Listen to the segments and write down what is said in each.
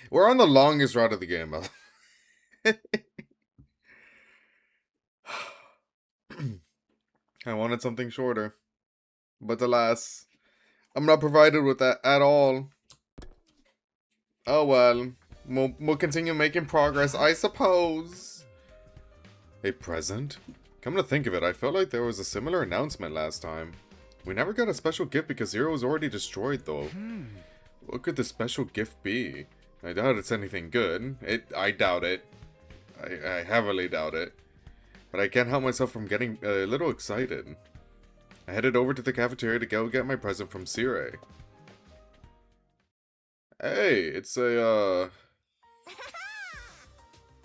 We're on the longest route of the game. I wanted something shorter. But alas, I'm not provided with that at all. Oh well. We'll continue making progress, I suppose. A present? Come to think of it, I felt like there was a similar announcement last time. We never got a special gift because Zero was already destroyed, though. What could the special gift be? I doubt it's anything good. I doubt it. I heavily doubt it. But I can't help myself from getting a little excited. I headed over to the cafeteria to go get my present from Sire. Hey, it's a,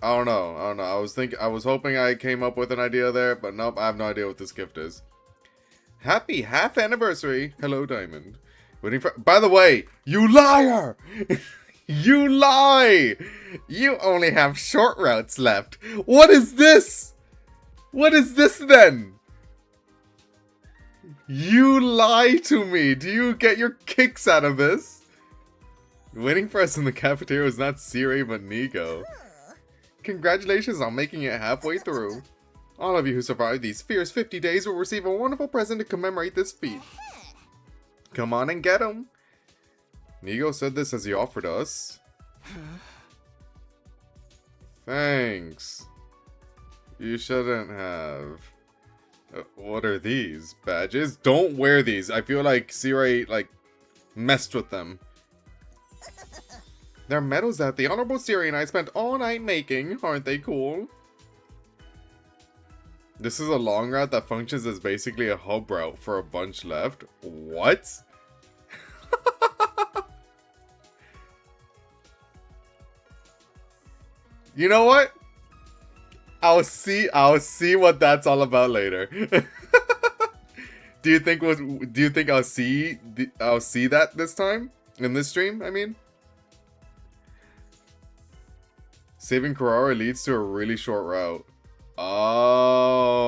I don't know. I was hoping I came up with an idea there, but nope, I have no idea what this gift is. Happy half anniversary! Hello, Diamond. Waiting for. By the way, you liar! You lie! You only have short routes left. What is this? What is this then? You lie to me. Do you get your kicks out of this? Waiting for us in the cafeteria was not Siri but Nigo. Congratulations on making it halfway through. All of you who survived these fierce 50 days will receive a wonderful present to commemorate this feat. Come on and get 'em. Nigo said this as he offered us. Thanks. You shouldn't have. What are these? Badges? Don't wear these. I feel like Siri, messed with them. They're medals that the Honorable Siri and I spent all night making. Aren't they cool? This is a long route that functions as basically a hub route for a bunch left. What? You know what? I'll see what that's all about later. Do you think I'll see that this time? In this stream, I mean? Saving Carrara leads to a really short route. Oh.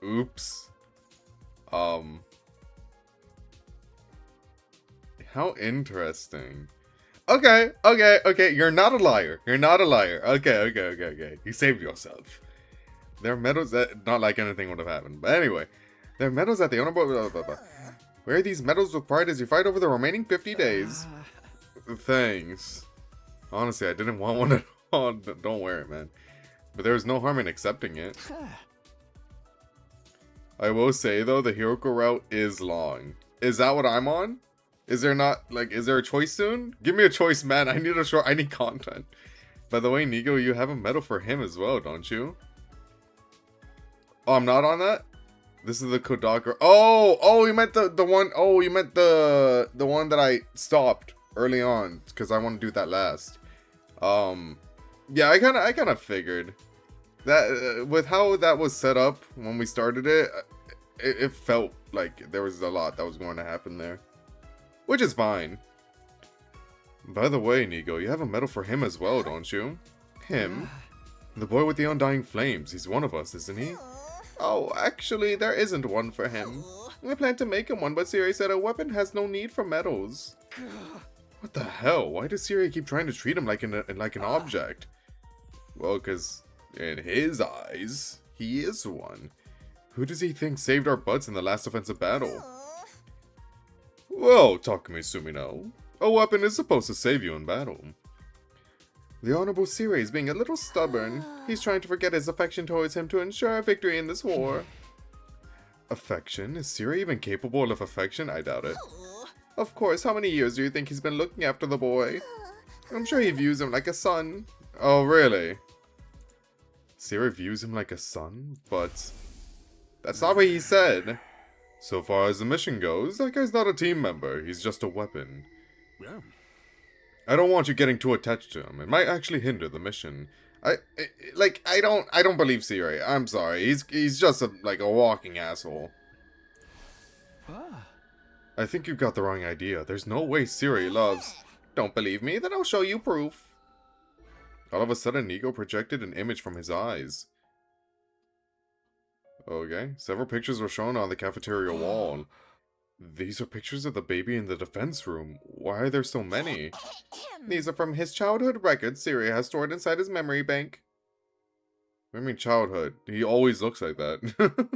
Oops. How interesting. Okay. You're not a liar. Okay. You saved yourself. There are medals that not like anything would have happened. But anyway, there are medals at the honorable. Blah, blah, blah. Wear these medals with pride as you fight over the remaining 50 days. Thanks. Honestly, I didn't want one at all. Don't wear it, man. But there was no harm in accepting it. I will say though, the Hiroko route is long. Is that what I'm on? Is there a choice soon? Give me a choice, man. I need content. By the way, Nigo, you have a medal for him as well, don't you? Oh, I'm not on that? This is the Kodaka. Oh, you meant the one. Oh, you meant the one that I stopped early on because I want to do that last. Yeah, I kind of figured that with how that was set up when we started it, it felt like there was a lot that was going to happen there. Which is fine. By the way, Nigo, you have a medal for him as well, don't you? Him? The boy with the undying flames. He's one of us, isn't he? Oh, actually, there isn't one for him. I planned to make him one, but Siri said a weapon has no need for medals. What the hell? Why does Siri keep trying to treat him like an object? Well, because in his eyes, he is one. Who does he think saved our butts in the last offensive battle? Well, Takumi Sumino, a weapon is supposed to save you in battle. The Honorable Siri is being a little stubborn. He's trying to forget his affection towards him to ensure a victory in this war. Affection? Is Siri even capable of affection? I doubt it. Of course, how many years do you think he's been looking after the boy? I'm sure he views him like a son. Oh, really? Siri views him like a son? But that's not what he said. So far as the mission goes, that guy's not a team member. He's just a weapon. Yeah. I don't want you getting too attached to him. It might actually hinder the mission. I don't believe Siri. I'm sorry. He's just a walking asshole. I think you've got the wrong idea. There's no way Siri loves. Don't believe me? Then I'll show you proof. All of a sudden, Nigo projected an image from his eyes. Okay. Several pictures were shown on the cafeteria wall. These are pictures of the baby in the defense room. Why are there so many? These are from his childhood records Siri has stored inside his memory bank. I mean childhood. He always looks like that.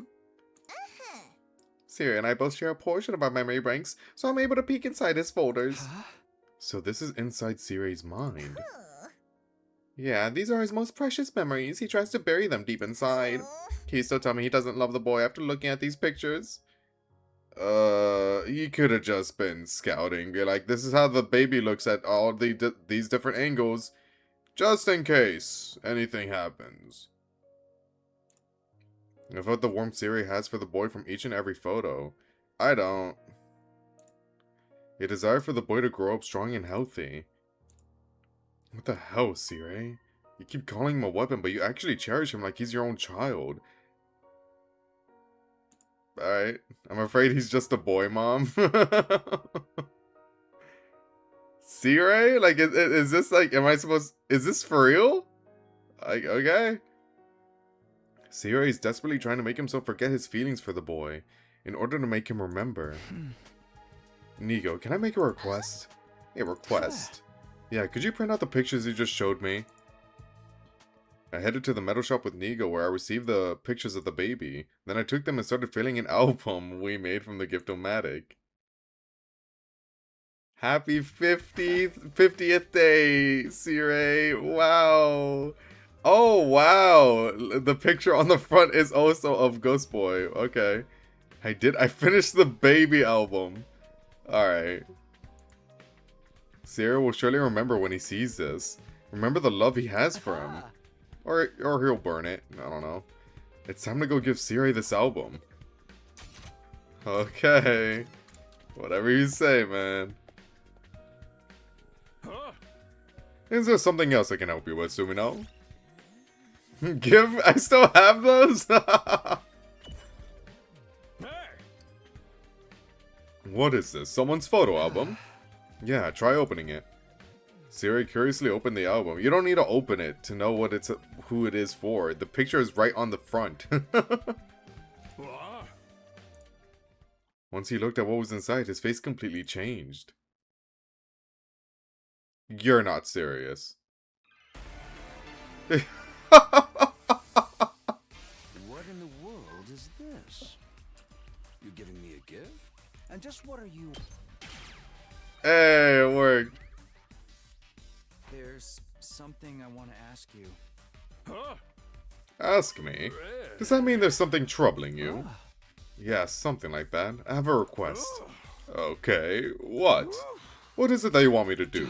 Siri and I both share a portion of our memory banks, so I'm able to peek inside his folders. So this is inside Siri's mind. Yeah, these are his most precious memories. He tries to bury them deep inside. Can you still tell me he doesn't love the boy after looking at these pictures? He could have just been scouting. Like, this is how the baby looks at all these different angles, just in case anything happens. I felt the warmth Siri has for the boy from each and every photo. I don't. A desire for the boy to grow up strong and healthy. What the hell, Siri? You keep calling him a weapon, but you actually cherish him like he's your own child. Alright, I'm afraid he's just a boy, Mom. Siri? Like, is this like, is this for real? Like, okay. Siri is desperately trying to make himself forget his feelings for the boy, in order to make him remember. Nigo, can I make a request? A request? Yeah, could you print out the pictures you just showed me? I headed to the metal shop with Nigo where I received the pictures of the baby. Then I took them and started filling an album we made from the Gift-O-Matic. Happy 50th day, Siri. Wow. Oh, wow. The picture on the front is also of Ghost Boy. Okay. I finished the baby album. Alright. Siri will surely remember when he sees this. Remember the love he has for him. Or he'll burn it. I don't know. It's time to go give Siri this album. Okay. Whatever you say, man. Is there something else I can help you with, Sumino? I still have those? What is this? Someone's photo album? Yeah, try opening it. Siri curiously opened the album. You don't need to open it to know who it is for. The picture is right on the front. Once he looked at what was inside, his face completely changed. You're not serious. What in the world is this? You giving me a gift? And just what are you? Hey, it worked. There's something I want to ask you. Ask me? Does that mean there's something troubling you? Yeah, something like that. I have a request. Okay, what? What is it that you want me to do?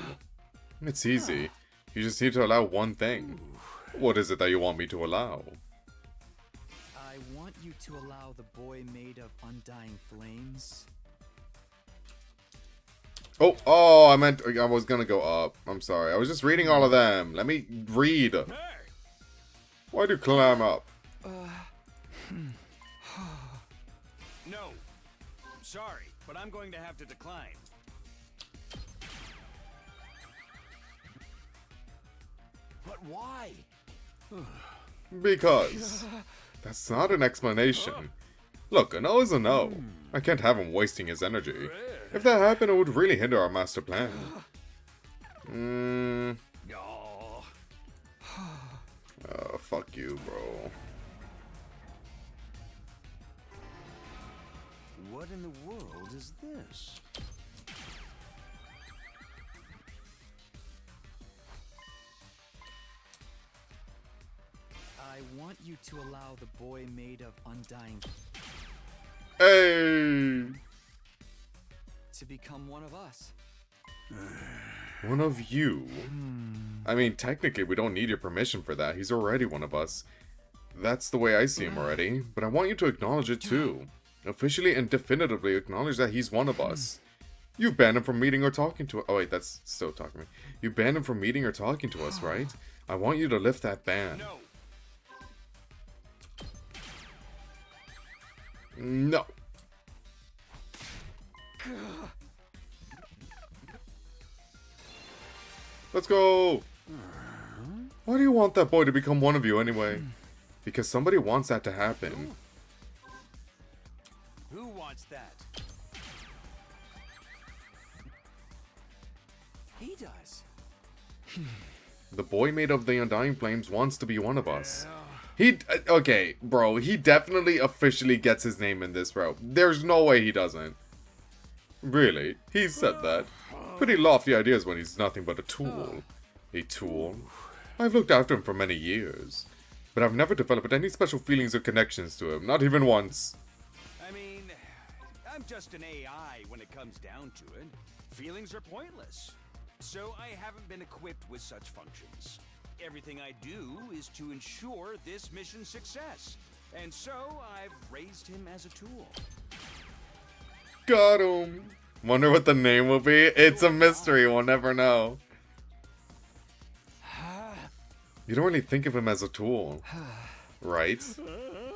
It's easy. You just need to allow one thing. What is it that you want me to allow? I want you to allow the boy made of undying flames. Oh, I was gonna go up. I'm sorry. I was just reading all of them. Let me read. Why do you climb up? No. I'm sorry, but I'm going to have to decline. But why? Because. That's not an explanation. Look, a no is a no. I can't have him wasting his energy. If that happened, it would really hinder our master plan. Oh, fuck you, bro. What in the world is this? I want you to allow the boy made of undying Hey! to become one of us. One of you? I mean, technically, we don't need your permission for that. He's already one of us. That's the way I see him already. But I want you to acknowledge it too. Officially and definitively acknowledge that he's one of us. You banned him from meeting or talking to us. Oh wait, that's still talking to me. You banned him from meeting or talking to us, right? I want you to lift that ban. No. Let's go! Why do you want that boy to become one of you anyway? Because somebody wants that to happen. Who wants that? He does. The boy made of the Undying Flames wants to be one of us. Okay, bro, he definitely officially gets his name in this, bro. There's no way he doesn't. Really, he said that. Pretty lofty ideas when he's nothing but a tool. A tool? I've looked after him for many years, but I've never developed any special feelings or connections to him, not even once. I mean, I'm just an AI when it comes down to it. Feelings are pointless. So I haven't been equipped with such functions. Everything I do is to ensure this mission's success. And so I've raised him as a tool. Got him. Wonder what the name will be? It's a mystery, we'll never know. You don't really think of him as a tool, right?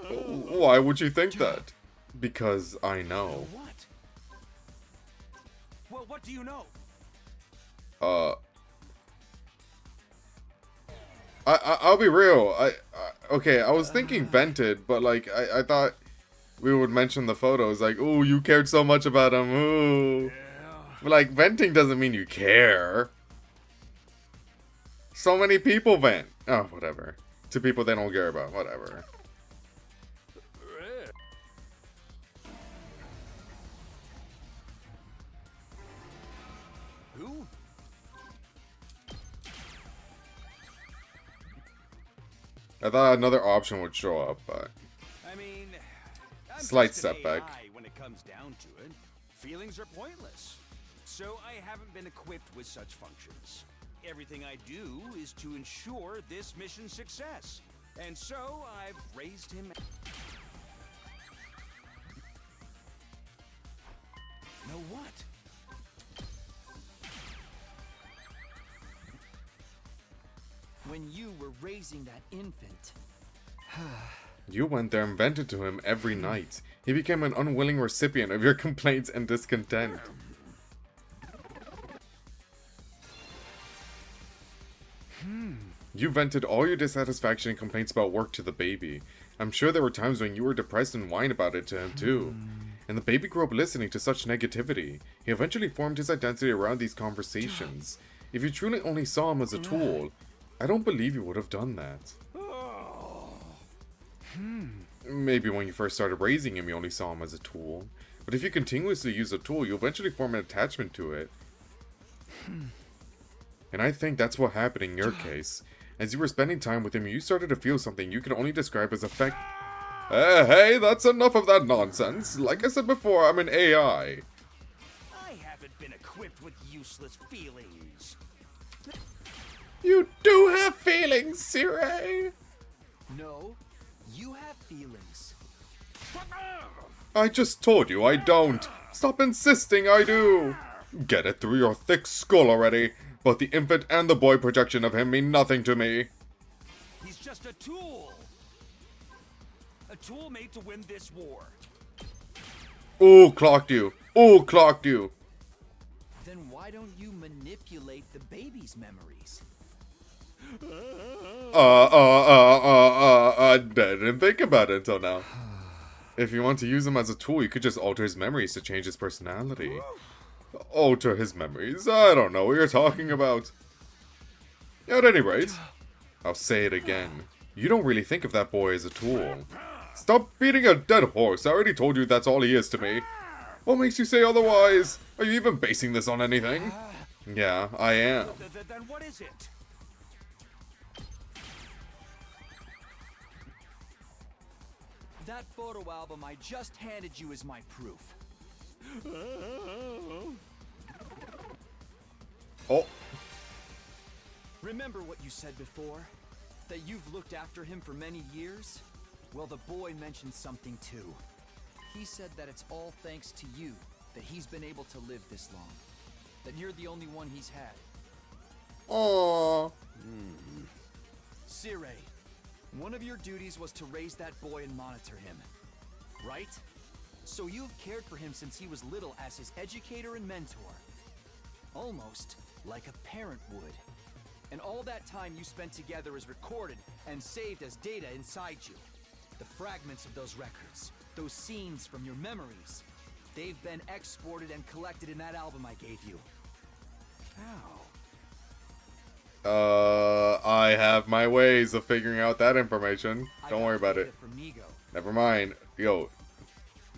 Why would you think that? Because I know. What? Well, what do you know? I'll be real. Okay, I was thinking Vented, but like, I thought we would mention the photos. Like, ooh, you cared so much about him. Ooh. But like, venting doesn't mean you care. So many people vent. Oh, whatever. To people they don't care about. Whatever. Who? I thought another option would show up, but I mean, I'm slight just an setback. AI when it comes down to it. Feelings are pointless. So I haven't been equipped with such functions. Everything I do is to ensure this mission's success. And so I've raised him. No what? When you were raising that infant. You went there and vented to him every night. He became an unwilling recipient of your complaints and discontent. You vented all your dissatisfaction and complaints about work to the baby. I'm sure there were times when you were depressed and whined about it to him too. And the baby grew up listening to such negativity. He eventually formed his identity around these conversations. If you truly only saw him as a tool, I don't believe you would have done that. Maybe when you first started raising him, you only saw him as a tool. But if you continuously use a tool, you'll eventually form an attachment to it. And I think that's what happened in your case. As you were spending time with him, you started to feel something you could only describe as affect. Hey, that's enough of that nonsense. Like I said before, I'm an AI. I haven't been equipped with useless feelings. You do have feelings, Sirei. No, you have feelings. I just told you I don't. Stop insisting I do. Get it through your thick skull already. Both the infant and the boy projection of him mean nothing to me. He's just a tool. A tool made to win this war. Ooh, clocked you. Ooh, clocked you. Then why don't you manipulate the baby's memories? I didn't think about it until now. If you want to use him as a tool, you could just alter his memories to change his personality. Alter his memories? I don't know what you're talking about. At any rate, I'll say it again. You don't really think of that boy as a tool. Stop beating a dead horse. I already told you that's all he is to me. What makes you say otherwise? Are you even basing this on anything? Yeah, I am. Then what is it? That photo album I just handed you is my proof. Oh, Remember what you said before? That you've looked after him for many years? Well, the boy mentioned something too. He said that it's all thanks to you that he's been able to live this long. That you're the only one he's had. aww. Sirei, one of your duties was to raise that boy and monitor him. Right? So you've cared for him since he was little as his educator and mentor. Almost like a parent would. And all that time you spent together is recorded and saved as data inside you. The fragments of those records, those scenes from your memories, they've been exported and collected in that album I gave you. How? I have my ways of figuring out that information. Don't worry about it. From Nigo. Never mind. Yo,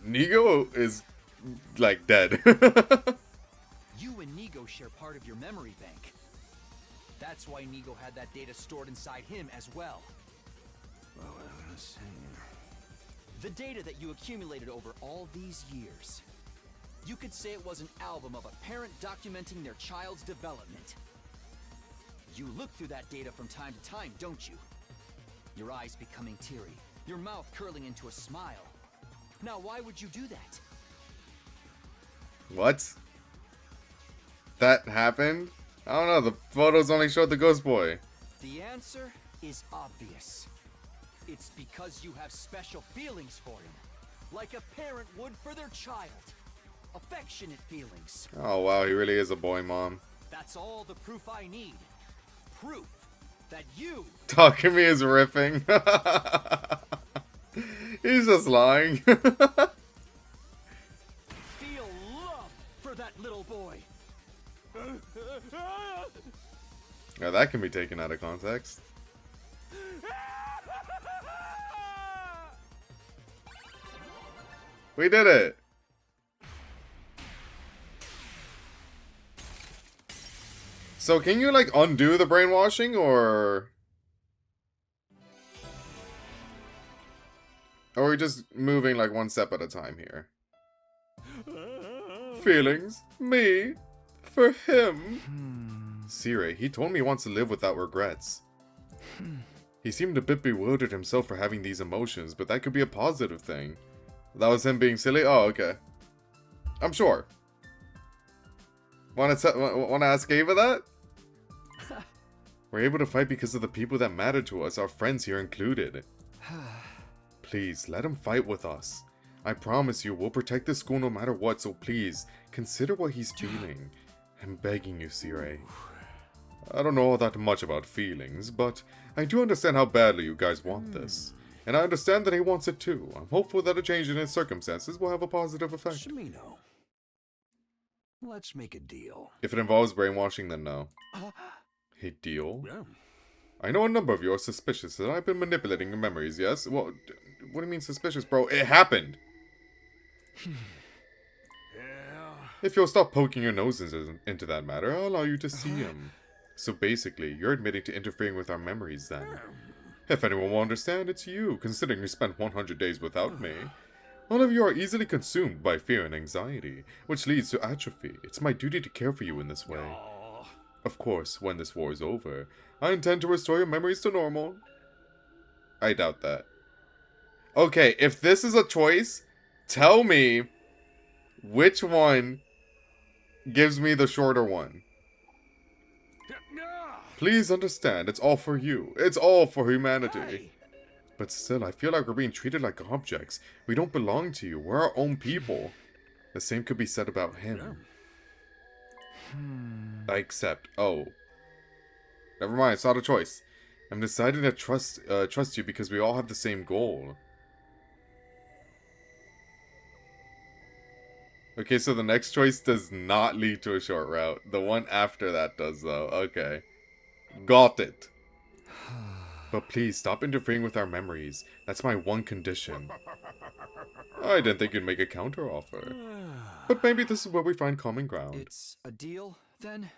Nigo is, like, dead. You and Nigo share part of your memory bank. That's why Nigo had that data stored inside him as well. Well, let's see. The data that you accumulated over all these years. You could say it was an album of a parent documenting their child's development. You look through that data from time to time, don't you? Your eyes becoming teary, your mouth curling into a smile. Now, why would you do that? What? That happened? I don't know, the photos only showed the ghost boy. The answer is obvious. It's because you have special feelings for him. Like a parent would for their child. Affectionate feelings. Oh wow, he really is a boy, Mom. That's all the proof I need. Proof that you... Takumi is riffing. He's just lying. feel love for that little boy. Now that can be taken out of context. We did it! So can you like undo the brainwashing or are we just moving like one step at a time here? Feelings? Me? For him? Sire, he told me he wants to live without regrets. He seemed a bit bewildered himself for having these emotions, but that could be a positive thing. That was him being silly? Oh, okay. I'm sure. Wanna ask Ava that? We're able to fight because of the people that matter to us, our friends here included. Please, let him fight with us. I promise you, we'll protect the school no matter what, so please, consider what he's feeling. I'm begging you, Sire. I don't know all that much about feelings, but I do understand how badly you guys want this. And I understand that he wants it too. I'm hopeful that a change in his circumstances will have a positive effect. Shimino, let's make a deal. If it involves brainwashing, then no. A deal? Yeah. I know a number of you are suspicious that I've been manipulating your memories, yes? Well, what do you mean suspicious, bro? It happened! Yeah. If you'll stop poking your noses into that matter, I'll allow you to see him. So basically, you're admitting to interfering with our memories then. If anyone will understand, it's you, considering you spent 100 days without me. All of you are easily consumed by fear and anxiety, which leads to atrophy. It's my duty to care for you in this way. Oh. Of course, when this war is over, I intend to restore your memories to normal. I doubt that. Okay, if this is a choice, tell me which one gives me the shorter one. Please understand, it's all for you. It's all for humanity. Hey. But still, I feel like we're being treated like objects. We don't belong to you. We're our own people. The same could be said about him. I accept. Oh. Never mind, it's not a choice. I'm deciding to trust you because we all have the same goal. Okay, so the next choice does not lead to a short route. The one after that does, though. Okay. Got it. But please, stop interfering with our memories. That's my one condition. I didn't think you'd make a counteroffer. But maybe this is where we find common ground. It's a deal, then?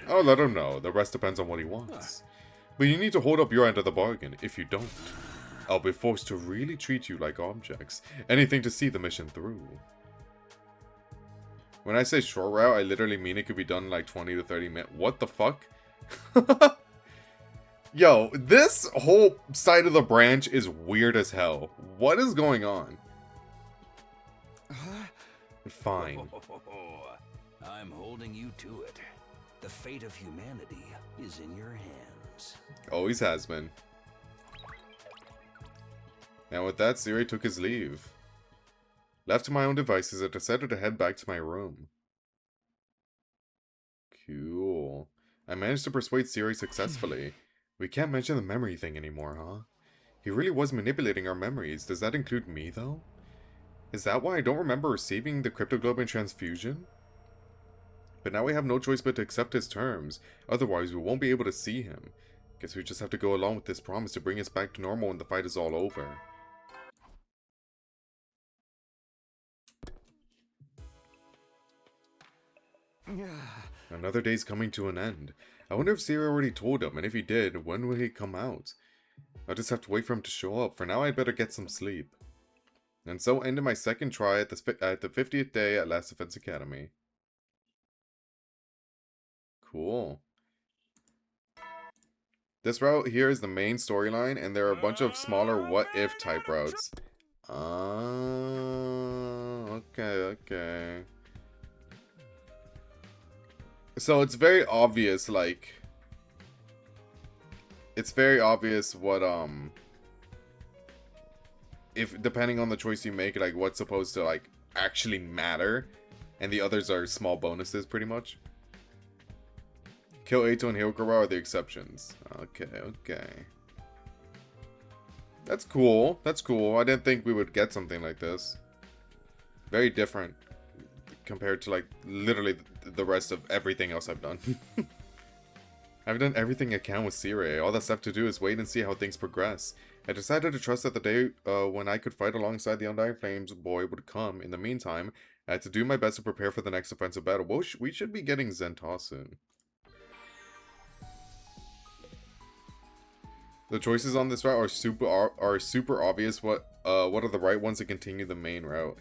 I'll let him know. The rest depends on what he wants. But you need to hold up your end of the bargain. If you don't, I'll be forced to really treat you like objects. Anything to see the mission through. When I say short route, I literally mean it could be done in like 20 to 30 minutes. What the fuck? Yo, this whole side of the branch is weird as hell. What is going on? Fine. I'm holding you to it. The fate of humanity is in your hands. Always has been. And with that, Siri took his leave. Left to my own devices, I decided to head back to my room. Cool. I managed to persuade Siri successfully. We can't mention the memory thing anymore, huh? He really was manipulating our memories. Does that include me, though? Is that why I don't remember receiving the cryptoglobin transfusion? But now we have no choice but to accept his terms. Otherwise, we won't be able to see him. Guess we just have to go along with this promise to bring us back to normal when the fight is all over. Another day's coming to an end. I wonder if Siri already told him, and if he did, when will he come out? I'll just have to wait for him to show up. For now, I'd better get some sleep. And so ended my second try at the 50th day at Last Defense Academy. Cool. This route here is the main storyline, and there are a bunch of smaller what-if type routes. Okay. So it's very obvious, like... It's very obvious what, if, depending on the choice you make, like, what's supposed to, like, actually matter. And the others are small bonuses, pretty much. Kill Eito and Hyokura are the exceptions. Okay. That's cool. That's cool. I didn't think we would get something like this. Very different compared to, like, literally the rest of everything else I've done. I've done everything I can with Siri. All that's left to do is wait and see how things progress. I decided to trust that the day when I could fight alongside the Undying Flames boy would come. In the meantime, I had to do my best to prepare for the next offensive battle. Well, we should be getting Zen'Ta soon. The choices on this route are super obvious. What are the right ones to continue the main route?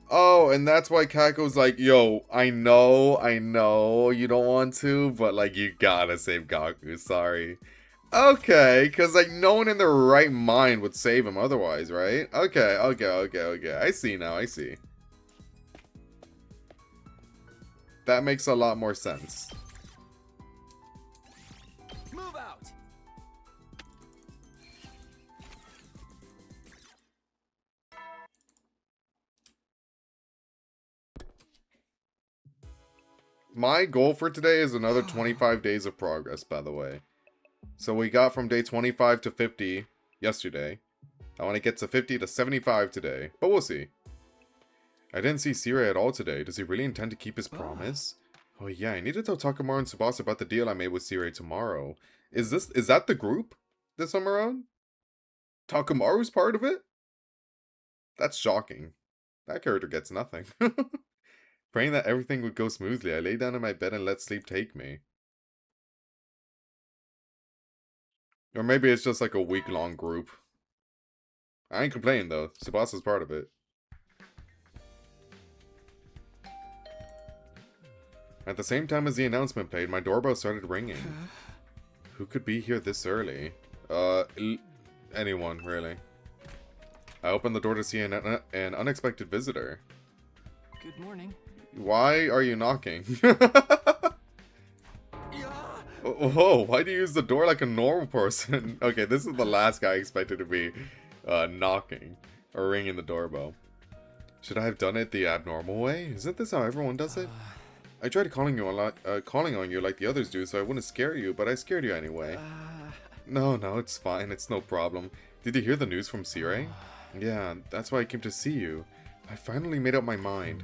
Oh, and that's why Kako's like, yo, I know, you don't want to, but, like, you gotta save Gaku, sorry. Okay, because, like, no one in their right mind would save him otherwise, right? Okay, I see now, I see. That makes a lot more sense. Move out. My goal for today is another 25 days of progress, by the way. So we got from day 25 to 50 yesterday. I want to get to 50 to 75 today, but we'll see. I didn't see Siri at all today. Does he really intend to keep his promise? Oh yeah, I need to tell Takamaru and Tsubasa about the deal I made with Siri tomorrow. Is that the group this time around? Takamaru's part of it? That's shocking. That character gets nothing. Praying that everything would go smoothly, I lay down in my bed and let sleep take me. Or maybe it's just like a week-long group. I ain't complaining though. Tsubasa's part of it. At the same time as the announcement played, my doorbell started ringing. Who could be here this early? Anyone, really. I opened the door to see an unexpected visitor. Good morning. Why are you knocking? Whoa, why do you use the door like a normal person? Okay, this is the last guy I expected to be knocking or ringing the doorbell. Should I have done it the abnormal way? Isn't this how everyone does it? I tried calling on you like the others do so I wouldn't scare you, but I scared you anyway. No, it's fine. It's no problem. Did you hear the news from Siri? Yeah, that's why I came to see you. I finally made up my mind.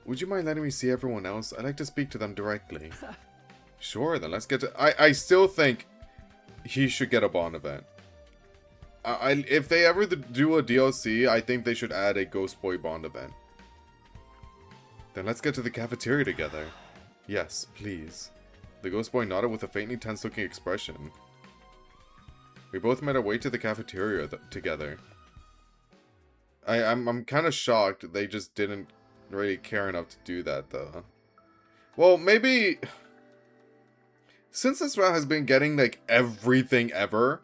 Would you mind letting me see everyone else? I'd like to speak to them directly. Sure, then let's get to... I still think he should get a Bond event. If they ever do a DLC, I think they should add a Ghost Boy Bond event. Then let's get to the cafeteria together. Yes, please. The Ghost Boy nodded with a faintly tense-looking expression. We both made our way to the cafeteria together. I'm kind of shocked they just didn't really care enough to do that, though. Well, maybe... Since this route has been getting, like, everything ever,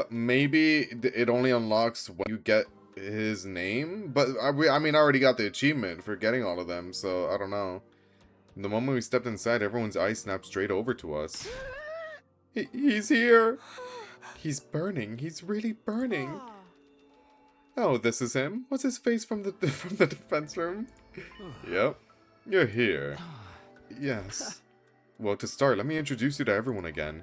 maybe it only unlocks when you get his name? But, I mean, I already got the achievement for getting all of them, so I don't know. The moment we stepped inside, everyone's eyes snapped straight over to us. He's here! He's burning. He's really burning. Oh, this is him? What's his face from the defense room? Yep. You're here. Yes. Well, to start, let me introduce you to everyone again.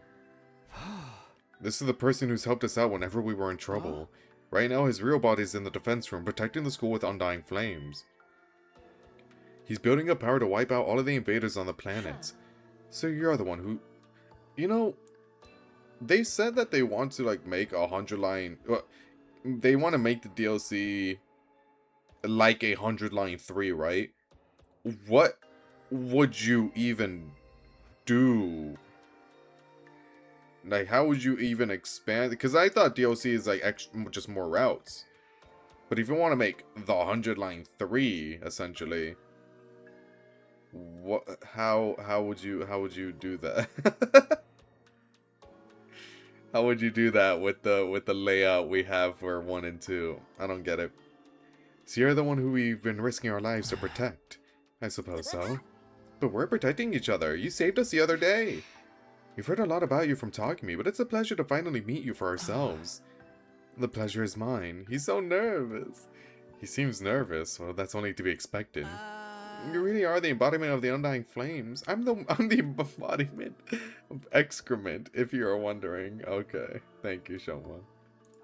This is the person who's helped us out whenever we were in trouble. Right now, his real body's in the defense room, protecting the school with undying flames. He's building up power to wipe out all of the invaders on the planet. So you're the one who... You know, they said that they want to, like, make a 100-line... Well, they want to make the DLC like a 100-line 3, right? What would you even do? Like, how would you even expand? Because I thought DLC is, like, just more routes. But if you want to make the 100-line 3, essentially... What? How would you do that? How would you do that with the layout we have for 1 and 2? I don't get it. So you're the one who we've been risking our lives to protect. I suppose so. But we're protecting each other. You saved us the other day. We've heard a lot about you from talking to me, but it's a pleasure to finally meet you for ourselves. The pleasure is mine. He's so nervous. He seems nervous. Well, that's only to be expected. You really are the embodiment of the undying flames. I'm the embodiment of excrement, if you are wondering. Okay. Thank you, Shoma.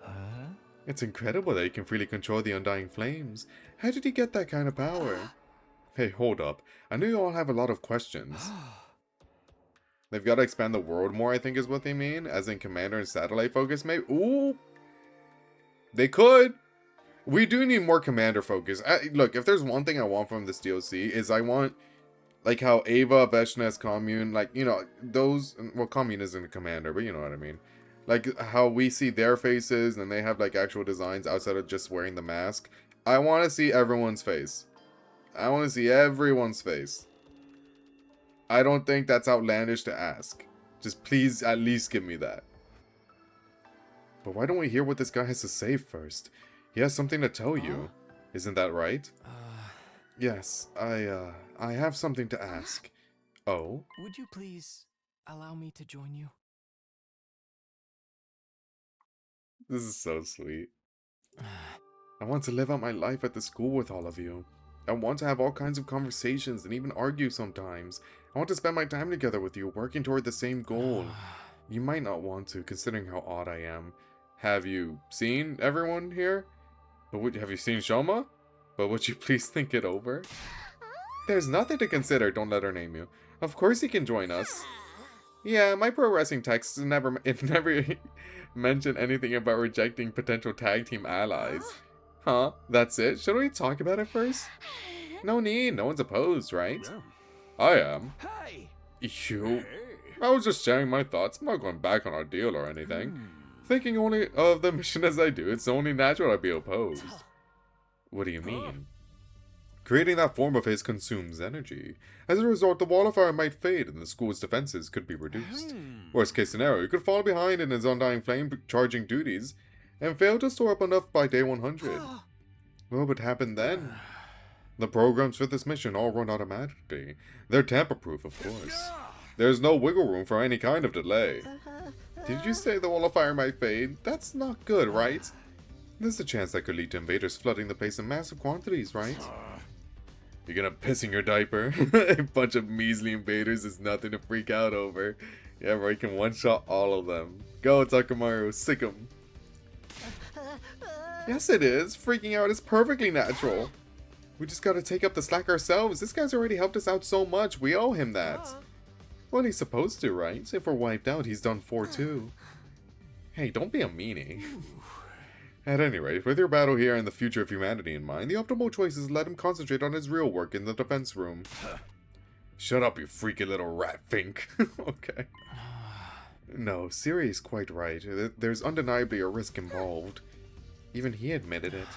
Huh? It's incredible that you can freely control the undying flames. How did you get that kind of power? Hey, hold up. I know you all have a lot of questions. They've got to expand the world more, I think is what they mean. As in commander and satellite focus, maybe? Ooh! They could! We do need more commander focus. Look, if there's one thing I want from this DLC, is I want, like, how Ava, Veshna's commune, like, you know, those, well, commune isn't a commander, but you know what I mean. Like, how we see their faces, and they have, like, actual designs outside of just wearing the mask. I want to see everyone's face. I want to see everyone's face. I don't think that's outlandish to ask. Just please at least give me that. But why don't we hear what this guy has to say first? He has something to tell you. Isn't that right? Yes, I have something to ask. Oh? Would you please allow me to join you? This is so sweet. I want to live out my life at the school with all of you. I want to have all kinds of conversations and even argue sometimes. I want to spend my time together with you, working toward the same goal. You might not want to, considering how odd I am. Have you seen everyone here? But have you seen Shoma? But would you please think it over? There's nothing to consider, don't let her name you. Of course he can join us. Yeah, my pro wrestling texts never mention anything about rejecting potential tag team allies. Huh? That's it? Should we talk about it first? No need, no one's opposed, right? Yeah. I am. Hey! You? I was just sharing my thoughts, I'm not going back on our deal or anything. Thinking only of the mission as I do, it's only natural I'd be opposed. What do you mean? Creating that form of his consumes energy. As a result, the wall of fire might fade and the school's defenses could be reduced. Worst case scenario, he could fall behind in his undying flame charging duties and fail to store up enough by day 100. What would happen then? The programs for this mission all run automatically. They're tamper-proof, of course. There's no wiggle room for any kind of delay. Did you say the wall of fire might fade? That's not good, right? There's a chance that could lead to invaders flooding the place in massive quantities, right? You're gonna piss in your diaper? A bunch of measly invaders is nothing to freak out over. Yeah, bro, you can one-shot all of them. Go, Takamaru, sick 'em. Yes, it is. Freaking out is perfectly natural. We just gotta take up the slack ourselves. This guy's already helped us out so much. We owe him that. Well, he's supposed to, right? If we're wiped out, he's done for too. Hey, don't be a meanie. At any rate, with your battle here and the future of humanity in mind, the optimal choice is to let him concentrate on his real work in the defense room. Shut up, you freaky little rat fink. Okay. No, Siri is quite right. There's undeniably a risk involved. Even he admitted it.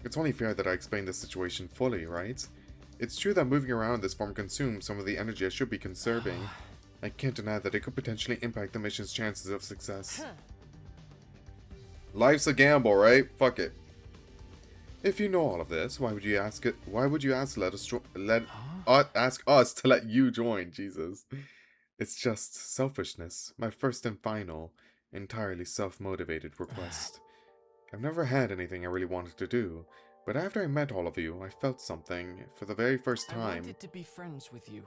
It's only fair that I explain the situation fully, right? It's true that moving around this form consumes some of the energy I should be conserving. I can't deny that it could potentially impact the mission's chances of success. Life's a gamble, right? Fuck it. If you know all of this, why would you ask it? Why would you ask ask us to let you join? Jesus, it's just selfishness. My first and final, entirely self-motivated request. I've never had anything I really wanted to do, but after I met all of you, I felt something for the very first time. I wanted to be friends with you.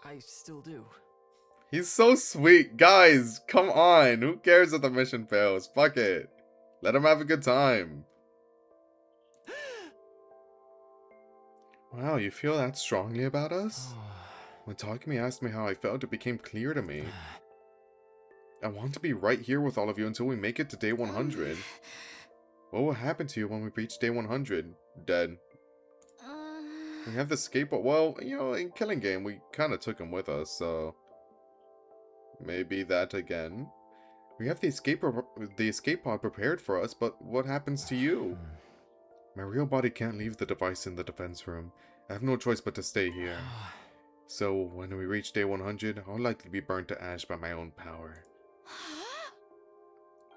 I still do. He's so sweet. Guys, come on. Who cares if the mission fails? Fuck it. Let him have a good time. Wow, you feel that strongly about us? When Takumi asked me how I felt, it became clear to me. I want to be right here with all of you until we make it to day 100. What will happen to you when we reach day 100? Dead. We have the skateboard. Well, you know, in Killing Game, we kind of took him with us, so... maybe that again. We have the escape pod prepared for us, but what happens to you? My real body can't leave the device in the defense room. I have no choice but to stay here. So, when we reach day 100, I'll likely be burnt to ash by my own power.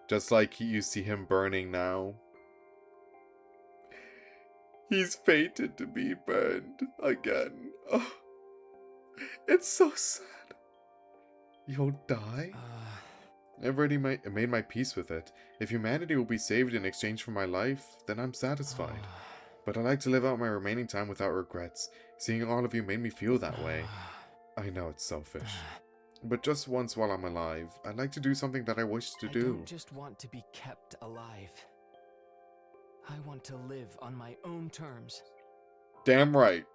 Just like you see him burning now. He's fated to be burned again. Oh, it's so sad. You'll die? I've already made my peace with it. If humanity will be saved in exchange for my life, then I'm satisfied. But I like to live out my remaining time without regrets. Seeing all of you made me feel that way. I know it's selfish. But just once while I'm alive, I'd like to do something that I wish to do. I don't just want to be kept alive. I want to live on my own terms. Damn right.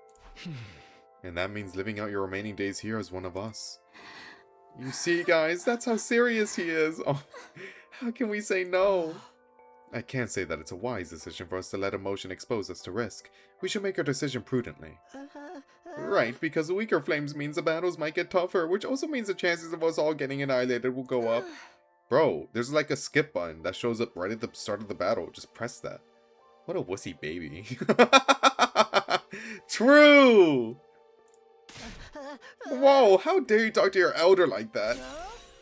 And that means living out your remaining days here as one of us. You see, guys, that's how serious he is. Oh, how can we say no? I can't say that it's a wise decision for us to let emotion expose us to risk. We should make our decision prudently. Right, because the weaker flames means the battles might get tougher, which also means the chances of us all getting annihilated will go up. Bro, there's like a skip button that shows up right at the start of the battle. Just press that. What a wussy baby. True! Whoa, how dare you talk to your elder like that?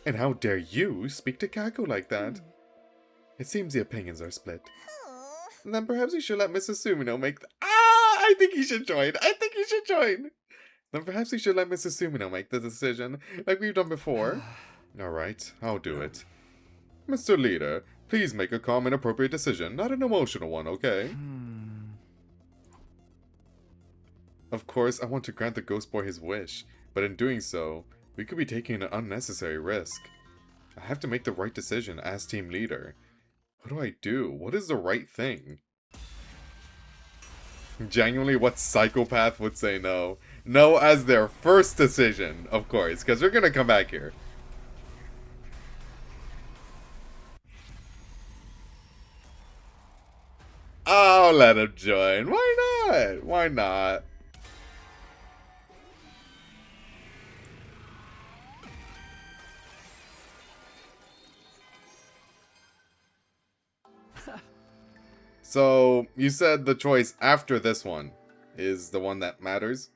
And how dare you speak to Kako like that? It seems the opinions are split. Then perhaps we should let Mrs. Sumino make I think he should join. Then perhaps we should let Mrs. Sumino make the decision, like we've done before. Alright, I'll do it. Mr. Leader, please make a calm and appropriate decision, not an emotional one, okay? Of course, I want to grant the Ghost Boy his wish, but in doing so, we could be taking an unnecessary risk. I have to make the right decision as team leader. What do I do? What is the right thing? Genuinely, what psychopath would say no? No as their first decision, of course, because they're gonna come back here. I'll let him join. Why not? Why not? So, you said the choice after this one is the one that matters?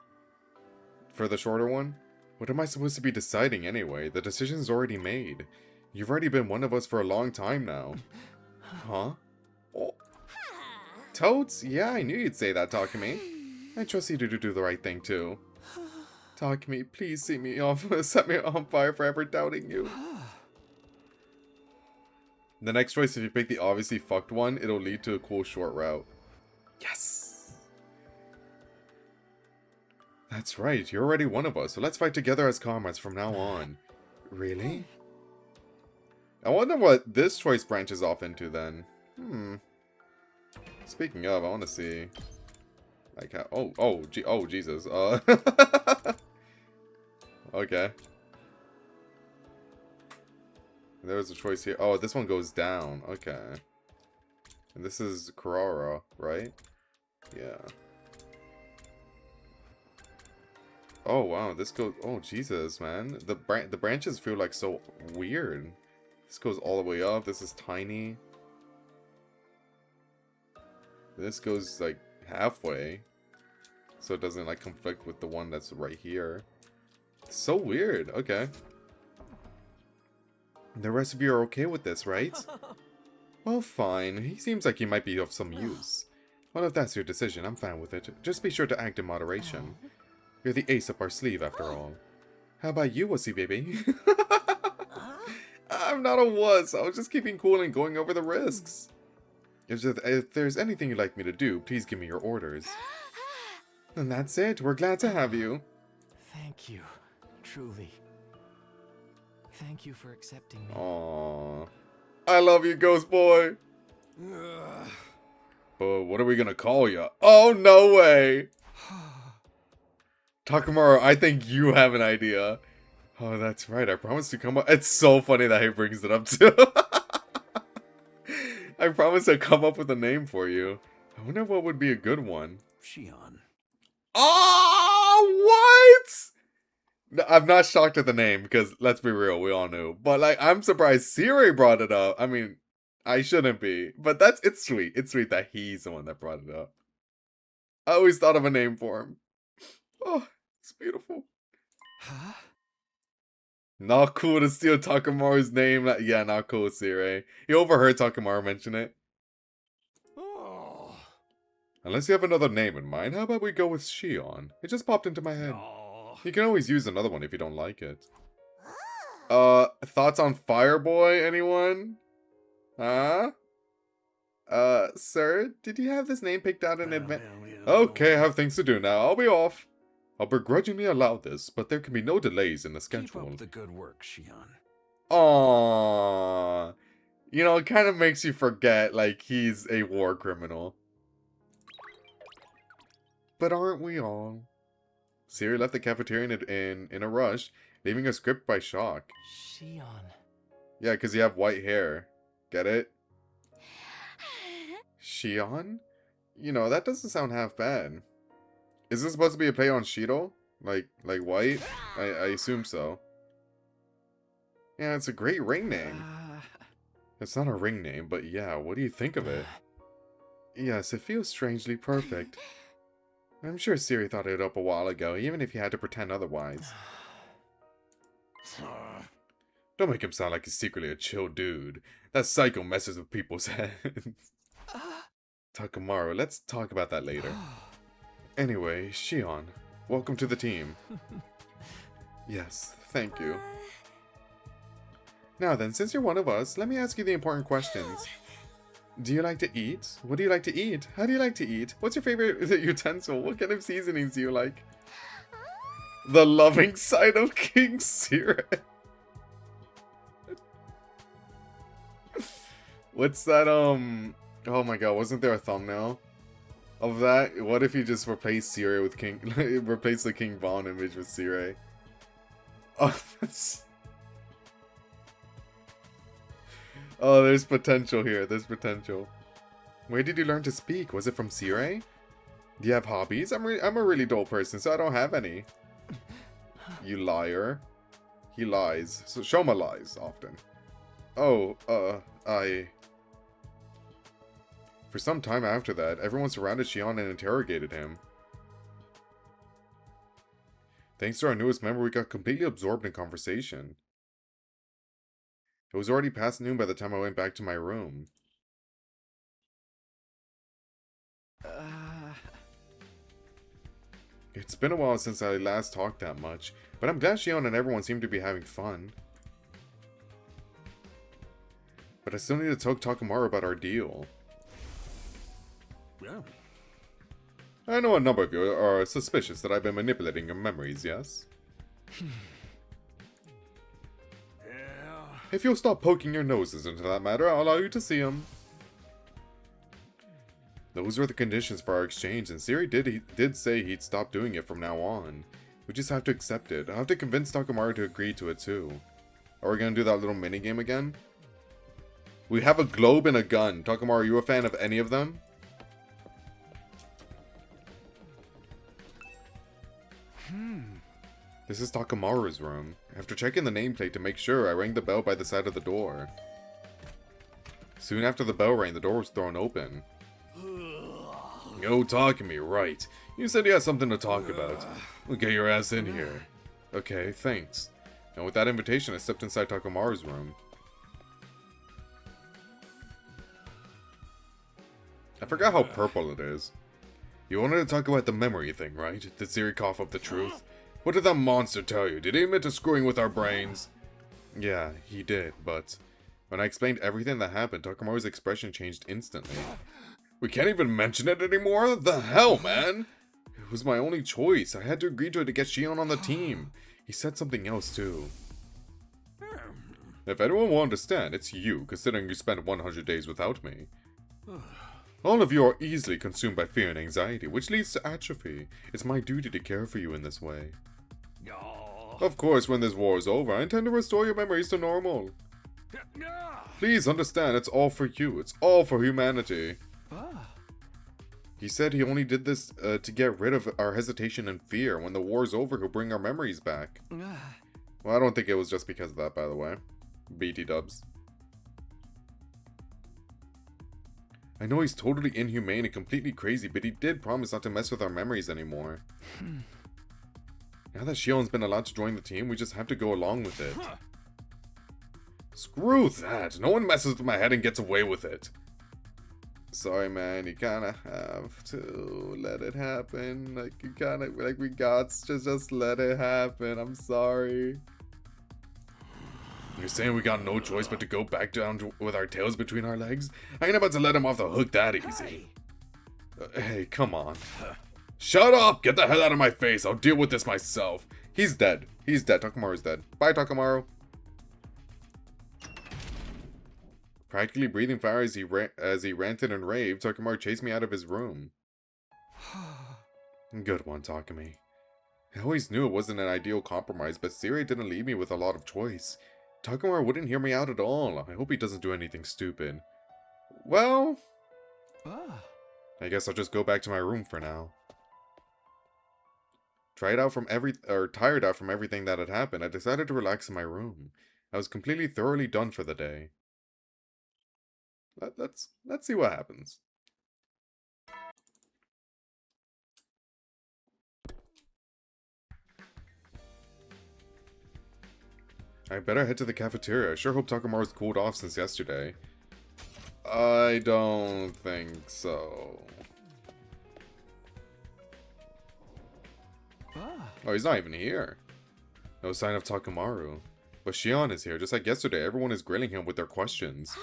For the shorter one? What am I supposed to be deciding anyway? The decision's already made. You've already been one of us for a long time now. Huh? Oh. Toads? Yeah, I knew you'd say that, Takumi. I trust you to do the right thing, too. Takumi, please see me off, set me on fire for ever doubting you. The next choice, if you pick the obviously fucked one, it'll lead to a cool short route. Yes! That's right, you're already one of us, so let's fight together as comrades from now on. Really? I wonder what this choice branches off into then. Speaking of, I want to see... like how... Oh, Jesus. Okay. There was a choice here. Oh, this one goes down. Okay. And this is Kurara, right? Yeah. Oh, wow. This goes... Oh, Jesus, man. The branches feel like so weird. This goes all the way up. This is tiny. This goes, like, halfway. So it doesn't, like, conflict with the one that's right here. It's so weird. Okay. The rest of you are okay with this, right? Well, fine. He seems like he might be of some use. Well, if that's your decision, I'm fine with it. Just be sure to act in moderation. You're the ace up our sleeve, after all. How about you, wussy baby? I'm not a wuss. I was just keeping cool and going over the risks. If there's anything you'd like me to do, please give me your orders. And that's it. We're glad to have you. Thank you. Truly. Thank you for accepting me. Aww. I love you, Ghost Boy. But what are we gonna call you? Oh, no way. Takamaru, I think you have an idea. Oh, that's right. I promised to come up. It's so funny that he brings it up too. I promised to come up with a name for you. I wonder what would be a good one. Shion. Oh, what? No, I'm not shocked at the name because let's be real, we all knew. But like, I'm surprised Siri brought it up. I mean, I shouldn't be, but it's sweet. It's sweet that he's the one that brought it up. I always thought of a name for him. Oh, it's beautiful. Huh? Not cool to steal Takamaru's name. Yeah, not cool, Siri. He overheard Takamaru mention it. Oh. Unless you have another name in mind, how about we go with Shion? It just popped into my head. Oh. You can always use another one if you don't like it. Thoughts on Fireboy, anyone? Huh? Sir, did you have this name picked out in advance? Okay, I have things to do now. I'll be off. I'll begrudgingly allow this, but there can be no delays in the Keep schedule. up the good work, Shion. Aww. You know, it kind of makes you forget, like, he's a war criminal. But aren't we all? Siri left the cafeteria in a rush, leaving us gripped by shock. Shion. Yeah, because you have white hair. Get it? Shion? You know, that doesn't sound half bad. Is this supposed to be a play on Shido? Like white? I assume so. Yeah, it's a great ring name. It's not a ring name, but yeah, what do you think of it? Yes, it feels strangely perfect. I'm sure Siri thought it up a while ago, even if you had to pretend otherwise. Don't make him sound like he's secretly a chill dude. That psycho messes with people's heads. Takamaru, let's talk about that later. Anyway, Shion, welcome to the team. Yes, thank you. Now then, since you're one of us, let me ask you the important questions. Do you like to eat? What do you like to eat? How do you like to eat? What's your favorite utensil? What kind of seasonings do you like? The loving side of King Siri. What's that, oh my god, wasn't there a thumbnail of that? What if you just replace Siri with replace the King Von image with Siri? Oh, oh, there's potential here, there's potential. Where did you learn to speak? Was it from Siri? Do you have hobbies? I'm a really dull person, so I don't have any. You liar. He lies. So Shoma lies often. Oh, For some time after that, everyone surrounded Shion and interrogated him. Thanks to our newest member, we got completely absorbed in conversation. It was already past noon by the time I went back to my room. It's been a while since I last talked that much, but I'm glad Shion and everyone seem to be having fun. But I still need to talk to Takamaru about our deal. Yeah. I know a number of you are suspicious that I've been manipulating your memories, yes? Yeah. If you'll stop poking your noses into that matter, I'll allow you to see them. Those were the conditions for our exchange, and Siri did say he'd stop doing it from now on. We just have to accept it. I'll have to convince Takamaru to agree to it too. Are we gonna do that little minigame again? We have a globe and a gun. Takamaru, are you a fan of any of them? This is Takamaru's room. After checking the nameplate to make sure, I rang the bell by the side of the door. Soon after the bell rang, the door was thrown open. Yo, Takumi, right. You said you had something to talk about. Well, get your ass in here. Okay, thanks. And with that invitation, I stepped inside Takamaru's room. I forgot how purple it is. You wanted to talk about the memory thing, right? Did Siri cough up the truth? What did that monster tell you? Did he admit to screwing with our brains? Yeah, he did, but when I explained everything that happened, Takamaru's expression changed instantly. We can't even mention it anymore? The hell, man? It was my only choice. I had to agree to it to get Shion on the team. He said something else, too. If anyone will understand, it's you, considering you spent 100 days without me. All of you are easily consumed by fear and anxiety, which leads to atrophy. It's my duty to care for you in this way. No. Of course, when this war is over, I intend to restore your memories to normal. Please understand, it's all for you. It's all for humanity. Ah. He said he only did this to get rid of our hesitation and fear. When the war's over, he'll bring our memories back. Ah. Well, I don't think it was just because of that, by the way. BT dubs. I know he's totally inhumane and completely crazy, but he did promise not to mess with our memories anymore. Now that Shion's been allowed to join the team, we just have to go along with it. Screw that! No one messes with my head and gets away with it. Sorry, man, you kinda have to let it happen. Like, you kinda, like, we got to just let it happen. I'm sorry. You're saying we got no choice but to go back down with our tails between our legs? I ain't about to let him off the hook that easy. Hey, come on. Shut up! Get the hell out of my face! I'll deal with this myself. He's dead. He's dead. Takamaru's dead. Bye, Takamaru. Practically breathing fire as he ranted and raved, Takamaru chased me out of his room. Good one, Takumi. I always knew it wasn't an ideal compromise, but Siri didn't leave me with a lot of choice. Takamaru wouldn't hear me out at all. I hope he doesn't do anything stupid. Well, Ah. I guess I'll just go back to my room for now. Tired out from everything that had happened, I decided to relax in my room. I was completely thoroughly done for the day. Let's see what happens. I better head to the cafeteria. I sure hope Takamaru's cooled off since yesterday. I don't think so. Ah. Oh, he's not even here. No sign of Takamaru. But Shion is here. Just like yesterday, everyone is grilling him with their questions.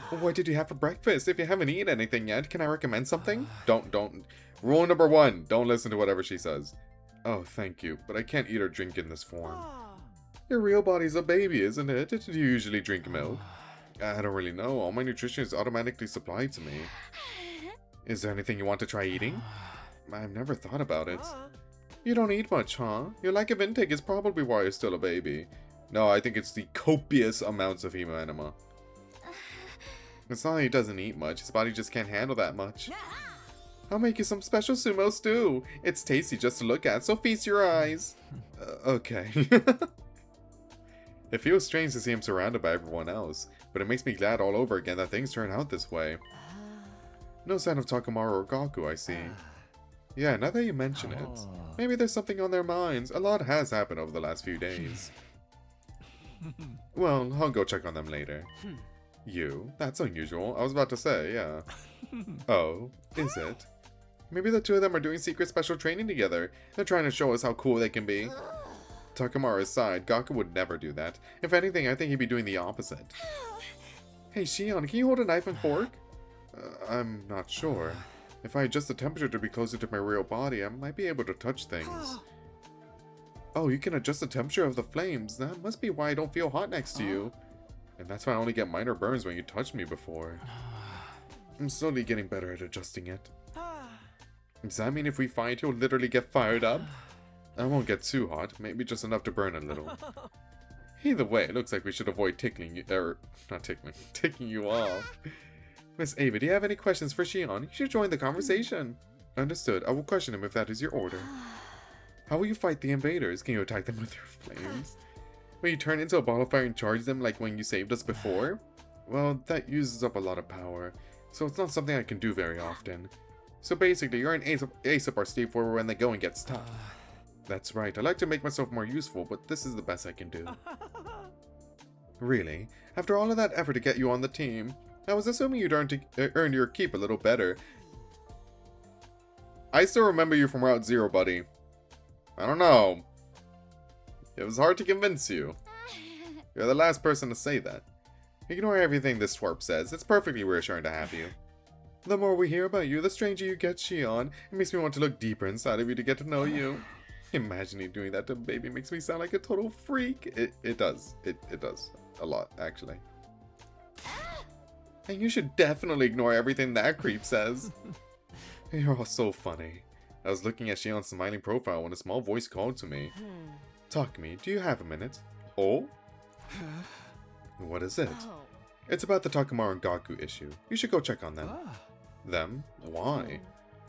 What did you have for breakfast? If you haven't eaten anything yet, can I recommend something? Don't. Rule number 1, don't listen to whatever she says. Oh, thank you, but I can't eat or drink in this form. Your real body's a baby, isn't it? Did you usually drink milk? I don't really know. All my nutrition is automatically supplied to me. Is there anything you want to try eating? I've never thought about it. You don't eat much, huh? Your lack of intake is probably why you're still a baby. No, I think it's the copious amounts of hemo enema. It's not that he doesn't eat much, his body just can't handle that much. I'll make you some special sumo stew. It's tasty just to look at, so feast your eyes. Okay. It feels strange to see him surrounded by everyone else, but it makes me glad all over again that things turn out this way. No sign of Takamaru or Gaku, I see. Yeah, now that you mention it, maybe there's something on their minds. A lot has happened over the last few days. Well, I'll go check on them later. You? That's unusual. I was about to say, yeah. Oh, is it? Maybe the two of them are doing secret special training together. They're trying to show us how cool they can be. Takamaru aside, Gaku would never do that. If anything, I think he'd be doing the opposite. Hey, Shion, can you hold a knife and fork? I'm not sure. If I adjust the temperature to be closer to my real body, I might be able to touch things. Oh, you can adjust the temperature of the flames. That must be why I don't feel hot next to you. And that's why I only get minor burns when you touched me before. I'm slowly getting better at adjusting it. Does that mean if we fight, you'll literally get fired up? I won't get too hot, maybe just enough to burn a little. Either way, it looks like we should avoid ticking you off. Miss Ava, do you have any questions for Shion? You should join the conversation. Understood. I will question him if that is your order. How will you fight the invaders? Can you attack them with your flames? Will you turn into a ball of fire and charge them like when you saved us before? Well, that uses up a lot of power, so it's not something I can do very often. So basically, you're an ace up our sleeve for when the going gets tough. That's right, I like to make myself more useful, but this is the best I can do. Really? After all of that effort to get you on the team, I was assuming you'd earn your keep a little better. I still remember you from Route Zero, buddy. I don't know. It was hard to convince you. You're the last person to say that. Ignore everything this twerp says. It's perfectly reassuring to have you. The more we hear about you, the stranger you get, Shion. It makes me want to look deeper inside of you to get to know you. Imagining doing that to a baby makes me sound like a total freak. It does. It does. A lot, actually. And you should definitely ignore everything that creep says. You're all so funny. I was looking at Shion's smiling profile when a small voice called to me. Takumi, do you have a minute? Oh? What is it? It's about the Takamaru and Gaku issue. You should go check on them. Them? Why?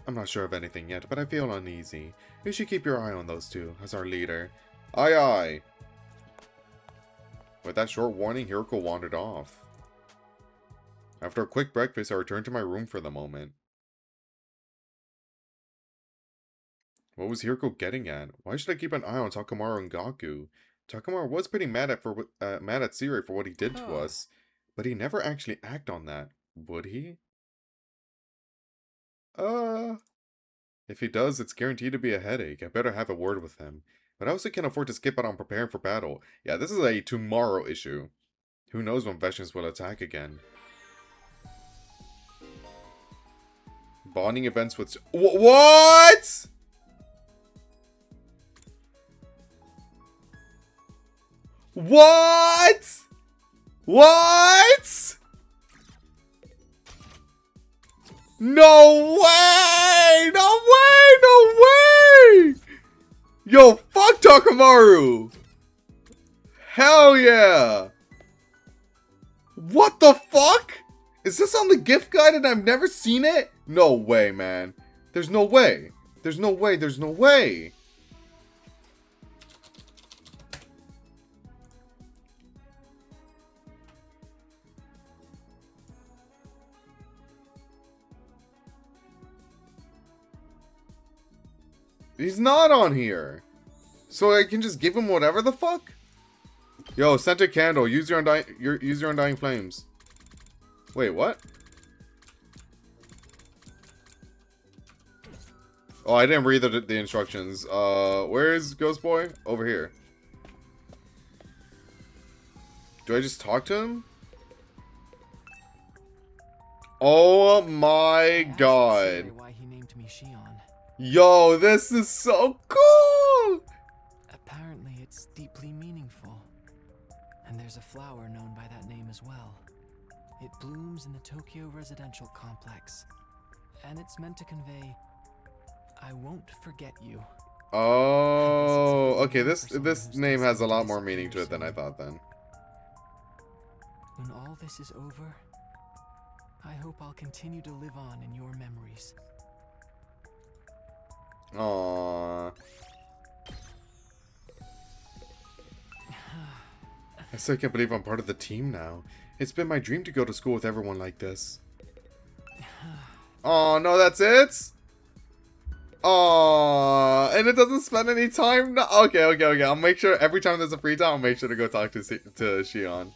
I'm not sure of anything yet, but I feel uneasy. You should keep your eye on those two, as our leader. Aye aye! With that short warning, Hiroko wandered off. After a quick breakfast, I returned to my room for the moment. What was Hiroko getting at? Why should I keep an eye on Takamaru and Gaku? Takamaru was pretty mad at Siri for what he did to us, but he never actually acted on that, would he? If he does, it's guaranteed to be a headache. I better have a word with him. But I also can't afford to skip out on preparing for battle. Yeah, this is a tomorrow issue. Who knows when Vengeance will attack again. Bonding events with... What?! What?! What?! No way! No way! No way! Yo, fuck Takamaru! Hell yeah! What the fuck? Is this on the gift guide and I've never seen it? No way, man. There's no way. There's no way. There's no way. He's not on here. So I can just give him whatever the fuck? Yo, scented candle. Use your undying flames. Wait, what? Oh, I didn't read the instructions. Where is Ghost Boy? Over here. Do I just talk to him? Oh my god. Why he named me Shion. Yo, this is so cool! Apparently it's deeply meaningful. And there's a flower known by that name as well. It blooms in the Tokyo residential complex. And it's meant to convey, I won't forget you. Oh, okay, this name has a lot more meaning to it than I thought then. When all this is over, I hope I'll continue to live on in your memories. Aww. I still can't believe I'm part of the team now. It's been my dream to go to school with everyone like this. Oh no, that's it? Oh, and it doesn't spend any time? No. Okay. I'll make sure every time there's a free time, I'll make sure to go talk to Shion.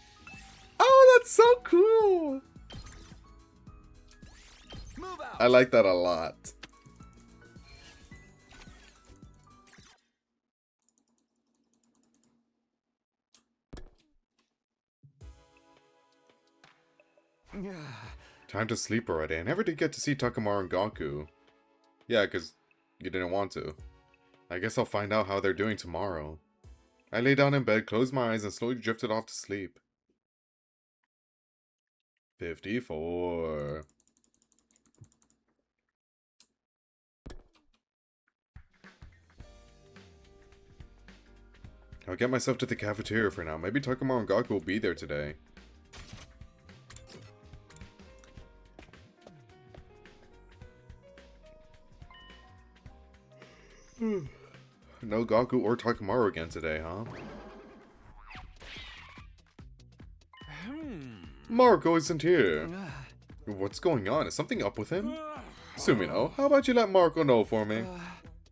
Oh, that's so cool. Move out. I like that a lot. Time to sleep already. I never did get to see Takamaru and Gaku. Yeah, because you didn't want to. I guess I'll find out how they're doing tomorrow. I lay down in bed, closed my eyes, and slowly drifted off to sleep. 54. I'll get myself to the cafeteria for now. Maybe Takamaru and Gaku will be there today. No Gaku or Takamaru again today, huh? Marco isn't here. What's going on? Is something up with him? Sumino, how about you let Marco know for me?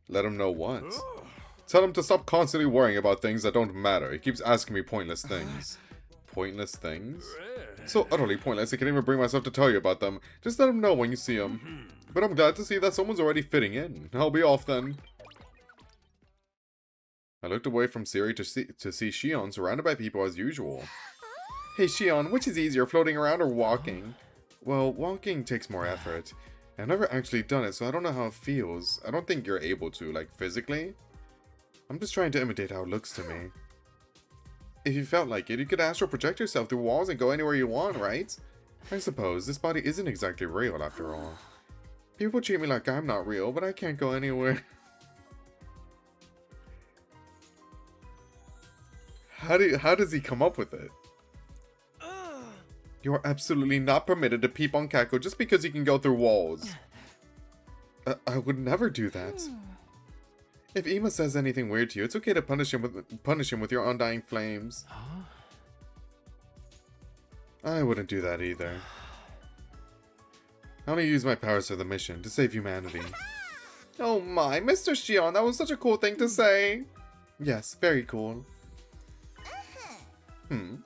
Let him know what? Tell him to stop constantly worrying about things that don't matter. He keeps asking me pointless things. Pointless things? So utterly pointless I can't even bring myself to tell you about them. Just let him know when you see him. But I'm glad to see that someone's already fitting in. I'll be off then. I looked away from Siri to see Shion surrounded by people as usual. Hey Shion, which is easier, floating around or walking? Well, walking takes more effort. I've never actually done it, so I don't know how it feels. I don't think you're able to, like, physically. I'm just trying to imitate how it looks to me. If you felt like it, you could astral project yourself through walls and go anywhere you want, right? I suppose this body isn't exactly real after all. People treat me like I'm not real, but I can't go anywhere. How does he come up with it? You are absolutely not permitted to peep on Kako just because you can go through walls. I would never do that. If Ima says anything weird to you, it's okay to punish him with your undying flames. Huh? I wouldn't do that either. I only use my powers for the mission, to save humanity. Oh my, Mr. Shion, that was such a cool thing to say. Yes, very cool.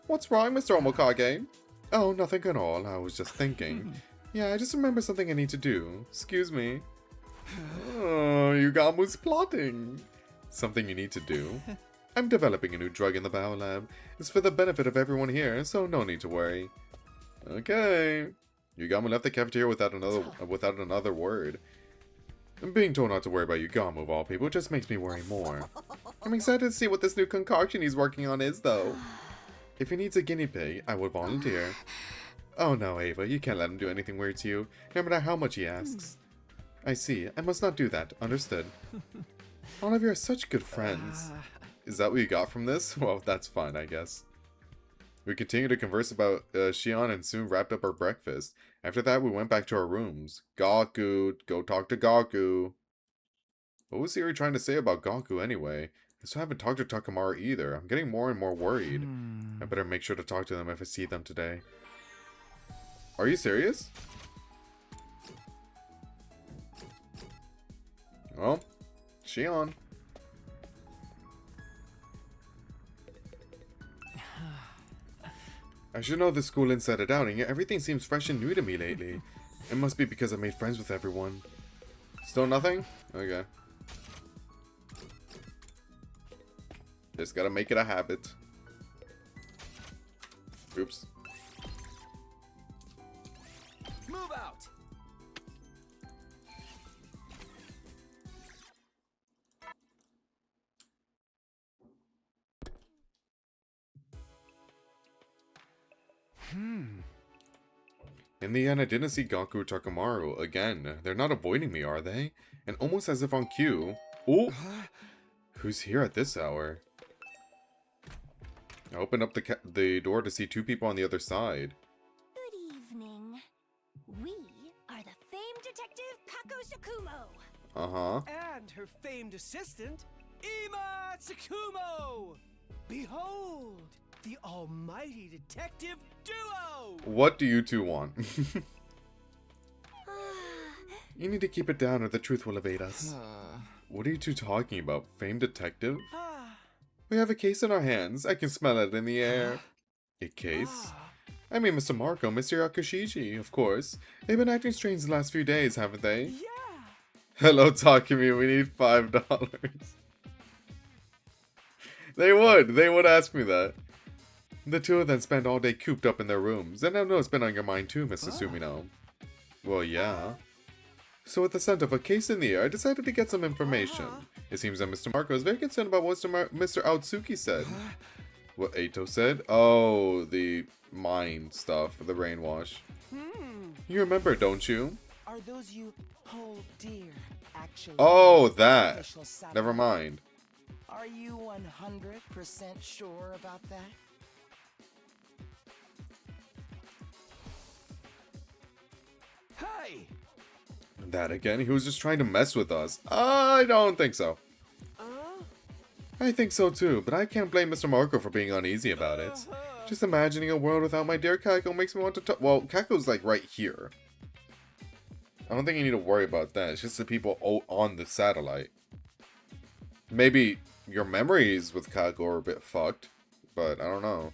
What's wrong, Mr. Omokage? Oh, nothing at all. I was just thinking. Yeah, I just remembered something I need to do. Excuse me. Oh, Yugamu's plotting. Something you need to do. I'm developing a new drug in the biolab. It's for the benefit of everyone here, so no need to worry. Okay. Yugamu left the cafeteria without another word. And being told not to worry about Yugamu of all people just makes me worry more. I'm excited to see what this new concoction he's working on is, though. If he needs a guinea pig, I would volunteer. Oh no, Ava, you can't let him do anything weird to you, no matter how much he asks. I see, I must not do that, understood. All of you are such good friends. Is that what you got from this? Well, that's fine, I guess. We continued to converse about Shion and soon wrapped up our breakfast. After that, we went back to our rooms. Gaku, go talk to Gaku. What was Siri trying to say about Gaku anyway? I still haven't talked to Takamaru either. I'm getting more and more worried. I better make sure to talk to them if I see them today. Are you serious? Well, Shion. I should know this school inside and out, and yet everything seems fresh and new to me lately. It must be because I made friends with everyone. Still nothing? Okay. Just gotta make it a habit. Oops. Move out! In the end, I didn't see Gaku or Takamaru again. They're not avoiding me, are they? And almost as if on cue. Oh! Who's here at this hour? I opened up the door to see two people on the other side. Good evening. We are the famed detective Kako Tsukumo. Uh-huh. And her famed assistant, Ima Tsukumo! Behold, the almighty detective duo! What do you two want? You need to keep it down or the truth will evade us. What are you two talking about? Famed detective? We have a case in our hands. I can smell it in the air. A case? I mean Mr. Marco, Mr. Yakushiji, of course. They've been acting strange the last few days, haven't they? Yeah! Hello, Takumi, we need $5. They would ask me that. The two of them spend all day cooped up in their rooms, and I know it's been on your mind too, Mr. Sumino. Well, yeah. So with the scent of a case in the air, I decided to get some information. It seems that Mr. Marco is very concerned about what Mr. Aotsuki said. What Eito said? Oh, the mind stuff, the brainwash. You remember, don't you? Are those you hold dear actually? Oh, that. official satellite? Never mind. Are you 100% sure about that? Hey! That again? He was just trying to mess with us. I don't think so. I think so too, but I can't blame Mr. Marco for being uneasy about it. Just imagining a world without my dear Kako makes me want to talk. Well, Kako's like right here. I don't think you need to worry about that. It's just the people on the satellite. Maybe your memories with Kako are a bit fucked, but I don't know.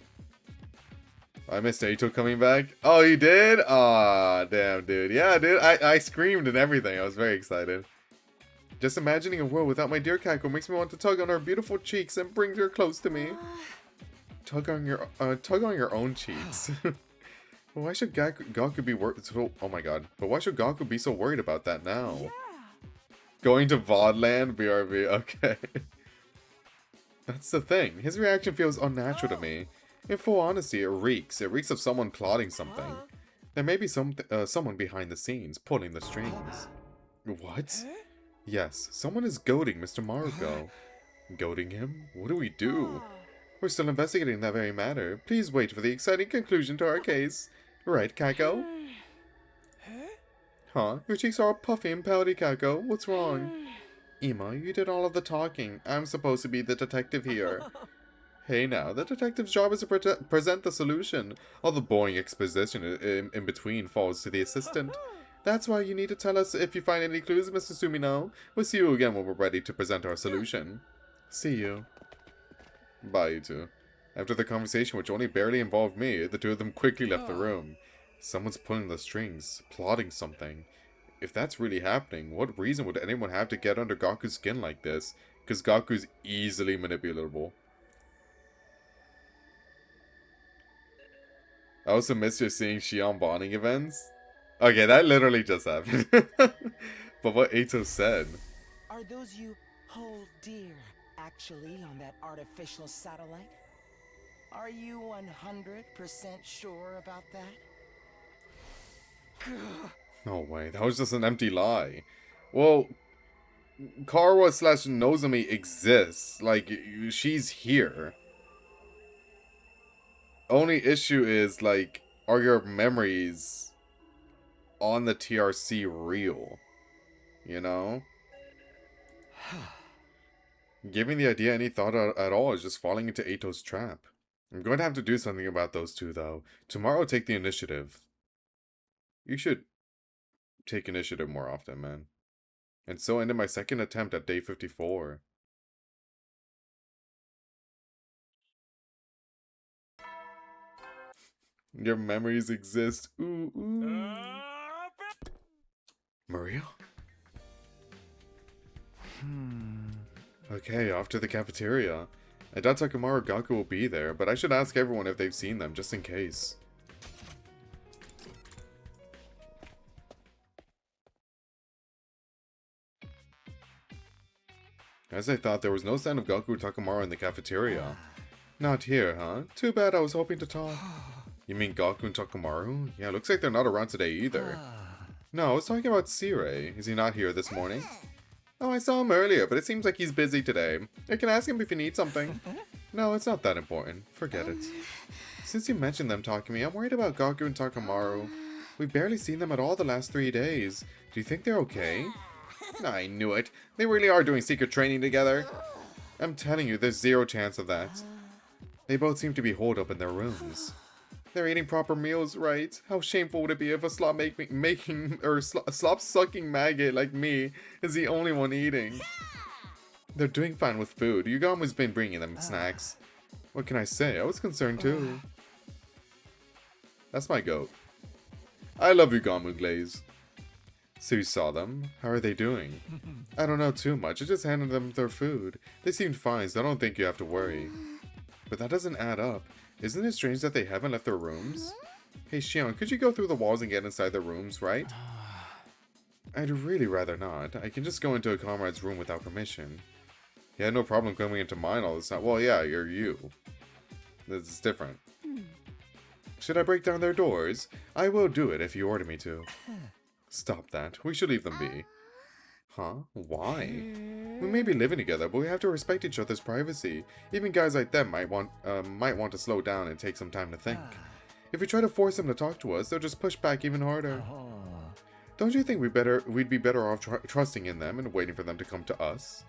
I missed Eito coming back. Oh, you did? Aw, damn, dude. Yeah, dude. I screamed and everything. I was very excited. Just imagining a world without my dear Kako makes me want to tug on her beautiful cheeks and bring her close to me. Tug on your own cheeks. But why should Gaku be oh my god. But why should Gaku be so worried about that now? Yeah. Going to Vodland? BRB. Okay. That's the thing. His reaction feels unnatural to me. In full honesty, it reeks. It reeks of someone plotting something. There may be someone behind the scenes, pulling the strings. What? Yes, someone is goading Mr. Maruko. Goading him? What do we do? We're still investigating that very matter. Please wait for the exciting conclusion to our case. Right, Kako? Huh? Your cheeks are all puffy and pouty, Kako. What's wrong? Ema, you did all of the talking. I'm supposed to be the detective here. Hey now, the detective's job is to present the solution. All the boring exposition in between falls to the assistant. That's why you need to tell us if you find any clues, Mr. Sumino. We'll see you again when we're ready to present our solution. See you. Bye, you two. After the conversation, which only barely involved me, the two of them quickly left the room. Someone's pulling the strings, plotting something. If that's really happening, what reason would anyone have to get under Gaku's skin like this? Because Gaku's easily manipulatable. I also miss you seeing Shion bonding events. Okay, that literally just happened. But what Eito said. Are those you hold dear actually on that artificial satellite? Are you 100% sure about that? No way, that was just an empty lie. Well, Kawa / Nozomi exists. Like, she's here. Only issue is, like, are your memories on the TRC real? You know? Giving the idea any thought at all is just falling into Eito's trap. I'm going to have to do something about those two, though. Tomorrow, take the initiative. You should take initiative more often, man. And so ended my second attempt at day 54. Your memories exist. Ooh, ooh. Maria? Okay, off to the cafeteria. I doubt Takamaru Gaku will be there, but I should ask everyone if they've seen them, just in case. As I thought, there was no sign of Gaku Takamaru in the cafeteria. Not here, huh? Too bad, I was hoping to talk. You mean Gaku and Takamaru? Yeah, looks like they're not around today either. No, I was talking about Sirei. Is he not here this morning? Oh, I saw him earlier, but it seems like he's busy today. I can ask him if you need something. No, it's not that important. Forget it. Since you mentioned them talking to me, I'm worried about Gaku and Takamaru. We've barely seen them at all the last 3 days. Do you think they're okay? I knew it. They really are doing secret training together. I'm telling you, there's zero chance of that. They both seem to be holed up in their rooms. They're eating proper meals, right? How shameful would it be if a slop-sucking maggot like me is the only one eating? They're doing fine with food. Yugamu's been bringing them snacks. What can I say? I was concerned too. That's my goat. I love Yugamu Glaze. So you saw them? How are they doing? I don't know too much. I just handed them their food. They seemed fine, so I don't think you have to worry. But that doesn't add up. Isn't it strange that they haven't left their rooms? Hey Shion, could you go through the walls and get inside their rooms, right? I'd really rather not. I can just go into a comrade's room without permission. You had no problem coming into mine all this time. Well, yeah, you're you. This is different. Should I break down their doors? I will do it if you order me to. Stop that. We should leave them be. Huh? Why? We may be living together, but we have to respect each other's privacy. Even guys like them might want to slow down and take some time to think. If we try to force them to talk to us, they'll just push back even harder. Don't you think we'd be better off trusting in them and waiting for them to come to us?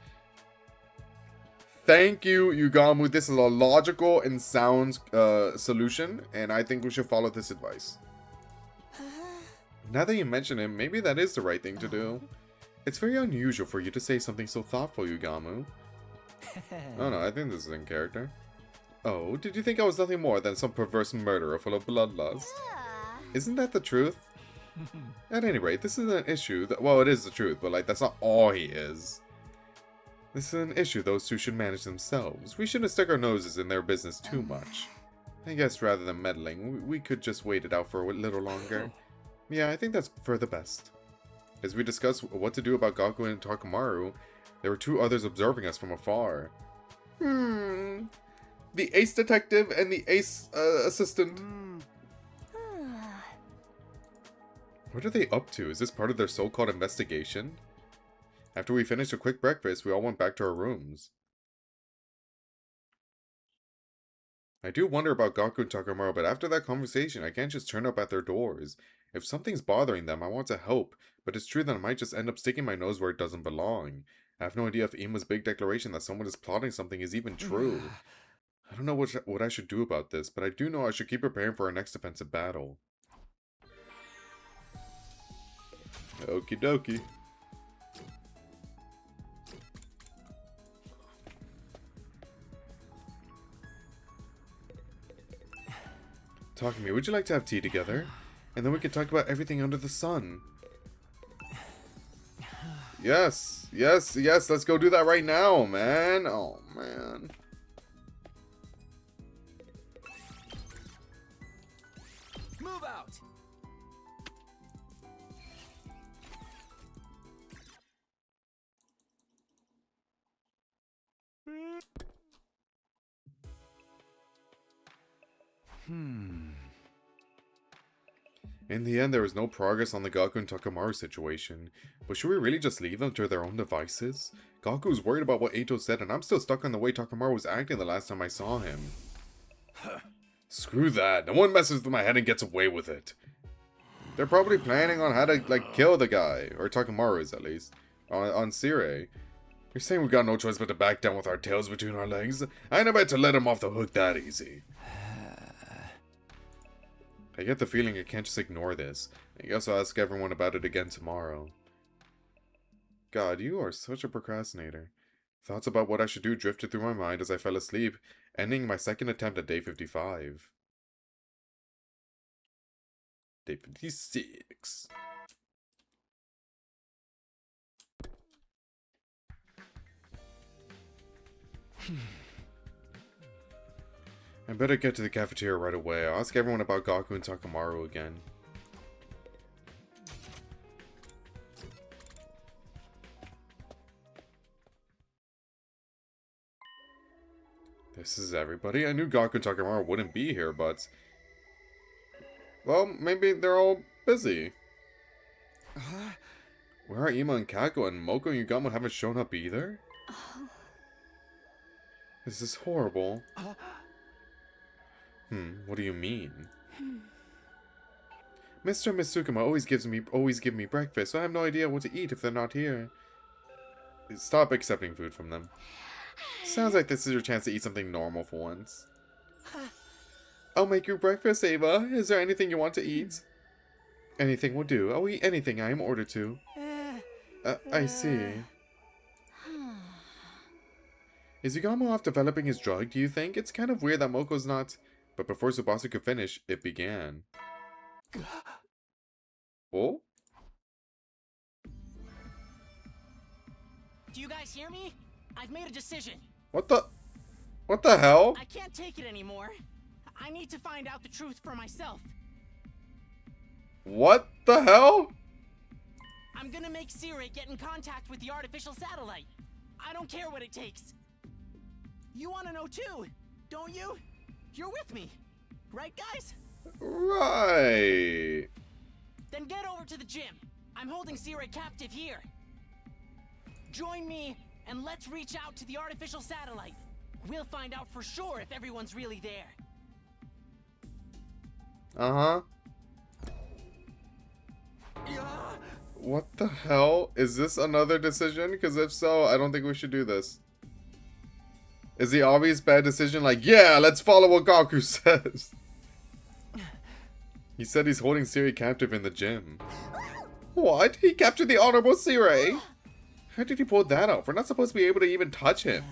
Thank you, Yugamu. This is a logical and sound solution, and I think we should follow this advice. Now that you mention it, maybe that is the right thing to do. It's very unusual for you to say something so thoughtful, Yugamu. Oh no, I think this is in character. Oh, did you think I was nothing more than some perverse murderer full of bloodlust? Isn't that the truth? At any rate, this is an issue that, well, it is the truth, but like, that's not all he is. This is an issue those two should manage themselves. We shouldn't stick our noses in their business too much. I guess rather than meddling, we could just wait it out for a little longer. Yeah, I think that's for the best. As we discuss what to do about Gaku and Takamaru, there were two others observing us from afar. The ace detective and the ace assistant. What are they up to? Is this part of their so-called investigation? After we finished a quick breakfast, we all went back to our rooms. I do wonder about Gaku and Takamaru, but after that conversation, I can't just turn up at their doors. If something's bothering them, I want to help, but it's true that I might just end up sticking my nose where it doesn't belong. I have no idea if Ima's big declaration that someone is plotting something is even true. I don't know what I should do about this, but I do know I should keep preparing for our next offensive battle. Okie dokie. Takumi, would you like to have tea together? And then we can talk about everything under the sun. Yes, yes, yes, let's go do that right now, man. Oh, man. Move out! In the end, there was no progress on the Gaku and Takamaru situation. But should we really just leave them to their own devices? Gaku's worried about what Eito said, and I'm still stuck on the way Takamaru was acting the last time I saw him. Screw that. No one messes with my head and gets away with it. They're probably planning on how to, like, kill the guy. Or Takamaru is, at least. On Sirei. You're saying we got no choice but to back down with our tails between our legs? I ain't about to let him off the hook that easy. I get the feeling I can't just ignore this. I guess I'll ask everyone about it again tomorrow. God, you are such a procrastinator. Thoughts about what I should do drifted through my mind as I fell asleep, ending my second attempt at day 55. Day 56. I better get to the cafeteria right away. I'll ask everyone about Gaku and Takamaru again. This is everybody? I knew Gaku and Takamaru wouldn't be here, but... well, maybe they're all busy. Where are Ima and Kako, and Moko and Yugamo haven't shown up either? This is horrible. What do you mean? Mr. and Miss Tsukuma always give me breakfast, so I have no idea what to eat if they're not here. Stop accepting food from them. Sounds like this is your chance to eat something normal for once. I'll make you breakfast, Ava. Is there anything you want to eat? Anything will do. I'll eat anything I am ordered to. I see. Is Yugamo off developing his drug, do you think? It's kind of weird that Moko's not... But before Tsubasa could finish, it began. Oh? Do you guys hear me? I've made a decision. What the hell? I can't take it anymore. I need to find out the truth for myself. What the hell? I'm gonna make Sirei get in contact with the artificial satellite. I don't care what it takes. You wanna know too, don't you? You're with me, right guys? Right. Then get over to the gym. I'm holding Sirei captive here. Join me and let's reach out to the artificial satellite. We'll find out for sure if everyone's really there. Uh-huh. What the hell? Is this another decision? Because if so, I don't think we should do this. Is the obvious bad decision like, yeah, let's follow what Gaku says? He said he's holding Sirei captive in the gym. What? He captured the Honorable Sirei? How did he pull that off? We're not supposed to be able to even touch him.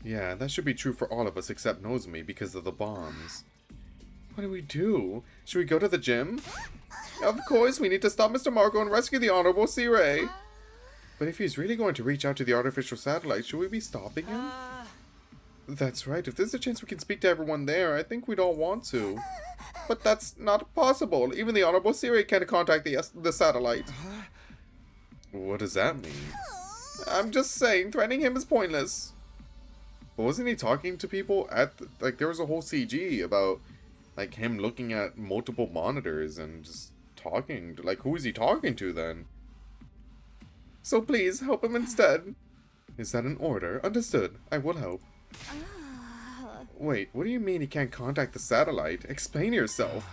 Yeah, that should be true for all of us except Nozomi because of the bombs. What do we do? Should we go to the gym? Of course, we need to stop Mr. Marco and rescue the Honorable Sirei. But if he's really going to reach out to the artificial satellite, should we be stopping him? That's right. If there's a chance we can speak to everyone there, I think we'd all want to. But that's not possible. Even the Honorable Sirei can't contact the satellite. What does that mean? I'm just saying, threatening him is pointless. But wasn't he talking to people at, like, there was a whole CG about, like, him looking at multiple monitors and just talking to? Like, who is he talking to then? So please, help him instead. Is that an order? Understood. I will help. Wait, what do you mean he can't contact the satellite? Explain yourself.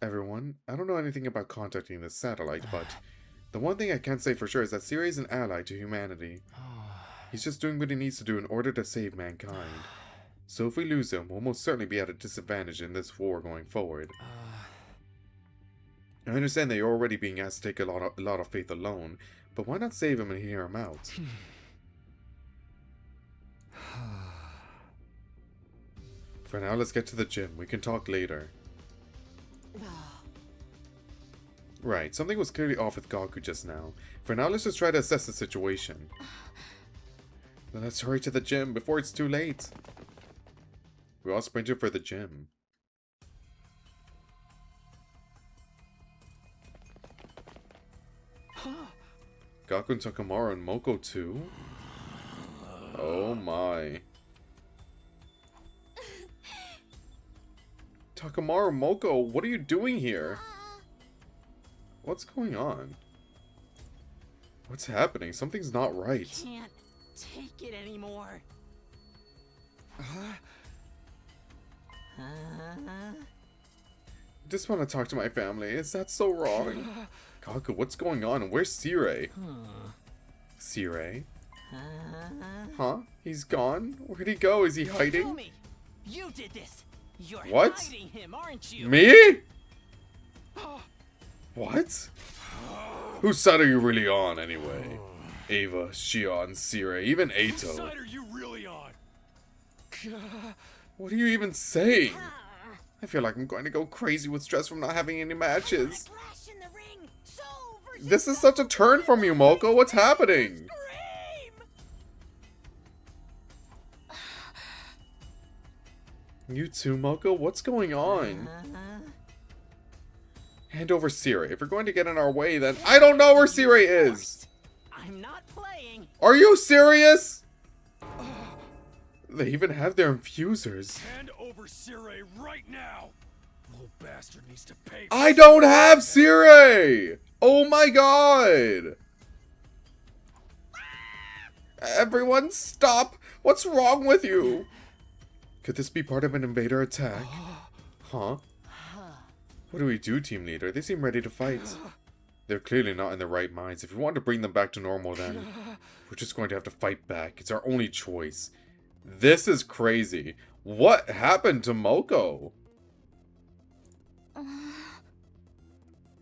Everyone, I don't know anything about contacting the satellite, but the one thing I can say for sure is that Siri is an ally to humanity. He's just doing what he needs to do in order to save mankind. So if we lose him, we'll most certainly be at a disadvantage in this war going forward. I understand that you're already being asked to take a lot of faith alone, but why not save him and hear him out? For now, let's get to the gym. We can talk later. Right, something was clearly off with Gaku just now. For now, let's just try to assess the situation. Then let's hurry to the gym before it's too late. We all sprinted for the gym. Gaku and Takamaru and Moko too? Oh my. Takamaru, Moko, what are you doing here? What's going on? What's happening? Something's not right. Can't take it anymore. Just want to talk to my family. Is that so wrong? Gaku, what's going on? And where's Sirei? Sirei? Huh? He's gone? Where'd he go? Is he Tell hiding? me, you did this. You're What? hiding him, aren't you? Me? What? Whose side are you really on, anyway? Ava, Shion, Sirei, even Ato. Whose side are you really on? What are you even saying? I feel like I'm going to go crazy with stress from not having any matches. Clash in the ring. Soul versus This is such a turn from you, Moko. What's happening? You too, Moko? What's going on? Hand over Sirei. If you're going to get in our way, then I don't know where Sirei is. I'm not playing. Are you serious? They even have their infusers. Hand over Sirei right now. Little bastard needs to pay. I don't have Sirei! Oh my god! Everyone stop! What's wrong with you? Could this be part of an invader attack? Huh? What do we do, team leader? They seem ready to fight. They're clearly not in their right minds. If we want to bring them back to normal, then we're just going to have to fight back. It's our only choice. This is crazy. What happened to Moko?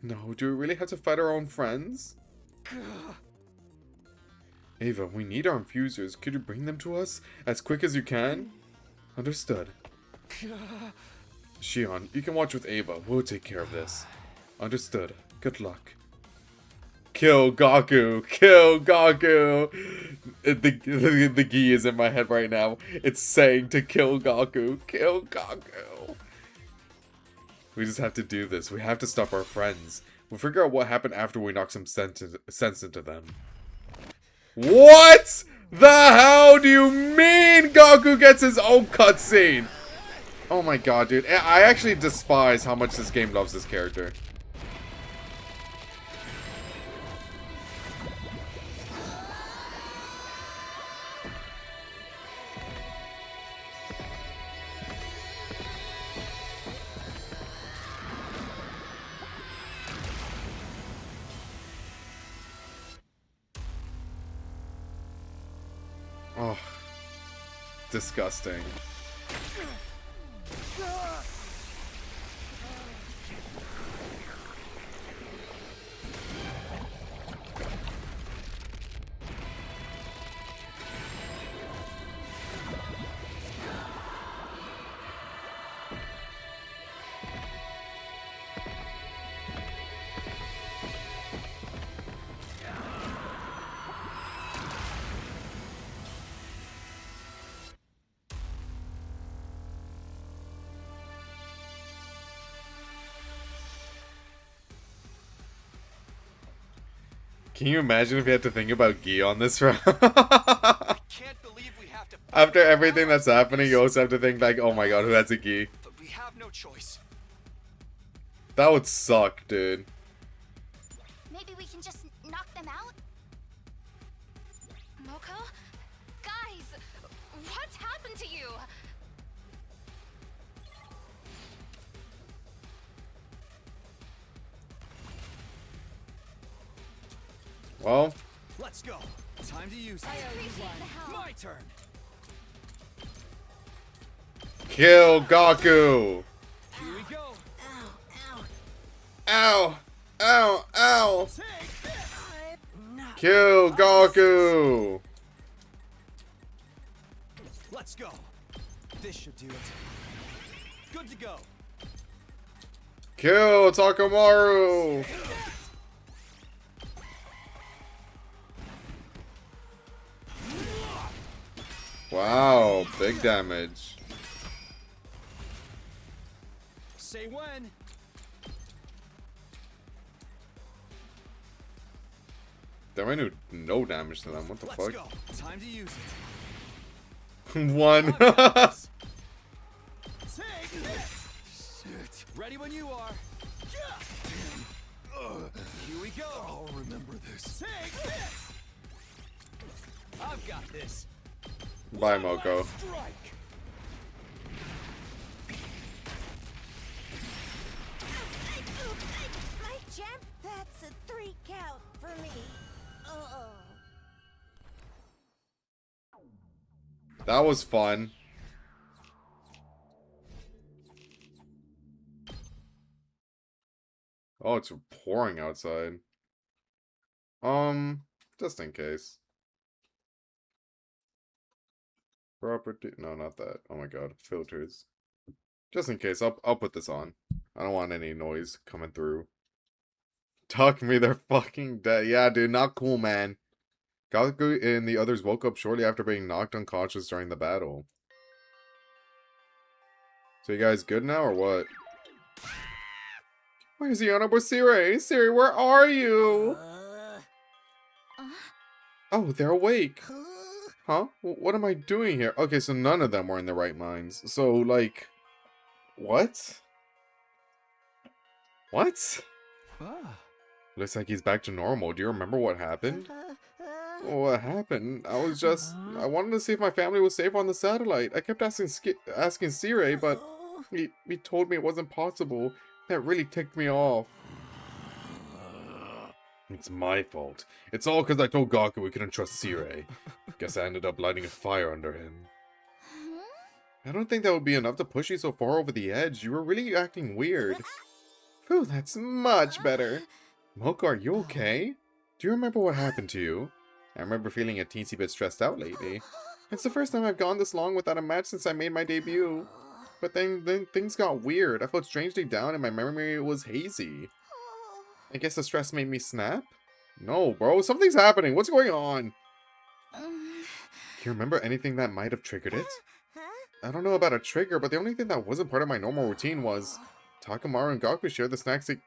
No, do we really have to fight our own friends? Ava, we need our infusers. Could you bring them to us as quick as you can? Understood. Shion, you can watch with Ava. We'll take care of this. Understood. Good luck. Kill Gaku! Kill Gaku! The gi is in my head right now. It's saying to kill Gaku. Kill Gaku! We just have to do this. We have to stop our friends. We'll figure out what happened after we knock some sense into them. What the hell do you mean Gaku gets his own cutscene? Oh my god, dude. I actually despise how much this game loves this character. Oh, disgusting. Can you imagine if you had to think about Gi on this round? I can't believe we have to. After everything that's happening, you also have to think like, oh my god, who has a Gi? But we have no choice. That would suck, dude. Maybe we can just knock them out? Moko? Guys, what's happened to you? Well, Let's go. Time to use it. Appreciate the help. My turn. kill Gaku! Here we go. Ow! Ow! Ow! Take this. Kill Gaku! Let's go. This should do it. Good to go. Kill Takamaru! Wow, big damage. Say when. Damn, I knew no damage to them. What the Let's fuck? go. Time to use One. it. Take this. Shit. Ready when you are. Here we go. I'll remember this. Take this. I've got this. Bye, One Moko. last strike. My champ, that's a 3 count for me. Uh-oh. That was fun. Oh, it's pouring outside. Just in case. Property, no, not that. Oh my god, filters. Just in case, I'll put this on. I don't want any noise coming through. Talk me, they're fucking dead. Yeah, dude, not cool, man. Gaku and the others woke up shortly after being knocked unconscious during the battle. So you guys good now, or what? Where's the Honorable Siri? Siri, where are you? Oh, they're awake. Huh? What am I doing here? Okay, so none of them were in their right minds. So, like... What? What? Ah. Looks like he's back to normal. Do you remember what happened? What happened? I wanted to see if my family was safe on the satellite. I kept asking Siri, but he told me it wasn't possible. That really ticked me off. It's my fault. It's all because I told Gaku we couldn't trust Siri. Guess I ended up lighting a fire under him. I don't think that would be enough to push you so far over the edge. You were really acting weird. Phew, that's much better. Moko, are you okay? Do you remember what happened to you? I remember feeling a teensy bit stressed out lately. It's the first time I've gone this long without a match since I made my debut. But then things got weird. I felt strangely down and my memory was hazy. I guess the stress made me snap? No, bro. Something's happening. What's going on? Do you remember anything that might have triggered it? I don't know about a trigger, but the only thing that wasn't part of my normal routine was... Takamaru and Gaku shared the snacks they...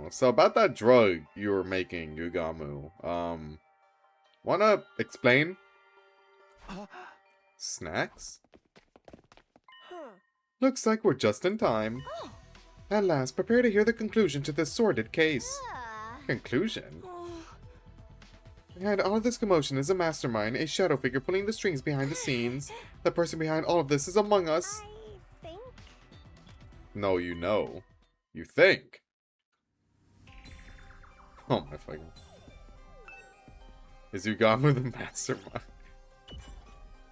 So about that drug you were making, Yugamu, wanna explain? Snacks? Looks like we're just in time. At last, prepare to hear the conclusion to this sordid case. Conclusion? Behind all of this commotion is a mastermind, a shadow figure pulling the strings behind the scenes. The person behind all of this is among us. I think. No, you know. You think. Oh my fucking... Is Yugamu the mastermind?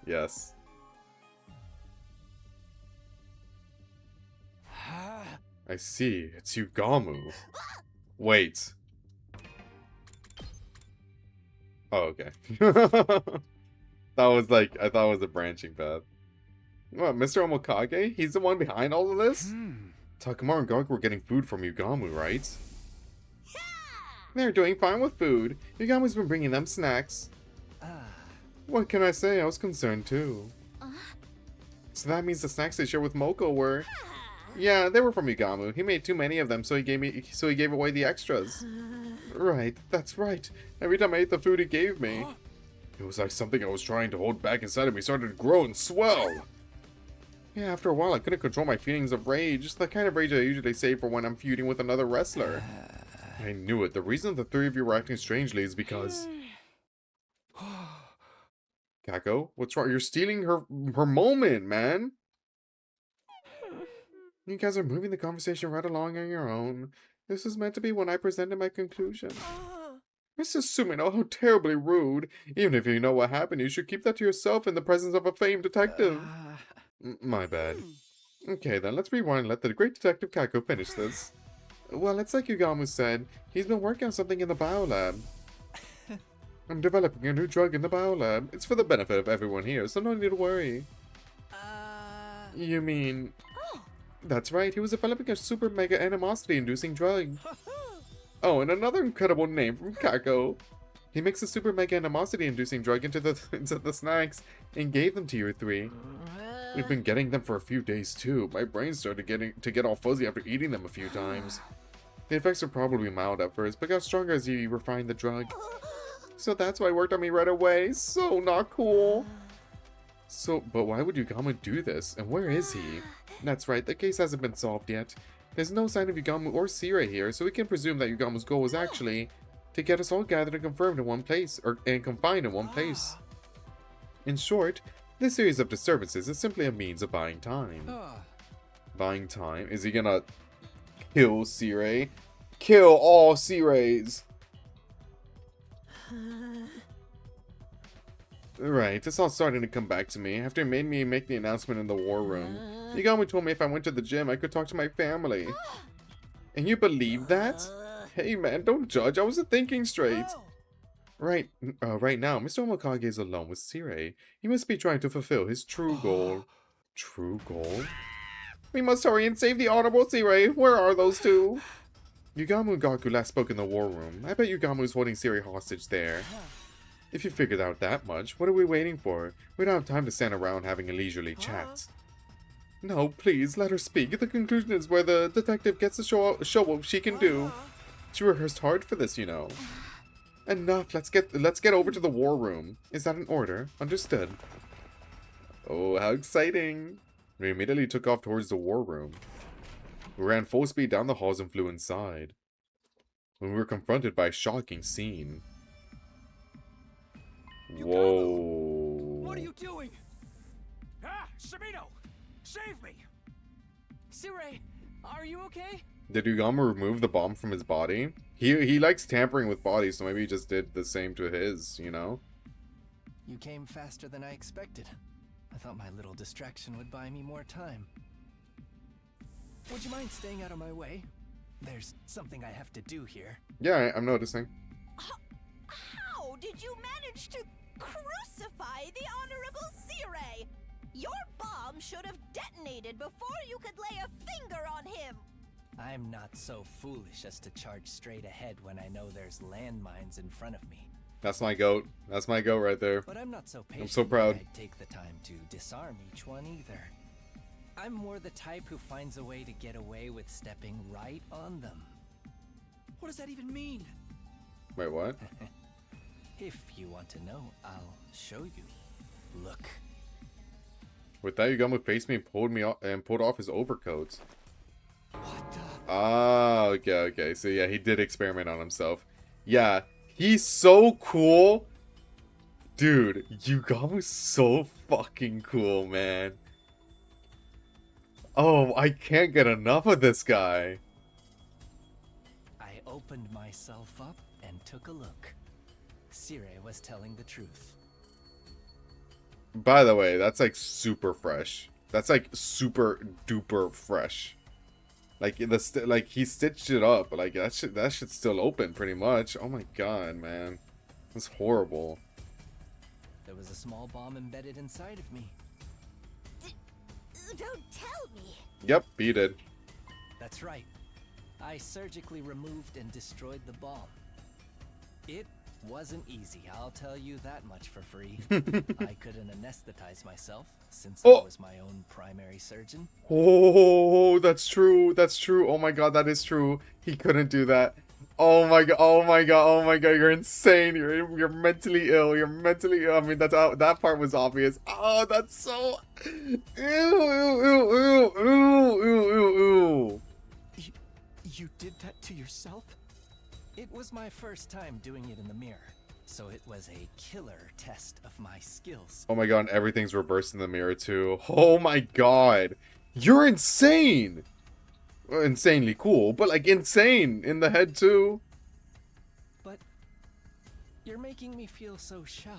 Yes. I see. It's Yugamu. Wait. Oh, okay. That was like, I thought it was a branching path. What, Mr. Omokage? He's the one behind all of this? Takamaru and Gaku were getting food from Yugamu, right? They're doing fine with food. Yugamu's been bringing them snacks. What can I say? I was concerned too. So that means the snacks they shared with Moko were... Yeah, they were from Yugamu. He made too many of them, so he gave away the extras. Right, that's right. Every time I ate the food he gave me. It was like something I was trying to hold back inside of me started to grow and swell. Yeah, after a while, I couldn't control my feelings of rage. Just the kind of rage I usually save for when I'm feuding with another wrestler. I knew it. The reason the three of you were acting strangely is because... Kako, what's wrong? You're stealing her moment, man. You guys are moving the conversation right along on your own. This was meant to be when I presented my conclusion. Mrs. Sumino, how terribly rude. Even if you know what happened, you should keep that to yourself in the presence of a famed detective. My bad. Okay then, let's rewind and let the great detective Kako finish this. Well, it's like Yugamu said, he's been working on something in the biolab. I'm developing a new drug in the biolab. It's for the benefit of everyone here, so no need to worry. You mean... That's right, he was developing a super mega animosity inducing drug. Oh, and another incredible name from Kako. He mixed a super mega animosity inducing drug into the snacks and gave them to you three. We've been getting them for a few days too. My brain started to get all fuzzy after eating them a few times. The effects are probably mild at first, but got stronger as you refined the drug. So that's why it worked on me right away. So not cool. So, but why would Yugamu do this? And where is he? That's right, the case hasn't been solved yet. There's no sign of Yugamu or Sire here, so we can presume that Yugamu's goal was actually to get us all gathered and confirmed in one place, and confined in one place. In short, this series of disturbances is simply a means of buying time. Buying time? Is he gonna kill Sire? Kill all Sires! Right, it's all starting to come back to me. After he made me make the announcement in the war room, Yugamu told me if I went to the gym, I could talk to my family. And you believe that? Hey man, don't judge, I wasn't thinking straight. Right now, Mr. Omokage is alone with Sire. He must be trying to fulfill his true goal. True goal? We must hurry and save the Honorable Sire. Where are those two? Yugamu and Gaku last spoke in the war room. I bet Yugamu is holding Sire hostage there. If you figured out that much, what are we waiting for? We don't have time to stand around having a leisurely chat. No, please, let her speak. The conclusion is where the detective gets to show what she can do. She rehearsed hard for this, you know. Enough, let's get over to the war room. Is that an order? Understood. Oh, how exciting. We immediately took off towards the war room. We ran full speed down the halls and flew inside. When we were confronted by a shocking scene. Whoa. What are you doing? Ah, Sumino! Save me! Sire, are you okay? Did Yugamu remove the bomb from his body? He likes tampering with bodies, so maybe he just did the same to his, you know? You came faster than I expected. I thought my little distraction would buy me more time. Would you mind staying out of my way? There's something I have to do here. Yeah, I'm noticing. How did you manage to crucify the Honorable Sire? Your bomb should have detonated before you could lay a finger on him. I'm not so foolish as to charge straight ahead when I know there's landmines in front of me. That's my goat. That's my goat right there. But I'm not so patient. I'm so proud. I'd take the time to disarm each one either. I'm more the type who finds a way to get away with stepping right on them. What does that even mean? Wait, what? If you want to know, I'll show you. Look. With that, Yugamu faced me and pulled off his overcoat. What the? Ah, okay. So yeah, he did experiment on himself. Yeah, he's so cool. Dude, Yugamu's so fucking cool, man. Oh, I can't get enough of this guy. I opened myself up and took a look. Sire was telling the truth. By the way, that's like super fresh. That's like super duper fresh. Like like he stitched it up, but like that shit's still open pretty much. Oh my god, man, that's horrible. There was a small bomb embedded inside of me. Don't tell me. Yep, he did. That's right. I surgically removed and destroyed the bomb. It wasn't easy, I'll tell you that much for free. I couldn't anesthetize myself, since I was my own primary surgeon. Oh, that's true. That's true. Oh my god, that is true. He couldn't do that. Oh my god, oh my god, oh my god, you're insane. You're mentally ill. You're mentally ill. I mean, that part was obvious. Oh, that's so... Ew, ew, ew, ew, ew, ew, ew, ew. You did that to yourself? It was my first time doing it in the mirror, so it was a killer test of my skills. Oh my god, and everything's reversed in the mirror too. Oh my god. You're insane! Well, insanely cool, but like insane in the head too. But you're making me feel so shy.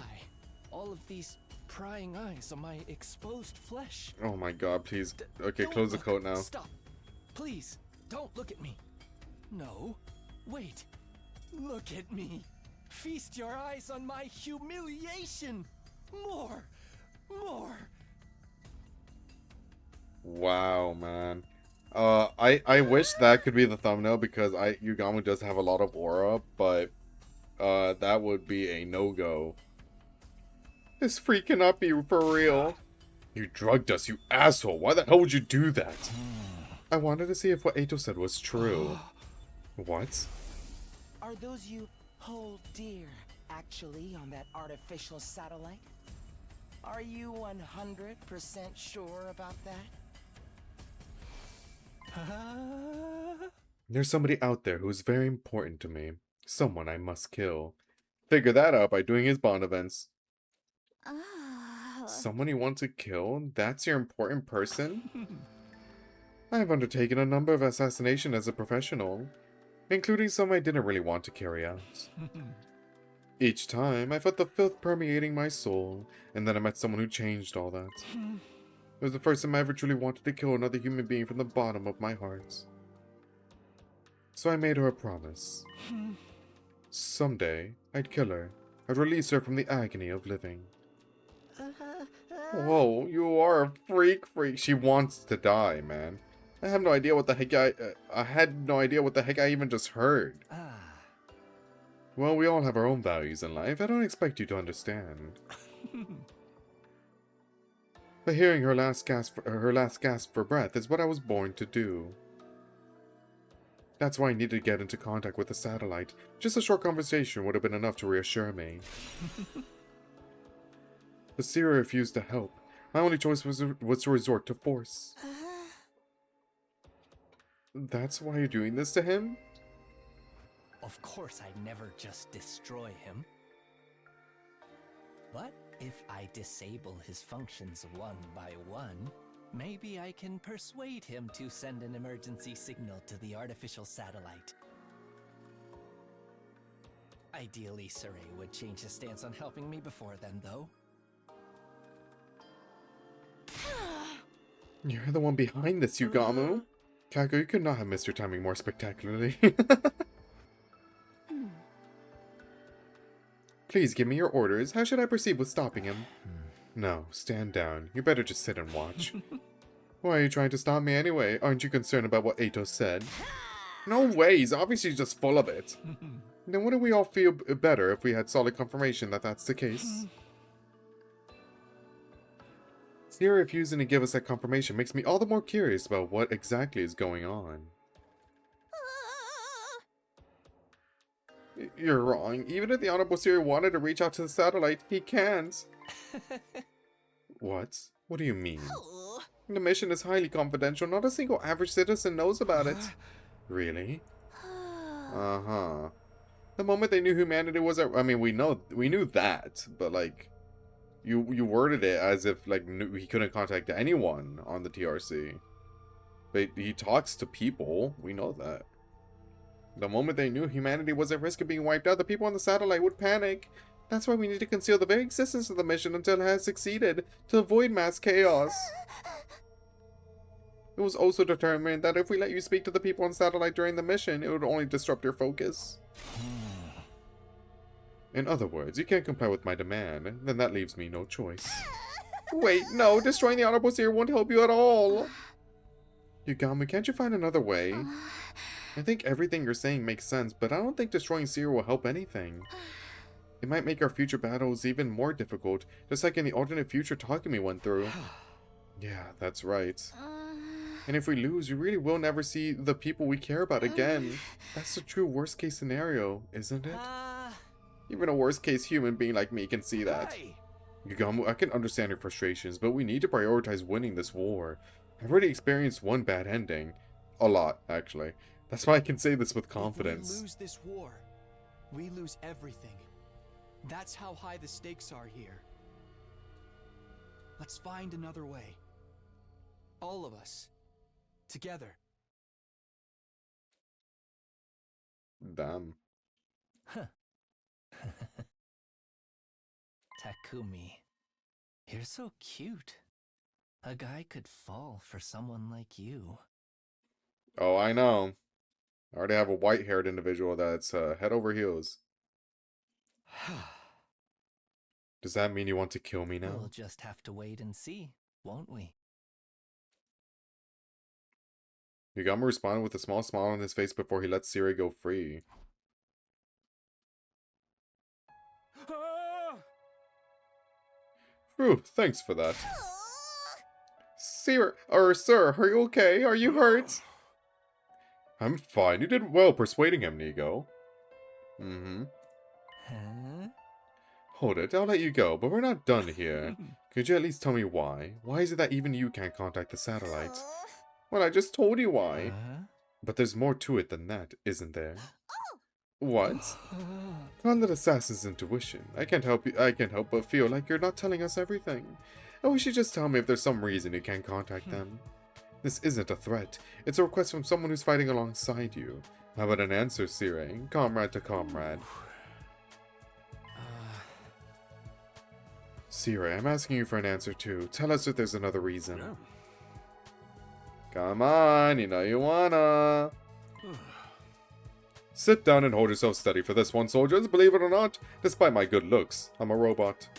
All of these prying eyes on my exposed flesh. Oh my god, please. Okay, Don't close the look. coat now. Stop. Please, don't look at me. No. Wait. Look at me. Feast your eyes on my humiliation. More. More. Wow, man. I wish that could be the thumbnail because Yugamo does have a lot of aura, but that would be a no-go. This freak cannot be for real. You drugged us, you asshole. Why the hell would you do that? I wanted to see if what Eito said was true. What? Are those you hold dear actually on that artificial satellite? Are you 100% sure about that? There's somebody out there who's very important to me. Someone I must kill. Figure that out by doing his Bond events. Someone you want to kill? That's your important person? I have undertaken a number of assassinations as a professional, including some I didn't really want to carry out. Each time, I felt the filth permeating my soul, and then I met someone who changed all that. It was the first time I ever truly wanted to kill another human being from the bottom of my heart. So I made her a promise. Someday, I'd kill her. I'd release her from the agony of living. Whoa, you are a freak. She wants to die, man. I have no idea what the heck I had no idea what the heck I even just heard. Well, we all have our own values in life. I don't expect you to understand. But hearing her last gasp for breath is what I was born to do. That's why I needed to get into contact with the satellite. Just a short conversation would have been enough to reassure me. But Siri refused to help. My only choice was to resort to force. That's why you're doing this to him? Of course I'd never just destroy him. But if I disable his functions one by one, maybe I can persuade him to send an emergency signal to the artificial satellite. Ideally, Saray would change his stance on helping me before then, though. You're the one behind this, Yugamo. Kago, you could not have missed your timing more spectacularly. Please give me your orders. How should I proceed with stopping him? No, stand down. You better just sit and watch. Why are you trying to stop me anyway? Aren't you concerned about what Eito said? No way, he's obviously just full of it. Then wouldn't we all feel better if we had solid confirmation that that's the case? Sierra refusing to give us that confirmation makes me all the more curious about what exactly is going on. You're wrong. Even if the Honorable Siri wanted to reach out to the satellite, he can't. What? What do you mean? The mission is highly confidential. Not a single average citizen knows about it. Really? Uh-huh. The moment they knew humanity was I mean, we knew that, but like, you worded it as if like he couldn't contact anyone on the TRC. But he talks to people. We know that. The moment they knew humanity was at risk of being wiped out, the people on the satellite would panic. That's why we need to conceal the very existence of the mission until it has succeeded, to avoid mass chaos. It was also determined that if we let you speak to the people on satellite during the mission, it would only disrupt your focus. In other words, you can't comply with my demand, then that leaves me no choice. Wait, no, destroying the Honorable Seer won't help you at all. Yugamo, can't you find another way? I think everything you're saying makes sense, but I don't think destroying Seer will help anything. It might make our future battles even more difficult, just like in the alternate future Takumi went through. Yeah, that's right. And if we lose, we really will never see the people we care about again. That's the true worst case scenario, isn't it? Even a worst case human being like me can see that. Hey, Yugamu, I can understand your frustrations, but we need to prioritize winning this war. I've already experienced one bad ending. A lot, actually. That's why I can say this with confidence. If we lose this war, we lose everything. That's how high the stakes are here. Let's find another way. All of us. Together. Damn. Takumi, you're so cute. A guy could fall for someone like you. Oh, I know. I already have a white-haired individual that's head over heels. Does that mean you want to kill me now? We'll just have to wait and see, won't we? Yugama responded with a small smile on his face before he let Siri go free. Phew, thanks for that. Sir, are you okay? Are you hurt? I'm fine. You did well persuading him, Nigo. Mm-hmm. Huh? Hold it, I'll let you go, but we're not done here. Could you at least tell me why? Why is it that even you can't contact the satellite? Well, I just told you why. Huh? But there's more to it than that, isn't there? What? Call it assassin's intuition. I can't help but feel like you're not telling us everything. I wish you'd just tell me if there's some reason you can't contact them. This isn't a threat. It's a request from someone who's fighting alongside you. How about an answer, Sire? Comrade to comrade. Sire, I'm asking you for an answer too. Tell us if there's another reason. yeah. Come on, you know you wanna. Sit down and hold yourself steady for this one, soldiers. Believe it or not, despite my good looks, I'm a robot.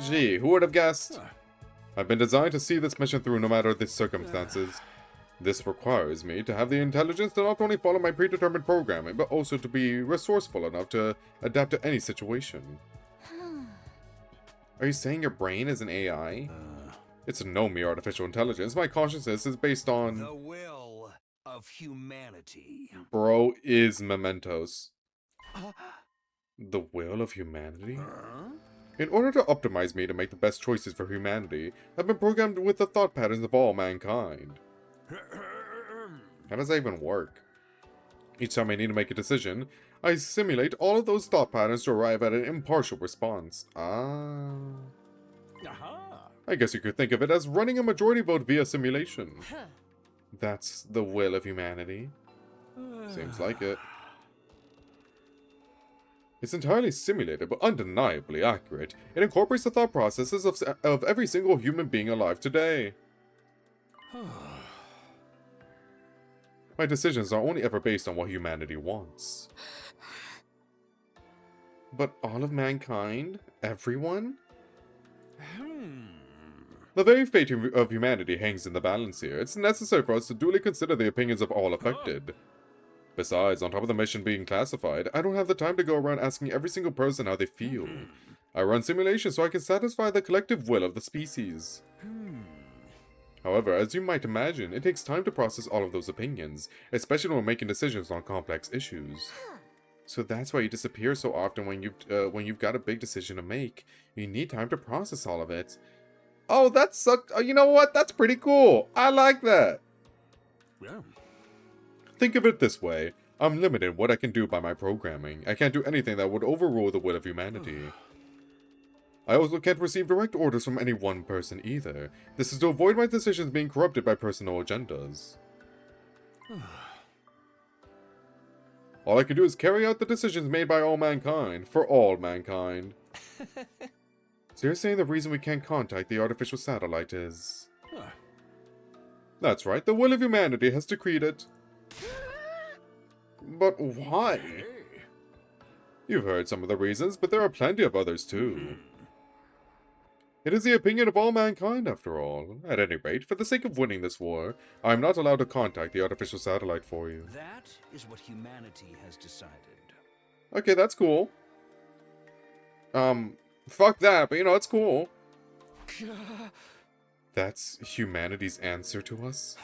Gee, who would have guessed? I've been designed to see this mission through no matter the circumstances. This requires me to have the intelligence to not only follow my predetermined programming, but also to be resourceful enough to adapt to any situation. Are you saying your brain is an AI? It's no mere artificial intelligence. My consciousness is based on... The will of humanity. Bro is Mementos. The will of humanity? In order to optimize me to make the best choices for humanity, I've been programmed with the thought patterns of all mankind. How does that even work? Each time I need to make a decision, I simulate all of those thought patterns to arrive at an impartial response. Ah. I guess you could think of it as running a majority vote via simulation. That's the will of humanity. Seems like it. It's entirely simulated, but undeniably accurate. It incorporates the thought processes of every single human being alive today. My decisions are only ever based on what humanity wants. But all of mankind? Everyone? The very fate of humanity hangs in the balance here. It's necessary for us to duly consider the opinions of all affected. Besides, on top of the mission being classified, I don't have the time to go around asking every single person how they feel. I run simulations so I can satisfy the collective will of the species. However, as you might imagine, it takes time to process all of those opinions, especially when making decisions on complex issues. So that's why you disappear so often when you've got a big decision to make. You need time to process all of it. Oh, that sucked. You know what? That's pretty cool. I like that. Yeah. Think of it this way. I'm limited in what I can do by my programming. I can't do anything that would overrule the will of humanity. I also can't receive direct orders from any one person either. This is to avoid my decisions being corrupted by personal agendas. All I can do is carry out the decisions made by all mankind, for all mankind. So you're saying the reason we can't contact the artificial satellite is... That's right, the will of humanity has decreed it. But why? You've heard some of the reasons, but there are plenty of others too. It is the opinion of all mankind, after all. At any rate, for the sake of winning this war, I am not allowed to contact the artificial satellite for you. That is what humanity has decided. Okay, that's cool. Fuck that, but you know, it's cool. That's humanity's answer to us?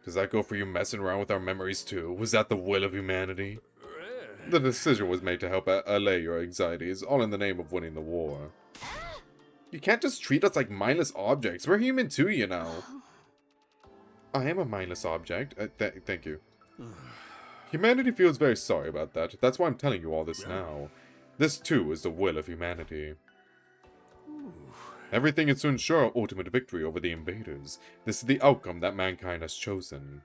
Does that go for you messing around with our memories too? Was that the will of humanity? The decision was made to help allay your anxieties, all in the name of winning the war. You can't just treat us like mindless objects. We're human too, you know. I am a mindless object. Thank you. Humanity feels very sorry about that. That's why I'm telling you all this now. This too is the will of humanity. Everything is to ensure our ultimate victory over the invaders. This is the outcome that mankind has chosen.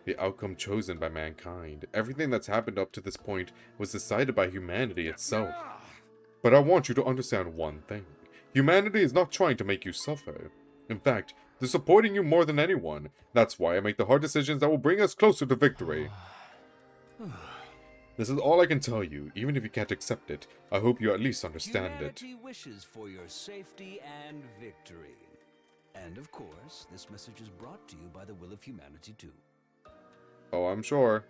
The outcome chosen by mankind. Everything that's happened up to this point was decided by humanity itself. But I want you to understand one thing. Humanity is not trying to make you suffer. In fact, they're supporting you more than anyone. That's why I make the hard decisions that will bring us closer to victory. This is all I can tell you. Even if you can't accept it, I hope you at least understand it. Humanity wishes for your safety and victory. And of course, this message is brought to you by the will of humanity too. Oh, I'm sure.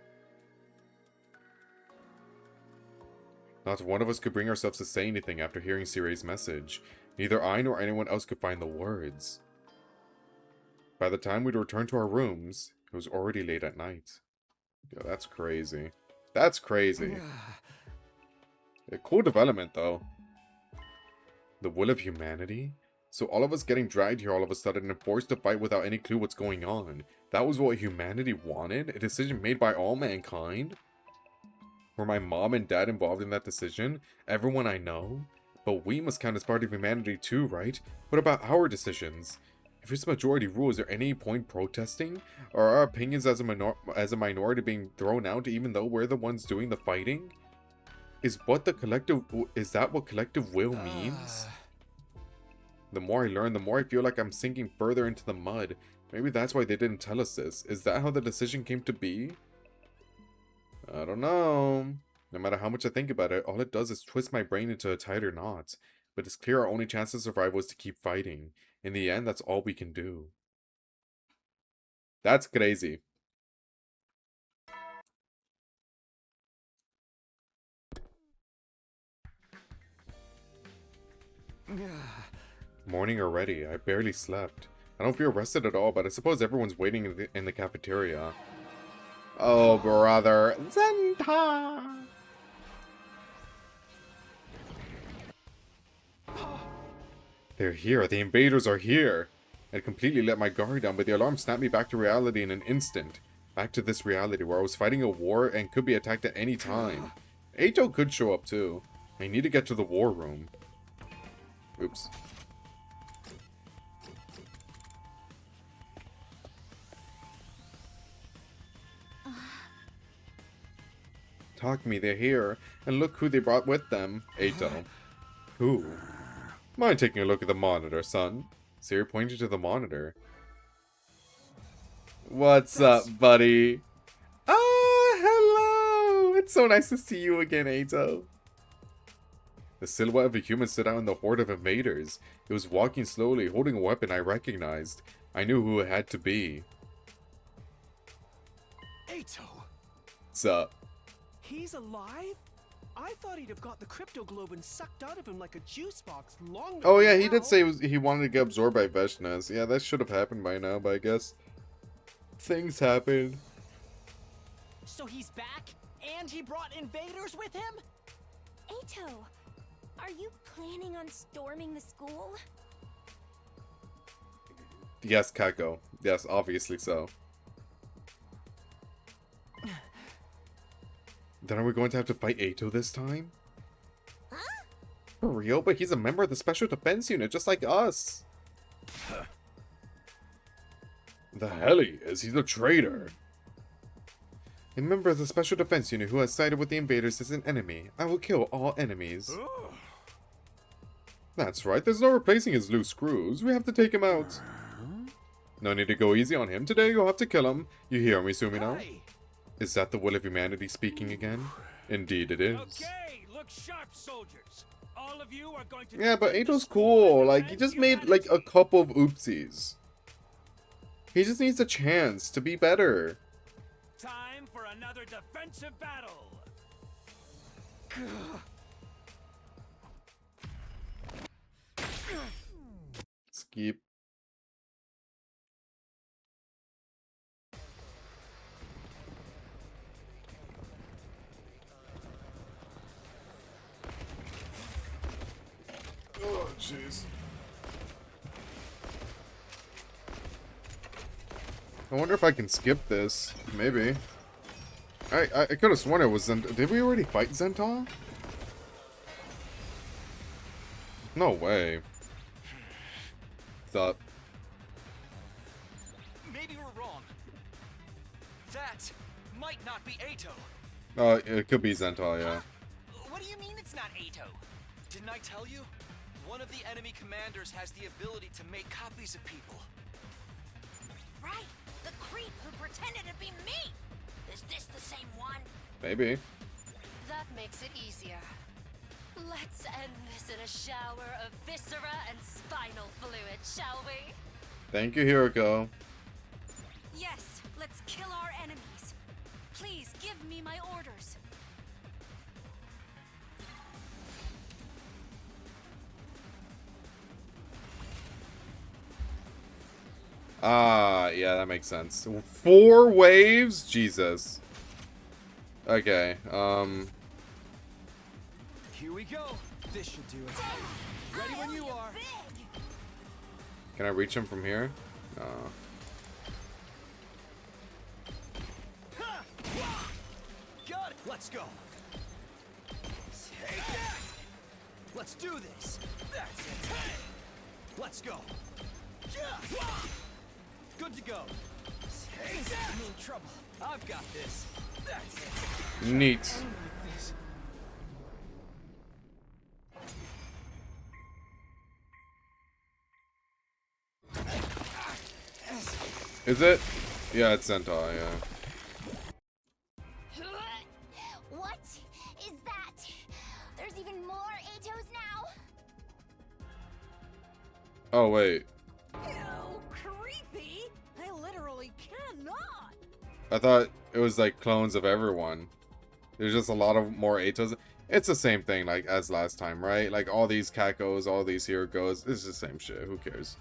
Not one of us could bring ourselves to say anything after hearing Sire's message. Neither I nor anyone else could find the words. By the time we'd returned to our rooms, it was already late at night. Yo, that's crazy. That's crazy. A cool development, though. The will of humanity? So all of us getting dragged here all of a sudden and forced to fight without any clue what's going on. That was what humanity wanted? A decision made by all mankind? Were my mom and dad involved in that decision? Everyone I know? But we must count as part of humanity too, right? What about our decisions? If it's majority rule, is there any point protesting? Are our opinions as a minority being thrown out even though we're the ones doing the fighting? Is that what collective will means? The more I learn, the more I feel like I'm sinking further into the mud. Maybe that's why they didn't tell us this. Is that how the decision came to be? I don't know. No matter how much I think about it, all it does is twist my brain into a tighter knot. But it's clear our only chance of survival is to keep fighting. In the end, that's all we can do. That's crazy. Morning already. I barely slept. I don't feel rested at all, but I suppose everyone's waiting in the cafeteria. Oh, brother. Zenta! They're here. The invaders are here. I completely let my guard down, but the alarm snapped me back to reality in an instant. Back to this reality where I was fighting a war and could be attacked at any time. Eito could show up too. I need to get to the war room. Oops. Talk me, they're here. And look who they brought with them. Eito. Who? Mind taking a look at the monitor, son? Siri pointed to the monitor. What's up, buddy? Oh, hello! It's so nice to see you again, Eito. The silhouette of a human stood out in the horde of invaders. It was walking slowly, holding a weapon I recognized. I knew who it had to be. Eito! What's up? He's alive? I thought he'd have got the crypto globe and sucked out of him like a juice box long ago. Oh yeah, he did say he wanted to get absorbed by Veshnas. Yeah, that should have happened by now, but I guess things happen. So he's back, and he brought invaders with him? Eito, are you planning on storming the school? Yes, Kako. Yes, obviously so. Then are we going to have to fight Eito this time? Huh? For real? But he's a member of the Special Defense Unit, just like us. The hell he is? He's a traitor. A member of the Special Defense Unit who has sided with the invaders is an enemy. I will kill all enemies. That's right, there's no replacing his loose screws. We have to take him out. No need to go easy on him. Today you'll have to kill him. You hear me, Sumino? Hey! Is that the will of humanity speaking again? Indeed it is. Okay, look sharp, soldiers. All of you are going to Yeah, but Eito's cool. Like, he just made, like, a couple of oopsies. He just needs a chance to be better. Time for another defensive battle. Skip. Oh, jeez. I wonder if I can skip this. Maybe. I could have sworn it was Zent. Did we already fight Zental? No way. What's up? Maybe we're wrong. That might not be Ato. It could be Zental, yeah. What do you mean it's not Ato? Didn't I tell you? One of the enemy commanders has the ability to make copies of people. Right, the creep who pretended to be me. Is this the same one? Maybe. That makes it easier. Let's end this in a shower of viscera and spinal fluid, shall we? Thank you, Hiroko. Yes, let's kill our enemies. Please give me my orders. Ah, yeah, that makes sense. 4 waves? Jesus. Okay, Here we go. This should do it. Ready when you are. can I reach him from here? No. Got it. Let's go. Take that. Let's do this. That's it. Let's go. Good to go. Take that. I'm in trouble. I've got this. That's it. Neat. Is it? Yeah, it's Zental, yeah. What is that? There's even more Atos now? Oh, wait. Ew, creepy! I literally cannot! I thought it was like clones of everyone. There's just a lot of more Atos. It's the same thing like as last time, right? Like all these Kakos, all these Hirokos. It's the same shit. Who cares?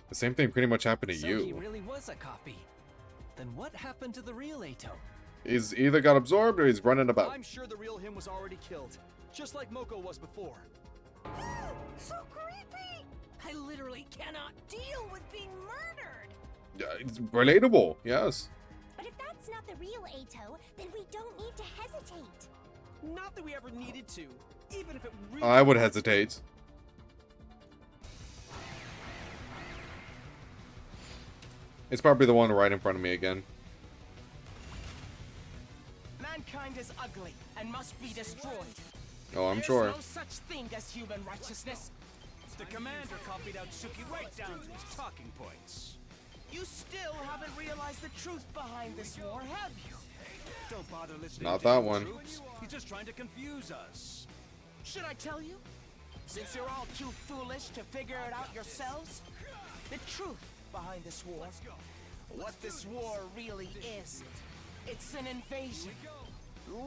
The same thing pretty much happened to So you. he really was a copy. Then what happened to the real Ato? He's either got absorbed or he's running about. I'm sure the real him was already killed, just like Moko was before. So creepy! I literally cannot deal with being murdered! Yeah, it's relatable, yes. But if that's not the real Ato, then we don't need to hesitate. Not that we ever needed to. Even if it really I would was. hesitate. It's probably the one right in front of me again. Mankind is ugly and must be destroyed. Oh, I'm There's sure. no such thing as human righteousness. The commander copied out Suki right down to his talking points. You still haven't realized the truth behind this war, have you? Don't bother listening Not to that him, one. troops. He's just trying to confuse us. Should I tell you? Since you're all too foolish to figure it out yourselves, the truth behind this war, what this war really is. It's an invasion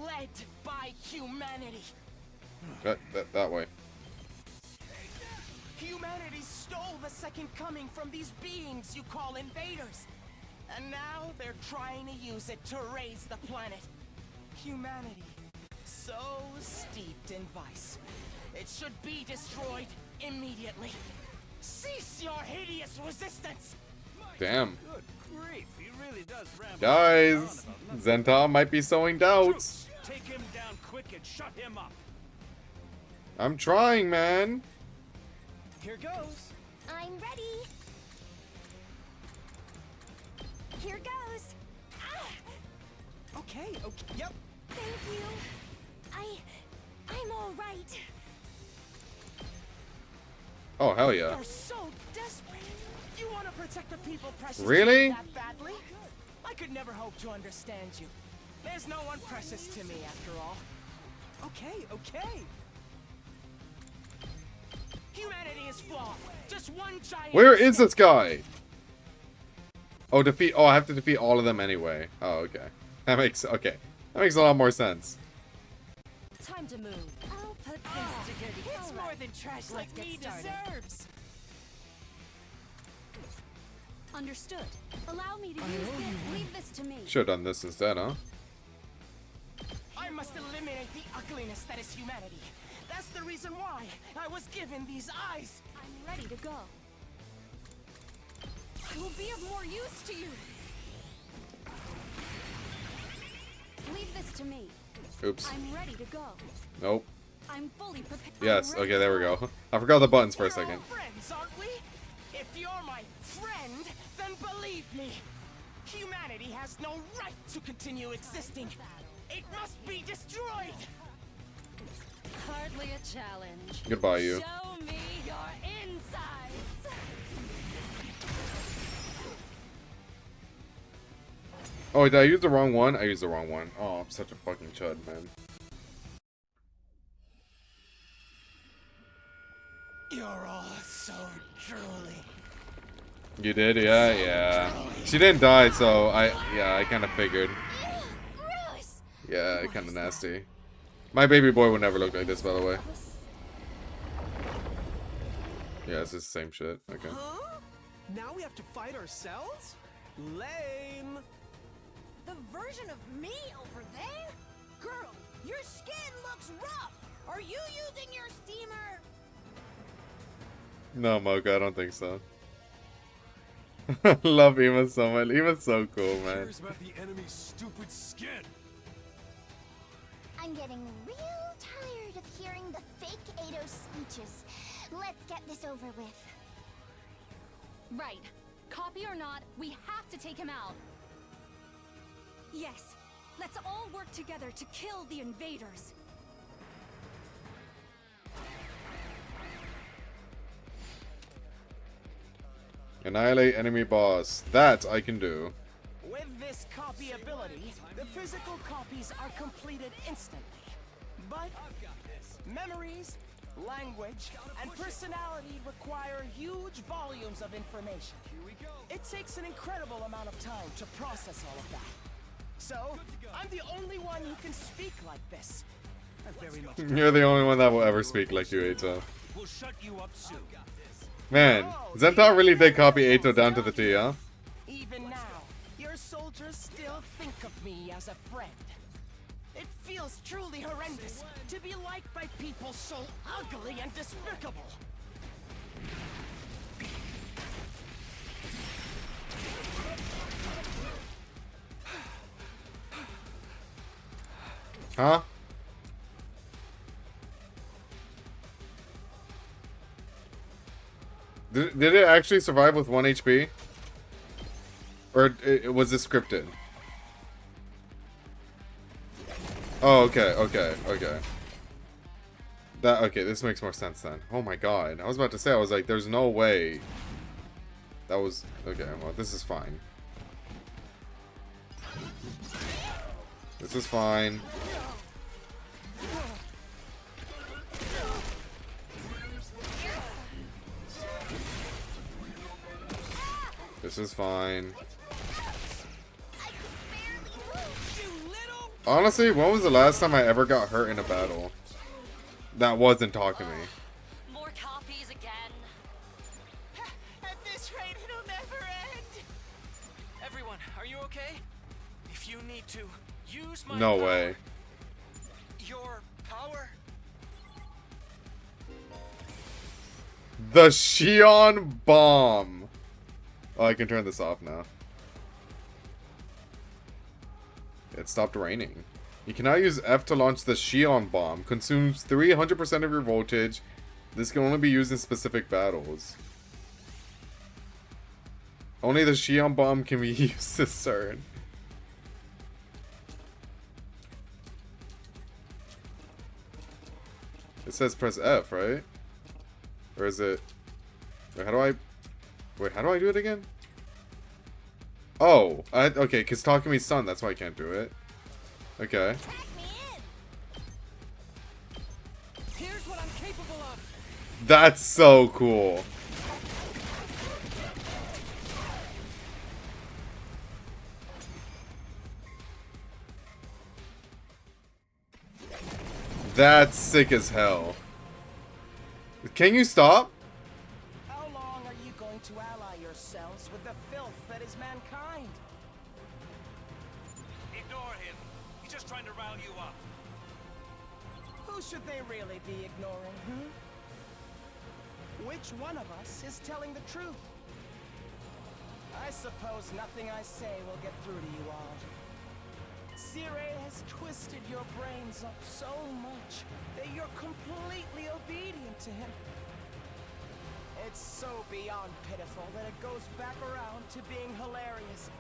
led by humanity. That way. Humanity stole the second coming from these beings you call invaders. And now they're trying to use it to raise the planet. Humanity, so steeped in vice. It should be destroyed immediately. Cease your hideous resistance! Damn. Good grief, he really does ramble Guys, on about nothing. Zental might be sowing doubts. Troops, take him down quick and shut him up. I'm trying, man. Here goes. I'm ready. Here goes. Ah, Okay, yep. thank you. I'm all right. Oh, hell yeah. You're so desperate. You want to protect the people precious to Really? you that badly? I could never hope to understand you. There's no one precious to me after all. Okay. Humanity is flawed. Just one giant. Where is mistake. this guy? Oh, defeat. Oh, I have to defeat all of them anyway. Oh, okay. That makes a lot more sense. Time to move. I'll put this to good It's use. more than trash Let's like get me started. deserves. Understood. Allow me to use this. Leave this to me. Should have done this instead, huh? I must eliminate the ugliness that is humanity. That's the reason why I was given these eyes. I'm ready to go. I will be of more use to you. Leave this to me. Oops. I'm ready to go. Nope. I'm fully prepared. Yes. Okay, there we go. I forgot the buttons for a We're all second. friends, aren't we? If you're my friend, then believe me, humanity has no right to continue existing. It must be destroyed. Hardly a challenge. Goodbye, you. Show me your insides. Oh, did I use the wrong one? I used the wrong one. Oh, I'm such a fucking chud, man. You're all so drooly. You did? Yeah, yeah. She didn't die, so I kind of figured. Gross. Yeah, kind of nasty. My baby boy would never look like this, by the way. Yeah, it's the same shit. Okay. Huh? Now we have to fight ourselves? Lame. The version of me over there? Girl, your skin looks rough. Are you using your steamer? No, Mocha, I don't think so. Love Ema so much. Ema's so cool, man. Cares about the enemy's stupid skin. I'm getting real tired of hearing the fake Ado speeches. Let's get this over with. Right. Copy or not, we have to take him out. Yes. Let's all work together to kill the invaders. Annihilate enemy boss. That I can do. With this copy ability, the physical copies are completed instantly. But memories, language, and personality require huge volumes of information. It takes an incredible amount of time to process all of that. So, I'm the only one who can speak like this. I very much. You're the only one that will ever speak like you, Ato. We'll shut you up soon. Man, Zental really did copy Ato down to the T, huh? Even now, your soldiers still think of me as a friend. It feels truly horrendous to be liked by people so ugly and despicable. Huh? Did it actually survive with 1 HP? Or was this scripted? Oh, okay, okay, okay. Okay, this makes more sense then. Oh my god. I was about to say, I was like, there's no way. That was... Okay, well, this is fine. This is fine. This is fine. Honestly, when was the last time I ever got hurt in a battle? That wasn't talking to me. More copies again. At this rate, it'll never end. Everyone, are you okay? If you need to, use my No power. way. Your power? The Xion Bomb. Oh, I can turn this off now. It stopped raining. You can now use F to launch the Xion Bomb. Consumes 300% of your voltage. This can only be used in specific battles. Only the Xion Bomb can be used this turn. It says press F, right? Or is it... Wait, how do I... Wait, how do I do it again? Oh, okay, because Takemi's stunned, that's why I can't do it. Okay. Here's what I'm capable of. That's so cool. That's sick as hell. Can you stop? How long are you going to ally yourselves with the filth that is mankind? Ignore him. He's just trying to rile you up. Who Who should they really be ignoring, Which one of us is telling the truth? I suppose nothing I say will get through to you all. Sirei has twisted your brains up so much that you're completely obedient to him. It's so beyond pitiful that it goes back around to being hilarious.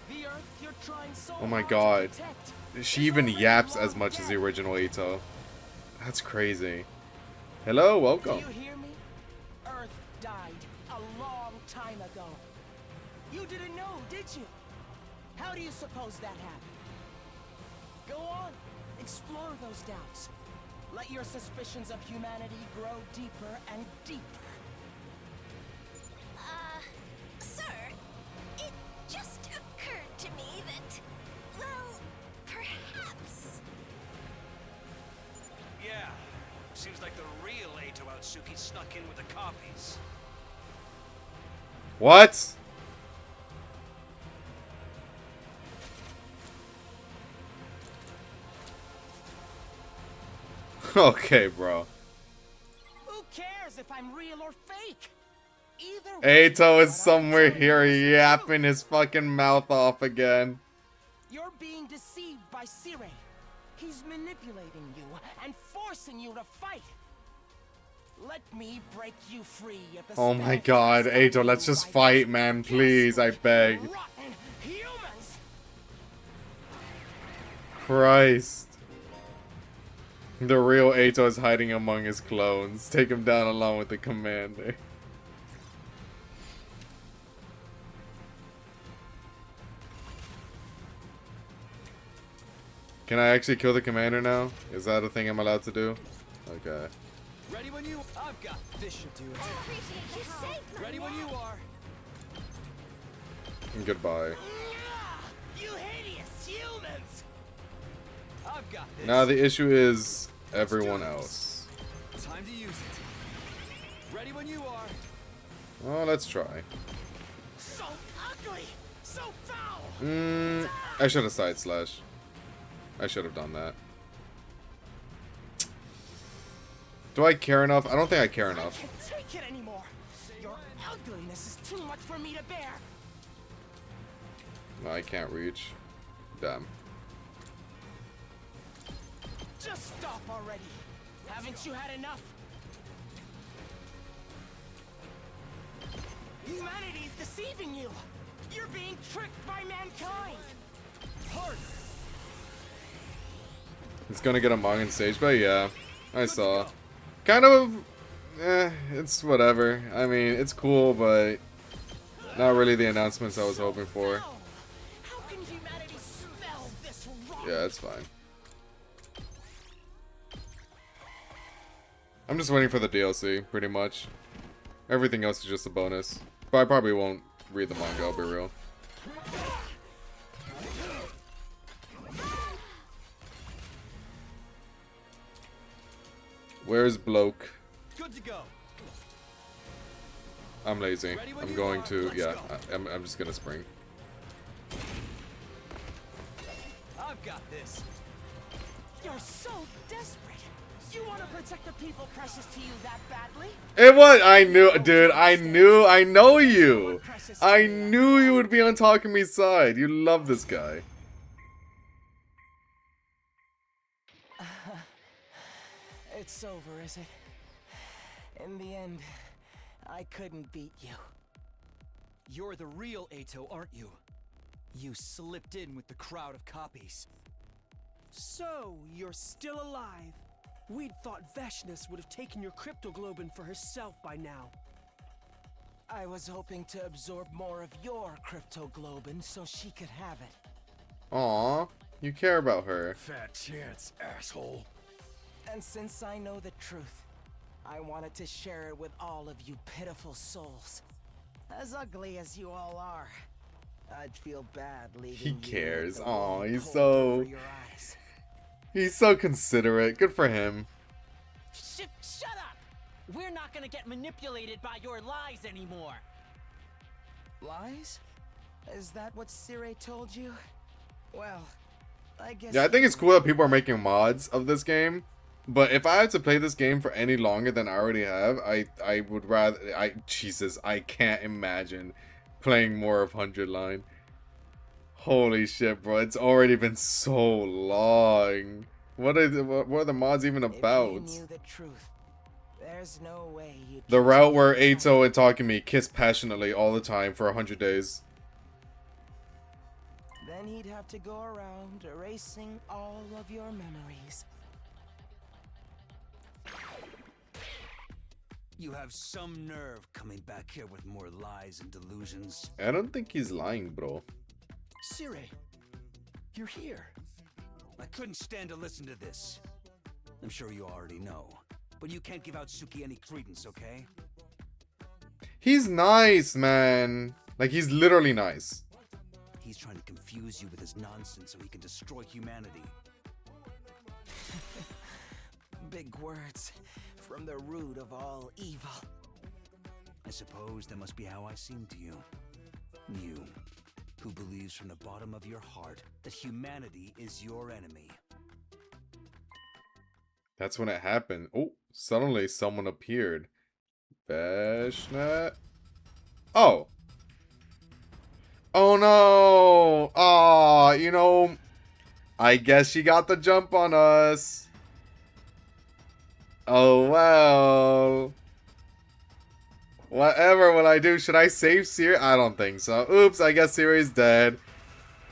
The Earth you're trying so Oh my hard god. to protect She is even already yaps long as much as the dead. original Ito. That's crazy. Hello, welcome. Do you hear me? Earth died a long time ago. You didn't know, did you? How do you suppose that happened? Go on, explore those doubts. Let your suspicions of humanity grow deeper and deeper. Sir, it just occurred to me that, well, perhaps. Yeah, seems like the real Eito Atsuki snuck in with the copies. What? Okay, bro. Who cares if I'm real or fake? Either way, Eito is what I'm somewhere telling here you is the yapping his fucking mouth off again. You're being deceived by Sirei. He's manipulating you and forcing you to fight. Let me break you free at the Oh my spell god, cast on Eito, you let's just by fight, these man, please, I beg. rotten humans. Christ. The real Eito is hiding among his clones. Take him down along with the commander. Can I actually kill the commander now? Is that a thing I'm allowed to do? Okay. Ready when you. I've got this should do it. You saved my Ready when you are. Goodbye. You hideous humans! I've got this. Now the issue is everyone else. Time to use it. Ready when you are. Oh, let's try. So ugly! So foul! I should have side slash. I should have done that. Do I care enough? I don't think I care I enough. can't take it anymore. Your ugliness is too much for me to bear. No, I can't reach. Damn. Just stop already. Haven't you had enough? Humanity's deceiving you. You're being tricked by mankind. Hard. It's gonna get a Mongan stage, but yeah, I saw. Kind of, it's whatever. I mean, it's cool, but not really the announcements I was hoping for. How can humanity smell this rot? Yeah, it's fine. I'm just waiting for the DLC, pretty much. Everything else is just a bonus. But I probably won't read the manga, I'll be real. Where's Bloke? Good to go. I'm lazy. I'm going to, yeah, I'm just gonna spring. I've got this. You're so desperate. You want to protect the people precious to you that badly? It was, I knew, dude, I know you. I knew you would be on Takemi's side. You love this guy. It's over, is it? In the end, I couldn't beat you. You're the real Eito, aren't you? You slipped in with the crowd of copies. So, you're still alive. We'd thought Veshness would have taken your cryptoglobin for herself by now. I was hoping to absorb more of your cryptoglobin so she could have it. Aw, you care about her. Fat chance, asshole. And since I know the truth, I wanted to share it with all of you pitiful souls. As ugly as you all are, I'd feel bad leaving He you with cares. the Aw, world he's cold so... over your eyes. He's so considerate. Good for him. Shut up! We're not gonna get manipulated by your lies anymore. Lies? Is that what Sirei told you? Well, Yeah, I think it's cool that people are making mods of this game. But if I had to play this game for any longer than I already have, I would rather... Jesus, I can't imagine playing more of 100 Line. Holy shit, bro. It's already been so long. What are the mods even about? If you knew the truth, there's no way you'd The route where Eito and Takumi kiss passionately all the time for 100 days. Then he'd have to go around erasing all of your memories. You have some nerve coming back here with more lies and delusions. I don't think he's lying, bro. Sire, you're here. I couldn't stand to listen to this. I'm sure you already know, but you can't give out Suki any credence, okay? He's nice, man. Like, he's literally nice. He's trying to confuse you with his nonsense so he can destroy humanity. Big words from the root of all evil. I suppose that must be how I seem to you. You, who believes from the bottom of your heart that humanity is your enemy. That's when it happened. Oh, suddenly someone appeared. Vashnet? Oh. Oh no! Aw, you know, I guess she got the jump on us. Oh well. Whatever will I do? Should I save Siri? I don't think so. Oops, I guess Siri's dead.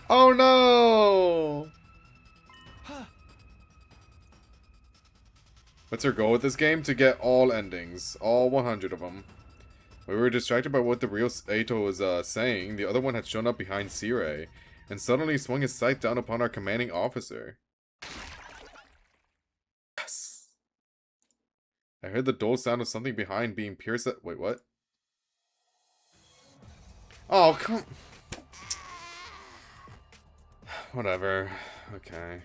Oh no! What's her goal with this game? To get all endings. All 100 of them. We were distracted by what the real Eito was saying. The other one had shown up behind Sire, and suddenly swung his sight down upon our commanding officer. Yes! I heard the dull sound of something behind being pierced at... Wait, what? Oh, come... Whatever. Okay.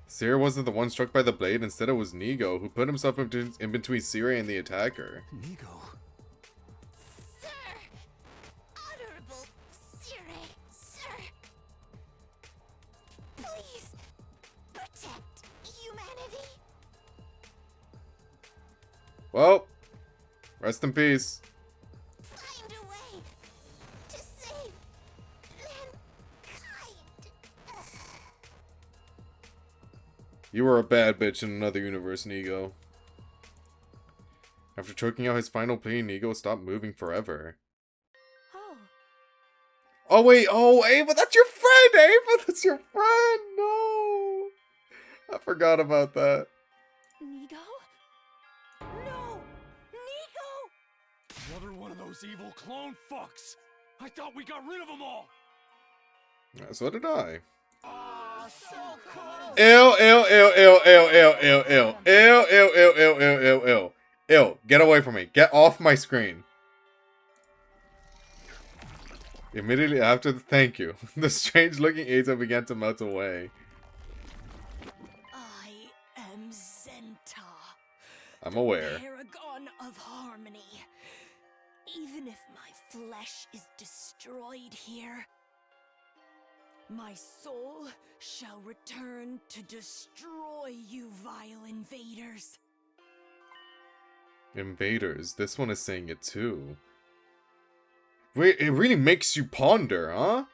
Sire wasn't the one struck by the blade, instead it was Nigo, who put himself in between Sire and the attacker. Nigo. Sir! Honorable Sire! Sir! Please! Protect humanity! Well, rest in peace. Find a way to save mankind! You were a bad bitch in another universe, Nigo. After choking out his final plea, Nigo stopped moving forever. Oh. Oh wait, oh Ava, that's your friend, Ava, that's your friend, no! I forgot about that. Nigo? No! Nigo! Another one of those evil clone fucks! I thought we got rid of them all! So did I. Oh, so close! Ew. Get away from me. Get off my screen. Immediately after the thank you, the strange-looking Eito began to melt away. I am Zenta. I'm aware. Paragon of harmony. Even if my flesh is destroyed here, my soul shall return to destroy you vile invaders. Invaders. This one is saying it too. Wait, it really makes you ponder, huh?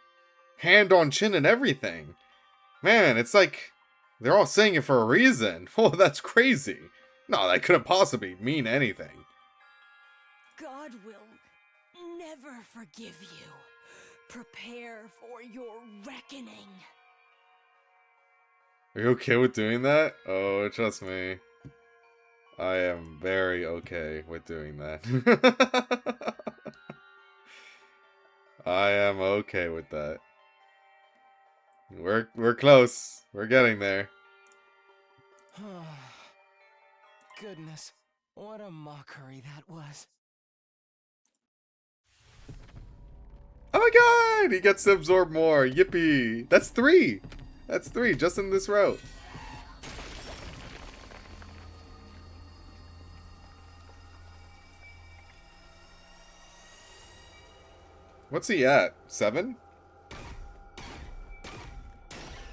Hand on chin and everything. Man, it's like they're all saying it for a reason. Oh, that's crazy. No, that couldn't possibly mean anything. God will never forgive you. Prepare for your reckoning. Are you okay with doing that? Oh, trust me. I am very okay with doing that. I am okay with that. We're close. We're getting there. Goodness, what a mockery that was. Oh my god! He gets to absorb more. Yippee! That's 3! That's 3, just in this route. What's he at? 7?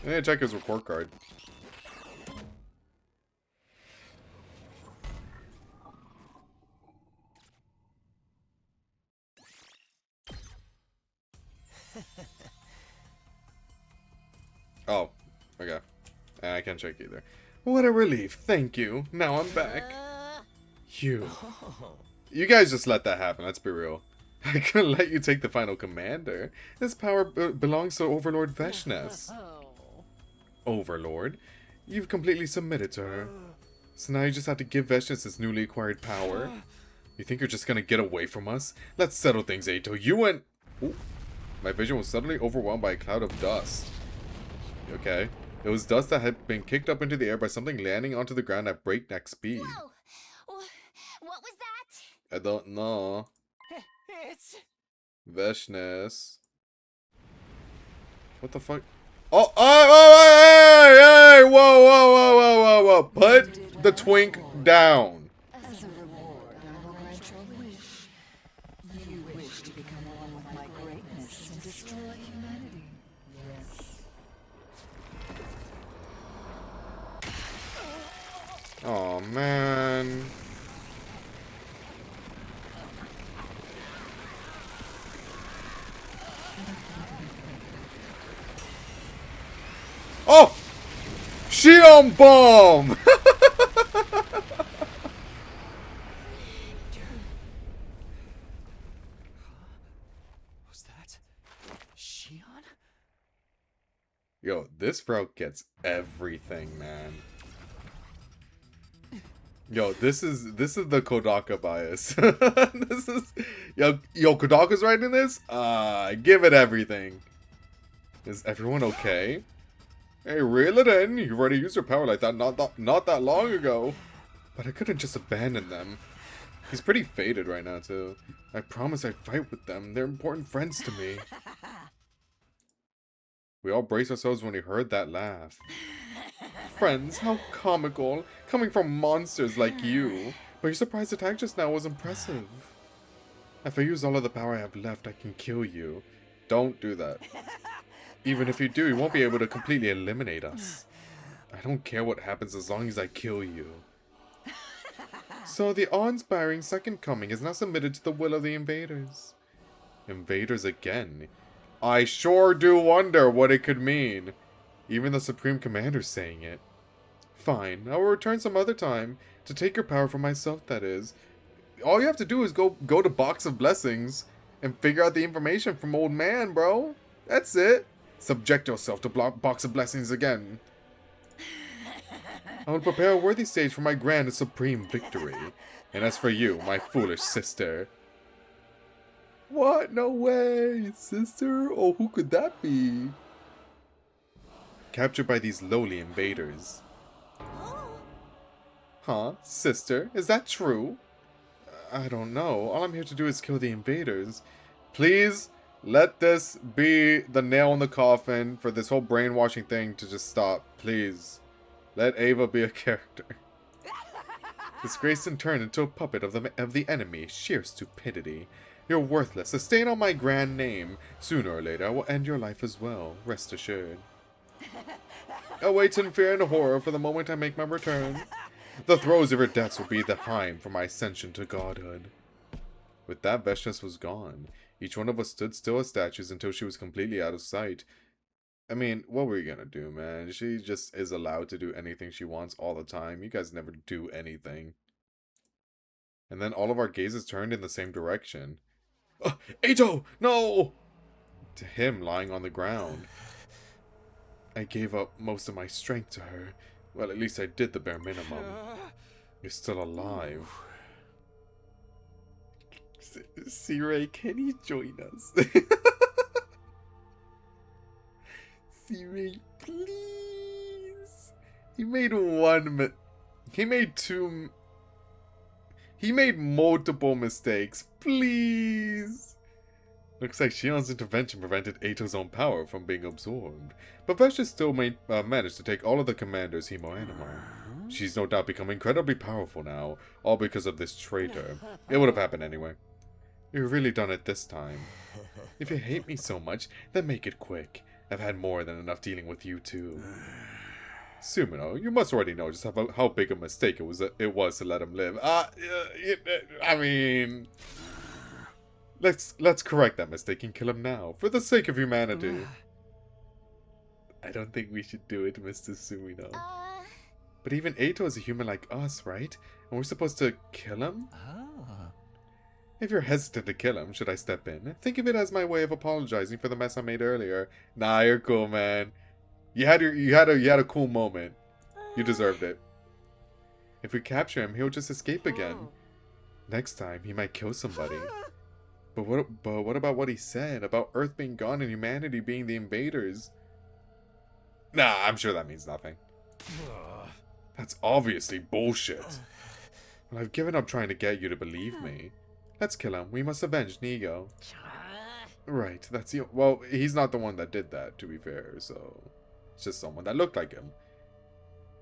I need to check his report card. Oh, okay. I can't check either. What a relief. Thank you. Now I'm back. You guys just let that happen. Let's be real. I couldn't let you take the final commander. This power belongs to Overlord Veshnes. Overlord? You've completely submitted to her. So now you just have to give Veshnes this newly acquired power? You think you're just gonna get away from us? Let's settle things, Eito. You and... Ooh. My vision was suddenly overwhelmed by a cloud of dust. Okay. It was dust that had been kicked up into the air by something landing onto the ground at breakneck speed. Whoa! What was that? I don't know. It's... Veshnes. What the fuck? Oh, hey, whoa, whoa, whoa, whoa, whoa, whoa. Put the twink down. As a reward, I will grant your wish. You wish to become one with my greatness and destroy humanity. Yes. Oh, man. Oh! Shion bomb! Was that Shion? Yo, this route gets everything, man. Yo, this is the Kodaka bias. This is yo Kodaka's writing this? Give it everything. Is everyone okay? Hey, reel it in. You've already used your power like that not that long ago. But I couldn't just abandon them. He's pretty faded right now, too. I promise I'd fight with them. They're important friends to me. We all braced ourselves when we heard that laugh. Friends, how comical. Coming from monsters like you. But your surprise attack just now was impressive. If I use all of the power I have left, I can kill you. Don't do that. Even if you do, you won't be able to completely eliminate us. I don't care what happens as long as I kill you. So the awe-inspiring second coming is now submitted to the will of the invaders. Invaders again? I sure do wonder what it could mean. Even the Supreme Commander's saying it. Fine, I will return some other time. To take your power for myself, that is. All you have to do is go to Box of Blessings and figure out the information from Old Man, bro. That's it. Subject yourself to Box of Blessings again. I will prepare a worthy stage for my grand and supreme victory. And as for you, my foolish sister. What? No way, sister? Oh, who could that be? Captured by these lowly invaders. Huh? Sister? Is that true? I don't know. All I'm here to do is kill the invaders. Please, let this be the nail in the coffin for this whole brainwashing thing to just stop. Please. Let Ava be a character. Disgraced and turned into a puppet of the enemy. Sheer stupidity. You're worthless. A stain on my grand name. Sooner or later, I will end your life as well. Rest assured. Await in fear and horror for the moment I make my return. The throes of her deaths will be the time for my ascension to godhood. With that, Veshnes was gone. Each one of us stood still as statues until she was completely out of sight. I mean, what were you gonna do, man? She just is allowed to do anything she wants all the time. You guys never do anything. And then all of our gazes turned in the same direction. Eito! No! To him lying on the ground. I gave up most of my strength to her. Well, at least I did the bare minimum. You're still alive. C-Ray, can you join us? C-Ray, please. He made He made multiple mistakes. Please. Looks like Shion's intervention prevented Eito's own power from being absorbed. But Veshnes still managed to take all of the commanders Himo Animo. She's no doubt become incredibly powerful now, all because of this traitor. It would have happened anyway. You've really done it this time. If you hate me so much, then make it quick. I've had more than enough dealing with you two. Sumino, you must already know just how big a mistake it was to let him live. I mean, let's correct that mistake and kill him now, for the sake of humanity. I don't think we should do it, Mr. Sumino. But even Eito is a human like us, right? And we're supposed to kill him? If you're hesitant to kill him, should I step in? Think of it as my way of apologizing for the mess I made earlier. Nah, you're cool, man. You had a cool moment. You deserved it. If we capture him, he'll just escape again. Next time, he might kill somebody. But what about what he said about Earth being gone and humanity being the invaders? Nah, I'm sure that means nothing. That's obviously bullshit. Well, I've given up trying to get you to believe me. Let's kill him. We must avenge Nigo. Right, that's the... Well, he's not the one that did that, to be fair, so... It's just someone that looked like him.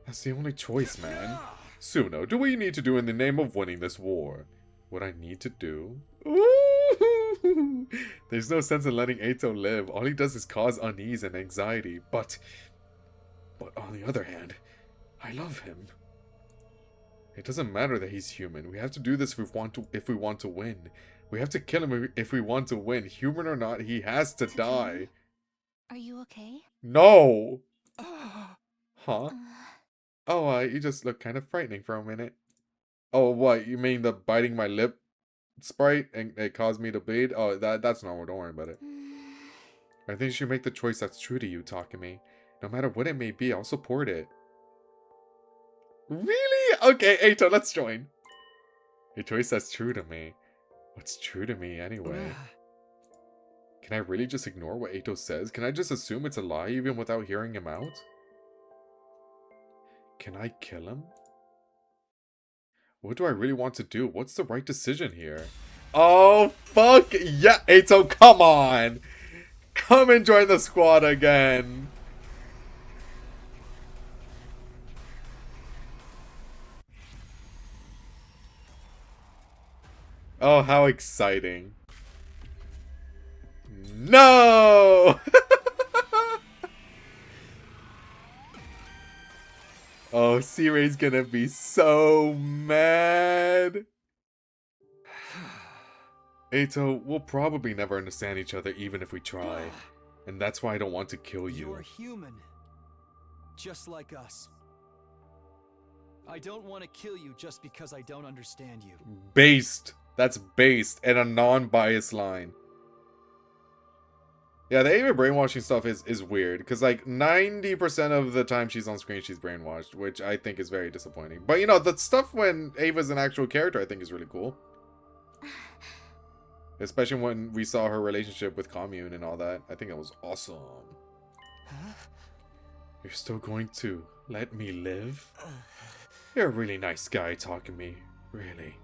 That's the only choice, man. Suno, do what you need to do in the name of winning this war. What I need to do? Ooh! There's no sense in letting Eito live. All he does is cause unease and anxiety. But on the other hand, I love him. It doesn't matter that he's human. We have to do this if we want to win. We have to kill him if we want to win. Human or not, he has to die. Are you okay? No! Huh? Oh, you just look kind of frightening for a minute. Oh, what? You mean the biting my lip sprite and it caused me to bleed? Oh, that's normal. Don't worry about it. I think you should make the choice that's true to you, Takumi. No matter what it may be, I'll support it. Really? Okay, Eito, let's join. A choice that's true to me. What's true to me, anyway? Can I really just ignore what Eito says? Can I just assume it's a lie even without hearing him out? Can I kill him? What do I really want to do? What's the right decision here? Oh, fuck yeah, Eito, come on! Come and join the squad again! Oh, how exciting. No! Oh, C-Ray's gonna be so mad. Eito, we'll probably never understand each other even if we try. And that's why I don't want to kill you. You're human. Just like us. I don't want to kill you just because I don't understand you. Based. That's based in a non-biased line. Yeah, the Ava brainwashing stuff is weird. Because, like, 90% of the time she's on screen, she's brainwashed. Which I think is very disappointing. But, you know, the stuff when Ava's an actual character, I think is really cool. Especially when we saw her relationship with Commune and all that. I think it was awesome. Huh? You're still going to let me live? You're a really nice guy, Takumi. Really.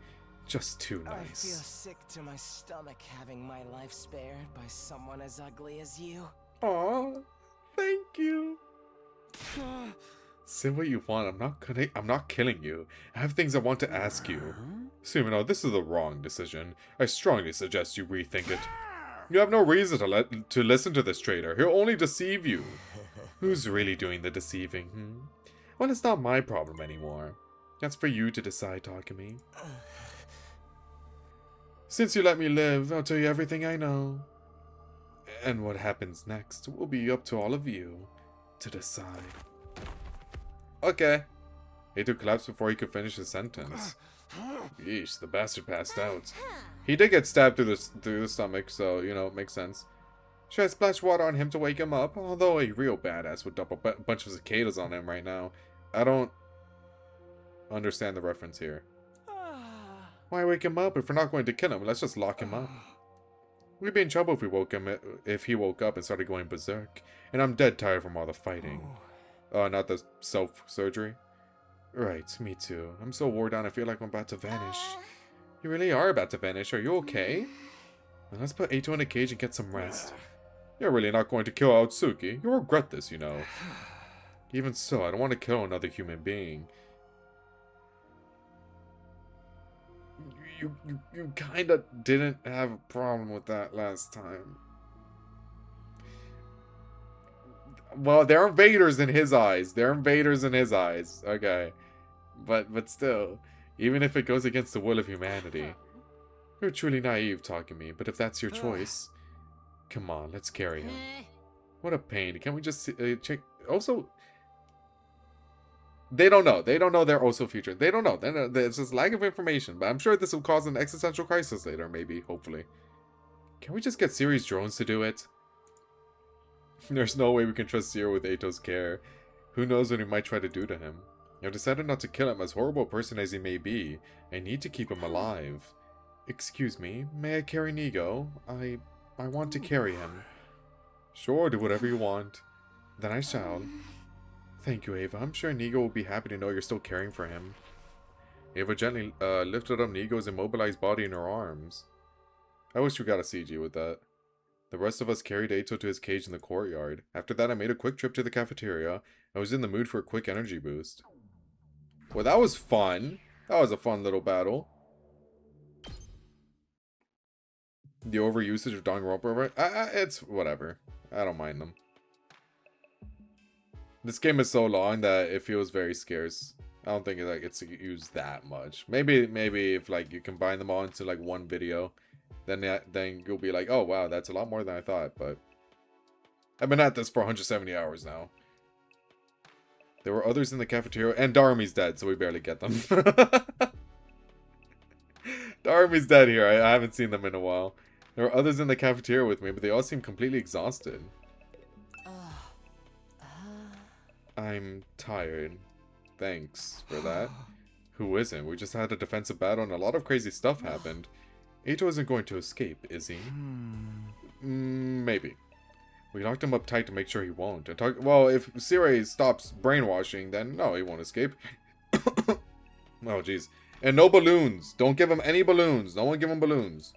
Just too nice. I feel sick to my stomach having my life spared by someone as ugly as you. Aw, thank you. Say what you want. I'm not killing you. I have things I want to ask you. Sumino, this is the wrong decision. I strongly suggest you rethink it. You have no reason to listen to this traitor. He'll only deceive you. Who's really doing the deceiving, Well, it's not my problem anymore. That's for you to decide, Takumi. Since you let me live, I'll tell you everything I know. And what happens next will be up to all of you to decide. Okay. Eito collapsed before he could finish his sentence. Yeesh, the bastard passed out. He did get stabbed through the stomach, so, you know, it makes sense. Should I splash water on him to wake him up? Although a real badass would dump a bunch of cicadas on him right now. I don't understand the reference here. Why wake him up? If we're not going to kill him, let's just lock him up. We'd be in trouble if he woke up and started going berserk. And I'm dead tired from all the fighting. Oh, not the self-surgery? Right, me too. I'm so wore down I feel like I'm about to vanish. You really are about to vanish. Are you okay? Then let's put Eito in a cage and get some rest. You're really not going to kill Aotsuki. You'll regret this, you know. Even so, I don't want to kill another human being. You kinda didn't have a problem with that last time. Well, they're invaders in his eyes. They're invaders in his eyes. Okay. But still, even if it goes against the will of humanity. You're truly naive, Takumi, but if that's your choice, come on, let's carry him. What a pain. Can we just check? Also, they don't know. They don't know they're also future. They don't know. There's just lack of information, but I'm sure this will cause an existential crisis later, maybe, hopefully. Can we just get Siri's drones to do it? There's no way we can trust Zero with Ato's care. Who knows what he might try to do to him. I've decided not to kill him, as horrible a person as he may be. I need to keep him alive. Excuse me, may I carry Nigo? I want to carry him. Sure, do whatever you want. Then I shall. Thank you, Ava. I'm sure Nigo will be happy to know you're still caring for him. Ava gently lifted up Nigo's immobilized body in her arms. I wish we got a CG with that. The rest of us carried Ato to his cage in the courtyard. After that, I made a quick trip to the cafeteria. I was in the mood for a quick energy boost. Well, that was fun. That was a fun little battle. The overusage of Danganronpa, it's whatever. I don't mind them. This game is so long that it feels very scarce. I don't think it's used that much. Maybe if like you combine them all into like one video, then you'll be like, oh wow, that's a lot more than I thought. But I've been at this for 170 hours now. There were others in the cafeteria, and Darumi's dead, so we barely get them. Darumi's dead here. I haven't seen them in a while. There were others in the cafeteria with me, but they all seem completely exhausted. I'm tired. Thanks for that. Who isn't? We just had a defensive battle and a lot of crazy stuff happened. Ato isn't going to escape, is he? Maybe. We locked him up tight to make sure he won't. Well, if Siri stops brainwashing, then no, he won't escape. Oh, jeez. And no balloons. Don't give him any balloons. No one give him balloons.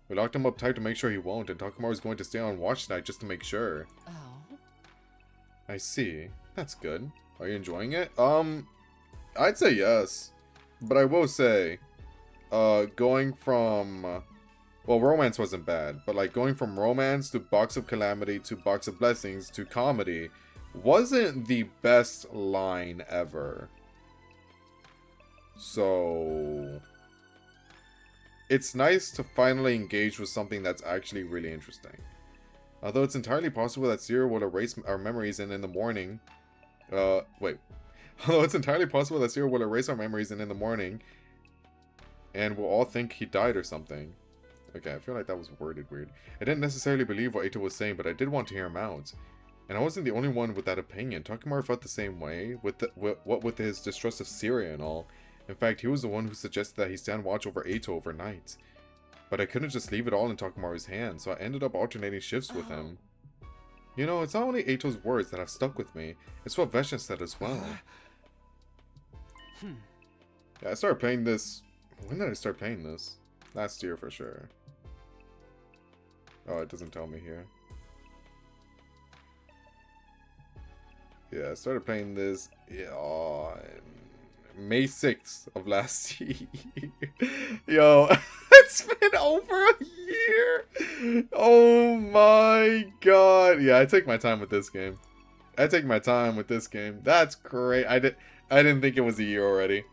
We locked him up tight to make sure he won't, and Takamaru is going to stay on watch tonight just to make sure. Oh. I see. That's good. Are you enjoying it? I'd say yes. But I will say, going from... Well, romance wasn't bad, but like going from romance to Box of Calamity to Box of Blessings to comedy wasn't the best line ever. So... It's nice to finally engage with something that's actually really interesting. Although it's entirely possible that Zero will erase our memories and in the morning... wait. Although it's entirely possible that Zero will erase our memories and in the morning and we'll all think he died or something. Okay, I feel like that was worded weird. I didn't necessarily believe what Ato was saying, but I did want to hear him out. And I wasn't the only one with that opinion. Takamaru felt the same way, with his distrust of Syria and all. In fact, he was the one who suggested that he stand watch over Ato overnight. But I couldn't just leave it all in Takamaru's hands, so I ended up alternating shifts with him. You know, it's not only Ato's words that have stuck with me, it's what Veshna said as well. Yeah, I started playing this... When did I start playing this? Last year for sure. Oh, it doesn't tell me here. Yeah, I started playing this May 6th of last year. Yo, it's been over a year. Oh my god. Yeah, I take my time with this game. That's great. I didn't think it was a year already.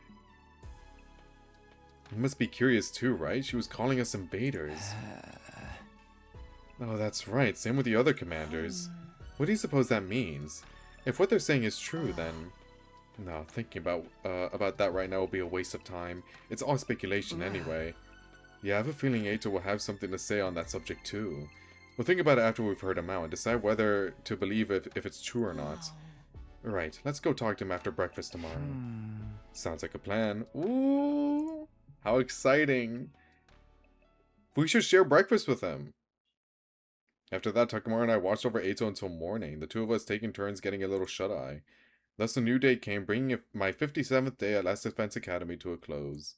You must be curious too, right? She was calling us invaders. Oh, that's right. Same with the other commanders. What do you suppose that means? If what they're saying is true, then... No, thinking about that right now will be a waste of time. It's all speculation anyway. Yeah, I have a feeling Ato will have something to say on that subject too. We'll think about it after we've heard him out and decide whether to believe if it's true or not. Right, let's go talk to him after breakfast tomorrow. Sounds like a plan. Ooh, how exciting. We should share breakfast with him. After that, Takamaru and I watched over Ato until morning, the two of us taking turns getting a little shut-eye. Thus a new day came, bringing my 57th day at Last Defense Academy to a close.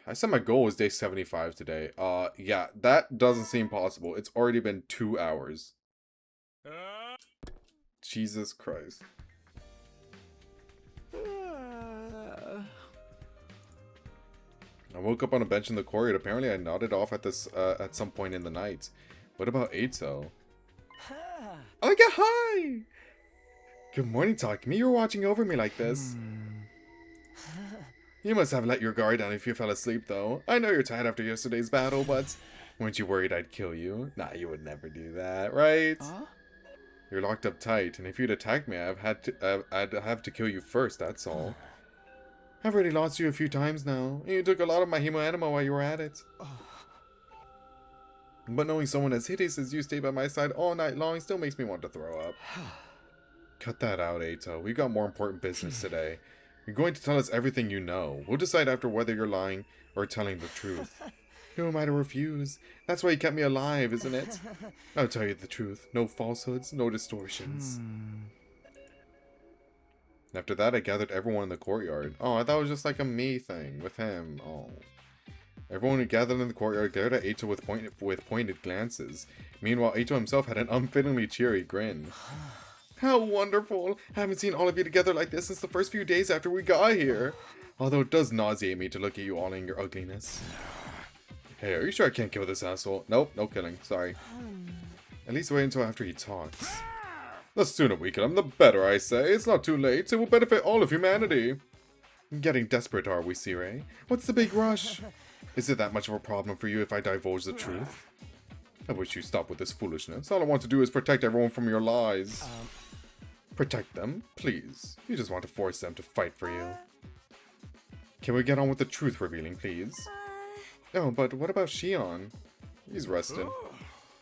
I said my goal was day 75 today. Yeah, that doesn't seem possible. It's already been 2 hours. Jesus Christ. I woke up on a bench in the courtyard. Apparently I nodded off at some point in the night. What about Ato? I get high! Good morning, Takumi. You were watching over me like this. You must have let your guard down if you fell asleep, though. I know you're tired after yesterday's battle, but weren't you worried I'd kill you? Nah, you would never do that, right? You're locked up tight, and if you'd attacked me, I'd have to kill you first, that's all. I've already lost you a few times now, and you took a lot of my hemo anima while you were at it. But knowing someone as hideous as you stay by my side all night long still makes me want to throw up. Cut that out, Eito. We got more important business today. You're going to tell us everything you know. We'll decide after whether you're lying or telling the truth. Who am I to refuse? That's why you kept me alive, isn't it? I'll tell you the truth. No falsehoods, no distortions. After that, I gathered everyone in the courtyard. Oh, I thought it was just like a me thing with him. Oh. Everyone who gathered in the courtyard glared at Eito with pointed glances. Meanwhile, Eito himself had an unfittingly cheery grin. How wonderful! I haven't seen all of you together like this since the first few days after we got here. Although it does nauseate me to look at you all in your ugliness. Hey, are you sure I can't kill this asshole? Nope, no killing. Sorry. At least wait until after he talks. The sooner we kill him, the better, I say. It's not too late. It will benefit all of humanity. Getting desperate, are we, Sire? What's the big rush? Is it that much of a problem for you if I divulge the truth? I wish you'd stop with this foolishness. All I want to do is protect everyone from your lies. Protect them? Please. You just want to force them to fight for you. Can we get on with the truth revealing, please? Oh, but what about Shion? He's rested.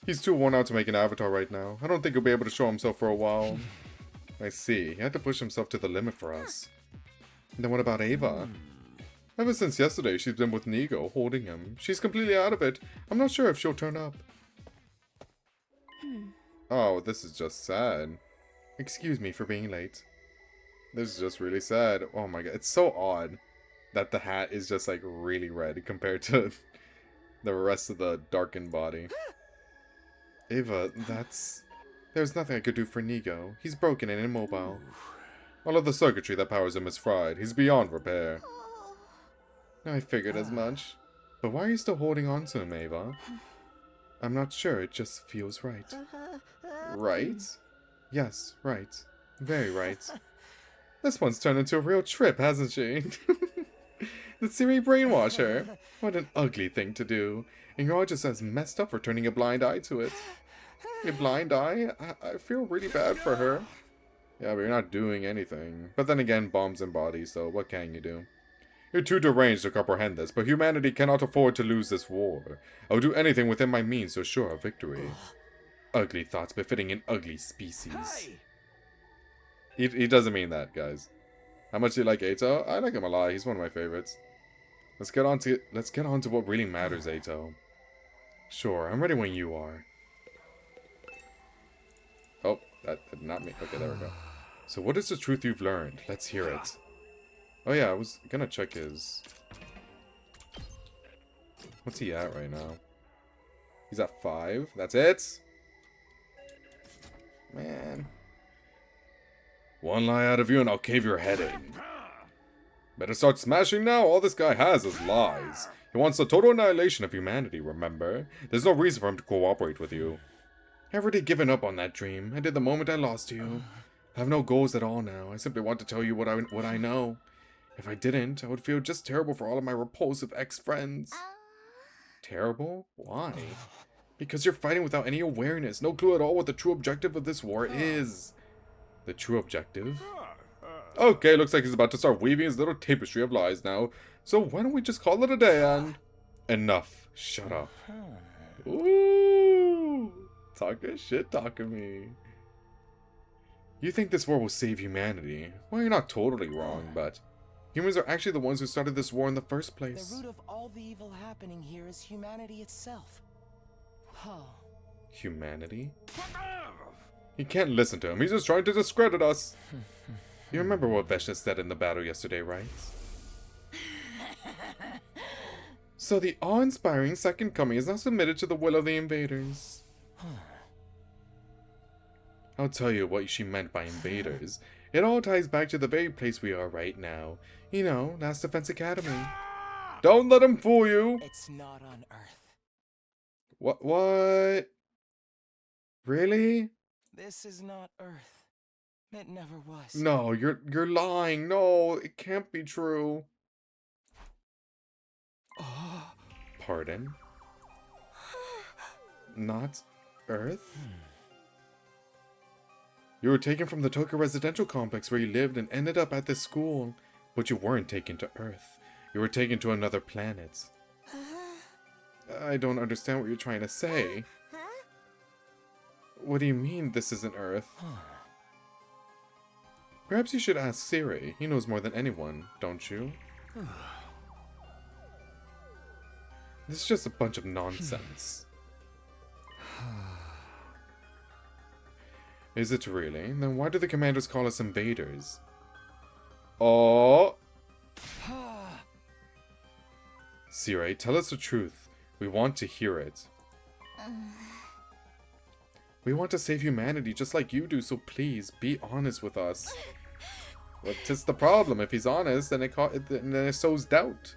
He's too worn out to make an avatar right now. I don't think he'll be able to show himself for a while. I see. He had to push himself to the limit for us. And then what about Ava? Ever since yesterday, she's been with Nigo, holding him. She's completely out of it. I'm not sure if she'll turn up. Oh, this is just sad. Excuse me for being late. This is just really sad. Oh my god, it's so odd that the hat is just like really red compared to the rest of the darkened body. Ava, there's nothing I could do for Nigo. He's broken and immobile. All of the circuitry that powers him is fried. He's beyond repair. I figured as much. But why are you still holding on to him, Ava? I'm not sure, it just feels right. Right? Yes, right. Very right. This one's turned into a real trip, hasn't she? Did Siri brainwash her? What an ugly thing to do. And you're all just as messed up for turning a blind eye to it. A blind eye? I feel really bad for her. Yeah, but you're not doing anything. But then again, bombs and bodies, so what can you do? You're too deranged to comprehend this, but humanity cannot afford to lose this war. I will do anything within my means to assure a victory. Ugly thoughts befitting an ugly species. He doesn't mean that, guys. How much do you like Eito? I like him a lot. He's one of my favorites. Let's get on to what really matters, Eito. Sure, I'm ready when you are. Oh, that did not mean. Okay, there we go. So what is the truth you've learned? Let's hear it. Oh yeah, I was gonna check his... What's he at right now? He's at 5. That's it? Man. One lie out of you and I'll cave your head in. Better start smashing now. All this guy has is lies. He wants the total annihilation of humanity, remember? There's no reason for him to cooperate with you. I've already given up on that dream. I did the moment I lost you. I have no goals at all now. I simply want to tell you what I know. If I didn't, I would feel just terrible for all of my repulsive ex-friends. Terrible? Why? Because you're fighting without any awareness. No clue at all what the true objective of this war is. The true objective? Okay, looks like he's about to start weaving his little tapestry of lies now. So why don't we just call it a day and... Enough. Shut up. Ooh. Talk good shit, Takumi. You think this war will save humanity? Well, you're not totally wrong, but... Humans are actually the ones who started this war in the first place. The root of all the evil happening here is humanity itself. Humanity? You can't listen to him. He's just trying to discredit us. You remember what Veshna said in the battle yesterday, right? So the awe-inspiring Second Coming is now submitted to the will of the invaders. I'll tell you what she meant by invaders. It all ties back to the very place we are right now. You know, Last Defense Academy. Don't let him fool you! It's not on Earth. What? Really? This is not Earth. It never was. No, you're lying. No, it can't be true. Pardon? Not Earth? You were taken from the Tokyo residential complex where you lived and ended up at this school. But you weren't taken to Earth. You were taken to another planet. I don't understand what you're trying to say. What do you mean this isn't Earth? Perhaps you should ask Siri. He knows more than anyone, don't you? This is just a bunch of nonsense. Is it really? Then why do the commanders call us invaders? Oh! Siri, tell us the truth. We want to hear it. We want to save humanity just like you do, so please, be honest with us. What's just the problem? If he's honest, then it sows doubt.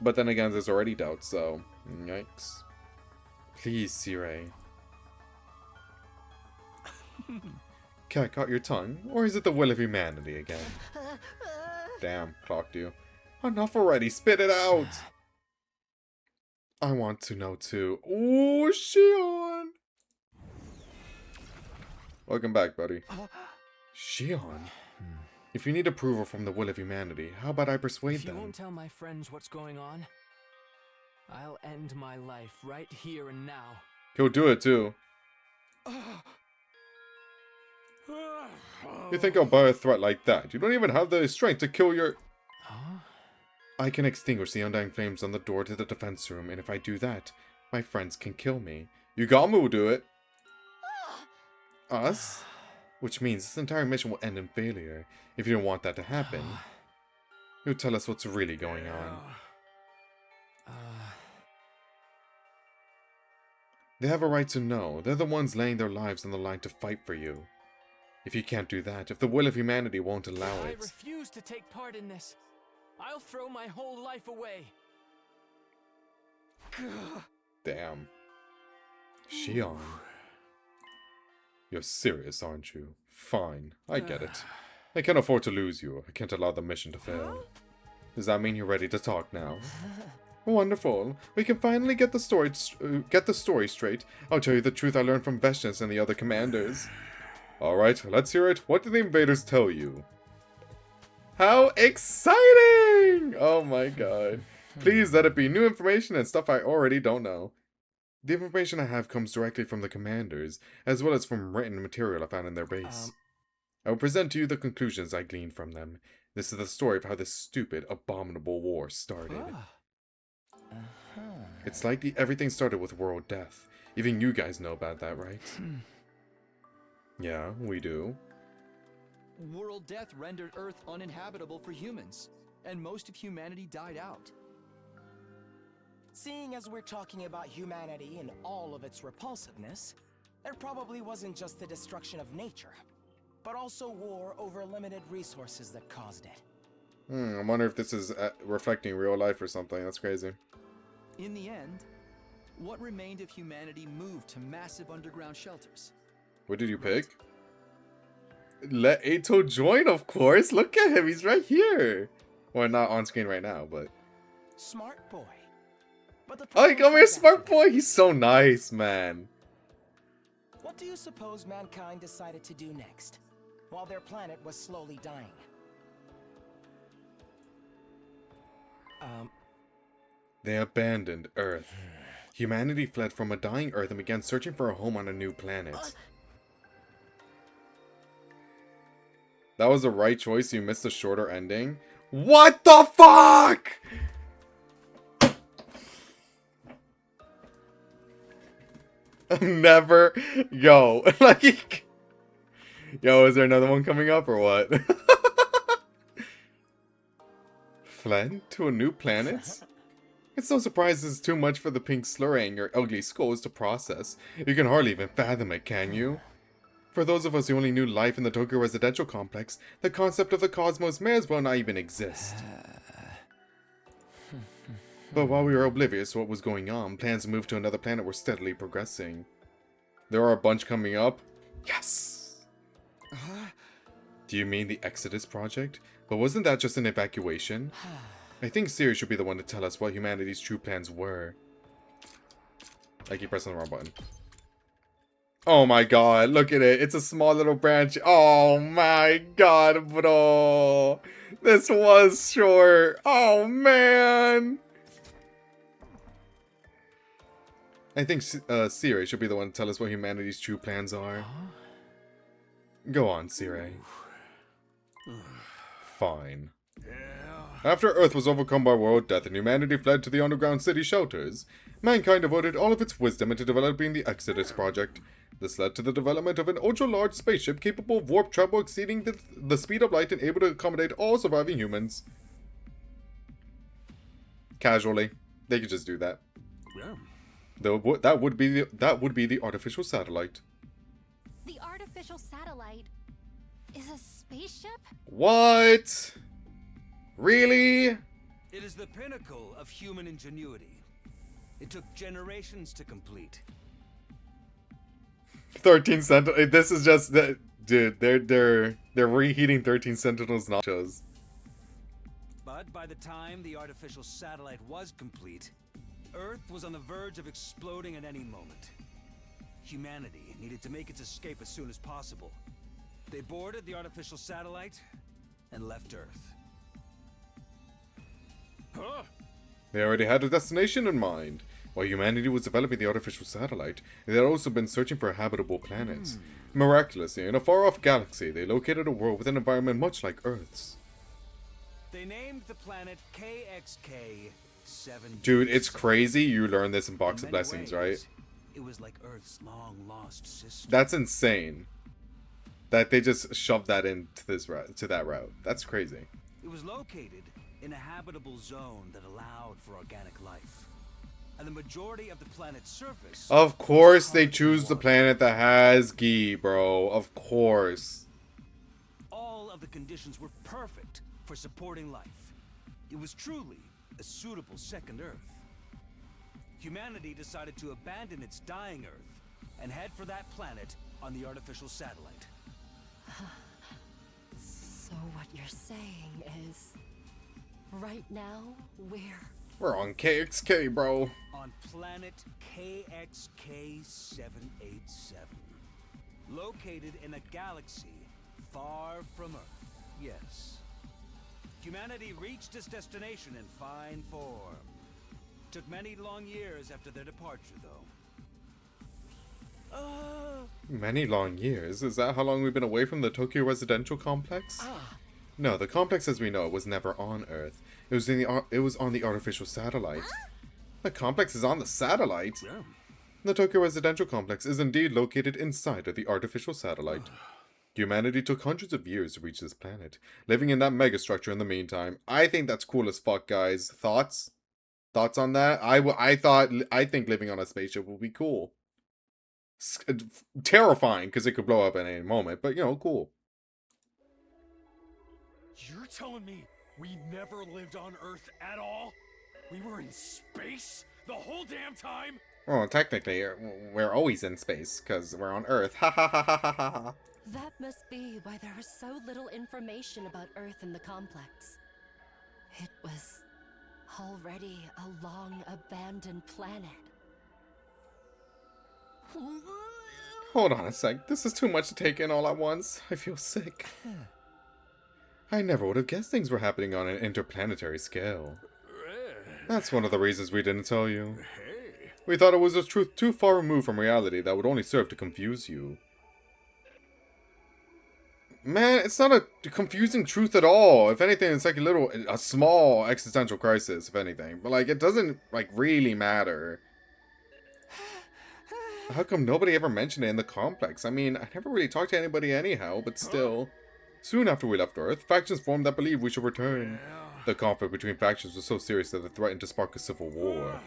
But then again, there's already doubt, so... Yikes. Please, Siri. Cat caught your tongue? Or is it the will of humanity again? Damn, clocked you. Enough already, spit it out! I want to know too. Ooh, Shion! Welcome back, buddy. Shion? If you need approval from the will of humanity, how about I persuade If you them? won't tell my friends what's going on, I'll end my life right here and now. He'll do it too. You think I'll buy a threat like that? You don't even have the strength to kill your... Huh? I can extinguish the undying flames on the door to the defense room, and if I do that, my friends can kill me. Yugama will do it. Us? Which means this entire mission will end in failure. If you don't want that to happen, you'll tell us what's really going on. They have a right to know. They're the ones laying their lives on the line to fight for you. If you can't do that, if the will of humanity won't allow I it... refuse to take part in this. I'll throw my whole life away. Damn. Shion. You're serious, aren't you? Fine, I get it. I can't afford to lose you. I can't allow the mission to fail. Does that mean you're ready to talk now? Wonderful. We can finally get the story straight. I'll tell you the truth I learned from Veshnis and the other commanders. Alright, let's hear it. What did the invaders tell you? How exciting! Oh my god. Please let it be new information and stuff I already don't know. The information I have comes directly from the commanders, as well as from written material I found in their base. I will present to you the conclusions I gleaned from them. This is the story of how this stupid, abominable war started. It's likely everything started with world death. Even you guys know about that, right? Yeah, we do. World death rendered Earth uninhabitable for humans, and most of humanity died out. Seeing as we're talking about humanity and all of its repulsiveness, there probably wasn't just the destruction of nature, but also war over limited resources that caused it. I wonder if this is reflecting real life or something. That's crazy. In the end, what remained of humanity moved to massive underground shelters. What did you pick? Let Ato join, of course. Look at him. He's right here. Well, not on screen right now, but... Smart boy. But the oh, come here, smart boy. He's so nice, man. What do you suppose mankind decided to do next, while their planet was slowly dying? They abandoned Earth. Humanity fled from a dying Earth and began searching for a home on a new planet. That was the right choice. You missed the shorter ending. What the fuck? I'm never... Yo, like... Yo, is there another one coming up or what? Fled to a new planet? It's no surprise this is too much for the pink slurry and your ugly skulls to process. You can hardly even fathom it, can you? For those of us who only knew life in the Tokyo residential complex, the concept of the cosmos may as well not even exist. But while we were oblivious to what was going on, plans to move to another planet were steadily progressing. There are a bunch coming up. Yes! Do you mean the Exodus Project? But wasn't that just an evacuation? I think Siri should be the one to tell us what humanity's true plans were. I keep pressing the wrong button. Oh my god, look at it. It's a small little branch. Oh my god, bro. This was short. Oh man. I think Siri should be the one to tell us what humanity's true plans are. Go on, Siri. Fine. After Earth was overcome by world death and humanity fled to the underground city shelters, mankind devoted all of its wisdom into developing the Exodus Project. This led to the development of an ultra-large spaceship capable of warp travel exceeding the speed of light and able to accommodate all surviving humans. Casually. They could just do that. Yeah. Though that would be the artificial satellite. The artificial satellite is a spaceship? What? Really? It is the pinnacle of human ingenuity. It took generations to complete. 13 Sentinels. This is just that, dude. They're reheating 13 Sentinels nachos. But by the time the artificial satellite was complete, Earth was on the verge of exploding at any moment. Humanity needed to make its escape as soon as possible. They boarded the artificial satellite and left Earth. Huh? They already had a destination in mind. While humanity was developing the artificial satellite, they had also been searching for habitable planets. Miraculously, in a far-off galaxy, they located a world with an environment much like Earth's. They named the planet KXK-7. Dude, it's crazy you learned this in Box In of many Blessings, ways, right? It was like Earth's long-lost sister. That's insane. That they just shoved that into this route, to that route. That's crazy. It was located in a habitable zone that allowed for organic life. And the majority of the planet's surface... Of course they choose the planet that has Gi, bro. Of course. All of the conditions were perfect for supporting life. It was truly a suitable second Earth. Humanity decided to abandon its dying Earth and head for that planet on the artificial satellite. So what you're saying is... right now, We're on KXK, bro. On planet KXK-787. Located in a galaxy far from Earth. Yes. Humanity reached its destination in fine form. Took many long years after their departure, though. Many long years? Is that how long we've been away from the Tokyo residential complex? No, the complex as we know it was never on Earth. It was on the artificial satellite. The complex is on the satellite? Yeah. The Tokyo residential complex is indeed located inside of the artificial satellite. Humanity took hundreds of years to reach this planet, living in that megastructure in the meantime. I think that's cool as fuck, guys. Thoughts? Thoughts on that? I think living on a spaceship would be cool. Terrifying, because it could blow up at any moment, but, you know, cool. You're telling me we never lived on Earth at all? We were in space the whole damn time? Well, technically, we're always in space, because we're on Earth. Ha ha ha ha ha ha. That must be why there was so little information about Earth in the complex. It was already a long-abandoned planet. Hold on a sec. This is too much to take in all at once. I feel sick. I never would have guessed things were happening on an interplanetary scale. That's one of the reasons we didn't tell you. We thought it was a truth too far removed from reality that would only serve to confuse you. Man, it's not a confusing truth at all. If anything, it's like a small existential crisis, if anything. But, like, it doesn't, like, really matter. How come nobody ever mentioned it in the complex? I mean, I never really talked to anybody anyhow, but still. Soon after we left Earth, factions formed that believed we should return. The conflict between factions was so serious that it threatened to spark a civil war.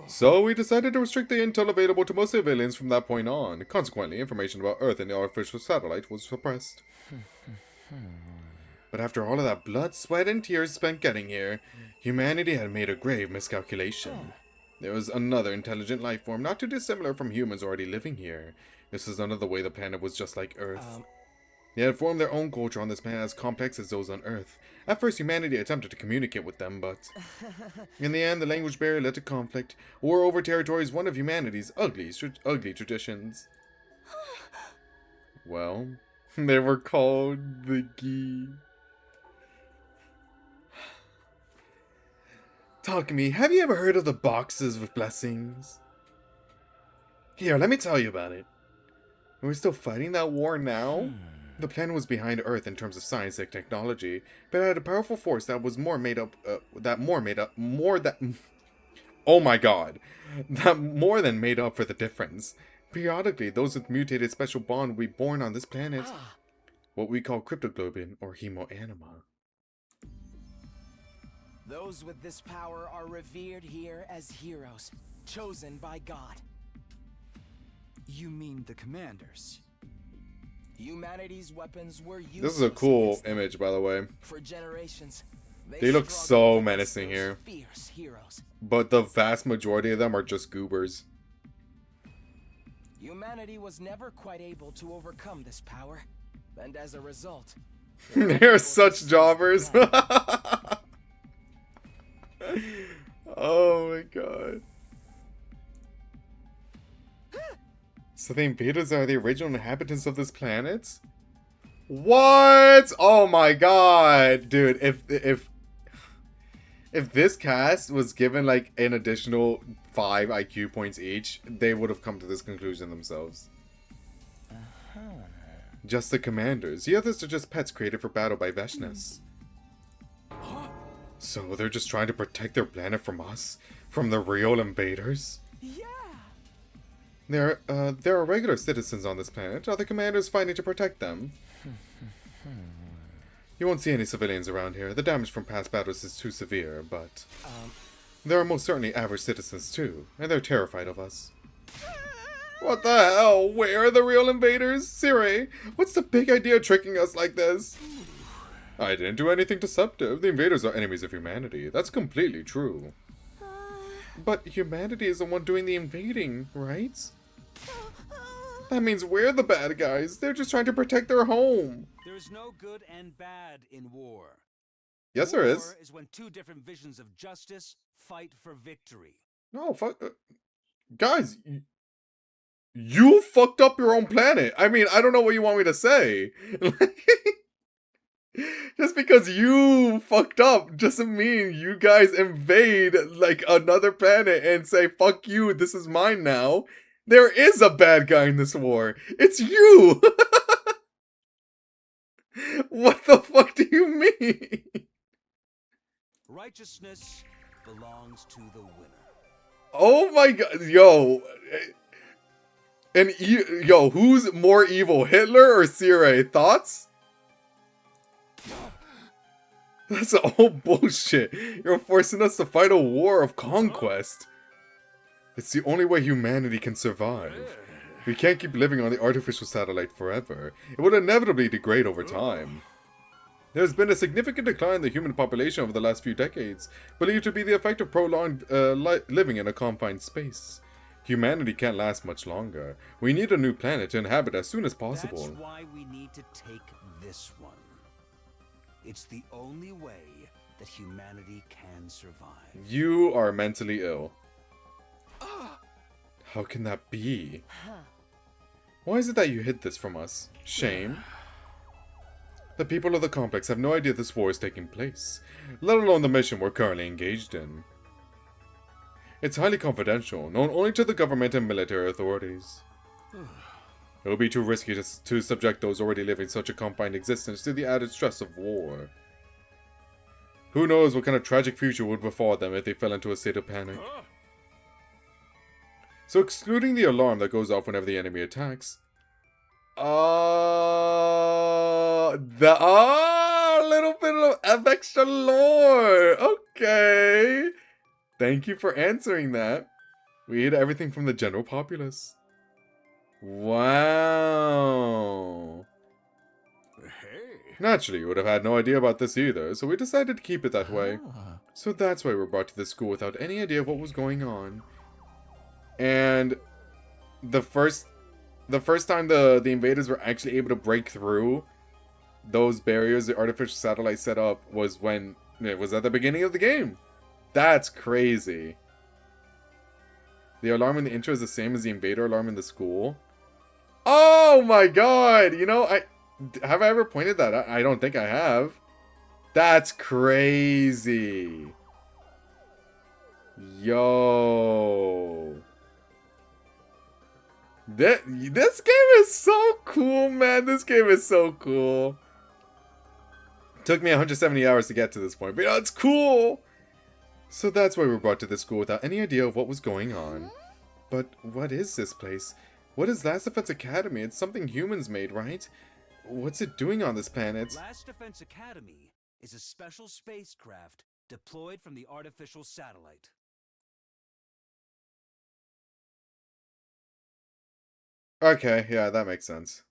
So we decided to restrict the intel available to most civilians from that point on. Consequently, information about Earth and the artificial satellite was suppressed. But after all of that blood, sweat, and tears spent getting here, humanity had made a grave miscalculation. There was another intelligent life form not too dissimilar from humans already living here. This is another way the planet was just like Earth. They had formed their own culture on this planet as complex as those on Earth. At first, humanity attempted to communicate with them, but in the end, the language barrier led to conflict. War over territory is one of humanity's ugly traditions. Well, they were called the Gi. Talk to me, have you ever heard of the boxes with blessings? Here, let me tell you about it. We're still fighting that war now? The planet was behind Earth in terms of science and technology, but it had a powerful force that was more than made up for the difference. Periodically, those with mutated special bond will be born on this planet, what we call cryptoglobin or hemoanima. Those with this power are revered here as heroes, chosen by God. You mean the commanders? Humanity's weapons were used. This is a cool image, by the way. For generations, they look so menacing here. Fierce heroes. But the vast majority of them are just goobers. Humanity was never quite able to overcome this power, and as a result, they're such jobbers. Oh my god. So the invaders are the original inhabitants of this planet? What? Oh my god, dude! If this cast was given like an additional 5 IQ points each, they would have come to this conclusion themselves. Just the commanders. The others are just pets created for battle by Veshnes. So they're just trying to protect their planet from us? From the real invaders? Yeah. There are regular citizens on this planet. Are the commanders fighting to protect them? You won't see any civilians around here. The damage from past battles is too severe, but there are most certainly average citizens too, and they're terrified of us. What the hell? Where are the real invaders? Siri, what's the big idea tricking us like this? I didn't do anything deceptive. The invaders are enemies of humanity. That's completely true. But humanity is the one doing the invading, right? That means we're the bad guys. They're just trying to protect their home. There's no good and bad in war. Yes, there is. War is when two different visions of justice fight for victory. No, fuck. Guys, you fucked up your own planet. I mean, I don't know what you want me to say. Just because you fucked up doesn't mean you guys invade like another planet and say, fuck you, this is mine now. There is a bad guy in this war. It's you. What the fuck do you mean? Righteousness belongs to the winner. Oh my god, yo. And yo, who's more evil, Hitler or Siri? Thoughts? That's all bullshit. You're forcing us to fight a war of conquest. It's the only way humanity can survive. We can't keep living on the artificial satellite forever. It would inevitably degrade over time. There's been a significant decline in the human population over the last few decades, believed to be the effect of prolonged living in a confined space. Humanity can't last much longer. We need a new planet to inhabit as soon as possible. That's why we need to take this one. It's the only way that humanity can survive. You are mentally ill. How can that be? Why is it that you hid this from us? Shame? The people of the complex have no idea this war is taking place, let alone the mission we're currently engaged in. It's highly confidential, known only to the government and military authorities. It would be too risky to subject those already living such a confined existence to the added stress of war. Who knows what kind of tragic future would befall them if they fell into a state of panic. So excluding the alarm that goes off whenever the enemy attacks. A little bit of extra lore. Okay. Thank you for answering that. We hid everything from the general populace. Wow. Hey. Naturally, you would have had no idea about this either, so we decided to keep it that way. So that's why we were brought to this school without any idea of what was going on. And the first the first time the invaders were actually able to break through those barriers the artificial satellite set up was when it was at the beginning of the game. That's crazy. The alarm in the intro is the same as the invader alarm in the school. Oh my god! You know, have I ever pointed that out? I don't think I have. That's crazy. Yo. This game is so cool, man. This game is so cool. Took me 170 hours to get to this point, but it's cool. So that's why we were brought to this school without any idea of what was going on. But what is this place? What is Last Defense Academy? It's something humans made, right? What's it doing on this planet? Last Defense Academy is a special spacecraft deployed from the artificial satellite. Okay, yeah, that makes sense.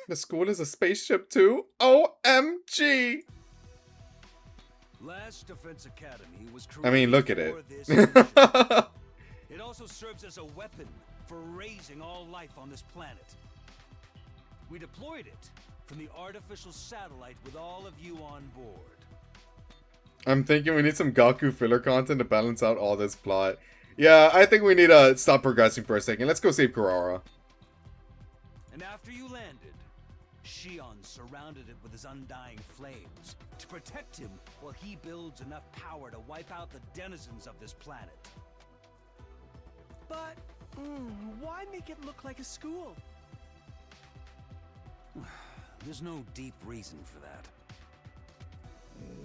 The school is a spaceship too? OMG! Last Defense Academy was I mean, look at it. for this mission. It also serves as a weapon for raising all life on this planet. We deployed it from the artificial satellite with all of you on board. I'm thinking we need some Gaku filler content to balance out all this plot. Yeah, I think we need to stop progressing for a second. Let's go save Kurara. And after you landed, Shion surrounded it with his undying flames to protect him while he builds enough power to wipe out the denizens of this planet. But, why make it look like a school? There's no deep reason for that.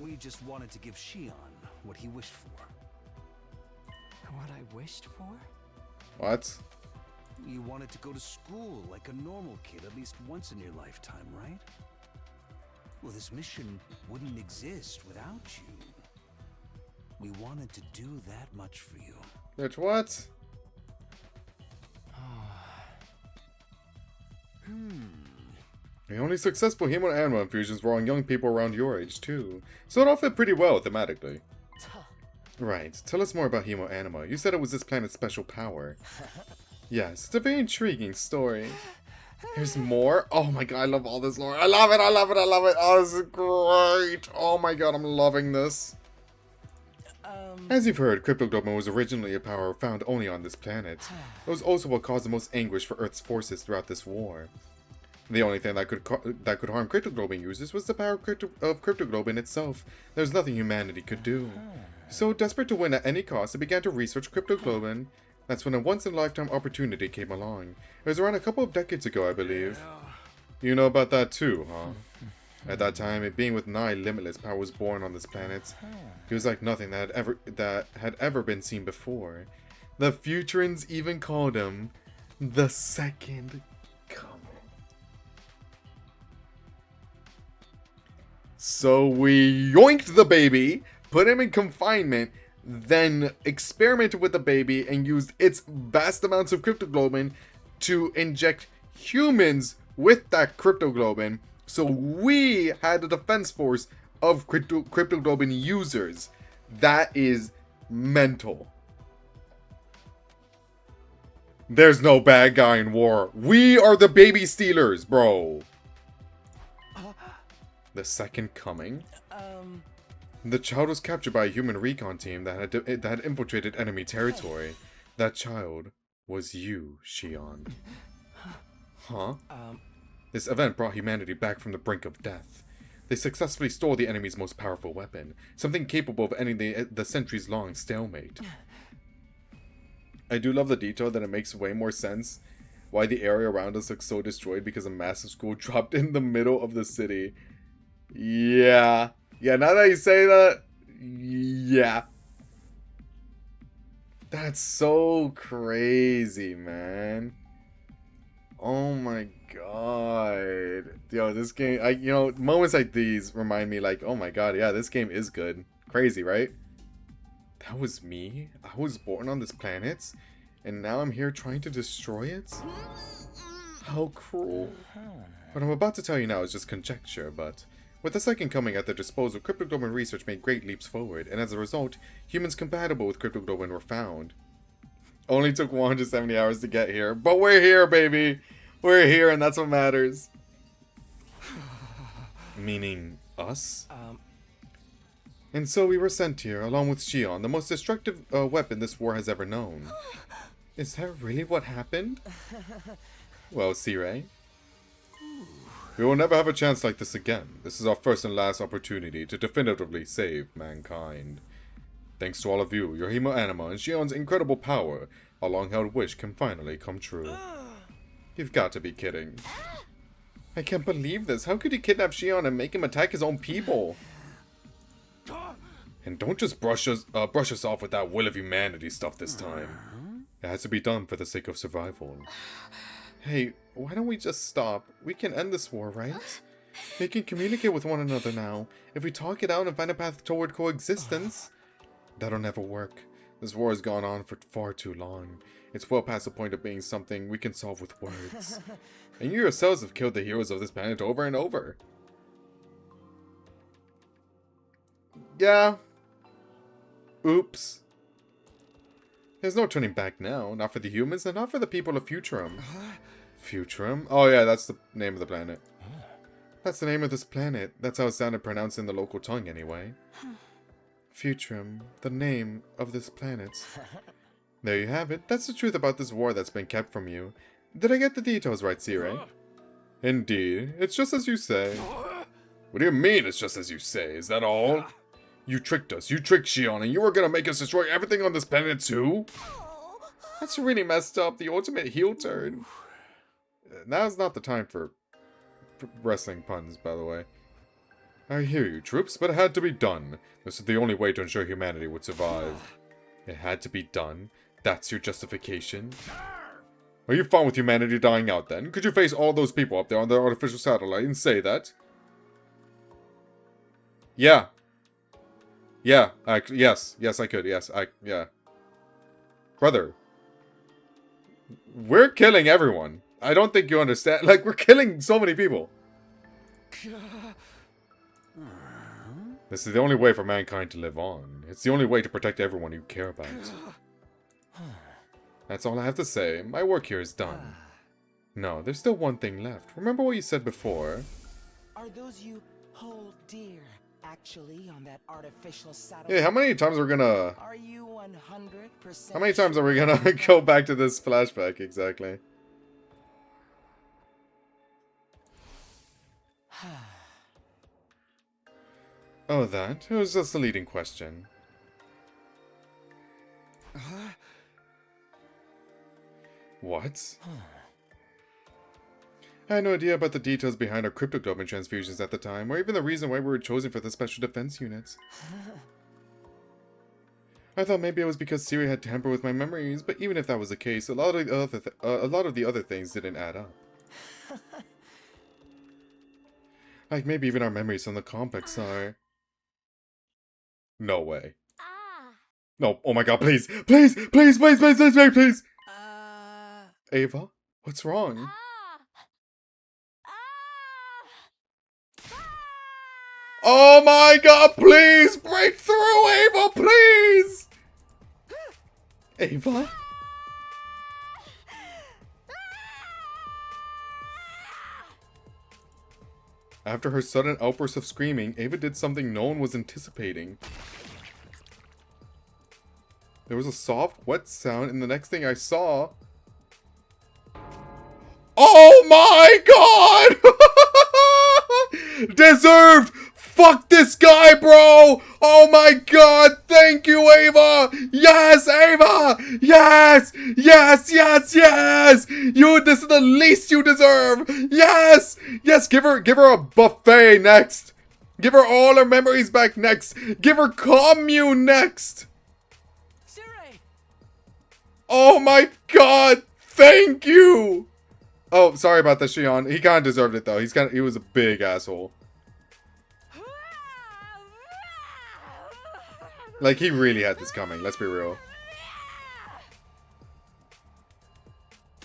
We just wanted to give Shion what he wished for. What I wished for? What? You wanted to go to school like a normal kid at least once in your lifetime, right? Well, this mission wouldn't exist without you. We wanted to do that much for you. Which what? The only successful human-animal infusions were on young people around your age, too. So it all fit pretty well, thematically. Right. Tell us more about Hemo Anima. You said it was this planet's special power. Yes, it's a very intriguing story. There's more? Oh my god, I love all this lore. I love it, I love it, I love it. Oh, this is great. Oh my god, I'm loving this. As you've heard, Cryptoglobin was originally a power found only on this planet. It was also what caused the most anguish for Earth's forces throughout this war. The only thing that could harm Cryptoglobin users was the power of Cryptoglobin itself. There was nothing humanity could do. So, desperate to win at any cost, they began to research Cryptoglobin. That's when a once-in-a-lifetime opportunity came along. It was around a couple of decades ago, I believe. You know about that too, huh? At that time, a being with nigh limitless power was born on this planet. He was like nothing that had ever been seen before. The Futurans even called him the Second Coming. So we yoinked the baby, put him in confinement, then experimented with the baby and used its vast amounts of Cryptoglobin to inject humans with that Cryptoglobin. So we had a defense force of Cryptoglobin users. That is mental. There's no bad guy in war. We are the baby stealers, bro. The Second Coming? The child was captured by a human recon team that had infiltrated enemy territory. That child was you, Shion. Huh? This event brought humanity back from the brink of death. They successfully stole the enemy's most powerful weapon, something capable of ending the centuries-long stalemate. I do love the detail that it makes way more sense why the area around us looks so destroyed because a massive school dropped in the middle of the city. Yeah. Yeah, now that you say that, yeah. That's so crazy, man. Oh my god. Yo, this game, moments like these remind me like, oh my god, yeah, this game is good. Crazy, right? That was me? I was born on this planet, and now I'm here trying to destroy it? How cruel. What I'm about to tell you now is just conjecture, but with the Second Coming at their disposal, Cryptoglobin research made great leaps forward, and as a result, humans compatible with Cryptoglobin were found. Only took 170 hours to get here. But we're here, baby. We're here, and that's what matters. Meaning us? And so we were sent here, along with Shion, the most destructive weapon this war has ever known. Is that really what happened? Well, Sirei, we will never have a chance like this again. This is our first and last opportunity to definitively save mankind. Thanks to all of you, your Hemo Anima, and Shion's incredible power, our long-held wish can finally come true. You've got to be kidding. I can't believe this. How could he kidnap Shion and make him attack his own people? And don't just brush us off with that will of humanity stuff this time. It has to be done for the sake of survival. Hey, why don't we just stop? We can end this war, right? We can communicate with one another now. If we talk it out and find a path toward coexistence. That'll never work. This war has gone on for far too long. It's well past the point of being something we can solve with words. And you yourselves have killed the heroes of this planet over and over. Yeah. Oops. There's no turning back now. Not for the humans and not for the people of Futurum. Futurum? Oh yeah, that's the name of the planet. That's the name of this planet. That's how it sounded pronounced in the local tongue anyway. Futurum, the name of this planet. There you have it. That's the truth about this war that's been kept from you. Did I get the details right, Sirei? Indeed. It's just as you say. What do you mean it's just as you say? Is that all? You tricked us. You tricked Shion, and you were gonna make us destroy everything on this planet too? That's really messed up. The ultimate heel turn. Now's not the time for wrestling puns, by the way. I hear you, troops, but it had to be done. This is the only way to ensure humanity would survive. It had to be done? That's your justification? Are you fine with humanity dying out then? Could you face all those people up there on the artificial satellite and say that? Yeah. Yeah, yes, I could, yeah. Brother. We're killing everyone. I don't think you understand. Like, we're killing so many people. This is the only way for mankind to live on. It's the only way to protect everyone you care about. That's all I have to say. My work here is done. No, there's still one thing left. Remember what you said before? Are those you hold dear actually on that artificial satellite? Hey, how many times are we gonna... Are you 100%? How many times are we gonna go back to this flashback exactly? Oh, that? It was just a leading question. What? I had no idea about the details behind our cryptoglobin transfusions at the time, or even the reason why we were chosen for the special defense units. I thought maybe it was because Siri had tampered with my memories, but even if that was the case, a lot of the other things didn't add up. Like maybe even our memories from the complex are... No way. No, oh my god, please! Please! Please, please, please, please, please, please! Ava? What's wrong? Oh my god, please! Break through, Ava, please! Ava? After her sudden outburst of screaming, Ava did something no one was anticipating. There was a soft, wet sound, and the next thing I saw... Oh my god! Deserved! Fuck this guy, bro! Oh my god! Thank you, Ava! Yes, Ava! Yes! Yes, yes, yes! This is the least you deserve! Yes! Yes, give her a buffet next! Give her all her memories back next! Give her commune next! Sirei! Oh my god! Thank you! Oh, sorry about that, Shion. He kind of deserved it, though. He was a big asshole. Like, he really had this coming, let's be real.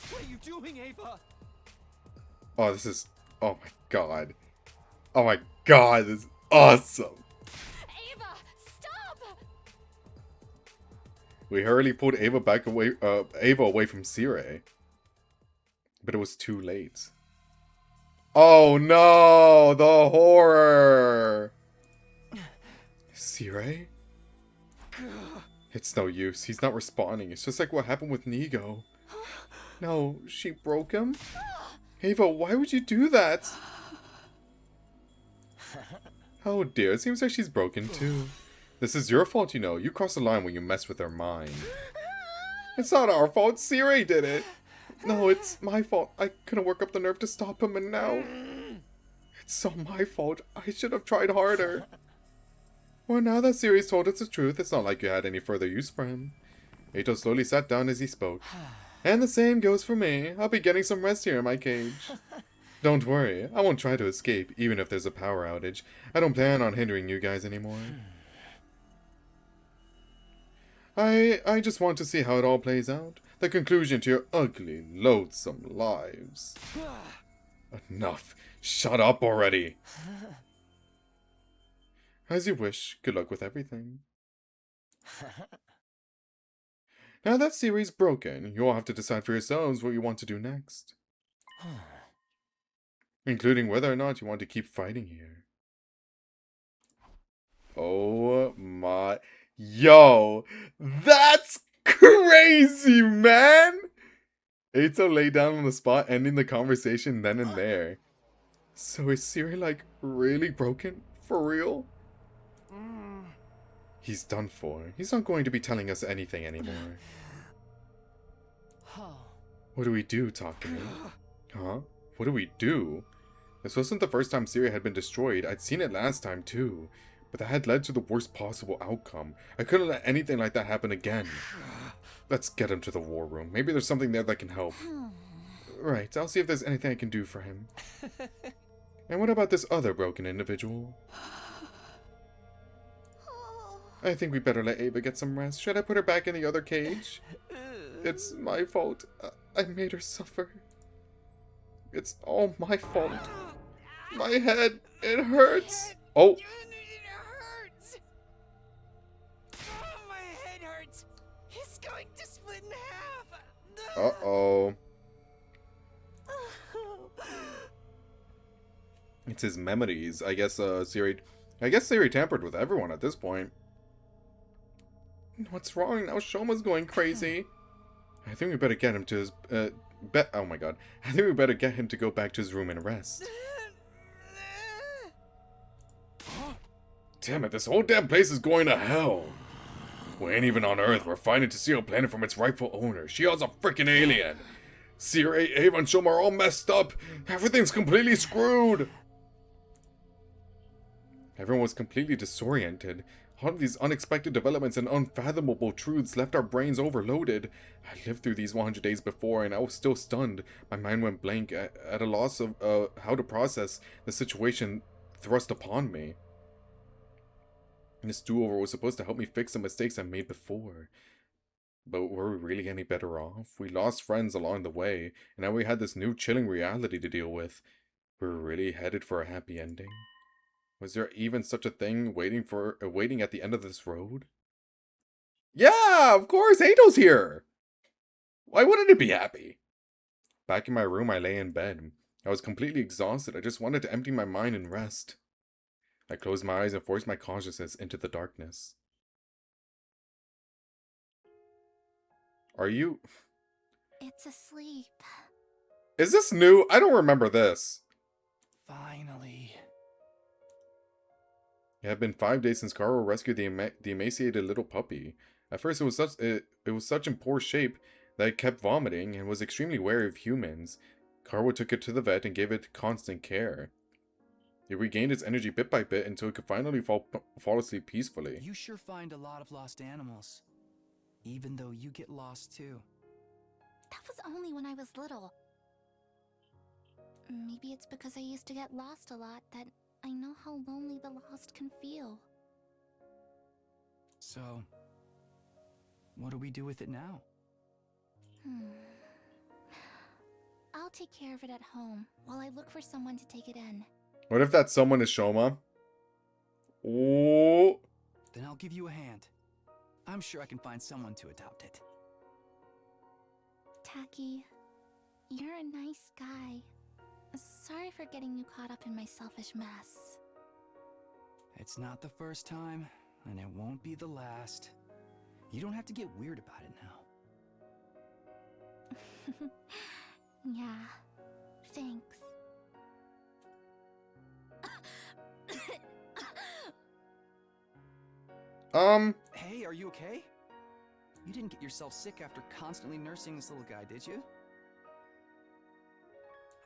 What are you doing, Ava? Oh, this is... Oh my god. Oh my god, this is awesome. Ava, stop! We hurriedly pulled Ava away from Sire. But it was too late. Oh no! The horror! Sire? It's no use. He's not responding. It's just like what happened with Nigo. No, she broke him? Ava, why would you do that? Oh dear, it seems like she's broken too. This is your fault, you know. You crossed the line when you messed with her mind. It's not our fault. Sire did it. No, it's my fault. I couldn't work up the nerve to stop him, and now... It's so my fault. I should have tried harder. Well, now that Siri's told us the truth, it's not like you had any further use for him. Ato slowly sat down as he spoke. And the same goes for me. I'll be getting some rest here in my cage. Don't worry, I won't try to escape, even if there's a power outage. I don't plan on hindering you guys anymore. I just want to see how it all plays out. The conclusion to your ugly, loathsome lives. Enough. Shut up already. As you wish. Good luck with everything. Now that Siri's broken, you'll have to decide for yourselves what you want to do next. Including whether or not you want to keep fighting here. Oh my... Yo! That's crazy, man! Ato lay down on the spot, ending the conversation then and there. So is Siri, like, really broken? For real? He's done for. He's not going to be telling us anything anymore. What do we do, Takumi? Huh? What do we do? This wasn't the first time Siri had been destroyed. I'd seen it last time, too. But that had led to the worst possible outcome. I couldn't let anything like that happen again. Let's get him to the war room. Maybe there's something there that can help. Right, I'll see if there's anything I can do for him. And what about this other broken individual? I think we better let Ava get some rest. Should I put her back in the other cage? It's my fault. I made her suffer. It's all my fault. My head, it hurts. Oh. It hurts. Oh, my head hurts. It's going to split in half. Uh-oh. It's his memories. I guess Siri tampered with everyone at this point. What's wrong? Now Shoma's going crazy. I think we better get him to his oh my god. I think we better get him to go back to his room and rest. Damn it, this whole damn place is going to hell. We ain't even on Earth. We're fighting to steal a planet from its rightful owner. Shion's a freaking alien. Siri, Ava, and Shoma are all messed up. Everything's completely screwed. Everyone was completely disoriented. All of these unexpected developments and unfathomable truths left our brains overloaded. I lived through these 100 days before and I was still stunned. My mind went blank at a loss of how to process the situation thrust upon me. And this do-over was supposed to help me fix the mistakes I made before. But were we really any better off? We lost friends along the way, and now we had this new chilling reality to deal with. We were really headed for a happy ending? Was there even such a thing waiting at the end of this road? Yeah, of course, Ato's here! Why wouldn't it be happy? Back in my room, I lay in bed. I was completely exhausted. I just wanted to empty my mind and rest. I closed my eyes and forced my consciousness into the darkness. Are you... It's asleep. Is this new? I don't remember this. Finally. It had been 5 days since Karo rescued the emaciated little puppy. At first, it was such in poor shape that it kept vomiting and was extremely wary of humans. Karo took it to the vet and gave it constant care. It regained its energy bit by bit until it could finally fall asleep peacefully. You sure find a lot of lost animals. Even though you get lost too. That was only when I was little. Maybe it's because I used to get lost a lot that I know how lonely the lost can feel. So, what do we do with it now? I'll take care of it at home while I look for someone to take it in. What if that someone is Shoma? Oh. Then I'll give you a hand. I'm sure I can find someone to adopt it. Tacky, you're a nice guy. Sorry for getting you caught up in my selfish mess. It's not the first time, and it won't be the last. You don't have to get weird about it now. Yeah, thanks. Hey, are you okay? You didn't get yourself sick after constantly nursing this little guy, did you?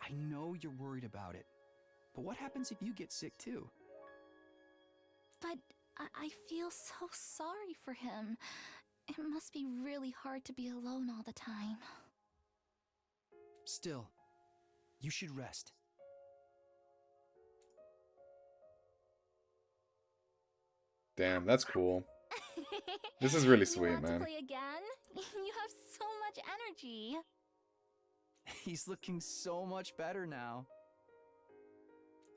I know you're worried about it, but what happens if you get sick too? But I feel so sorry for him. It must be really hard to be alone all the time. Still, you should rest. Damn, that's cool. This is really sweet, You want man. to play again? You have so much energy. He's looking so much better now.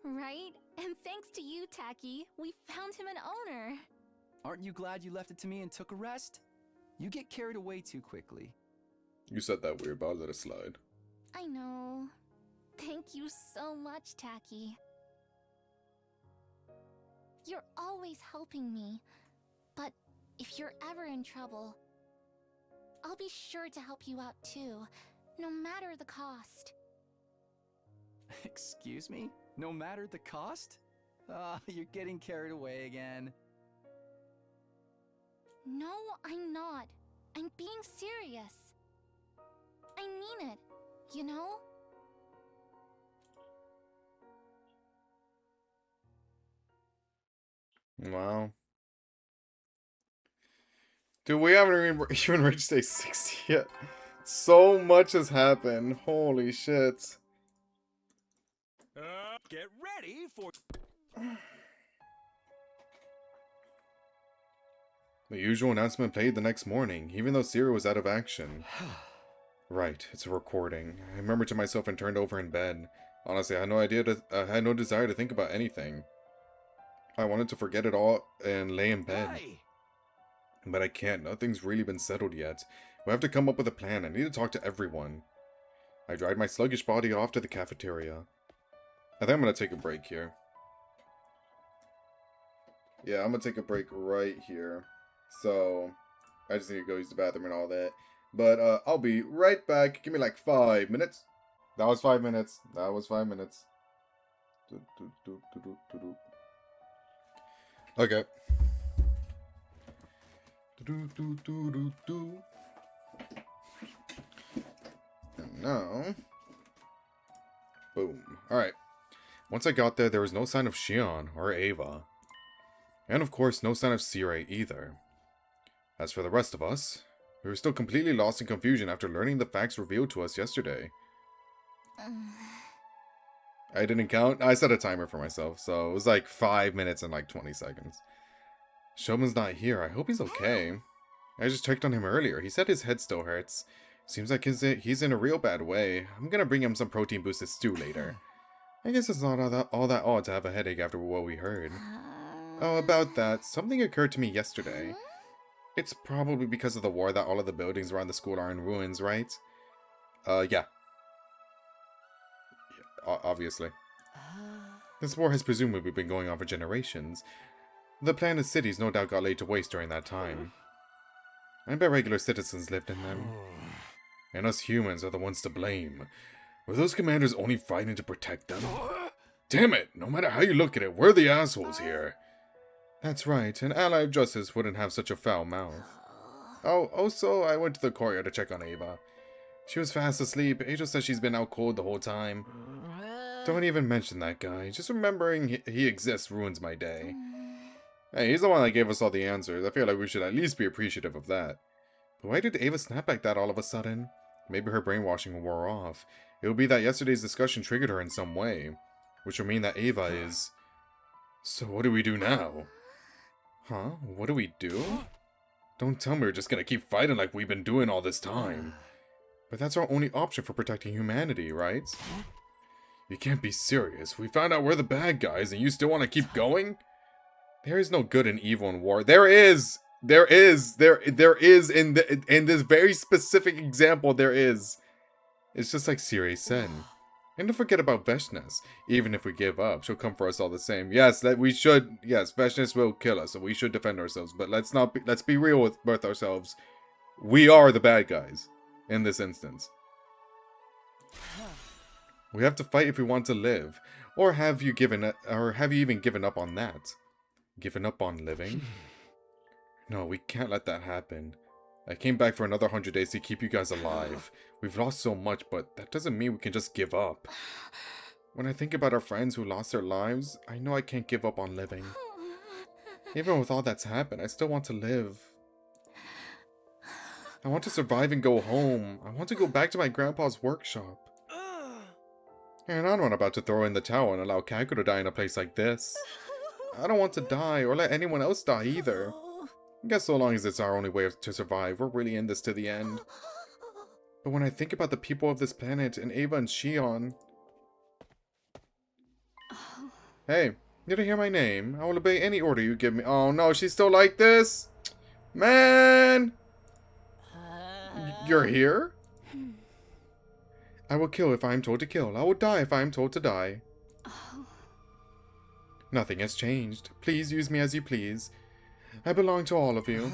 Right? And thanks to you, Tacky, we found him an owner. Aren't you glad you left it to me and took a rest? You get carried away too quickly. You said that weird, but I'll let it slide. I know. Thank you so much, Tacky. You're always helping me. But if you're ever in trouble, I'll be sure to help you out too, no matter the cost. Excuse me? No matter the cost? Ah, you're getting carried away again. No, I'm not. I'm being serious. I mean it, you know? Wow. Dude, we haven't even reached day 60 yet. So much has happened. Holy shit. Get ready for... The usual announcement played the next morning, even though Siri was out of action. Right, it's a recording. I remembered to myself and turned over in bed. Honestly, I had no desire to think about anything. I wanted to forget it all and lay in bed. Hey. But I can't. Nothing's really been settled yet. We have to come up with a plan. I need to talk to everyone. I dragged my sluggish body off to the cafeteria. I think I'm going to take a break here. Yeah, I'm going to take a break right here. So, I just need to go use the bathroom and all that. But, I'll be right back. Give me like 5 minutes. That was 5 minutes. That was 5 minutes. Okay. And now... Boom. Alright. Once I got there was no sign of Shion or Ava. And of course, no sign of Sirei either. As for the rest of us, we were still completely lost in confusion after learning the facts revealed to us yesterday. I didn't count. I set a timer for myself, so it was like 5 minutes and like 20 seconds. Shoman's not here. I hope he's okay. I just checked on him earlier. He said his head still hurts. Seems like he's in a real bad way. I'm gonna bring him some protein-boosted stew later. I guess it's not all that odd to have a headache after what we heard. Oh, about that. Something occurred to me yesterday. It's probably because of the war that all of the buildings around the school are in ruins, right? Yeah. Obviously. This war has presumably been going on for generations. The planet cities no doubt got laid to waste during that time. I bet regular citizens lived in them. And us humans are the ones to blame. Were those commanders only fighting to protect them? Damn it! No matter how you look at it, we're the assholes here. That's right, an ally of justice wouldn't have such a foul mouth. Oh, also, I went to the courtyard to check on Ava. She was fast asleep. Angel says she's been out cold the whole time. Don't even mention that guy. Just remembering he exists ruins my day. Hey, he's the one that gave us all the answers. I feel like we should at least be appreciative of that. But why did Ava snap like that all of a sudden? Maybe her brainwashing wore off. It would be that yesterday's discussion triggered her in some way. Which would mean that Ava is... So what do we do now? Huh? What do we do? Don't tell me we're just gonna keep fighting like we've been doing all this time. But that's our only option for protecting humanity, right? You can't be serious. We found out we're the bad guys and you still want to keep going? There is no good and evil in war. There is! There is in this very specific example, there is. It's just like Siri said. And don't forget about Veshnes. Even if we give up, she'll come for us all the same. Yes, Veshnes will kill us, so we should defend ourselves. But let's be real with ourselves. We are the bad guys in this instance. We have to fight if we want to live. Or have you even given up on that? Given up on living? No, we can't let that happen. I came back for another 100 days to keep you guys alive. We've lost so much, but that doesn't mean we can just give up. When I think about our friends who lost their lives, I know I can't give up on living. Even with all that's happened, I still want to live. I want to survive and go home. I want to go back to my grandpa's workshop. And I'm not about to throw in the towel and allow Kaku to die in a place like this. I don't want to die or let anyone else die either. I guess so long as it's our only way to survive, we're really in this to the end. But when I think about the people of this planet and Ava and Shion... Hey, did you hear my name? I will obey any order you give me. Oh no, she's still like this? Man! You're here? I will kill if I am told to kill. I will die if I am told to die. Nothing has changed. Please use me as you please. I belong to all of you.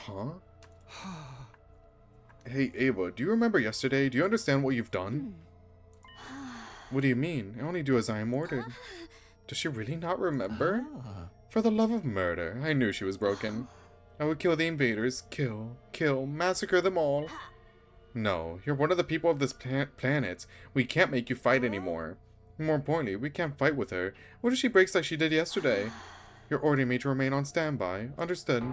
Huh? Hey, Ava, do you remember yesterday? Do you understand what you've done? What do you mean? I only do as I am ordered. Does she really not remember? For the love of murder, I knew she was broken. I would kill the invaders. Kill, massacre them all. No, you're one of the people of this planet. We can't make you fight anymore. More importantly, we can't fight with her. What if she breaks like she did yesterday? You're ordering me to remain on standby. Understood.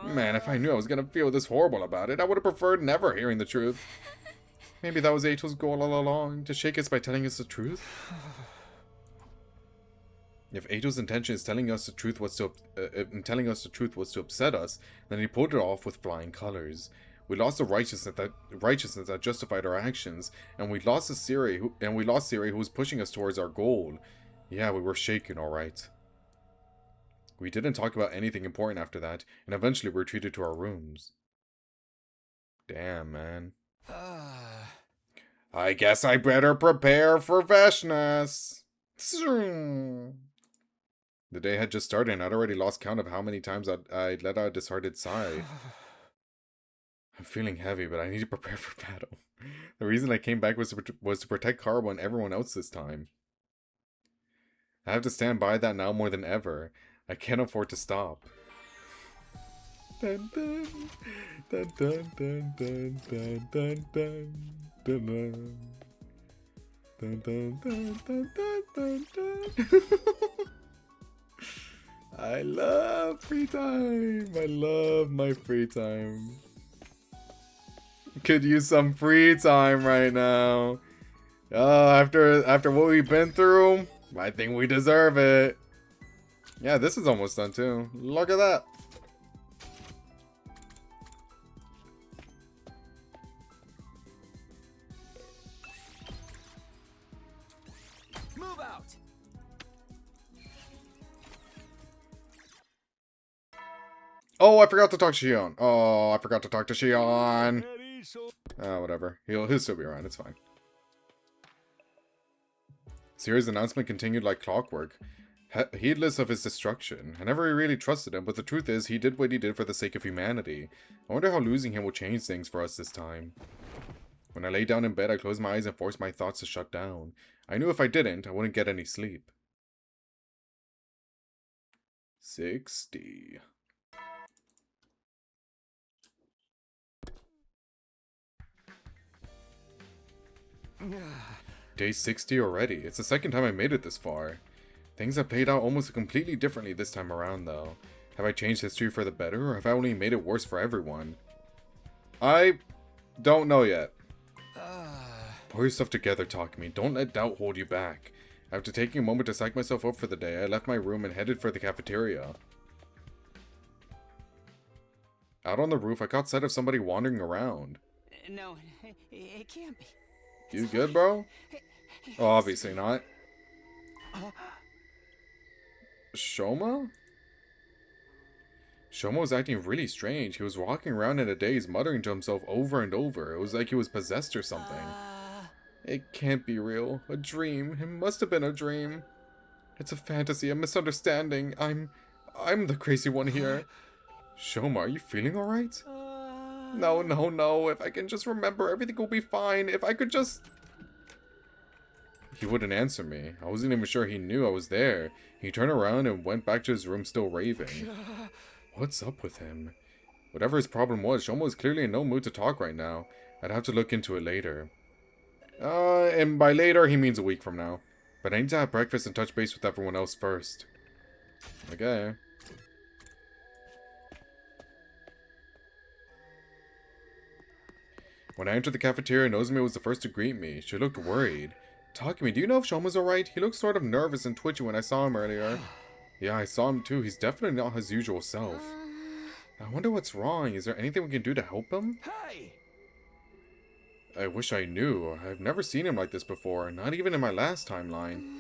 Man, if I knew I was gonna feel this horrible about it, I would have preferred never hearing the truth. Maybe that was Eito's goal all along, to shake us by telling us the truth? If Eito's intention is telling us the truth was to upset us, then he pulled it off with flying colors. We lost the righteousness that justified our actions, and we lost Siri who was pushing us towards our goal. Yeah, we were shaken, alright. We didn't talk about anything important after that, and eventually we retreated to our rooms. Damn, man. I guess I better prepare for Veshnes. The day had just started, and I'd already lost count of how many times I'd let out a disheartened sigh. I'm feeling heavy, but I need to prepare for battle. The reason I came back was to protect Carbo and everyone else this time. I have to stand by that now more than ever. I can't afford to stop. Dun dun dun dun dun dun dun dun dun dun dun dun dun dun dun. I love free time. I love my free time. Could use some free time right now. After what we've been through, I think we deserve it. Yeah, this is almost done too. Look at that. Move out. Oh, I forgot to talk to Shion. Oh, I forgot to talk to Shion. Whatever. He'll still be around. It's fine. Siri's announcement continued like clockwork. Heedless of his destruction. I never really trusted him, but the truth is, he did what he did for the sake of humanity. I wonder how losing him will change things for us this time. When I lay down in bed, I closed my eyes and forced my thoughts to shut down. I knew if I didn't, I wouldn't get any sleep. 60. Day 60 already. It's the second time I made it this far. Things have played out almost completely differently this time around, though. Have I changed history for the better, or have I only made it worse for everyone? I don't know yet. Pull yourself together, Takumi. Don't let doubt hold you back. After taking a moment to psych myself up for the day, I left my room and headed for the cafeteria. Out on the roof, I caught sight of somebody wandering around. No, it can't be. You good, bro? Oh, obviously not. Shoma? Shoma was acting really strange. He was walking around in a daze, muttering to himself over and over. It was like he was possessed or something. It can't be real. A dream. It must have been a dream. It's a fantasy, a misunderstanding. I'm the crazy one here. Shoma, are you feeling alright? No, no, no. If I can just remember, everything will be fine. If I could just... He wouldn't answer me. I wasn't even sure he knew I was there. He turned around and went back to his room still raving. What's up with him? Whatever his problem was, Shoma was clearly in no mood to talk right now. I'd have to look into it later. And by later, he means a week from now. But I need to have breakfast and touch base with everyone else first. Okay. When I entered the cafeteria, Nozomi was the first to greet me. She looked worried. Takumi, do you know if Shoma's alright? He looked sort of nervous and twitchy when I saw him earlier. Yeah, I saw him too. He's definitely not his usual self. I wonder what's wrong. Is there anything we can do to help him? Hey! I wish I knew. I've never seen him like this before, not even in my last timeline.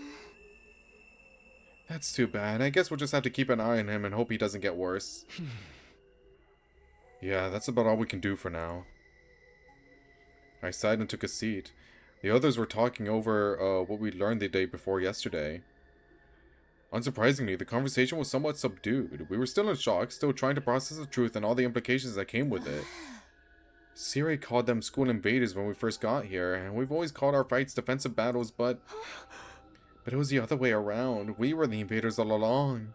That's too bad. I guess we'll just have to keep an eye on him and hope he doesn't get worse. Yeah, that's about all we can do for now. I sighed and took a seat. The others were talking over what we'd learned the day before yesterday. Unsurprisingly, the conversation was somewhat subdued. We were still in shock, still trying to process the truth and all the implications that came with it. Siri called them school invaders when we first got here, and we've always called our fights defensive battles, but it was the other way around. We were the invaders all along.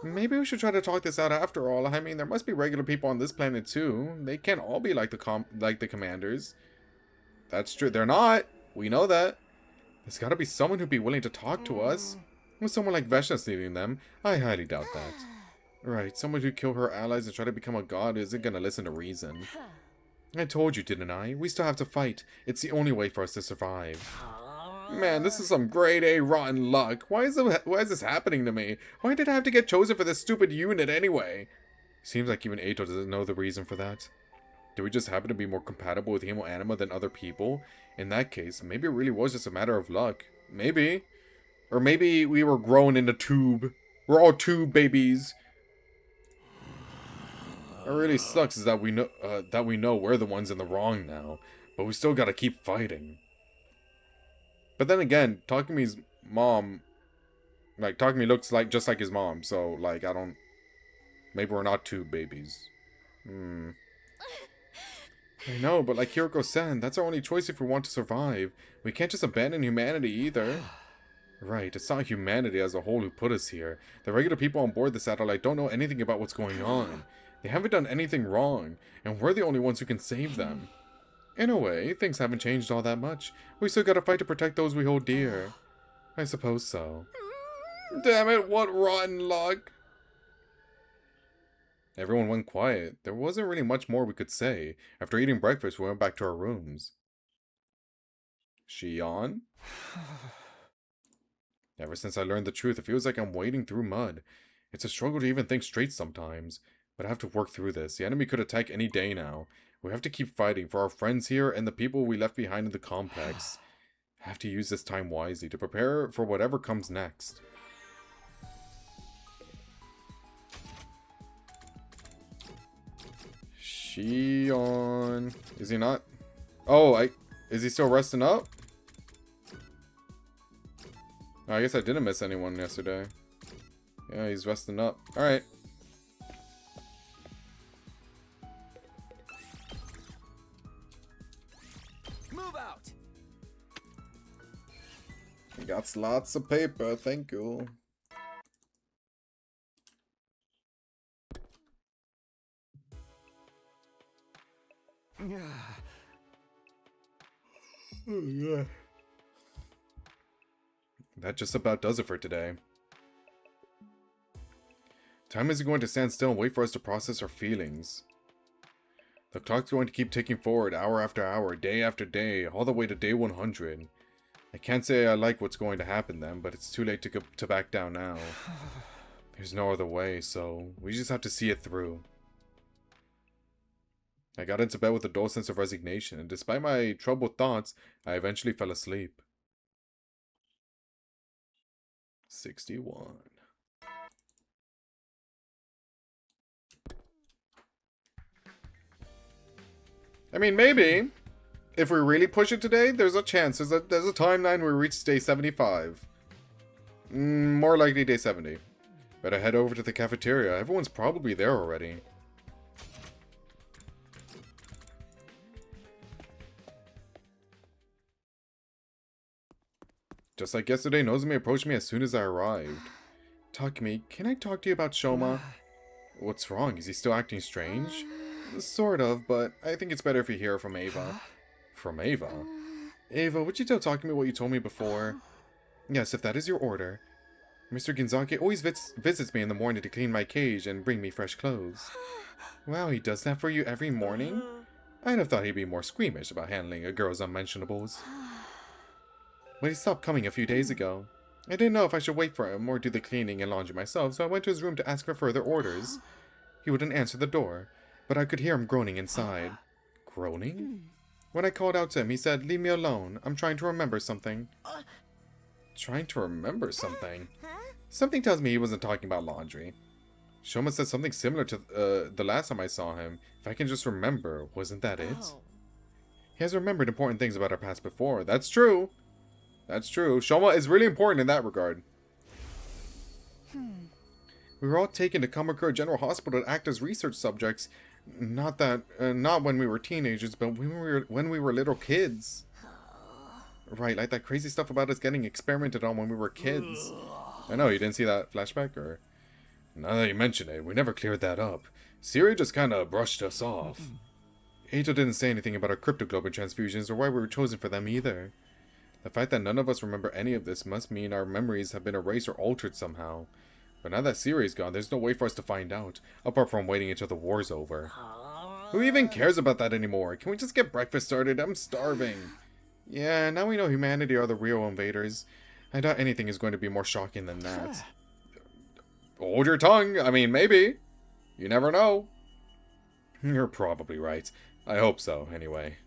Maybe we should try to talk this out after all. I mean, there must be regular people on this planet too. They can't all be like the commanders. That's true. They're not. We know that. There's got to be someone who'd be willing to talk to us. With someone like Veshna's leading them, I highly doubt that. Right, someone who'd kill her allies and try to become a god isn't gonna listen to reason. I told you, didn't I? We still have to fight. It's the only way for us to survive. Man, this is some grade A rotten luck. Why is this happening to me? Why did I have to get chosen for this stupid unit anyway? Seems like even Eito doesn't know the reason for that. Do we just happen to be more compatible with Himo Anima than other people? In that case, maybe it really was just a matter of luck. Maybe. Or maybe we were grown in a tube. We're all tube babies. What really sucks is that we know we're the ones in the wrong now, but we still gotta keep fighting. But then again, Takumi's mom, like Takumi looks like just like his mom, so like maybe we're not tube babies. I know, but like Hiroko-san, that's our only choice if we want to survive. We can't just abandon humanity either. Right, it's not humanity as a whole who put us here. The regular people on board the satellite don't know anything about what's going on. They haven't done anything wrong, and we're the only ones who can save them. In a way, things haven't changed all that much. We still gotta fight to protect those we hold dear. I suppose so. Damn it, what rotten luck! Everyone went quiet. There wasn't really much more we could say. After eating breakfast, we went back to our rooms. Shion? Ever since I learned the truth, it feels like I'm wading through mud. It's a struggle to even think straight sometimes. But I have to work through this. The enemy could attack any day now. We have to keep fighting for our friends here and the people we left behind in the complex. I have to use this time wisely to prepare for whatever comes next. Shion. Is he not? Oh, is he still resting up? Oh, I guess I didn't miss anyone yesterday. Yeah, he's resting up. Alright. Move out. We got lots of paper, thank you. Oh, yeah. That just about does it for today. Time isn't going to stand still and wait for us to process our feelings. The clock's going to keep ticking forward hour after hour, day after day, all the way to day 100. I can't say I like what's going to happen then, but it's too late to back down now. There's no other way, so we just have to see it through. I got into bed with a dull sense of resignation, and despite my troubled thoughts, I eventually fell asleep. 61. I mean, maybe. If we really push it today, there's a chance. There's a timeline where we reach day 75. More likely day 70. Better head over to the cafeteria. Everyone's probably there already. Just like yesterday, Nozomi approached me as soon as I arrived. Takumi, can I talk to you about Shoma? What's wrong? Is he still acting strange? Sort of, but I think it's better if you hear from Ava. From Ava? Ava, would you tell Takumi what you told me before? Yes, if that is your order. Mr. Ginzaki always visits me in the morning to clean my cage and bring me fresh clothes. Wow, he does that for you every morning? I'd have thought he'd be more squeamish about handling a girl's unmentionables. But he stopped coming a few days ago. I didn't know if I should wait for him or do the cleaning and laundry myself, so I went to his room to ask for further orders. He wouldn't answer the door, but I could hear him groaning inside. Groaning? When I called out to him, he said, "Leave me alone. I'm trying to remember something." Trying to remember something? Something tells me he wasn't talking about laundry. Shoma said something similar to the last time I saw him. If I can just remember, wasn't that it? He has remembered important things about our past before. That's true. That's true. Shoma is really important in that regard. We were all taken to Kamakura General Hospital to act as research subjects. Not when we were teenagers, but when we were little kids. Right, like that crazy stuff about us getting experimented on when we were kids. I know, you didn't see that flashback, or? Now that you mention it, we never cleared that up. Siri just kinda brushed us off. Eito didn't say anything about our cryptoglobin transfusions or why we were chosen for them either. The fact that none of us remember any of this must mean our memories have been erased or altered somehow. But now that Siri's gone, there's no way for us to find out, apart from waiting until the war's over. Who even cares about that anymore? Can we just get breakfast started? I'm starving. Yeah, now we know humanity are the real invaders. I doubt anything is going to be more shocking than that. Hold your tongue. I mean, maybe. You never know. You're probably right. I hope so, anyway.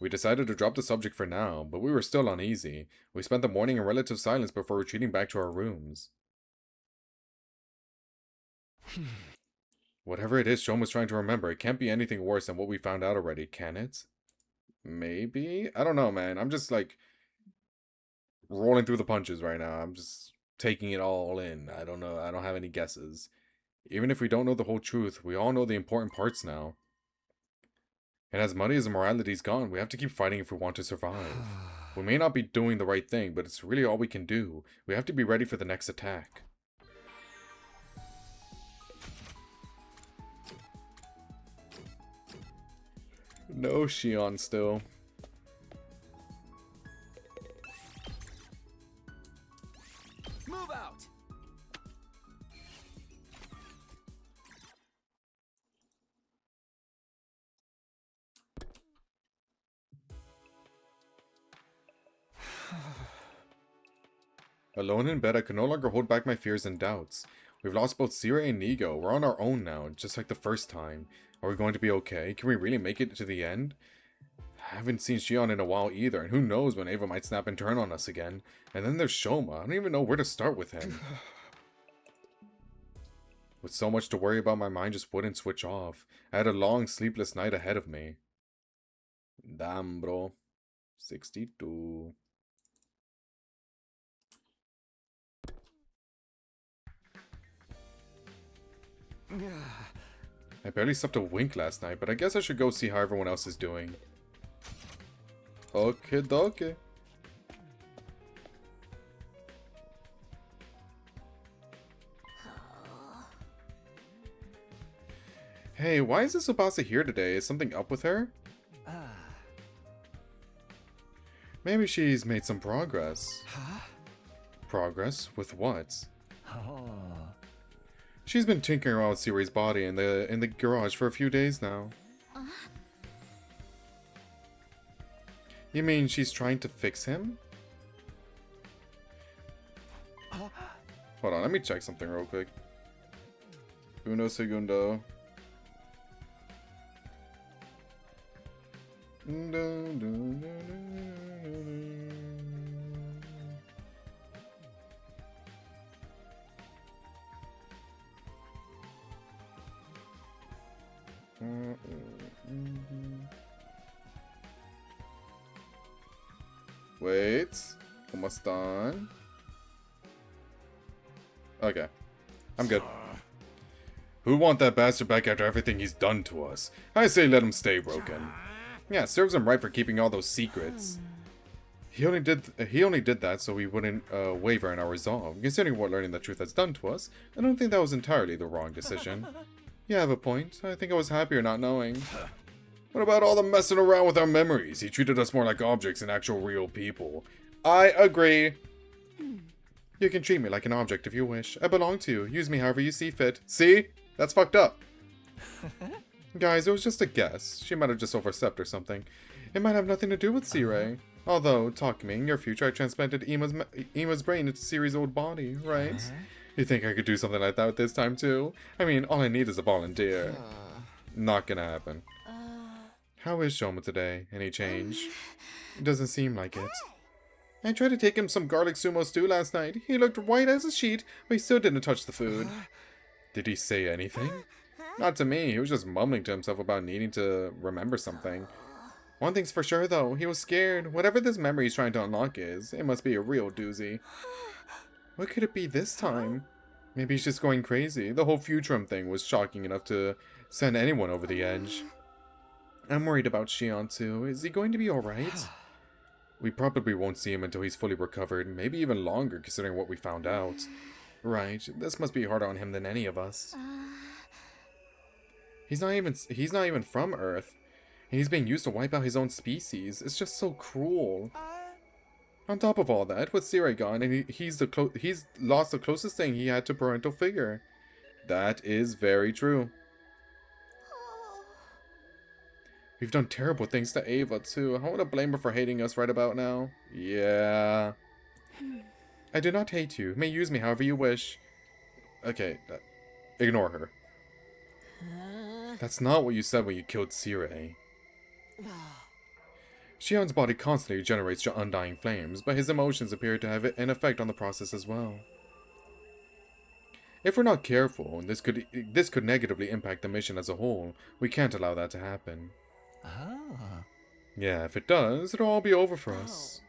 We decided to drop the subject for now, but we were still uneasy. We spent the morning in relative silence before retreating back to our rooms. Whatever it is Shoma's trying to remember, it can't be anything worse than what we found out already, can it? Maybe? I don't know, man. I'm just, like, rolling through the punches right now. I'm just taking it all in. I don't know. I don't have any guesses. Even if we don't know the whole truth, we all know the important parts now. And as money as morality's gone, we have to keep fighting if we want to survive. We may not be doing the right thing, but it's really all we can do. We have to be ready for the next attack. No Shion still. Move out! Alone in bed, I can no longer hold back my fears and doubts. We've lost both Siri and Nigo. We're on our own now, just like the first time. Are we going to be okay? Can we really make it to the end? I haven't seen Shion in a while either, and who knows when Ava might snap and turn on us again. And then there's Shoma. I don't even know where to start with him. With so much to worry about, my mind just wouldn't switch off. I had a long, sleepless night ahead of me. Damn, bro. 62. I barely slept a wink last night, but I guess I should go see how everyone else is doing. Okay, dokie. Hey, why is Tsubasa here today? Is something up with her? Maybe she's made some progress. Progress? With what? She's been tinkering around with Siri's body in the garage for a few days now. You mean she's trying to fix him? Hold on, let me check something real quick. Uno segundo. Wait. Almost done. Okay. I'm good. Who want that bastard back after everything he's done to us? I say let him stay, Broken. Yeah, serves him right for keeping all those secrets. He only did that so we wouldn't waver in our resolve. Considering what learning the truth has done to us, I don't think that was entirely the wrong decision. You have a point. I think I was happier not knowing. What about all the messing around with our memories? He treated us more like objects than actual real people. I agree. You can treat me like an object if you wish. I belong to you. Use me however you see fit. See? That's fucked up. Guys, it was just a guess. She might have just overstepped or something. It might have nothing to do with C-Ray. Although, talk me, in your future I transplanted Ima's brain into Siri's old body, right? You think I could do something like that with this time too? I mean, all I need is a volunteer. Not gonna happen. How is Shoma today? Any change? It doesn't seem like it. I tried to take him some garlic sumo stew last night. He looked white as a sheet, but he still didn't touch the food. Did he say anything? Not to me. He was just mumbling to himself about needing to remember something. One thing's for sure, though. He was scared. Whatever this memory he's trying to unlock is, it must be a real doozy. What could it be this time? Maybe he's just going crazy. The whole Futurum thing was shocking enough to send anyone over the edge. I'm worried about Shion, too. Is he going to be alright? We probably won't see him until he's fully recovered. Maybe even longer, considering what we found out. Right. This must be harder on him than any of us. He's not even from Earth. And he's being used to wipe out his own species. It's just so cruel. On top of all that, with Sirai gone, and he's lost the closest thing he had to parental figure. That is very true. We've done terrible things to Ava, too. I want to blame her for hating us right about now. Yeah. I do not hate you. You may use me however you wish. Okay, ignore her. That's not what you said when you killed Sirai. Shion's body constantly generates undying flames, but his emotions appear to have an effect on the process as well. If we're not careful, this could negatively impact the mission as a whole. We can't allow that to happen. Yeah, if it does, it'll all be over for us.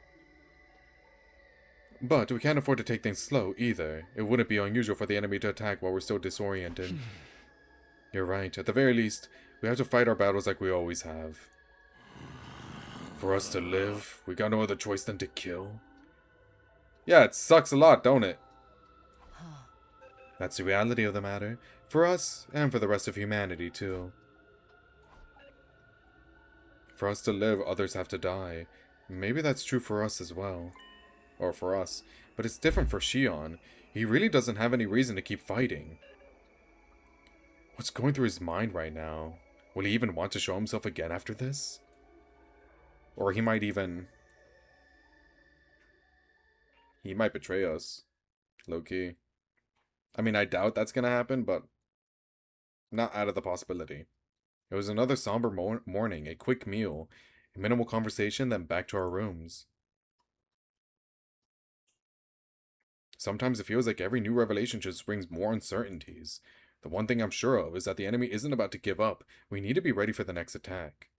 But we can't afford to take things slow, either. It wouldn't be unusual for the enemy to attack while we're still disoriented. You're right. At the very least, we have to fight our battles like we always have. For us to live, we got no other choice than to kill. Yeah, it sucks a lot, don't it? That's the reality of the matter. For us, and for the rest of humanity, too. For us to live, others have to die. Maybe that's true for us as well. Or for us. But it's different for Shion. He really doesn't have any reason to keep fighting. What's going through his mind right now? Will he even want to show himself again after this? Or he might betray us. Low-key. I mean, I doubt that's gonna happen, but not out of the possibility. It was another somber morning, a quick meal, a minimal conversation, then back to our rooms. Sometimes it feels like every new revelation just brings more uncertainties. The one thing I'm sure of is that the enemy isn't about to give up. We need to be ready for the next attack.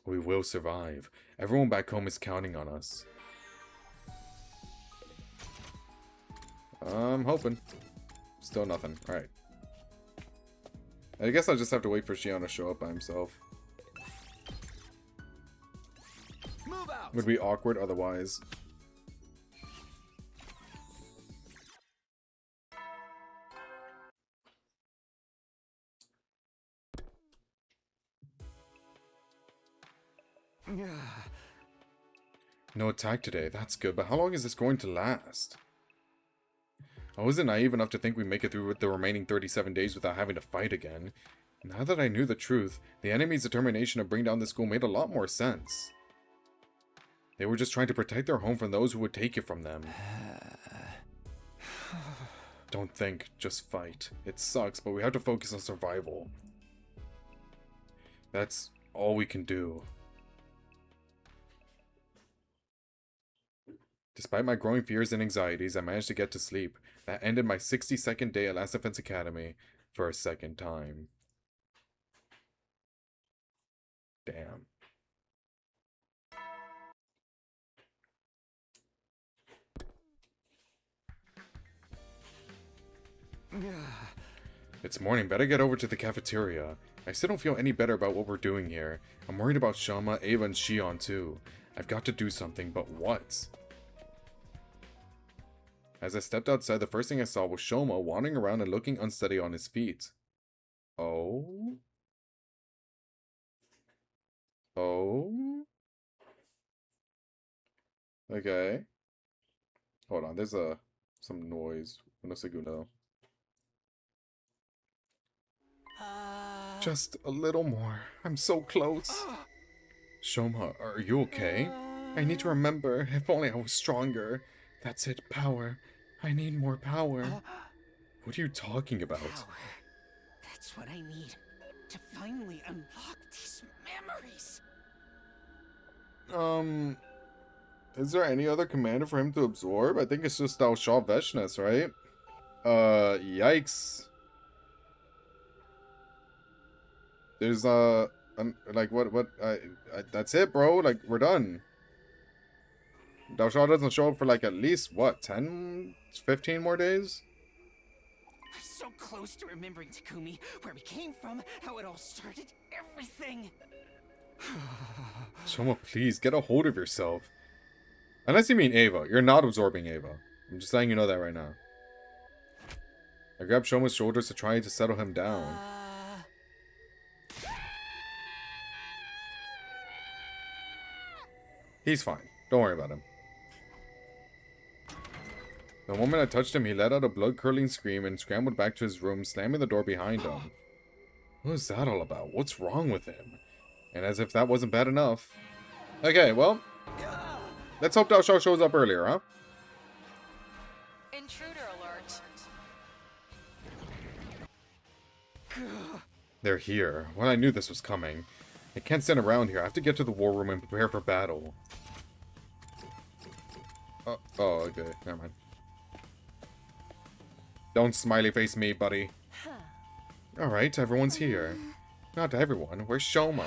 We will survive. Everyone back home is counting on us. I'm hoping. Still nothing. Alright. I guess I'll just have to wait for Shion to show up by himself. Move out. Would be awkward otherwise. No attack today, that's good, but how long is this going to last? I wasn't naive enough to think we'd make it through with the remaining 37 days without having to fight again. Now that I knew the truth, the enemy's determination to bring down the school made a lot more sense. They were just trying to protect their home from those who would take it from them. Don't think, just fight. It sucks, but we have to focus on survival. That's all we can do. Despite my growing fears and anxieties, I managed to get to sleep. That ended my 62nd day at Last Defense Academy for a second time. Damn. It's morning. Better get over to the cafeteria. I still don't feel any better about what we're doing here. I'm worried about Shama, Ava, and Shion too. I've got to do something, but what? As I stepped outside, the first thing I saw was Shoma wandering around and looking unsteady on his feet. Oh? Oh? Okay. Hold on, there's some noise. Uno segundo. Just a little more. I'm so close. Shoma, are you okay? I need to remember. If only I was stronger. That's it, power. I need more power. What are you talking about? Power. That's what I need to finally unlock these memories. Is there any other commander for him to absorb? I think it's just Al Shah Veshnes, right? Yikes. There's, like, that's it, bro. Like, we're done. Dao Shah doesn't show up for, like, at least, what, 10, 15 more days? I'm so close to remembering Takumi, where we came from, how it all started, everything. Shoma, please, get a hold of yourself. Unless you mean Ava. You're not absorbing Ava. I'm just letting you know that right now. I grabbed Shoma's shoulders to try to settle him down. He's fine. Don't worry about him. The moment I touched him, he let out a blood-curdling scream and scrambled back to his room, slamming the door behind him. What is that all about? What's wrong with him? And as if that wasn't bad enough. Okay, well, let's hope Dao Shao shows up earlier, huh? Intruder alert. They're here. Well, I knew this was coming. I can't stand around here. I have to get to the war room and prepare for battle. Oh, okay. Never mind. Don't smiley face me, buddy. Alright, everyone's here. Not everyone. Where's Shoma?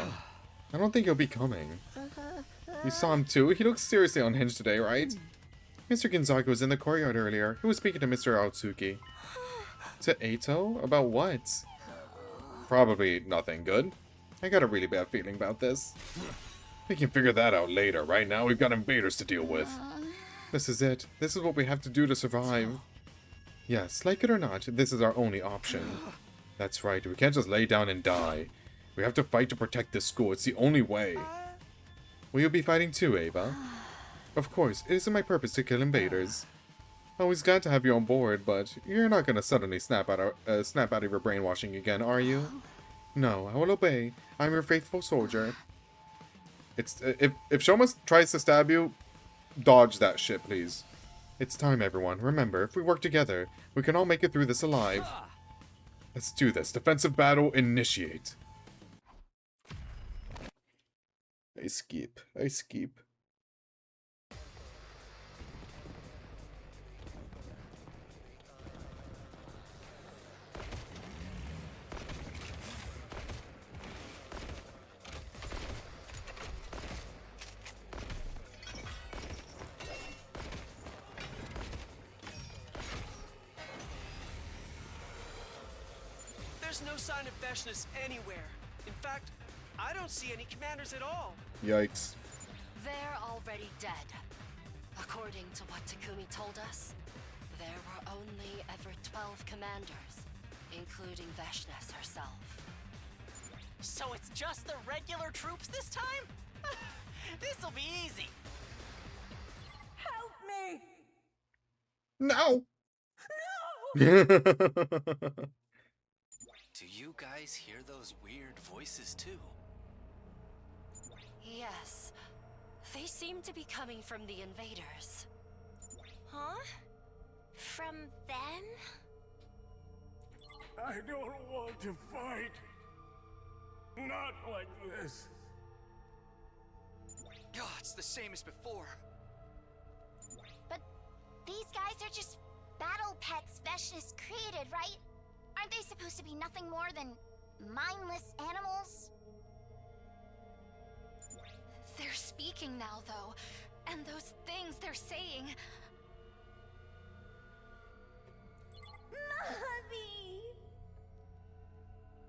I don't think he'll be coming. You saw him too? He looks seriously unhinged today, right? Mr. Gonzaga was in the courtyard earlier. He was speaking to Mr. Aotsuki. To Eito? About what? Probably nothing good. I got a really bad feeling about this. We can figure that out later. Right now, we've got invaders to deal with. This is it. This is what we have to do to survive. Yes, like it or not, this is our only option. That's right, we can't just lay down and die. We have to fight to protect this school. It's the only way. Will you be fighting too, Ava? Of course, it isn't my purpose to kill invaders. Always glad to have you on board, but you're not gonna suddenly snap out of your brainwashing again, are you? No, I will obey. I'm your faithful soldier. It's if Shoma tries to stab you, dodge that shit, please. It's time, everyone. Remember, if we work together, we can all make it through this alive. Let's do this. Defensive battle, initiate. I skip. There's no sign of Veshnes anywhere. In fact, I don't see any commanders at all. Yikes. They're already dead. According to what Takumi told us, there were only ever 12 commanders, including Veshnes herself. So it's just the regular troops this time? This'll be easy. Help me! No! Do you guys hear those weird voices too? Yes. They seem to be coming from the invaders. Huh? From them? I don't want to fight. Not like this. God, it's the same as before. But these guys are just battle pets Veshnes created, right? Aren't they supposed to be nothing more than mindless animals? speaking now, though. And those things they're saying. Mommy!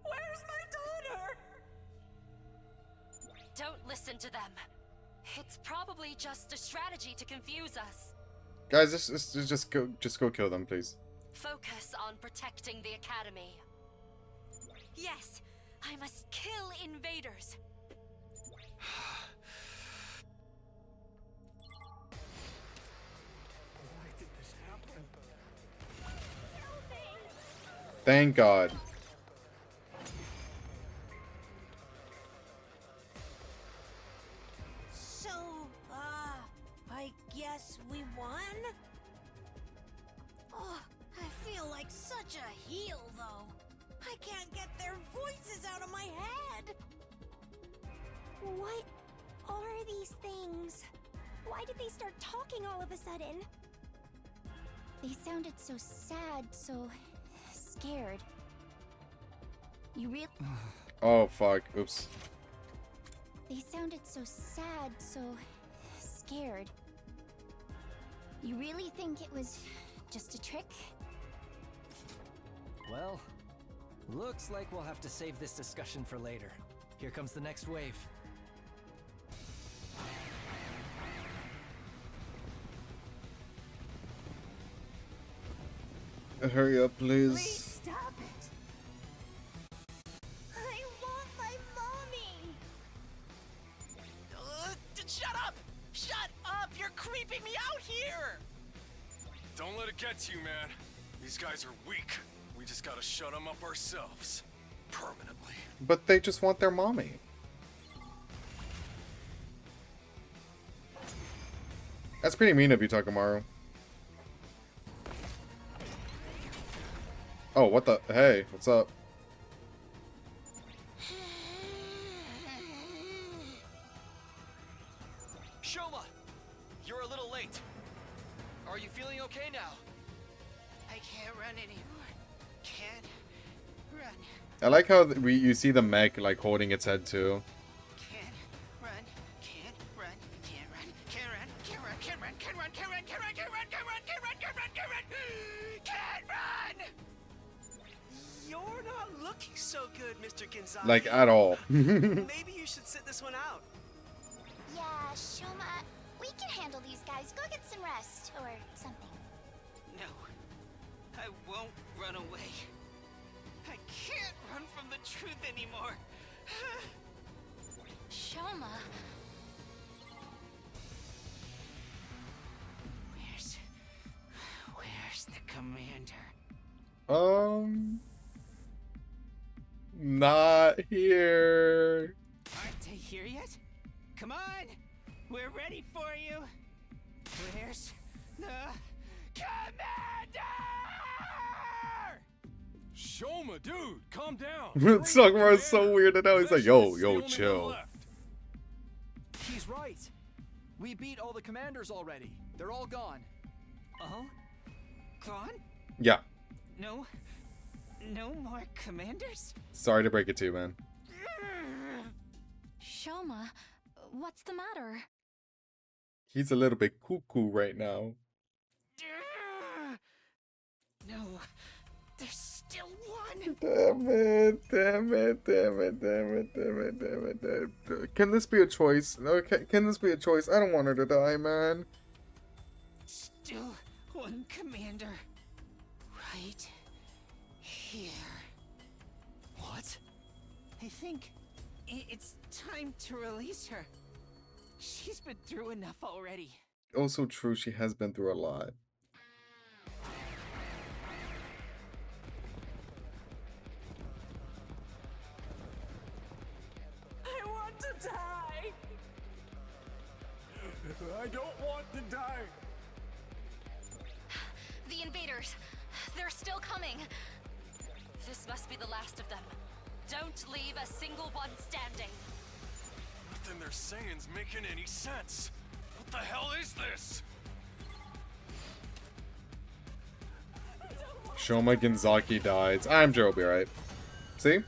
Where's my daughter? Don't listen to them. It's probably just a strategy to confuse us. Guys, just go kill them, please. Focus on protecting the academy. Yes, I must kill invaders. Why did this happen? Thank God. So, I guess we won? Oh, I feel like such a heel, though. I can't get their voices out of my head. What are these things? Why did they start talking all of a sudden? They sounded so sad, so scared. You really... Oh fuck. Oops. They sounded so sad, so scared. You really think it was just a trick? Well, looks like we'll have to save this discussion for later. Here comes the next wave. Hurry up, Please please. stop it. I want my mommy. Shut up! Shut up! You're creeping me out here! Don't let it get to you, man. These guys are weak. We just gotta shut them up ourselves. Permanently. But they just want their mommy. That's pretty mean of you, Takamaru. Oh, what the? Hey, what's up? Shoma! You're a little late. Are you feeling okay now? I can't run anymore. Can't run. I like how you see the mech like holding its head too. Can't run. Can't run. Can't run. Can't run. Can't run. Can't run. Can't run. Can't run. Can't run. Can't run. Can't run. Can't run. Can't run. Can't run. Can't run. You're not looking so good, Mr. Gonzalez. Like at all. Maybe you should sit this one out. Yeah, Shoma, we can handle these guys. Go get some rest or something. No. I won't run away. I can't run from the truth anymore. Shoma. Where's the commander? Not here. Aren't they here yet? Come on! We're ready for you! Where's the commander? Shoma, dude, calm down. Takamaru's so weirded out. He's like, yo, chill. He's right. We beat all the commanders already. They're all gone. Oh? Gone? Yeah. No more commanders? Sorry to break it to you, man. Shoma, what's the matter? He's a little bit cuckoo right now. No, there's still one. Damn it. Can this be a choice? Okay, can this be a choice? I don't want her to die, man. Still one commander. Right here. What? I think it's time to release her. She's been through enough already. Also true, she has been through a lot. I want to die. I don't want to die. The invaders. They're still coming. This must be the last of them. Don't leave a single one standing. Nothing they're saying's making any sense. What the hell is this? Shoma Gonzaki dies. I'm sure he'll be right. See?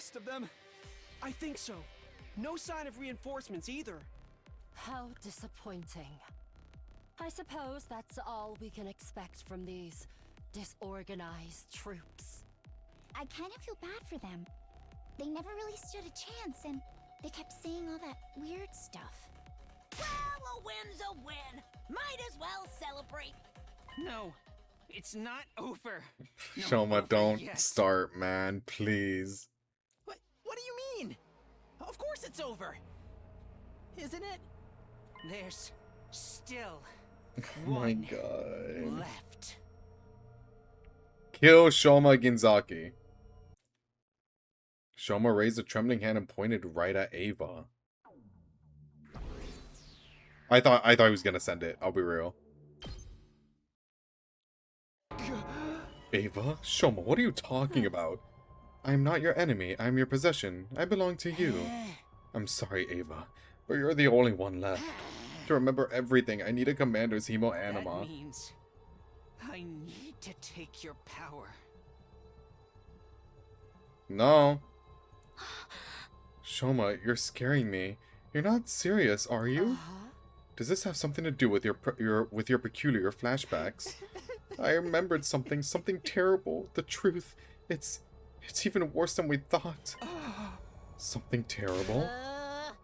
last of them? I think so. No sign of reinforcements either. How disappointing. I suppose that's all we can expect from these disorganized troops. I kind of feel bad for them. They never really stood a chance, and they kept saying all that weird stuff. Well, a win's a win. Might as well celebrate. No, it's not over. No, Shoma, over don't yet. start, man. Please. What do you mean? Of course it's over. Isn't it? There's still Oh my one god. left. Kill Shoma Ginzaki. Shoma raised a trembling hand and pointed right at Ava. I thought he was gonna send it, I'll be real. Ava? Shoma, what are you talking about? I am not your enemy, I am your possession. I belong to you. I'm sorry, Ava, but you're the only one left. To remember everything, I need a commander's hemo anima. That means I need to take your power. No. Shoma, you're scaring me. You're not serious, are you? Does this have something to do with your peculiar flashbacks? I remembered something terrible. The truth. It's even worse than we thought. Something terrible?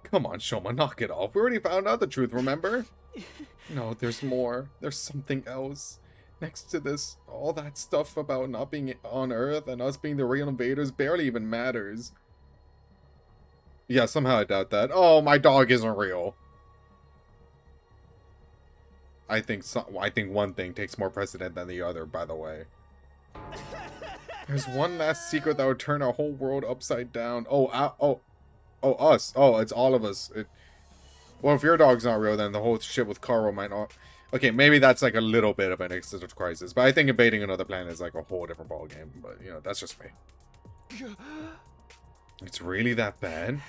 Come on, Shoma, knock it off. We already found out the truth, remember? No, there's more. There's something else. Next to this, all that stuff about not being on Earth and us being the real invaders barely even matters. Yeah, somehow I doubt that. Oh, my dog isn't real. I think one thing takes more precedent than the other, by the way. There's one last secret that would turn our whole world upside down. Oh, us. Oh, it's all of us. Well, if your dog's not real, then the whole shit with Karo might not... Okay, maybe that's like a little bit of an existential crisis, but I think invading another planet is like a whole different ballgame. But, you know, that's just me. It's really that bad?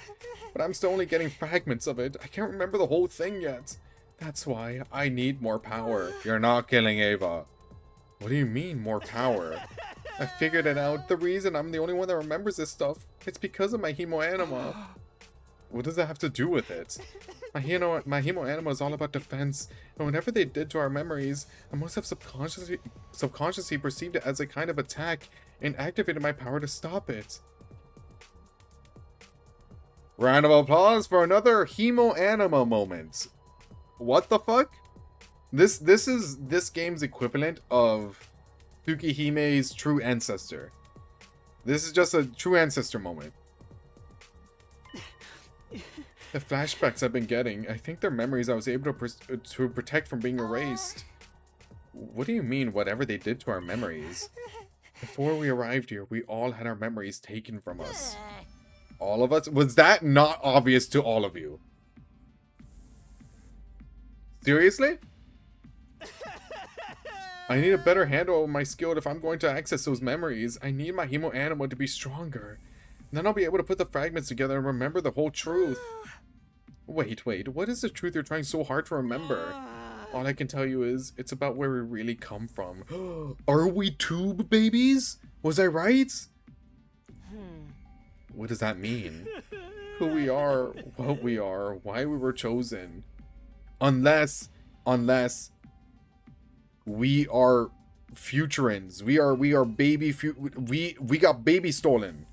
But I'm still only getting fragments of it. I can't remember the whole thing yet. That's why I need more power. You're not killing Ava. What do you mean, more power? I figured it out. The reason I'm the only one that remembers this stuff, it's because of my hemo anima. What does that have to do with it? My hemo anima is all about defense, and whatever they did to our memories, I must have subconsciously perceived it as a kind of attack and activated my power to stop it. Round of applause for another hemo anima moment. What the fuck? This is this game's equivalent of Tsukihime's true ancestor. This is just a true ancestor moment. The flashbacks I've been getting, I think they're memories I was able to protect from being erased. What do you mean, whatever they did to our memories? Before we arrived here, we all had our memories taken from us. All of us? Was that not obvious to all of you? Seriously? I need a better handle over my skill if I'm going to access those memories. I need my hemo anima to be stronger. Then I'll be able to put the fragments together and remember the whole truth. Wait, what is the truth you're trying so hard to remember? All I can tell you is, it's about where we really come from. Are we tube babies? Was I right? What does that mean? Who we are, what we are, why we were chosen. Unless we are futurins. We are baby we got baby stolen.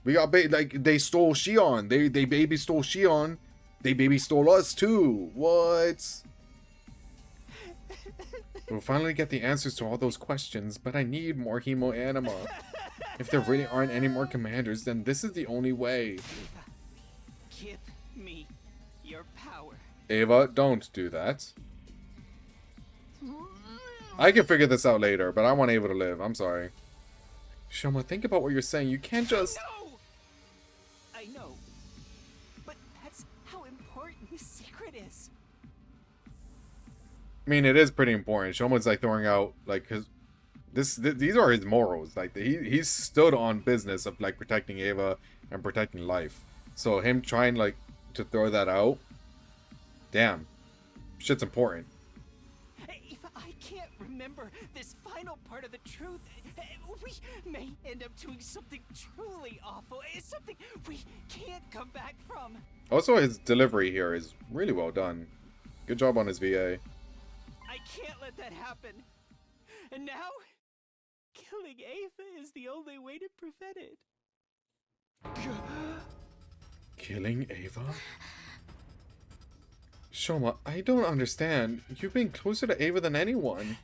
We got like they stole Shion. They baby stole Shion. They baby stole us too. What? We'll finally get the answers to all those questions, but I need more hemo anima. If there really aren't any more commanders, then this is the only way. Give me your power. Ava, don't do that. I can figure this out later, but I want Ava to live. I'm sorry. Shoma, think about what you're saying. You can't just... No! I know. But that's how important this secret is. I mean, it is pretty important. Shoma's like throwing out, like, these are his morals. Like, he's stood on business of, like, protecting Ava and protecting life. So him trying, like, to throw that out, damn, shit's important. If I can't remember this final part of the truth, We may end up doing something truly awful. It's something we can't come back from. Also, his delivery here is really well done. Good job on his VA. I can't let that happen. And now, killing Ava is the only way to prevent it. Killing Ava? Shoma, I don't understand. You've been closer to Ava than anyone.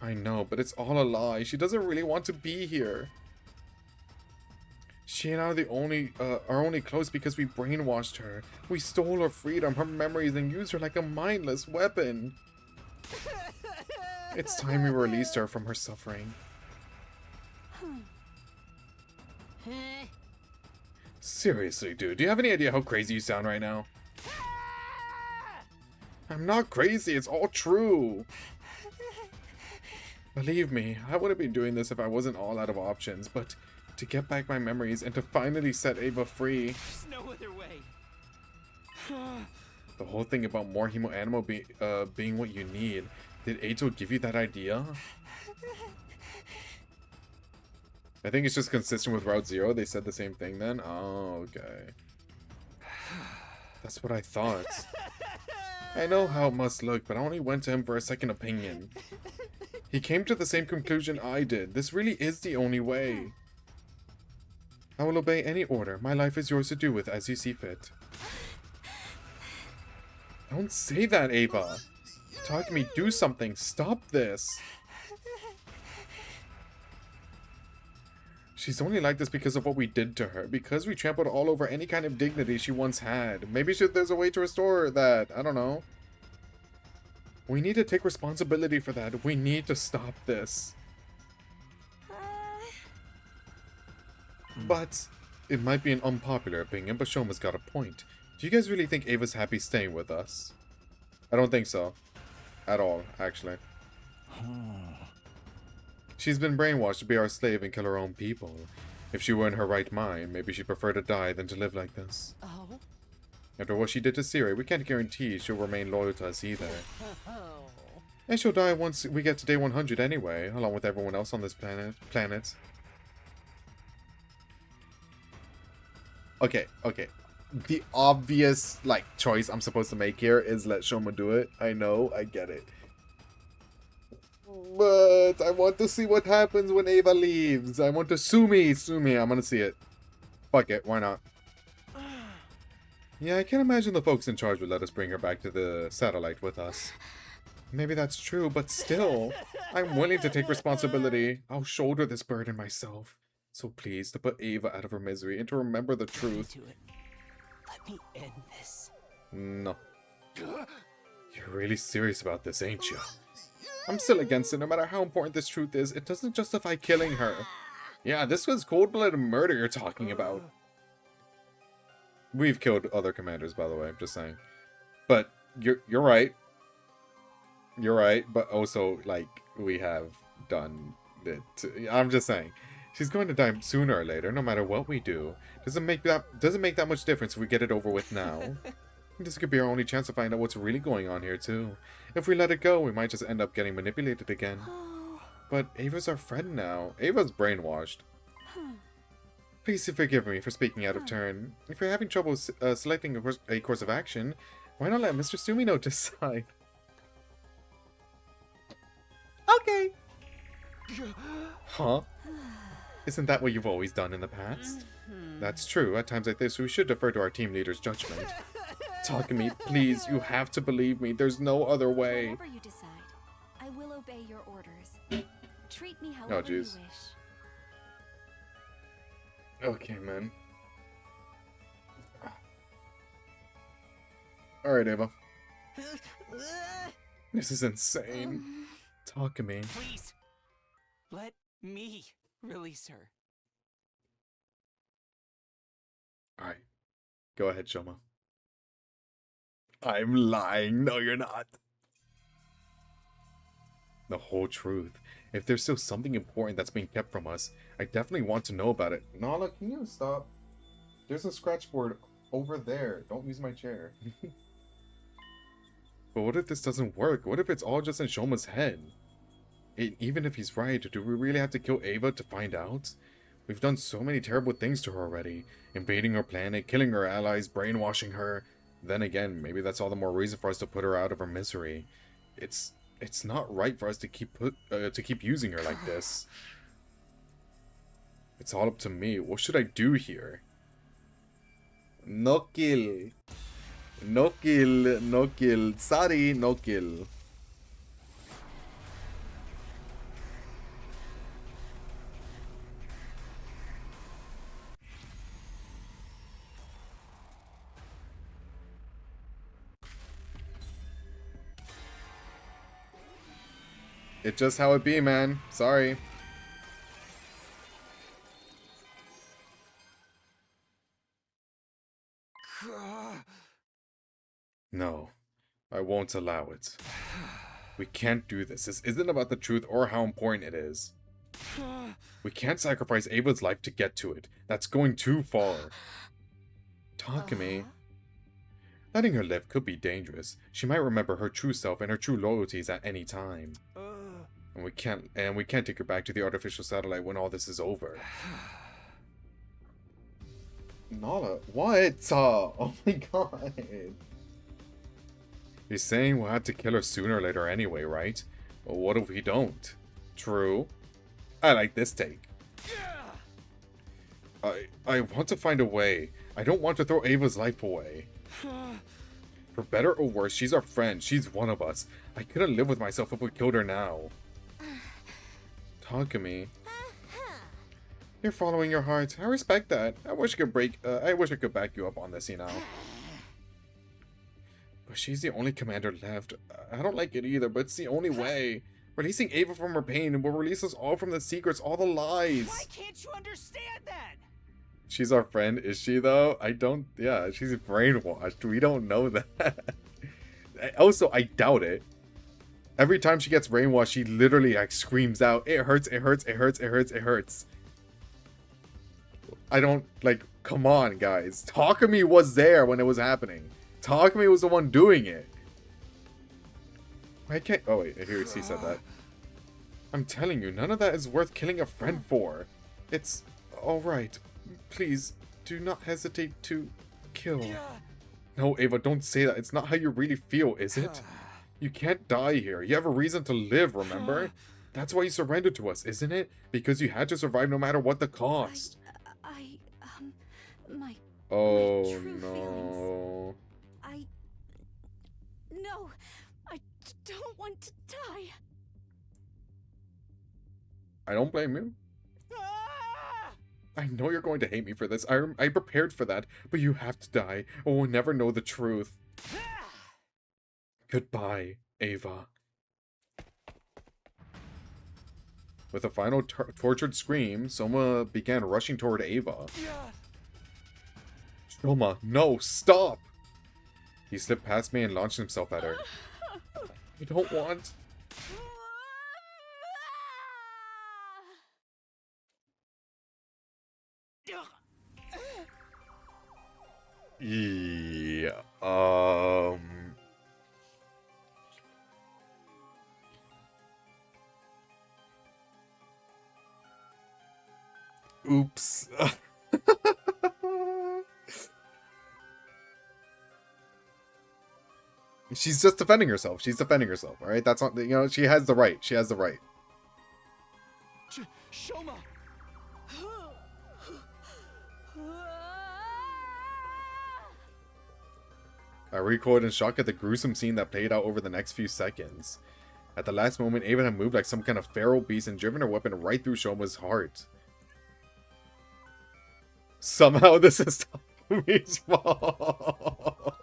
I know, but it's all a lie. She doesn't really want to be here. She and I are only close because we brainwashed her. We stole her freedom, her memories, and used her like a mindless weapon. It's time we released her from her suffering. Seriously, dude, do you have any idea how crazy you sound right now? I'm not crazy, it's all true. Believe me, I wouldn't be doing this if I wasn't all out of options, but to get back my memories and to finally set Ava free. There's no other way. The whole thing about more Hemo Animo being what you need, did Eito give you that idea? I think it's just consistent with Route Zero. They said the same thing then? Oh, okay. That's what I thought. I know how it must look, but I only went to him for a second opinion. He came to the same conclusion I did. This really is the only way. I will obey any order. My life is yours to do with as you see fit. Don't say that, Ava. Talk to me. Do something. Stop this. She's only like this because of what we did to her. Because we trampled all over any kind of dignity she once had. Maybe there's a way to restore that. I don't know. We need to take responsibility for that. We need to stop this. But it might be an unpopular opinion, but Shoma's got a point. Do you guys really think Ava's happy staying with us? I don't think so. At all, actually. She's been brainwashed to be our slave and kill her own people. If she were in her right mind, maybe she'd prefer to die than to live like this. Oh? After what she did to Siri, we can't guarantee she'll remain loyal to us either. Oh. And she'll die once we get to day 100 anyway, along with everyone else on this planet. Okay. The obvious, choice I'm supposed to make here is let Shoma do it. I know, I get it. But I want to see what happens when Ava leaves. I want to sue me. I'm gonna see it. Fuck it, why not? Yeah, I can't imagine the folks in charge would let us bring her back to the satellite with us. Maybe that's true, but still, I'm willing to take responsibility. I'll shoulder this burden myself. So please, to put Ava out of her misery and to remember the truth. Let me end this. No. You're really serious about this, ain't you? I'm still against it, no matter how important this truth is. It doesn't justify killing her. Yeah, this was cold-blooded murder you're talking about. We've killed other commanders, by the way, I'm just saying. But you're right. You're right, but also, we have done it. I'm just saying. She's going to die sooner or later, no matter what we do. Doesn't make that much difference if we get it over with now. This could be our only chance to find out what's really going on here, too. If we let it go, we might just end up getting manipulated again. But Ava's our friend now. Ava's brainwashed. Please forgive me for speaking out of turn. If you're having trouble selecting a course of action, why not let Mr. Sumino decide? Okay. Huh? Isn't that what you've always done in the past? That's true. At times like this, we should defer to our team leader's judgment. Talk to me, please. You have to believe me. There's no other way. Whatever you decide, I will obey your orders. Treat me however you wish. Okay, man. Alright, Ava. This is insane. Talk to me. Please, let me release her. Alright. Go ahead, Shoma. I'm lying. No, you're not. The whole truth. If there's still something important that's being kept from us, I definitely want to know about it. Nala, can you stop? There's a scratch board over there. Don't use my chair. But what if this doesn't work? What if it's all just in Shoma's head? Even if he's right, do we really have to kill Ava to find out? We've done so many terrible things to her already. Invading her planet, killing her allies, brainwashing her. Then again, maybe that's all the more reason for us to put her out of her misery. It's not right for us to keep using her like this. It's all up to me. What should I do here? No kill. No kill. No kill. Sorry, no kill. It's just how it be, man. Sorry. No, I won't allow it. We can't do this. This isn't about the truth or how important it is. We can't sacrifice Ava's life to get to it. That's going too far. Takumi. Letting her live could be dangerous. She might remember her true self and her true loyalties at any time. And we can't take her back to the artificial satellite when all this is over. Nala, what? Oh my god. You're saying we'll have to kill her sooner or later anyway, right? Well, what if we don't? True. I like this take. I want to find a way. I don't want to throw Ava's life away. For better or worse, she's our friend. She's one of us. I couldn't live with myself if we killed her now. Takumi. You're following your heart. I respect that. I wish I could back you up on this, you know. But she's the only commander left. I don't like it either, but it's the only way. Releasing Ava from her pain will release us all from the secrets, all the lies. Why can't you understand that? She's our friend, is she though? Yeah, she's brainwashed. We don't know that. Also, I doubt it. Every time she gets brainwashed, she literally like screams out, "It hurts, it hurts, it hurts, it hurts, it hurts." I don't, like, come on, guys. Takumi was there when it was happening. Takumi was the one doing it. I can't, oh wait, here he said that. I'm telling you, none of that is worth killing a friend for. It's alright. Please, do not hesitate to kill. No, Ava, don't say that. It's not how you really feel, is it? You can't die here. You have a reason to live, remember? That's why you surrendered to us, isn't it? Because you had to survive no matter what the cost. My oh, true no. feelings. No, I don't want to die. I don't blame you. I know you're going to hate me for this. I prepared for that, but you have to die, or we'll never know the truth. Goodbye, Ava. With a final tortured scream, Soma began rushing toward Ava. Soma, no, stop! He slipped past me and launched himself at her. I don't want... Yeah, oops. She's just defending herself. She's defending herself, alright? That's not, you know, she has the right. She has the right. Shoma! I recoiled in shock at the gruesome scene that played out over the next few seconds. At the last moment, Ava had moved like some kind of feral beast and driven her weapon right through Shoma's heart. Somehow this is Takumi's fault.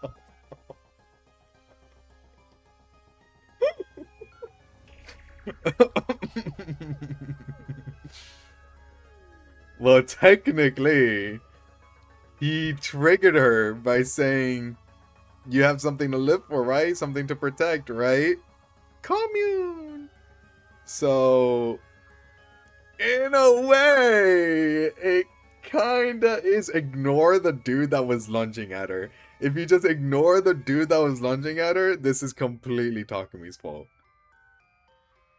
Well, technically, he triggered her by saying, you have something to live for, right? Something to protect, right? Commune! So, in a way, it kinda is ignore the dude that was lunging at her. If you just ignore the dude that was lunging at her, this is completely Takumi's fault.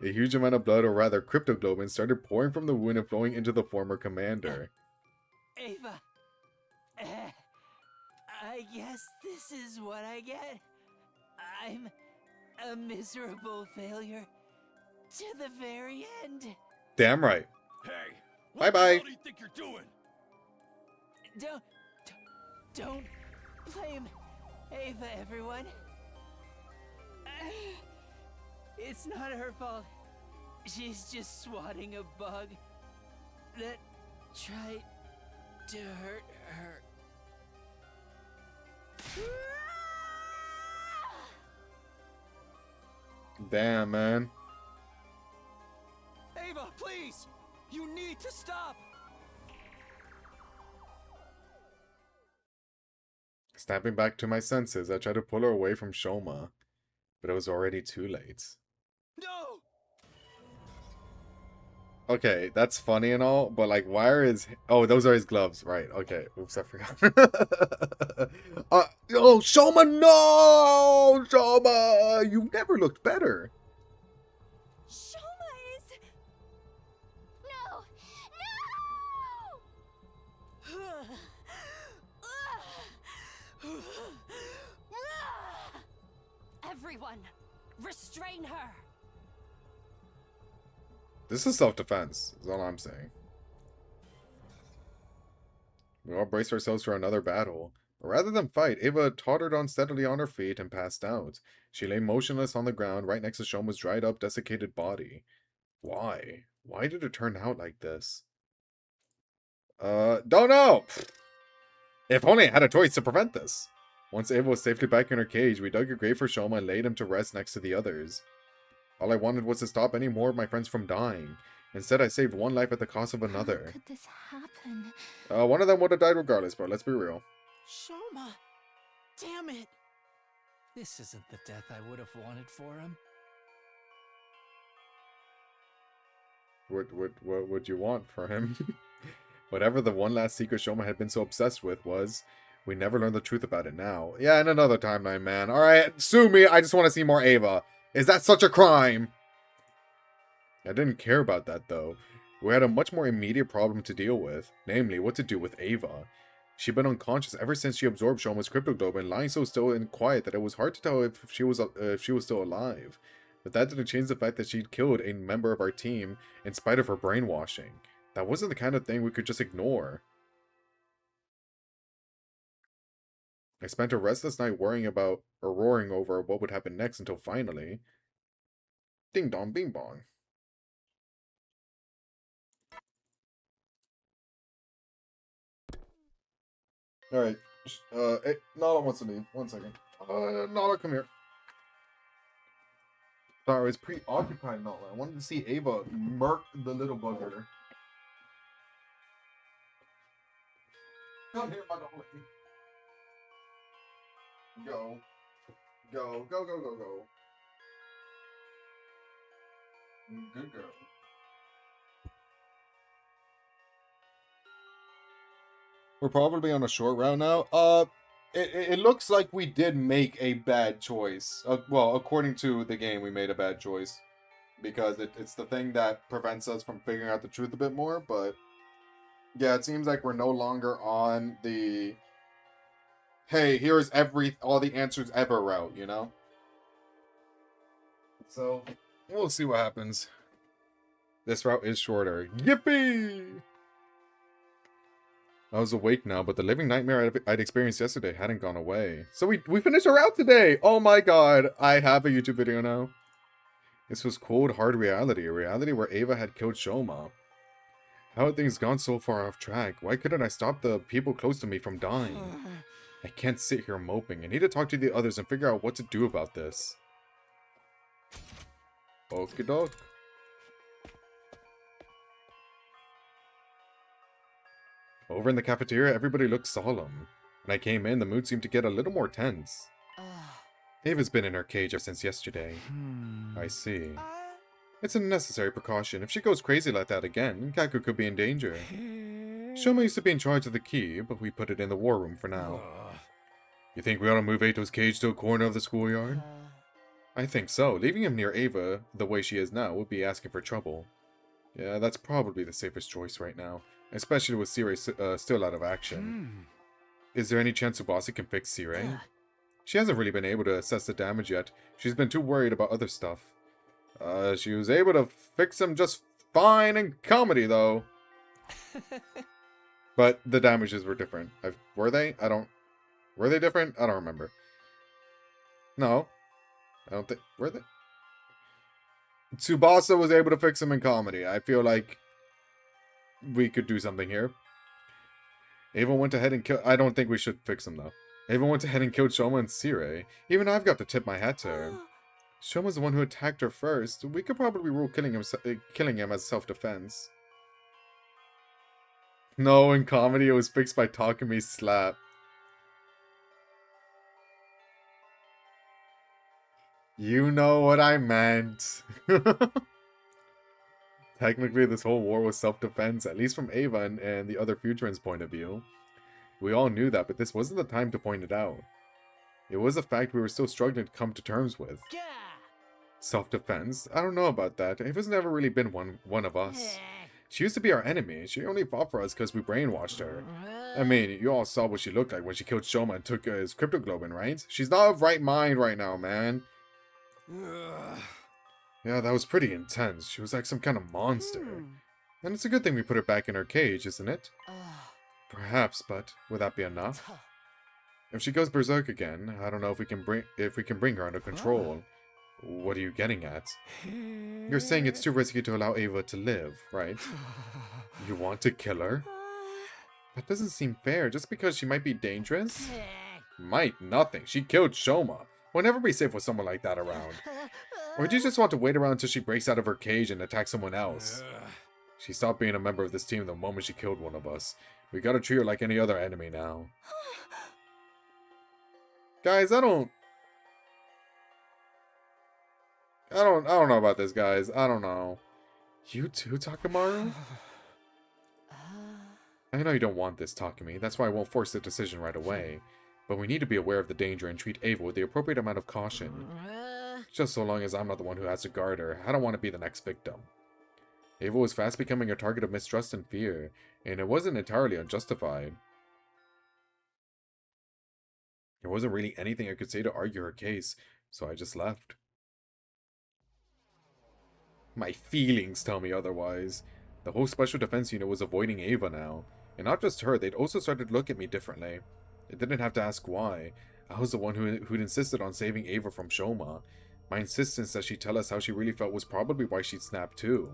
A huge amount of blood, or rather cryptoglobin, started pouring from the wound and flowing into the former commander. Ava, I guess this is what I get. I'm a miserable failure to the very end. Damn right. Hey, Bye-bye. what the hell do you think you're doing? Don't blame Ava, everyone. It's not her fault. She's just swatting a bug that tried to hurt her. Damn, man. Ava, please! You need to stop! Snapping back to my senses, I tried to pull her away from Shoma, but it was already too late. No! Okay, that's funny and all, but like, why are his... Oh, those are his gloves, right. Okay, oops, I forgot. Oh, Shoma, no! Shoma! You never looked better. Shoma is... No! Everyone, restrain her! This is self-defense, is all I'm saying. We all braced ourselves for another battle. But rather than fight, Ava tottered unsteadily on her feet and passed out. She lay motionless on the ground right next to Shoma's dried up, desiccated body. Why? Why did it turn out like this? Don't know! If only I had a choice to prevent this. Once Ava was safely back in her cage, we dug a grave for Shoma and laid him to rest next to the others. All I wanted was to stop any more of my friends from dying. Instead, I saved one life at the cost of another. How could this happen? One of them would have died regardless, bro. Let's be real. Shoma! Damn it! This isn't the death I would have wanted for him. What would you want for him? Whatever the one last secret Shoma had been so obsessed with was, we never learned the truth about it now. Yeah, in another timeline, man. Alright, sue me. I just want to see more Ava. Is that such a crime? I didn't care about that, though. We had a much more immediate problem to deal with, namely, what to do with Ava. She'd been unconscious ever since she absorbed Shoma's cryptoglobin, lying so still and quiet that it was hard to tell if she was still alive. But that didn't change the fact that she'd killed a member of our team in spite of her brainwashing. That wasn't the kind of thing we could just ignore. I spent a restless night worrying about, or roaring over, what would happen next until finally... Ding dong bing bong. Alright, Nala wants to leave. 1 second. Nala, come here. Sorry, I was preoccupied, Nala. I wanted to see Ava murk the little bugger. Come here, my darling. Go. Go, go, go, go, go. Good girl. We're probably on a short round now. It looks like we did make a bad choice. Well, according to the game, we made a bad choice. Because it's the thing that prevents us from figuring out the truth a bit more, but... Yeah, it seems like we're no longer on the... Hey, here's all the answers ever route, you know? So, we'll see what happens. This route is shorter. Yippee! I was awake now, but the living nightmare I'd experienced yesterday hadn't gone away. So we finished our route today! Oh my god, I have a YouTube video now. This was cold, hard reality. A reality where Ava had killed Shoma. How had things gone so far off track? Why couldn't I stop the people close to me from dying? I can't sit here moping. I need to talk to the others and figure out what to do about this. Okie doke. Over in the cafeteria, everybody looked solemn. When I came in, the mood seemed to get a little more tense. Ava's been in her cage ever since yesterday. I see. It's a necessary precaution. If she goes crazy like that again, Kaku could be in danger. Shoma used to be in charge of the key, but we put it in the war room for now. You think we ought to move Ato's cage to a corner of the schoolyard? I think so. Leaving him near Ava the way she is now would be asking for trouble. Yeah, that's probably the safest choice right now, especially with Sirei still out of action. Is there any chance Tsubasa can fix Sirei? She hasn't really been able to assess the damage yet. She's been too worried about other stuff. She was able to fix him just fine in comedy, though. But the damages were different. Were they? Were they different? I don't remember. No. I don't think... Were they? Tsubasa was able to fix him in comedy. I feel like we could do something here. Ava went ahead and killed... I don't think we should fix him, though. Ava went ahead and killed Shoma and Sirei. Even I've got to tip my hat to her. Shoma's the one who attacked her first. We could probably rule killing him as self-defense. No, in comedy it was fixed by Takumi's slap. You know what I meant. Technically, this whole war was self-defense, at least from Ava and the other Futurans' point of view. We all knew that, but this wasn't the time to point it out. It was a fact we were still struggling to come to terms with. Self-defense? I don't know about that. Ava's never really been one of us. She used to be our enemy. She only fought for us because we brainwashed her. I mean, you all saw what she looked like when she killed Shoma and took his cryptoglobin, right? She's not of right mind right now, man. Yeah, that was pretty intense. She was like some kind of monster. And it's a good thing we put her back in her cage, isn't it? Perhaps, but would that be enough? If she goes berserk again, I don't know if we can bring her under control. What are you getting at? You're saying it's too risky to allow Ava to live, right? You want to kill her? That doesn't seem fair. Just because she might be dangerous? Might nothing. She killed Shoma. We'll never be safe with someone like that around. Or do you just want to wait around until she breaks out of her cage and attacks someone else? She stopped being a member of this team the moment she killed one of us. We gotta treat her like any other enemy now. Guys, I don't know about this, guys. I don't know. You too, Takamaru? I know you don't want this, Takumi. That's why I won't force the decision right away. But we need to be aware of the danger and treat Ava with the appropriate amount of caution. Just so long as I'm not the one who has to guard her, I don't want to be the next victim. Ava was fast becoming a target of mistrust and fear, and it wasn't entirely unjustified. There wasn't really anything I could say to argue her case, so I just left. My feelings tell me otherwise. The whole special defense unit was avoiding Ava now. And not just her, they'd also started to look at me differently. I didn't have to ask why. I was the one who'd insisted on saving Ava from Shoma. My insistence that she tell us how she really felt was probably why she'd snapped too.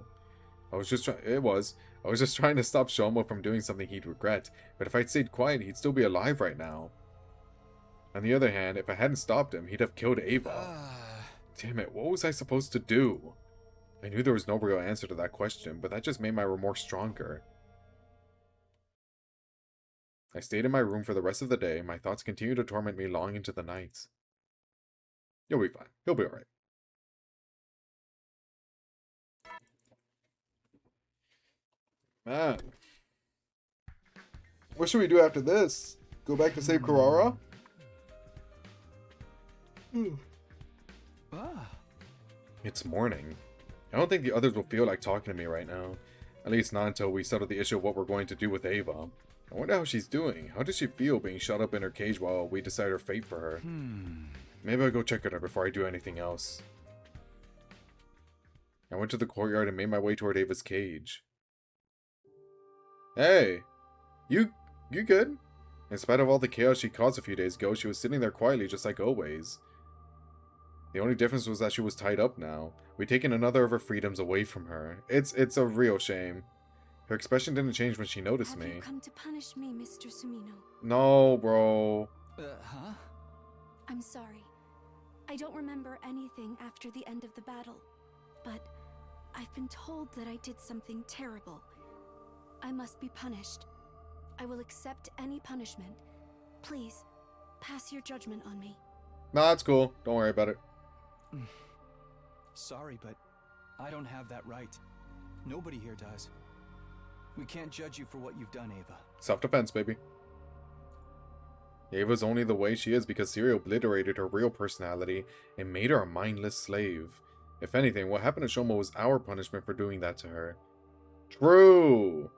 I was just trying to stop Shoma from doing something he'd regret, but if I'd stayed quiet, he'd still be alive right now. On the other hand, if I hadn't stopped him, he'd have killed Ava. Damn it, what was I supposed to do? I knew there was no real answer to that question, but that just made my remorse stronger. I stayed in my room for the rest of the day, and my thoughts continued to torment me long into the nights. You'll be fine. He'll be alright. Man. What should we do after this? Go back to save Kurara? It's morning. I don't think the others will feel like talking to me right now. At least not until we settle the issue of what we're going to do with Ava. I wonder how she's doing. How does she feel being shut up in her cage while we decide her fate for her? Maybe I'll go check on her before I do anything else. I went to the courtyard and made my way toward Ava's cage. Hey! You good? In spite of all the chaos she caused a few days ago, she was sitting there quietly just like always. The only difference was that she was tied up now. We'd taken another of her freedoms away from her. It's a real shame. Her expression didn't change when she noticed me. Have you come to punish me, Mr. Sumino? No, bro. Huh? I'm sorry. I don't remember anything after the end of the battle, but I've been told that I did something terrible. I must be punished. I will accept any punishment. Please, pass your judgment on me. Nah, it's cool. Don't worry about it. Sorry, but I don't have that right. Nobody here does. We can't judge you for what you've done, Ava. Self-defense, baby. Ava's only the way she is because Siri obliterated her real personality and made her a mindless slave. If anything, what happened to Shoma was our punishment for doing that to her. True!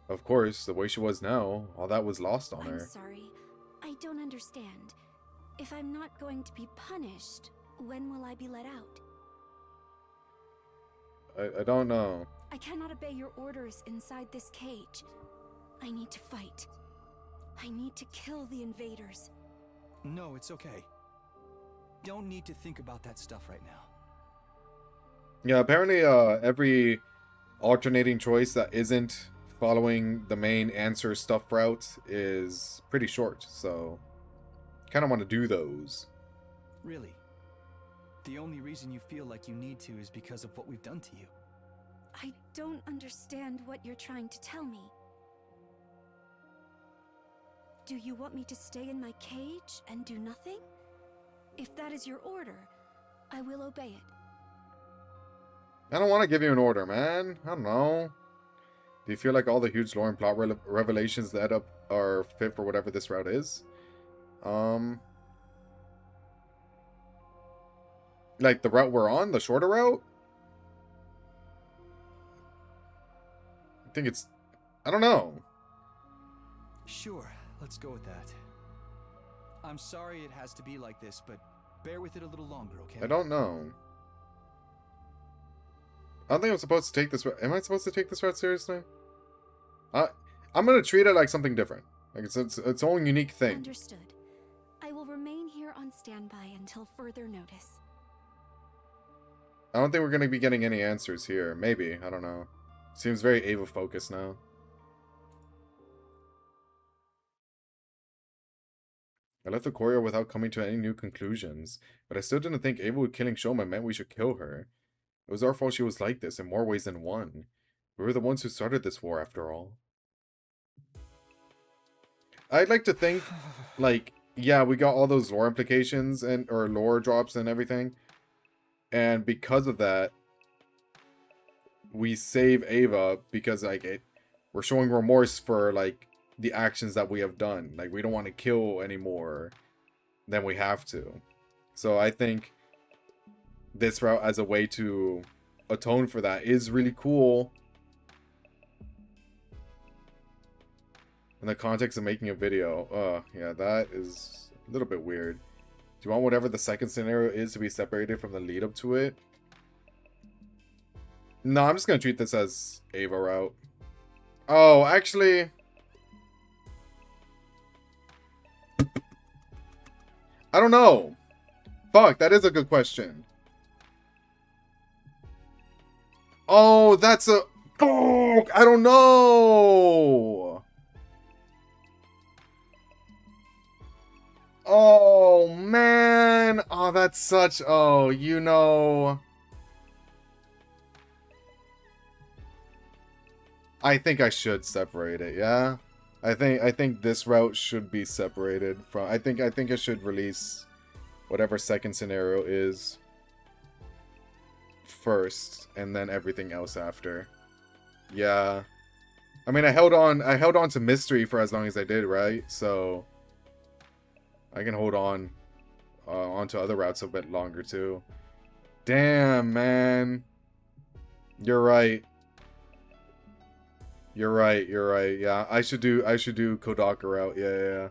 Of course, the way she was now, all that was lost on her. I'm sorry. I don't understand. If I'm not going to be punished, when will I be let out? I don't know. I cannot obey your orders inside this cage. I need to fight. I need to kill the invaders. No, it's okay. Don't need to think about that stuff right now. Yeah, apparently every alternating choice that isn't following the main answer stuff route is pretty short, so kind of want to do those. Really? The only reason you feel like you need to is because of what we've done to you. I don't understand what you're trying to tell me. Do you want me to stay in my cage and do nothing? If that is your order, I will obey it. I don't want to give you an order, man. I don't know. Do you feel like all the huge lore and plot revelations that are fit for whatever this route is? Like the route we're on, the shorter route? I think it's... I don't know. Sure, let's go with that. I'm sorry it has to be like this, but bear with it a little longer, okay? I don't know. I don't think I'm supposed to take this route. Am I supposed to take this route seriously? I'm gonna treat it like something different. Like it's its own unique thing. Understood. I will remain here on standby until further notice. I don't think we're gonna be getting any answers here. Maybe. I don't know. Seems very Ava focused now. I left the courier without coming to any new conclusions, but I still didn't think Ava would killing Shoma meant we should kill her. It was our fault she was like this in more ways than one. We were the ones who started this war after all. I'd like to think, like, yeah, we got all those lore implications or lore drops and everything. And because of that, we save Ava because, like, we're showing remorse for, like, the actions that we have done. Like, we don't want to kill any more than we have to. So I think this route as a way to atone for that is really cool. In the context of making a video. Yeah, that is a little bit weird. Do you want whatever the second scenario is to be separated from the lead up to it? No, I'm just gonna treat this as Ava route. Oh, actually... I don't know. Fuck, that is a good question. Oh, that's a... Oh, I don't know. Oh, man. Oh, that's such... Oh, you know... I think I should separate it, yeah? I think this route should be separated from... I think I should release whatever second scenario is first, and then everything else after. Yeah. I mean, I held on to mystery for as long as I did, right? So I can hold on onto other routes a bit longer too. Damn, man. You're right. You're right. Yeah, I should do Kodaka route. Yeah.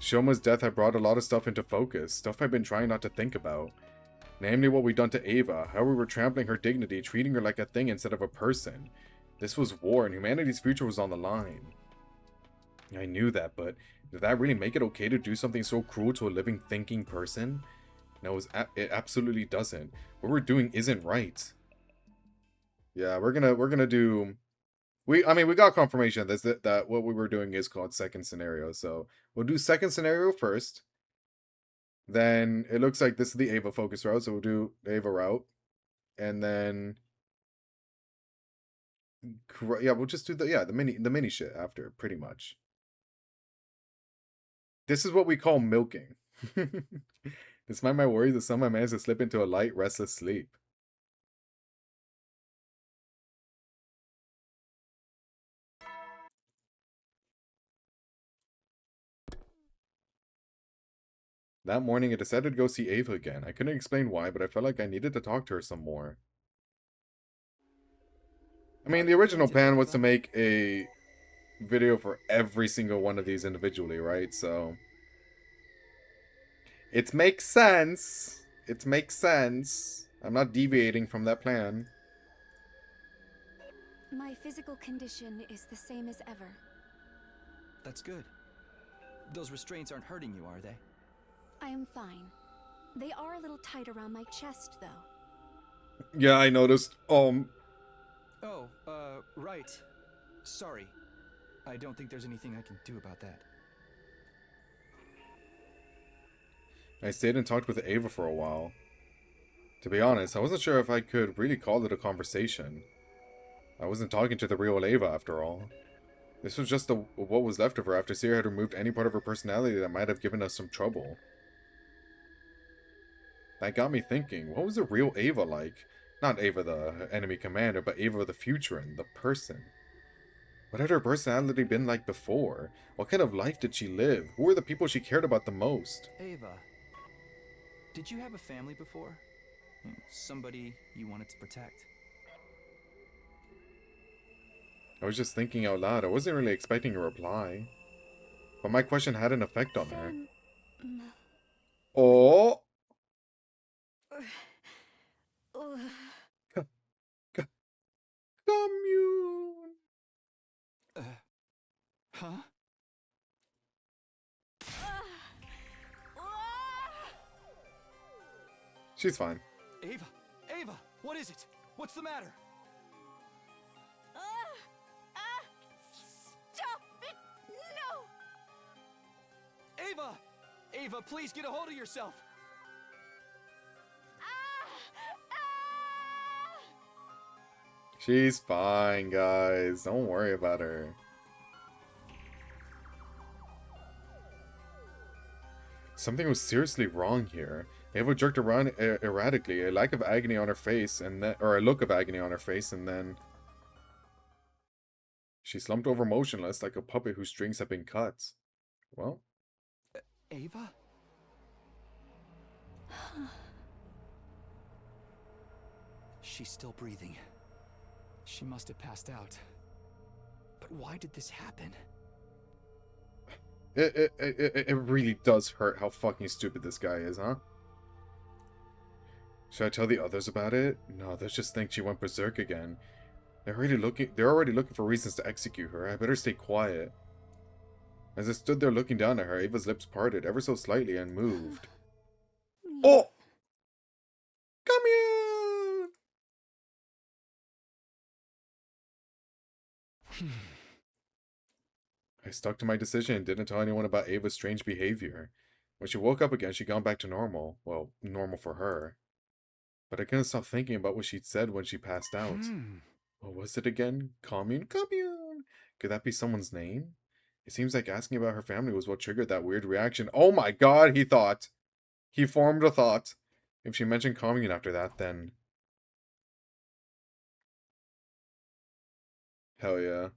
Shoma's death had brought a lot of stuff into focus. Stuff I've been trying not to think about. Namely what we'd done to Ava. How we were trampling her dignity, treating her like a thing instead of a person. This was war and humanity's future was on the line. I knew that, but did that really make it okay to do something so cruel to a living, thinking person? No, it absolutely doesn't. What we're doing isn't right. Yeah, we're gonna do... we got confirmation that what we were doing is called second scenario, so we'll do second scenario first. Then it looks like this is the Ava focus route, so we'll do Ava route. And then... yeah, we'll just do the mini shit after, pretty much. This is what we call milking. Despite my worries, the summer I managed to slip into a light, restless sleep. That morning, I decided to go see Ava again. I couldn't explain why, but I felt like I needed to talk to her some more. I mean, the original plan was to make a video for every single one of these individually, right? So it makes sense. It makes sense. I'm not deviating from that plan. My physical condition is the same as ever. That's good. Those restraints aren't hurting you, are they? I am fine. They are a little tight around my chest, though. Yeah, I noticed. Oh, right. Sorry. I don't think there's anything I can do about that. I stayed and talked with Ava for a while. To be honest, I wasn't sure if I could really call it a conversation. I wasn't talking to the real Ava after all. This was just what was left of her after Ciri had removed any part of her personality that might have given us some trouble. That got me thinking, what was the real Ava like? Not Ava the enemy commander, but Ava the Futuran, the person. What had her personality been like before? What kind of life did she live? Who were the people she cared about the most? Ava, did you have a family before? Somebody you wanted to protect? I was just thinking out loud. I wasn't really expecting a reply. But my question had an effect on her. Oh! Commune! Huh? She's fine. Ava! Ava! What is it? What's the matter? Stop it! No! Ava! Ava, please get a hold of yourself! She's fine, guys. Don't worry about her. Something was seriously wrong here. Ava jerked around erratically, a lack of agony on her face, and then, or a look of agony on her face, and then she slumped over motionless like a puppet whose strings have been cut. Well, Ava? She's still breathing. She must have passed out. But why did this happen? it really does hurt how fucking stupid this guy is, huh? Should I tell the others about it? No, they'll just think she went berserk again. They're already looking for reasons to execute her. I better stay quiet. As I stood there looking down at her, Ava's lips parted ever so slightly and moved. Oh! Come here! I stuck to my decision and didn't tell anyone about Ava's strange behavior. When she woke up again, she'd gone back to normal. Well, normal for her. But I couldn't stop thinking about what she'd said when she passed out. What was it again? Commune? Commune! Could that be someone's name? It seems like asking about her family was what triggered that weird reaction. Oh my god, he thought. He formed a thought. If she mentioned commune after that, then... Hell yeah.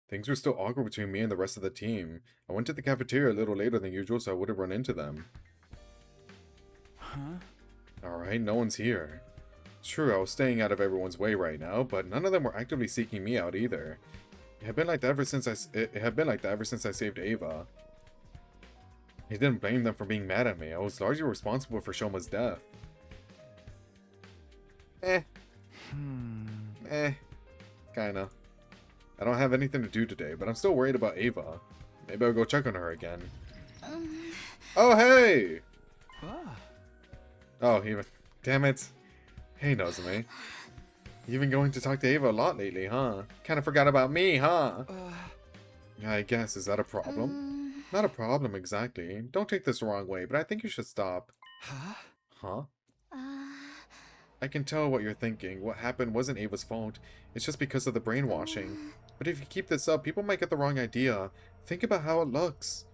Things were still awkward between me and the rest of the team. I went to the cafeteria a little later than usual, so I would have run into them. Huh? Alright, no one's here. True, I was staying out of everyone's way right now, but none of them were actively seeking me out either. It had been like that ever since I saved Ava. I didn't blame them for being mad at me. I was largely responsible for Shoma's death. Kinda. I don't have anything to do today, but I'm still worried about Ava. Maybe I'll go check on her again. Oh, hey! Oh, damn it. Hey, Nozomi. You've been going to talk to Ava a lot lately, huh? Kinda forgot about me, huh? Yeah, I guess. Is that a problem? Not a problem, exactly. Don't take this the wrong way, but I think you should stop. Huh? I can tell what you're thinking. What happened wasn't Ava's fault. It's just because of the brainwashing. But if you keep this up, people might get the wrong idea. Think about how it looks.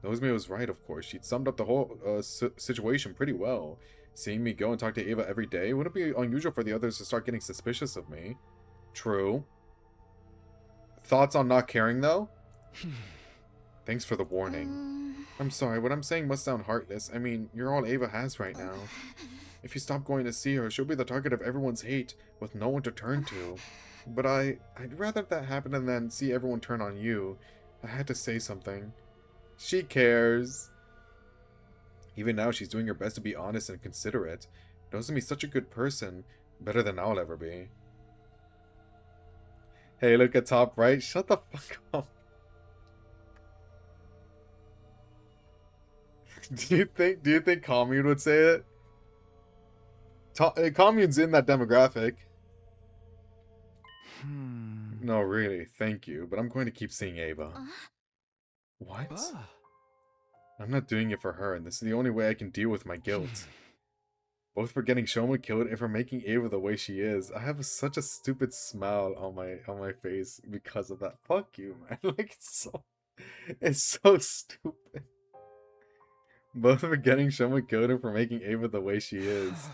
Nozomi was right, of course. She'd summed up the whole situation pretty well. Seeing me go and talk to Ava every day wouldn't be unusual for the others to start getting suspicious of me. True. thoughts on not caring, though? Thanks for the warning. I'm sorry, what I'm saying must sound heartless. I mean, you're all Ava has right now. If you stop going to see her, she'll be the target of everyone's hate, with no one to turn to. But I'd rather that happen than see everyone turn on you. I had to say something. She cares. Even now, she's doing her best to be honest and considerate. Knows me such a good person. Better than I'll ever be. Hey, look at top right. Shut the fuck up. Do you think Commune would say it? Commune's in that demographic. No, really, thank you, but I'm going to keep seeing Ava. What? I'm not doing it for her, and this is the only way I can deal with my guilt. Both for getting Shoma killed and for making Ava the way she is. I have such a stupid smile on my face because of that. Fuck you, man. Like, it's so stupid. Both for getting Shoma killed and for making Ava the way she is.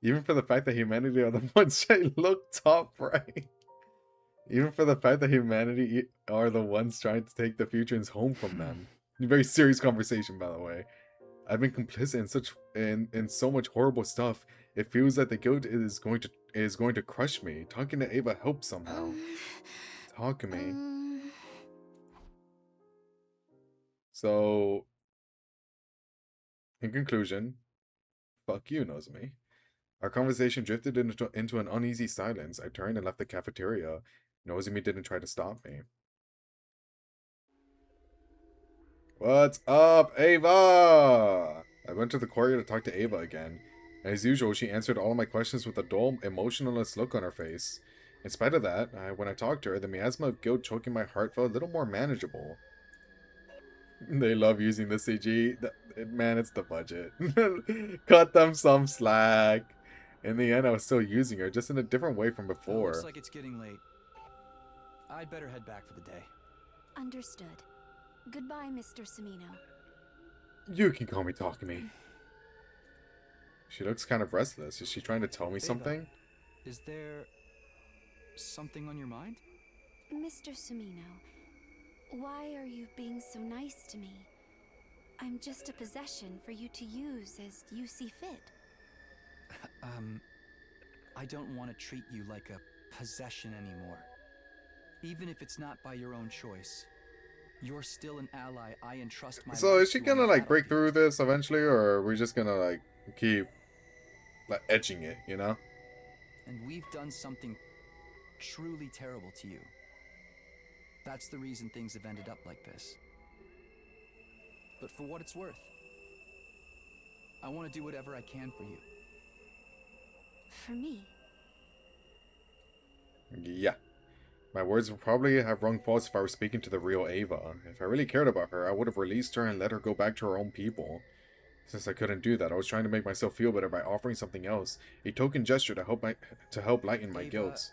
Even for the fact that humanity are the ones look top right. Even for the fact that humanity are the ones trying to take the futurans home from them. A very serious conversation, by the way. I've been complicit in so much horrible stuff. It feels like the guilt is going to crush me. Talking to Ava helps somehow. Talk to me. So, in conclusion, fuck you, Nozomi. Our conversation drifted into an uneasy silence. I turned and left the cafeteria. Nozomi didn't try to stop me. What's up, Ava? I went to the courtyard to talk to Ava again. As usual, she answered all of my questions with a dull, emotionless look on her face. In spite of that, when I talked to her, the miasma of guilt choking my heart felt a little more manageable. They love using the CG. Man, it's the budget. Cut them some slack. In the end, I was still using her, just in a different way from before. Looks like it's getting late. I'd better head back for the day. Understood. Goodbye, Mr. Samino. You can call me Takumi. She looks kind of restless. Is she trying to tell me something? Is there something on your mind? Mr. Samino, why are you being so nice to me? I'm just a possession for you to use as you see fit. I don't want to treat you like a possession anymore. Even if it's not by your own choice. You're still an ally I entrust my life to. So is she gonna like break through this eventually, or are we just gonna like keep like etching it, you know? And we've done something truly terrible to you. That's the reason things have ended up like this. But for what it's worth, I want to do whatever I can for you. For me? Yeah. My words would probably have rung false if I were speaking to the real Ava. If I really cared about her, I would have released her and let her go back to her own people. Since I couldn't do that, I was trying to make myself feel better by offering something else, a token gesture to help lighten my guilt.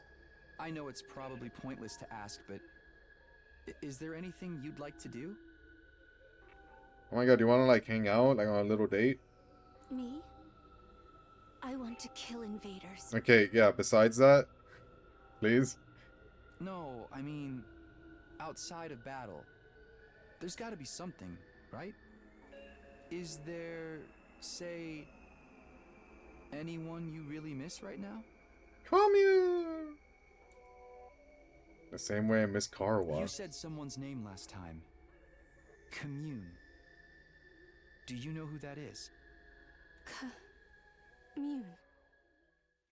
I know it's probably pointless to ask, but is there anything you'd like to do? Oh my god, do you want to like hang out, like on a little date? Me? I want to kill invaders. Okay, yeah, besides that, please. No, I mean, outside of battle, there's got to be something, right? Is there, say, anyone you really miss right now? Commune! The same way I miss Karawa. You said someone's name last time. Commune. Do you know who that is? Commune.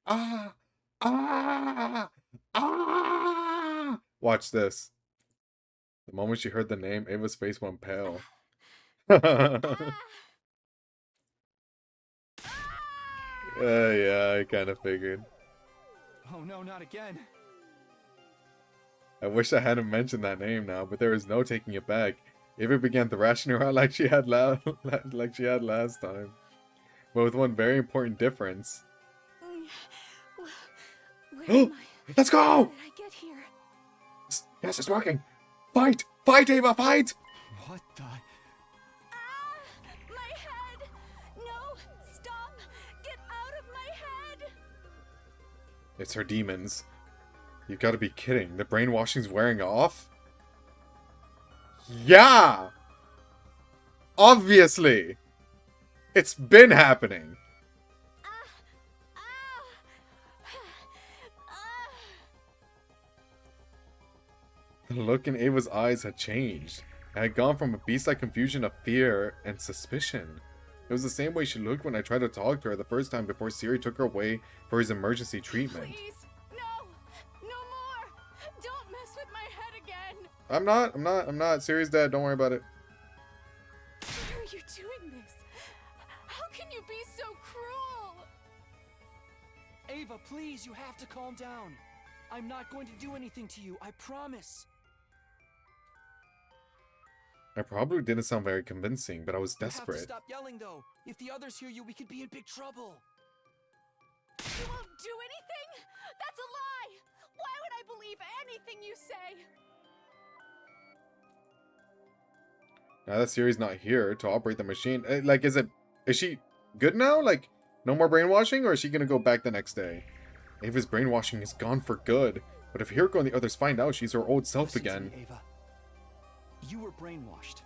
Ah! Ah! Ah! Watch this. The moment she heard the name, Ava's face went pale. Yeah, I kind of figured. Oh no, not again. I wish I hadn't mentioned that name now, but there is no taking it back. Ava began thrashing her out like she had last time. But with one very important difference. Where am I? Let's go! How did I get here? Yes, it's working. Fight! Fight, Ava, fight! What the? My head! No! Stop! Get out of my head! It's her demons. You gotta be kidding. The brainwashing's wearing off? Yeah! Obviously! It's been happening! The look in Ava's eyes had changed. It had gone from a beast-like confusion of fear and suspicion. It was the same way she looked when I tried to talk to her the first time before Siri took her away for his emergency treatment. Please, no! No more! Don't mess with my head again! I'm not. Siri's dead, don't worry about it. Why are you doing this? How can you be so cruel? Ava, please, you have to calm down. I'm not going to do anything to you, I promise. I probably didn't sound very convincing, but I was You have to desperate. stop yelling, though. If the others hear you, we could be in big trouble. You won't do anything? That's a lie! Why would I believe anything you say? Now that Siri's not here to operate the machine, like, is she good now? Like, no more brainwashing, or is she gonna go back the next day? Ava's brainwashing is gone for good, but if Hiroko and the others find out she's her old self Listen to again. me, Ava. You were brainwashed.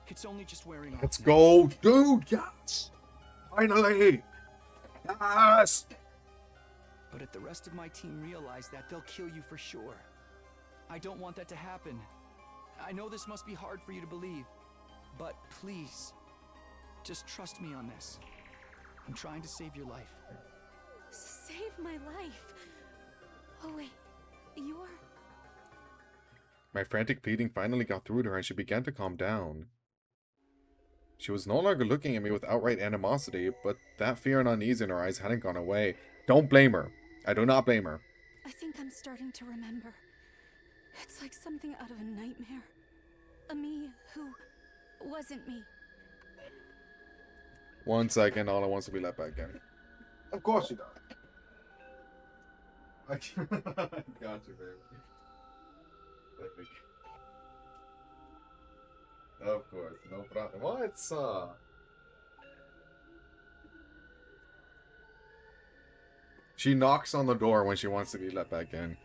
It's only just wearing off. Let's go, dude, yes! Finally! Yes! But if the rest of my team realize that, they'll kill you for sure. I don't want that to happen. I know this must be hard for you to believe, but please, just trust me on this. I'm trying to save your life. Save my life. Oh wait, you're... My frantic pleading finally got through to her and she began to calm down. She was no longer looking at me with outright animosity, but that fear and unease in her eyes hadn't gone away. Don't blame her. I do not blame her. I think I'm starting to remember. It's like something out of a nightmare. A me who wasn't me. 1 second, all I wants to be let back in. Of course you don't. I got you, baby. Of course, no problem. What's She knocks on the door when she wants to be let back in.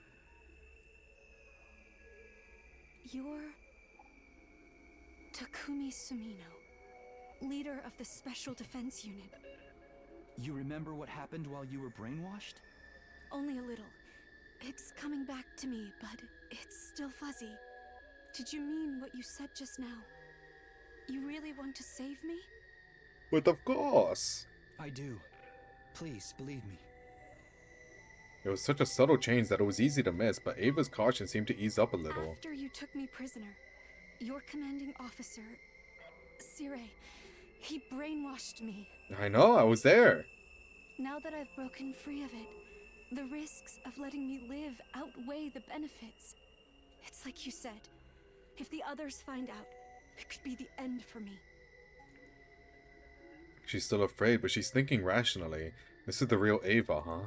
You're... Takumi Sumino, leader of the Special Defense Unit. You remember what happened while you were brainwashed? Only a little. It's coming back to me, but it's still fuzzy. Did you mean what you said just now? You really want to save me? But of course. I do. Please, believe me. It was such a subtle change that it was easy to miss, but Ava's caution seemed to ease up a little. After you took me prisoner, your commanding officer, Sire, he brainwashed me. I know, I was there. Now that I've broken free of it, the risks of letting me live outweigh the benefits. It's like you said. If the others find out, it could be the end for me. She's still afraid, but she's thinking rationally. This is the real Ava, huh?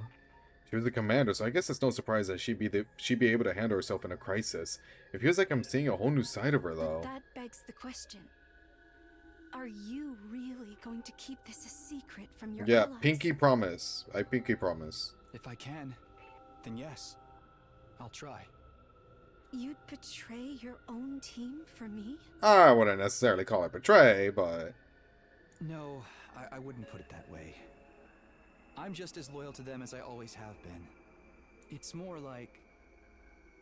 She was the commander, so I guess it's no surprise that she'd be able to handle herself in a crisis. It feels like I'm seeing a whole new side of her, though. But that begs the question. Are you really going to keep this a secret from your Yeah, allies? pinky promise. I pinky promise. If I can, then yes. I'll try. You'd betray your own team for me? I wouldn't necessarily call it betray, but... No, I wouldn't put it that way. I'm just as loyal to them as I always have been. It's more like,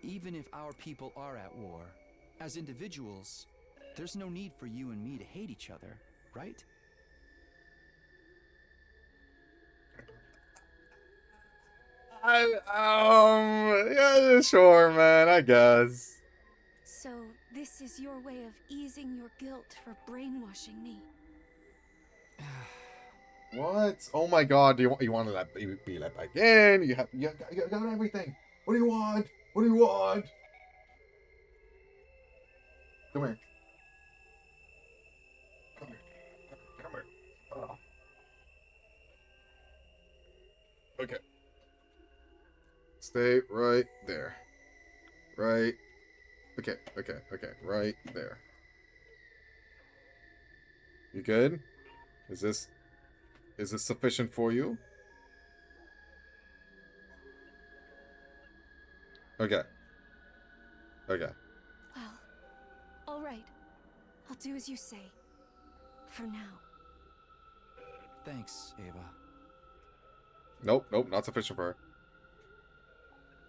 even if our people are at war, as individuals, there's no need for you and me to hate each other, right? Yeah, sure, man, I guess. So, this is your way of easing your guilt for brainwashing me. What? Oh my god, you want to be let back in? You got everything. What do you want? What do you want? Come here. Come here. Come here. Oh. Okay. Stay right there. Right. Okay. Right there. You good? Is this sufficient for you? Okay. Okay. Well, all right. I'll do as you say. For now. Thanks, Ava. Nope, nope, not sufficient for her.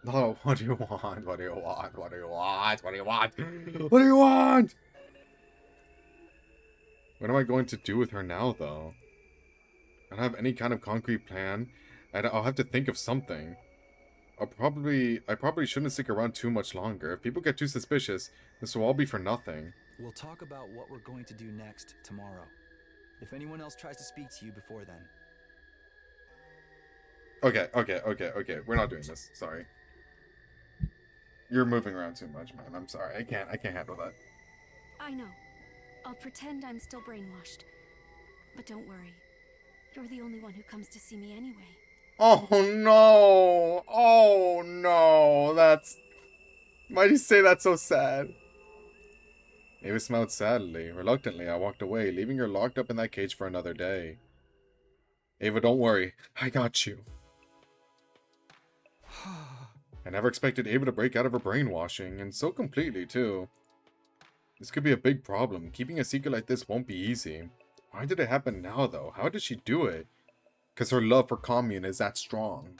No, what do you want? What do you want? What do you want? What do you want? What do you want? What am I going to do with her now, though? I don't have any kind of concrete plan. I'll have to think of something. I probably shouldn't stick around too much longer. If people get too suspicious, this will all be for nothing. We'll talk about what we're going to do next tomorrow. If anyone else tries to speak to you before then. Okay. We're not doing this. Sorry. You're moving around too much, man. I'm sorry. I can't handle that. I know. I'll pretend I'm still brainwashed. But don't worry. You're the only one who comes to see me anyway. Oh no! Oh no! Why'd you say that so sad? Ava smiled sadly. Reluctantly, I walked away, leaving her locked up in that cage for another day. Ava, don't worry. I got you. I never expected Ava to break out of her brainwashing, and so completely, too. This could be a big problem. Keeping a secret like this won't be easy. Why did it happen now, though? How did she do it? Because her love for commune is that strong.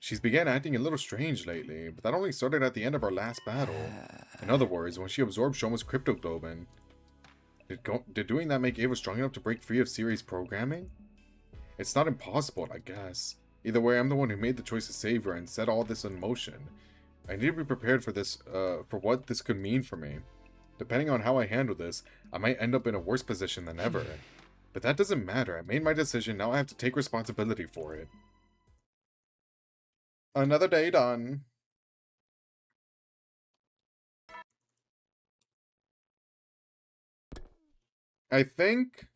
She's began acting a little strange lately, but that only started at the end of our last battle. In other words, when she absorbed Shoma's cryptoglobin. Did doing that make Ava strong enough to break free of Siri's programming? It's not impossible, I guess. Either way, I'm the one who made the choice to save her and set all this in motion. I need to be prepared for this, for what this could mean for me. Depending on how I handle this, I might end up in a worse position than ever. But that doesn't matter. I made my decision, now I have to take responsibility for it. Another day done. I think...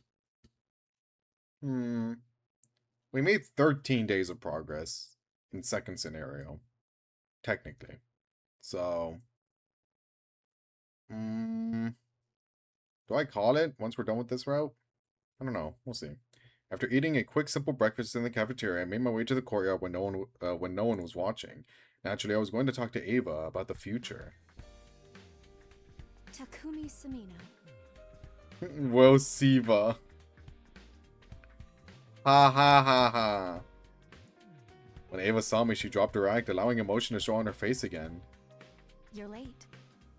We made 13 days of progress in second scenario. Technically. So... do I call it once we're done with this route? I don't know. We'll see. After eating a quick, simple breakfast in the cafeteria, I made my way to the courtyard when no one was watching. Naturally, I was going to talk to Ava about the future. Takumi Samino. Well, Siva. Ha ha ha ha. When Ava saw me, she dropped her act, allowing emotion to show on her face again. You're late.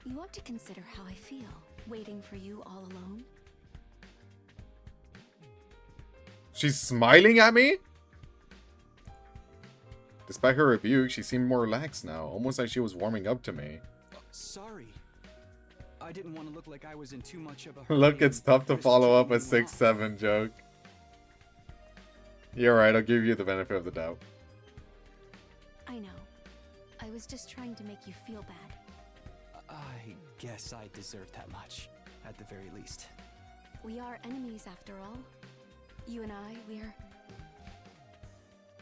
You ought to consider how I feel, waiting for you all alone. She's smiling at me? Despite her rebuke, she seemed more relaxed now, almost like she was warming up to me. Sorry. I didn't want to look like I was in too much of a hurry. Look, it's tough to follow up a 6-7 joke. You're right, I'll give you the benefit of the doubt. I know. I was just trying to make you feel bad. I guess I deserve that much, at the very least. We are enemies after all. You and I, we're...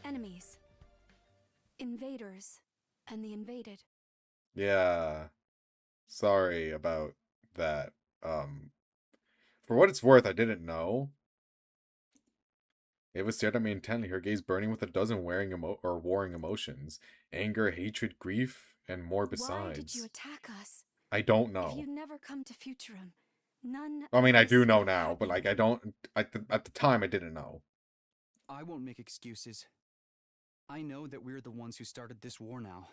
enemies. Invaders. And the invaded. Yeah. Sorry about that. For what it's worth, I didn't know. Ava stared at me intently, her gaze burning with a dozen warring emotions. Anger, hatred, grief, and more besides. Why did you attack us? I don't know. If you'd never come to Futurum, none... I mean, I do know now, but like, I don't... At the time, I didn't know. I won't make excuses. I know that we're the ones who started this war now.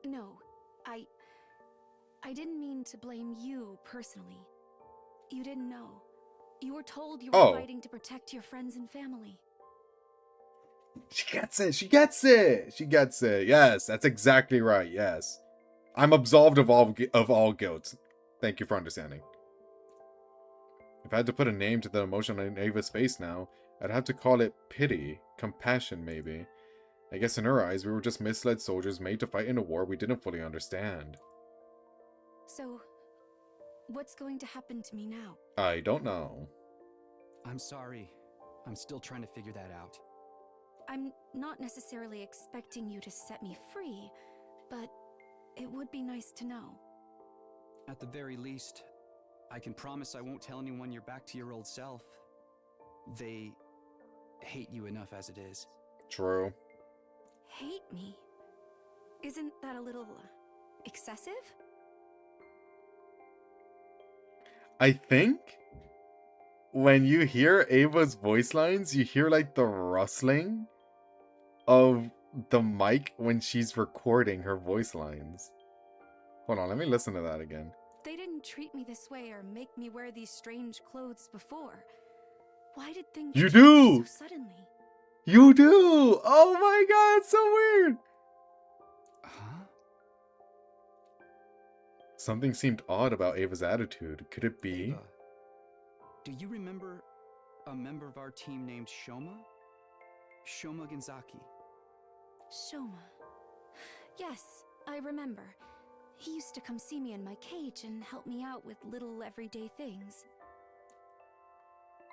No, I didn't mean to blame you personally. You didn't know. You were told you were fighting to protect your friends and family. She gets it. She gets it. She gets it. Yes, that's exactly right. Yes. I'm absolved of all guilt. Thank you for understanding. If I had to put a name to the emotion on Ava's face now, I'd have to call it pity, compassion maybe. I guess in her eyes, we were just misled soldiers made to fight in a war we didn't fully understand. So, what's going to happen to me now? I don't know. I'm sorry. I'm still trying to figure that out. I'm not necessarily expecting you to set me free, but it would be nice to know. At the very least, I can promise I won't tell anyone you're back to your old self. They hate you enough as it is. True. Hate me? Isn't that a little excessive? I think when you hear Ava's voice lines, you hear like the rustling of the mic when she's recording her voice lines. Hold on, let me listen to that again. They didn't treat me this way or make me wear these strange clothes before. Why did things You change do! so suddenly? You do! Oh my god, it's so weird! Huh? Something seemed odd about Ava's attitude. Could it be? Ava, do you remember a member of our team named Shoma? Shoma Genzaki. Shoma. Yes, I remember. He used to come see me in my cage and help me out with little everyday things.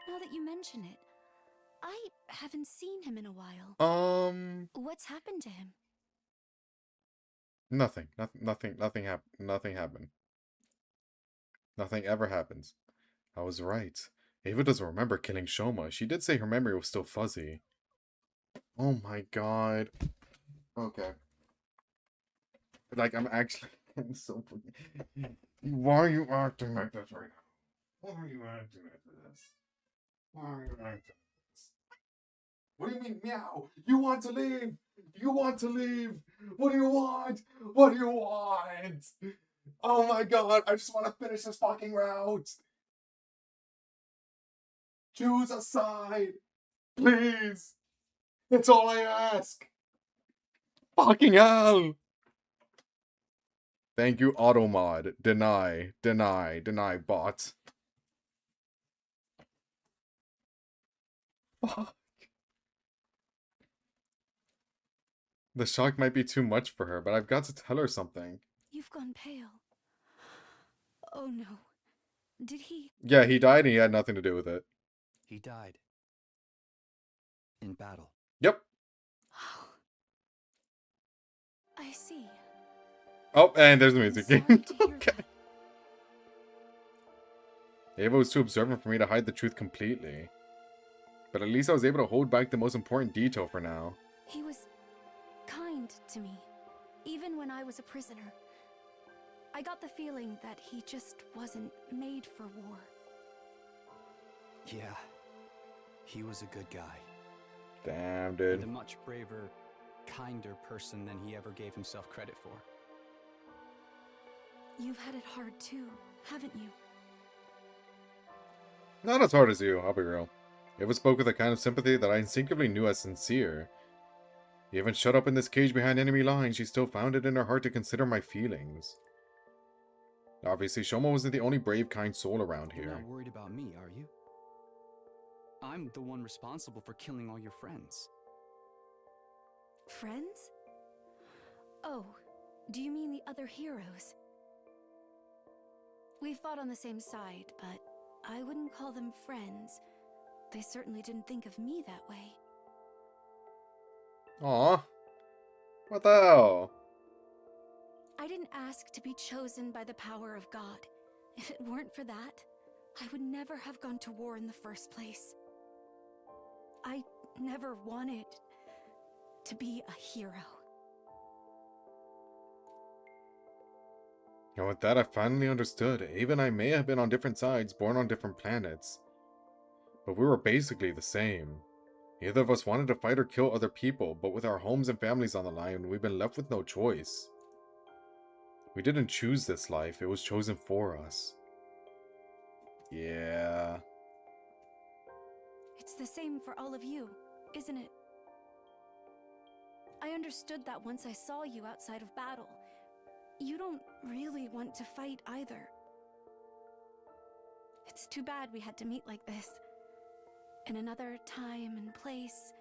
Now that you mention it, I haven't seen him in a while. What's happened to him? Nothing happened. Nothing ever happens. I was right. Ava doesn't remember killing Shoma. She did say her memory was still fuzzy. Oh my god. Okay. Like, I'm actually getting so... Why are you acting like this right now? Why are you acting like this? Why are you acting like this? What do you mean, meow? You want to leave? You want to leave? What do you want? What do you want? Oh my god, I just want to finish this fucking route. Choose a side. Please. It's all I ask. Fucking hell. Thank you, Automod. Deny, bot. Fuck. The shock might be too much for her, but I've got to tell her something. You've gone pale. Oh no. Did he? Yeah, he died and he had nothing to do with it. He died. In battle. Yep. I see. Oh, and there's the music. Sorry to hear Okay. Ava was too observant for me to hide the truth completely. But at least I was able to hold back the most important detail for now. He was kind to me, even when I was a prisoner. I got the feeling that he just wasn't made for war. Yeah. He was a good guy. Damn, dude. And a much braver, kinder person than he ever gave himself credit for. You've had it hard too, haven't you? Not as hard as you, I'll be real. Ava spoke with a kind of sympathy that I instinctively knew as sincere. Even shut up in this cage behind enemy lines, she still found it in her heart to consider my feelings. Obviously, Shoma wasn't the only brave, kind soul around You're here. not worried about me, are you? I'm the one responsible for killing all your friends. Friends? Oh, do you mean the other heroes? We fought on the same side, but I wouldn't call them friends. They certainly didn't think of me that way. Aw. What the hell? I didn't ask to be chosen by the power of God. If it weren't for that, I would never have gone to war in the first place. I never wanted to be a hero. And with that, I finally understood. Ava and I may have been on different sides, born on different planets. But we were basically the same. Neither of us wanted to fight or kill other people, but with our homes and families on the line, we've been left with no choice. We didn't choose this life, it was chosen for us. Yeah. It's the same for all of you, isn't it? I understood that once I saw you outside of battle. You don't really want to fight either. It's too bad we had to meet like this. In another time and place,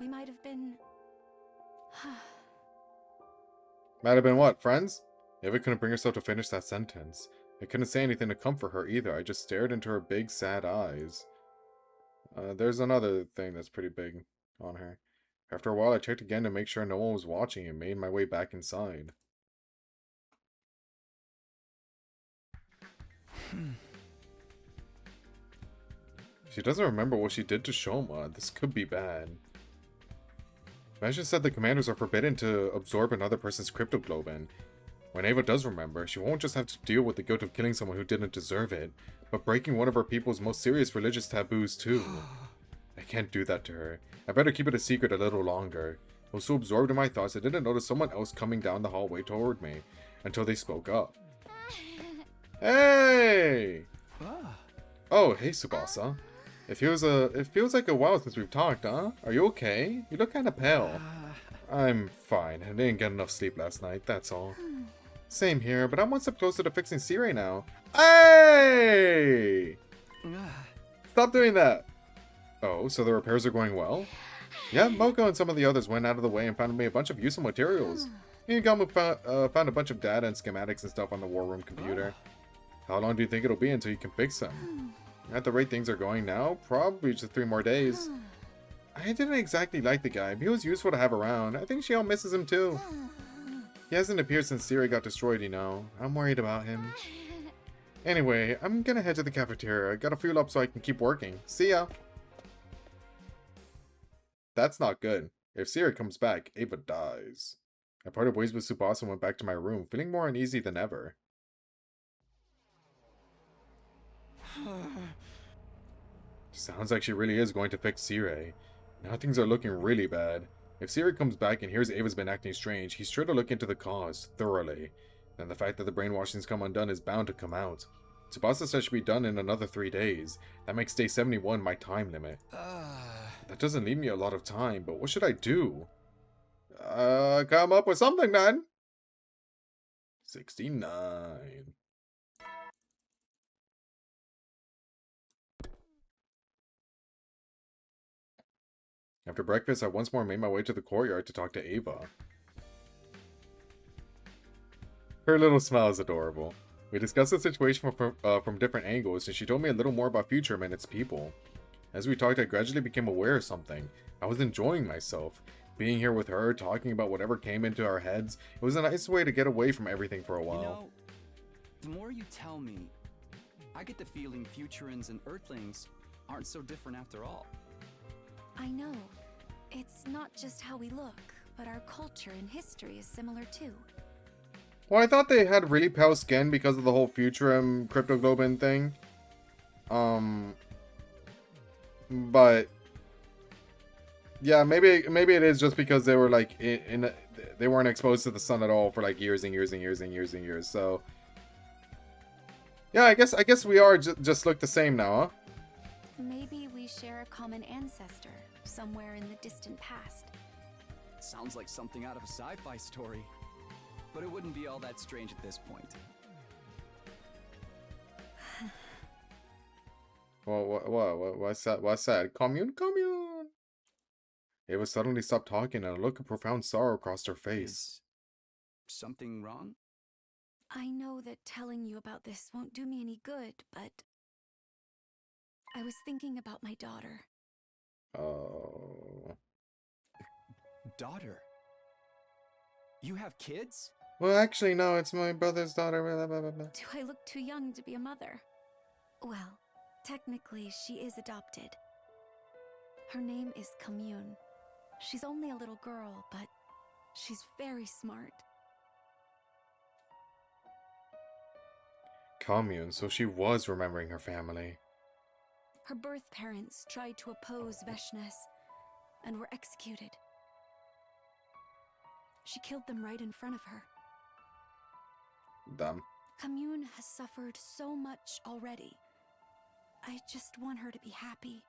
we might have been... Might have been what, friends? Ava couldn't bring herself to finish that sentence. I couldn't say anything to comfort her either, I just stared into her big, sad eyes. There's another thing that's pretty big on her. After a while, I checked again to make sure no one was watching and made my way back inside. She doesn't remember what she did to Shoma. This could be bad. Vashness said the commanders are forbidden to absorb another person's cryptoglobin. When Ava does remember, she won't just have to deal with the guilt of killing someone who didn't deserve it, but breaking one of her people's most serious religious taboos too. I can't do that to her. I better keep it a secret a little longer. I was so absorbed in my thoughts I didn't notice someone else coming down the hallway toward me until they spoke up. Hey! Oh, hey Tsubasa. It feels like a while since we've talked, huh? Are you okay? You look kinda pale. I'm fine. I didn't get enough sleep last night, that's all. Same here, but I'm one step closer to fixing Sirei now. Hey! Stop doing that! Oh, so the repairs are going well? Yeah, Moko and some of the others went out of the way and found me a bunch of useful materials. Inagamu found a bunch of data and schematics and stuff on the war room computer. How long do you think it'll be until you can fix them? At the rate things are going now, probably just 3 more days. I didn't exactly like the guy, but he was useful to have around. I think she all misses him too. He hasn't appeared since Sirei got destroyed, you know. I'm worried about him. Anyway, I'm gonna head to the cafeteria. I gotta fuel up so I can keep working. See ya! That's not good. If Sirei comes back, Ava dies. I parted ways with Tsubasa and went back to my room, feeling more uneasy than ever. Sounds like she really is going to fix Sirei. Now things are looking really bad. If Sirei comes back and hears Ava's been acting strange, he's sure to look into the cause, thoroughly. And the fact that the brainwashing's come undone is bound to come out. Tsubasa says she'll be done in another 3 days. That makes day 71 my time limit. That doesn't leave me a lot of time, but what should I do? Come up with something then! 69. After breakfast, I once more made my way to the courtyard to talk to Ava. Her little smile is adorable. We discussed the situation from different angles, and she told me a little more about Futurum and its people. As we talked, I gradually became aware of something. I was enjoying myself. Being here with her, talking about whatever came into our heads, it was a nice way to get away from everything for a while. You know, the more you tell me, I get the feeling Futurans and Earthlings aren't so different after all. I know. It's not just how we look, but our culture and history is similar too. Well, I thought they had really pale skin because of the whole Futurum cryptoglobin thing. But yeah, maybe it is just because they were like they weren't exposed to the sun at all for like years and years and years and years and years. So yeah, I guess we are just look the same now, huh? Maybe we share a common ancestor somewhere in the distant past. Sounds like something out of a sci-fi story. But it wouldn't be all that strange at this point. Well, what's that? Commune? Ava suddenly stopped talking and a look of profound sorrow crossed her face. Is something wrong? I know that telling you about this won't do me any good, but I was thinking about my daughter. Oh. Daughter? You have kids? Well, actually, no, it's my brother's daughter. Do I look too young to be a mother? Well, technically, she is adopted. Her name is Commune. She's only a little girl, but she's very smart. Commune, so she was remembering her family. Her birth parents tried to oppose Veshness and were executed. She killed them right in front of her. Damn. Commune has suffered so much already. I just want her to be happy.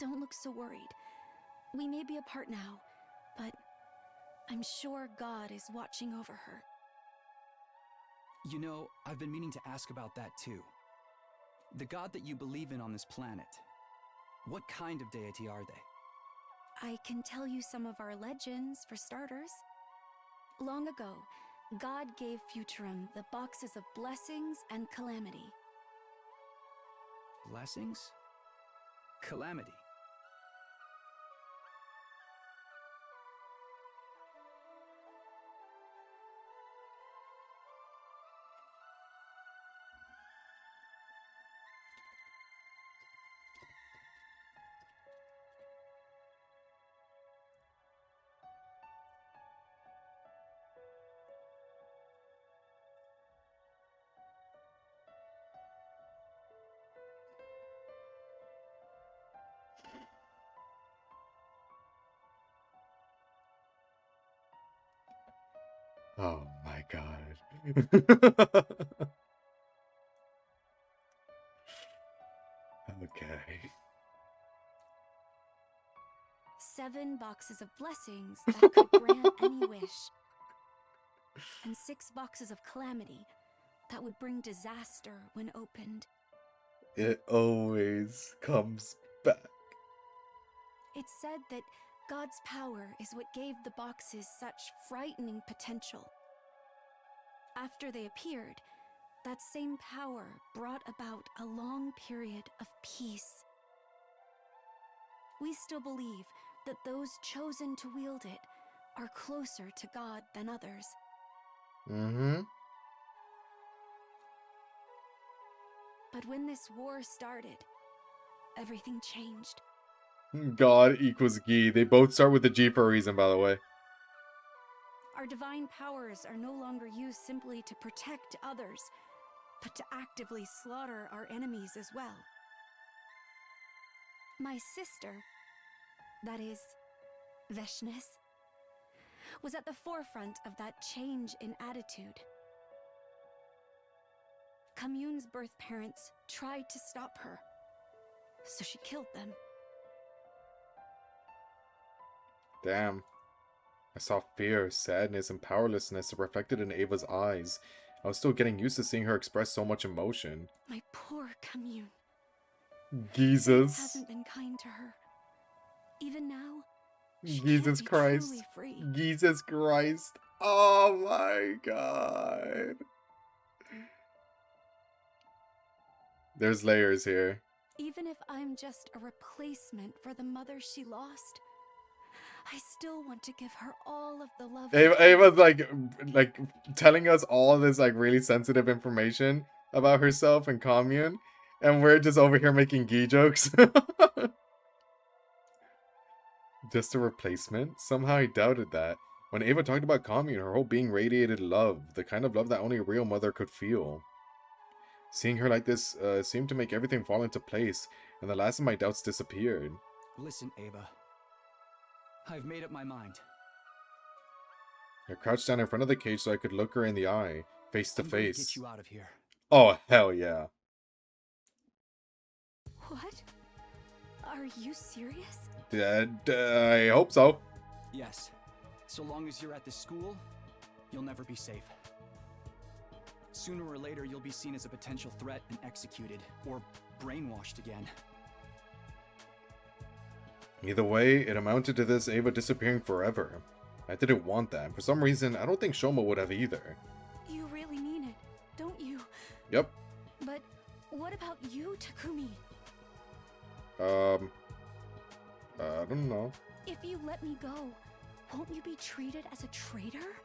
Don't look so worried. We may be apart now, but I'm sure God is watching over her. You know, I've been meaning to ask about that too. The god that you believe in on this planet, what kind of deity are they? I can tell you some of our legends, for starters. Long ago, God gave Futurum the boxes of blessings and calamity. Blessings? Calamity? Oh my god. Okay. 7 boxes of blessings that could grant any wish. And 6 boxes of calamity that would bring disaster when opened. It always comes back. It's said that God's power is what gave the boxes such frightening potential. After they appeared, that same power brought about a long period of peace. We still believe that those chosen to wield it are closer to God than others. Mm-hmm. But when this war started, everything changed. God equals Gi. They both start with the G for a reason, by the way. Our divine powers are no longer used simply to protect others, but to actively slaughter our enemies as well. My sister, that is, Veshness, was at the forefront of that change in attitude. Commune's birth parents tried to stop her, so she killed them. Damn. I saw fear, sadness, and powerlessness reflected in Ava's eyes. I was still getting used to seeing her express so much emotion. My poor Commune. Jesus. Hasn't been kind to her. Even now, Jesus Christ. truly free. Jesus Christ. Oh my god. There's layers here. Even if I'm just a replacement for the mother she lost, I still want to give her all of the love. Ava's like telling us all this like really sensitive information about herself and Commune, and we're just over here making Gi jokes. Just a replacement? Somehow I doubted that. When Ava talked about Commune, her whole being radiated love, the kind of love that only a real mother could feel. Seeing her like this seemed to make everything fall into place, and the last of my doubts disappeared. Listen, Ava. I've made up my mind. I crouched down in front of the cage so I could look her in the eye, face to I'm gonna face. Get you out of here. Oh, hell yeah. What? Are you serious? I hope so. Yes. So long as you're at this school, you'll never be safe. Sooner or later, you'll be seen as a potential threat and executed, or brainwashed again. Either way, it amounted to this Ava disappearing forever. I didn't want that. For some reason, I don't think Shoma would have either. You really mean it, don't you? Yep. But what about you, Takumi? I don't know. If you let me go, won't you be treated as a traitor?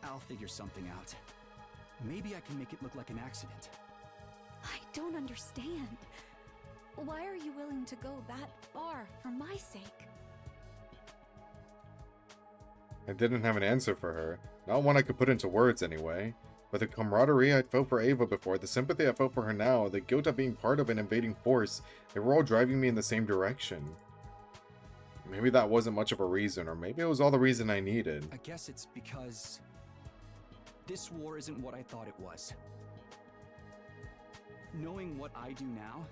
I'll figure something out. Maybe I can make it look like an accident. I don't understand. Why are you willing to go that far for my sake? I didn't have an answer for her. Not one I could put into words anyway. But the camaraderie I'd felt for Ava before, the sympathy I felt for her now, the guilt of being part of an invading force, they were all driving me in the same direction. Maybe that wasn't much of a reason, or maybe it was all the reason I needed. I guess it's because this war isn't what I thought it was. Knowing what I do now,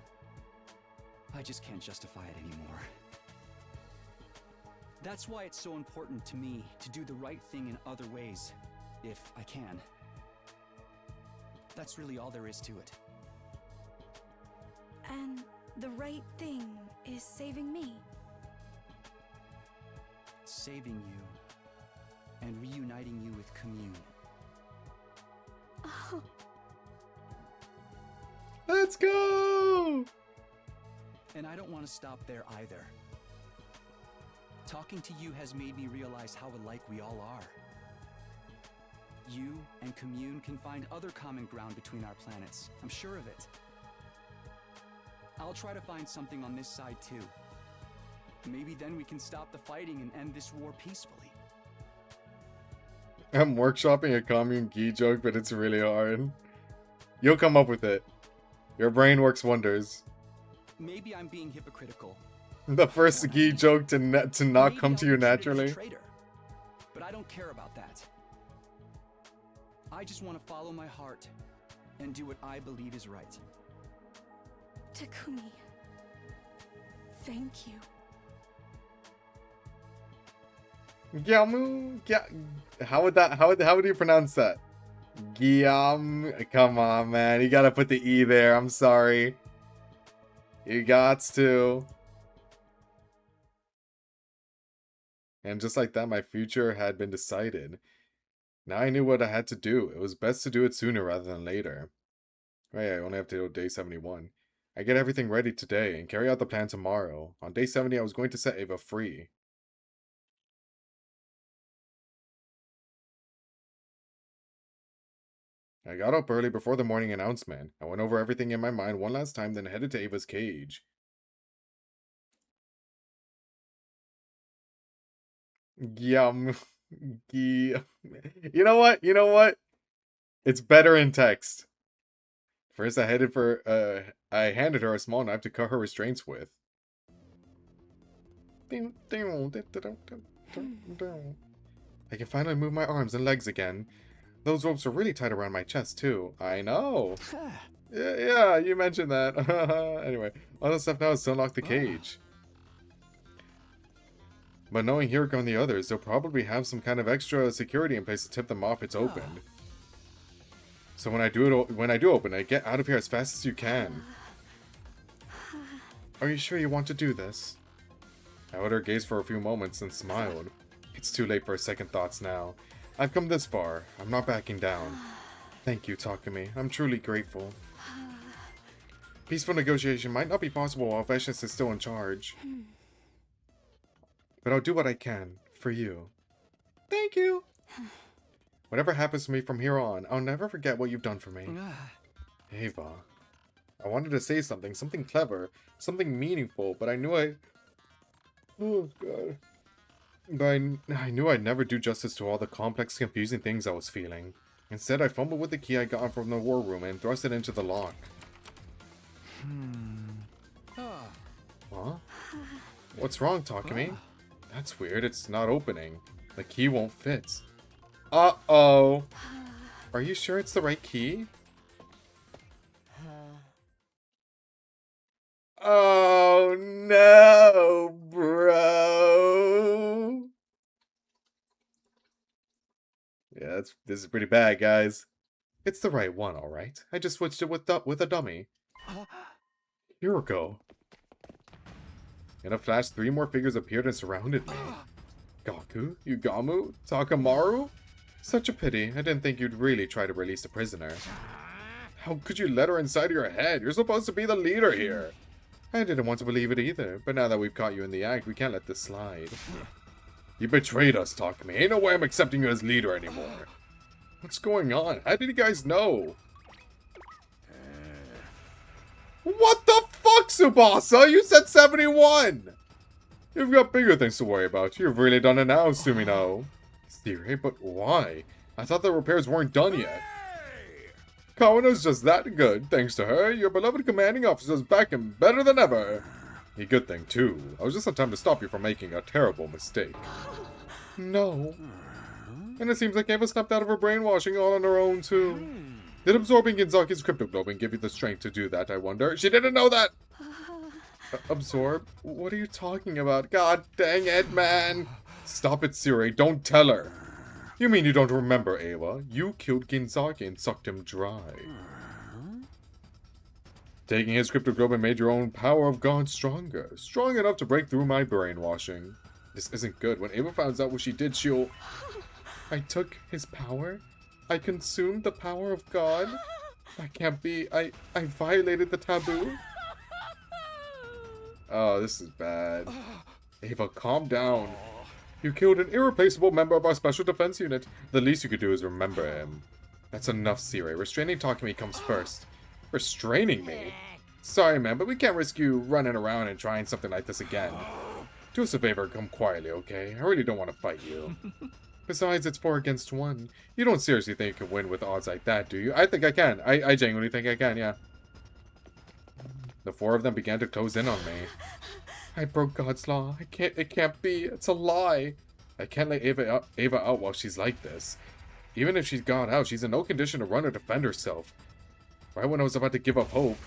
I just can't justify it anymore. That's why it's so important to me to do the right thing in other ways, if I can. That's really all there is to it. And the right thing is saving me. Saving you and reuniting you with Commune. Oh. Let's go! And I don't want to stop there either. Talking to you has made me realize how alike we all are. You and Commune can find other common ground between our planets. I'm sure of it. I'll try to find something on this side too. Maybe then we can stop the fighting and end this war peacefully. I'm workshopping a Commune Gi joke, but it's really hard. You'll come up with it. Your brain works wonders. Maybe I'm being hypocritical. The first Gi joke to not come to you naturally. Traitor, but I don't care about that. I just want to follow my heart and do what I believe is right. Takumi, thank you. Gyamu? How would you pronounce that? Gyam. Come on, man. You gotta put the E there. I'm sorry. You gots to. And just like that, my future had been decided. Now I knew what I had to do. It was best to do it sooner rather than later. Right, I only have to do day 71. I get everything ready today and carry out the plan tomorrow. On day 70, I was going to set Ava free. I got up early before the morning announcement. I went over everything in my mind one last time, then headed to Ava's cage. Yum. You know what? You know what? It's better in text. First, I handed her a small knife to cut her restraints with. I can finally move my arms and legs again. Those ropes are really tight around my chest, too. I know. Yeah, you mentioned that. Anyway, all the stuff now is to unlock the cage. But knowing Hiroko and the others, they'll probably have some kind of extra security in place to tip them off it's opened. So when I do open it, get out of here as fast as you can. Are you sure you want to do this? I held her gaze for a few moments and smiled. It's too late for second thoughts now. I've come this far. I'm not backing down. Thank you, Takumi. I'm truly grateful. Peaceful negotiation might not be possible while Veshnis is still in charge. But I'll do what I can, for you. Thank you! Whatever happens to me from here on, I'll never forget what you've done for me. Ava. I wanted to say something clever, something meaningful, but I knew oh god. But I knew I'd never do justice to all the complex, confusing things I was feeling. Instead, I fumbled with the key I got from the war room and thrust it into the lock. Huh? What's wrong, Takumi? That's weird, it's not opening. The key won't fit. Uh-oh. Are you sure it's the right key? Oh no, bro. Yeah, this is pretty bad, guys. It's the right one, alright. I just switched it with a dummy. Hiroko. In a flash, 3 more figures appeared and surrounded me. Gaku? Yugamu? Takamaru? Such a pity. I didn't think you'd really try to release the prisoner. How could you let her inside your head? You're supposed to be the leader here. I didn't want to believe it either, but now that we've caught you in the act, we can't let this slide. You betrayed us, Takumi. Ain't no way I'm accepting you as leader anymore. What's going on? How did you guys know? What the fuck, Tsubasa? You said 71! You've got bigger things to worry about. You've really done it now, Sumino. Theory, but why? I thought the repairs weren't done yet. Kawano's just that good. Thanks to her, your beloved commanding officer's back and better than ever. A good thing, too. I was just on time to stop you from making a terrible mistake. No. And it seems like Ava snapped out of her brainwashing all on her own, too. Did absorbing Ginzaki's cryptoglobin give you the strength to do that, I wonder? She didn't know that! Absorb? What are you talking about? God dang it, man! Stop it, Siri. Don't tell her. You mean you don't remember, Ava? You killed Ginzaki and sucked him dry. Taking his cryptoglobin made your own power of God stronger. Strong enough to break through my brainwashing. This isn't good. When Ava finds out what she did, she'll... I took his power? I consumed the power of God? That can't be. I violated the taboo? Oh, this is bad. Ava, calm down. You killed an irreplaceable member of our special defense unit. The least you could do is remember him. That's enough, Siri. Restraining Takumi comes first. Restraining me? Sorry, man, but we can't risk you running around and trying something like this again. Do us a favor, come quietly, okay? I really don't want to fight you. Besides, it's 4 against 1. You don't seriously think you can win with odds like that, do you? I think I can. I genuinely think I can, yeah. The 4 of them began to close in on me. I broke God's law. It can't be. It's a lie. I can't let Ava out while she's like this. Even if she's got out, she's in no condition to run or defend herself. Right when I was about to give up hope,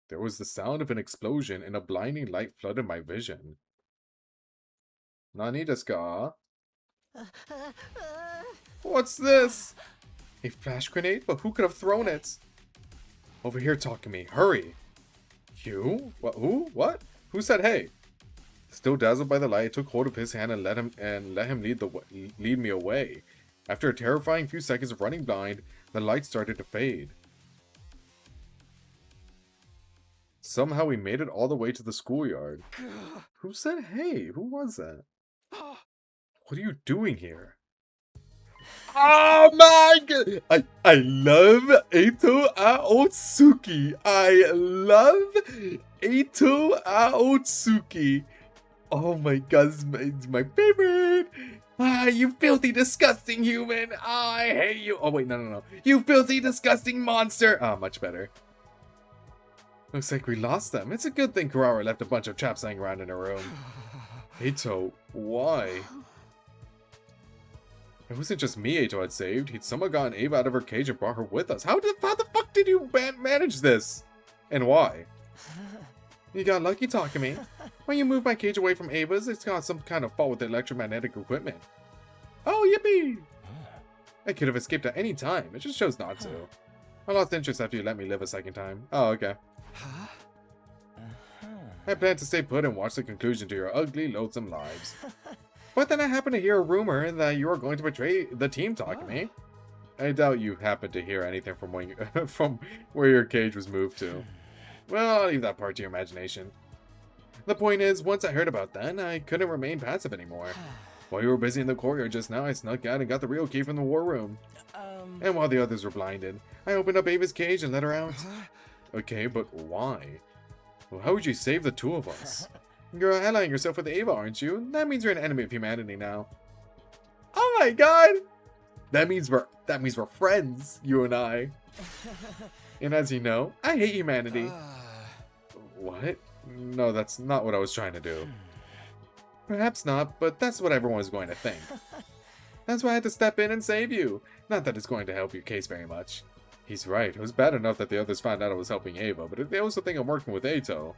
there was the sound of an explosion and a blinding light flooded my vision. Nani desu ka? What's this? A flash grenade? But who could have thrown it? Over here, Takumi. Hurry. You? What? Who? What? Who said hey? Still dazzled by the light, I took hold of his hand and let him lead me away. After a terrifying few seconds of running blind, the light started to fade. Somehow we made it all the way to the schoolyard. Who said hey? Who was that? What are you doing here? Oh my god! I love Eito Aotsuki. I love Eito Aotsuki. Oh my god, it's my favorite. Ah, you filthy, disgusting human. Ah, I hate you. Oh wait, no. You filthy, disgusting monster. Ah, much better. Looks like we lost them. It's a good thing Kurara left a bunch of chaps hanging around in her room. Eito, why? It wasn't just me Eito had saved. He'd somehow gotten Ava out of her cage and brought her with us. How the fuck did you manage this? And why? You got lucky, Takumi. When you moved my cage away from Ava's, it's got some kind of fault with the electromagnetic equipment. Oh, yippee! I could have escaped at any time. It just chose not to. I lost interest after you let me live a second time. Oh, okay. I planned to stay put and watch the conclusion to your ugly, loathsome lives. But then I happened to hear a rumor that you were going to betray the team, Takumi. I doubt you happened to hear anything from where your cage was moved to. Well, I'll leave that part to your imagination. The point is, once I heard about that, I couldn't remain passive anymore. While you were busy in the courtyard just now, I snuck out and got the real key from the war room. And while the others were blinded, I opened up Ava's cage and let her out. Okay, but why? Well, how would you save the two of us? You're allying yourself with Ava, aren't you? That means you're an enemy of humanity now. Oh my god! That means we're friends, you and I. And as you know, I hate humanity. What? No, that's not what I was trying to do. Perhaps not, but that's what everyone was going to think. That's why I had to step in and save you. Not that it's going to help your case very much. He's right, it was bad enough that the others found out I was helping Ava, but they also think I'm working with Eito.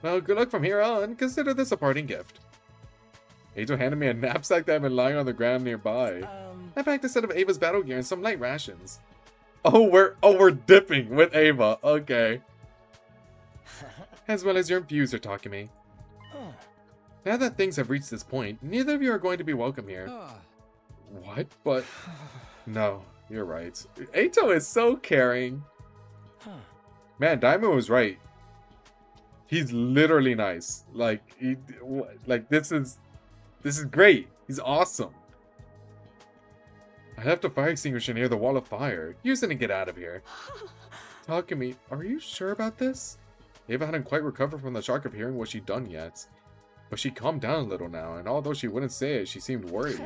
Well, good luck from here on. Consider this a parting gift. Eito handed me a knapsack that had been lying on the ground nearby. I packed a set of Ava's battle gear and some light rations. Oh, we're dipping with Ava. Okay. As well as your infuser, Takumi. Now that things have reached this point, neither of you are going to be welcome here. What? But... No, you're right. Eito is so caring. Man, Daimon was right. He's literally nice. Like, this is great. He's awesome. I left a fire extinguisher near the wall of fire. Use it and get out of here. Takumi, are you sure about this? Ava hadn't quite recovered from the shock of hearing what she'd done yet. But she calmed down a little now, and although she wouldn't say it, she seemed worried.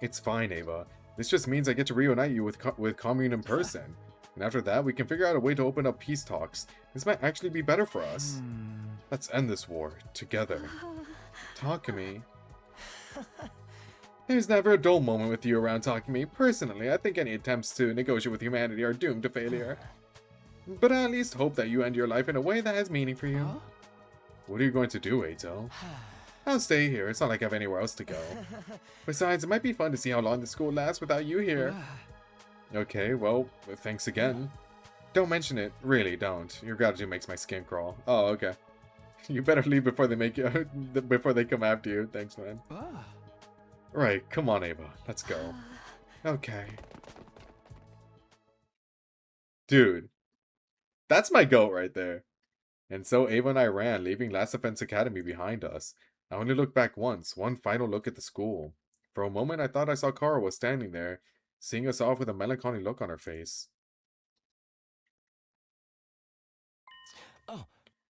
It's fine, Ava. This just means I get to reunite you with Commune in person. And after that, we can figure out a way to open up peace talks. This might actually be better for us. Let's end this war, together. Takumi. There's never a dull moment with you around, Takumi. Personally, I think any attempts to negotiate with humanity are doomed to failure. But I at least hope that you end your life in a way that has meaning for you. What are you going to do, Eito? I'll stay here. It's not like I have anywhere else to go. Besides, it might be fun to see how long the school lasts without you here. Okay, well, thanks again. Don't mention it. Really, don't. Your gratitude makes my skin crawl. Oh, okay. You better leave before they before they come after you. Thanks, man. Right, come on, Ava. Let's go. Okay. Dude. That's my goat right there. And so Ava and I ran, leaving Last Defense Academy behind us. I only looked back once, one final look at the school. For a moment I thought I saw Kara was standing there, seeing us off with a melancholy look on her face. Oh.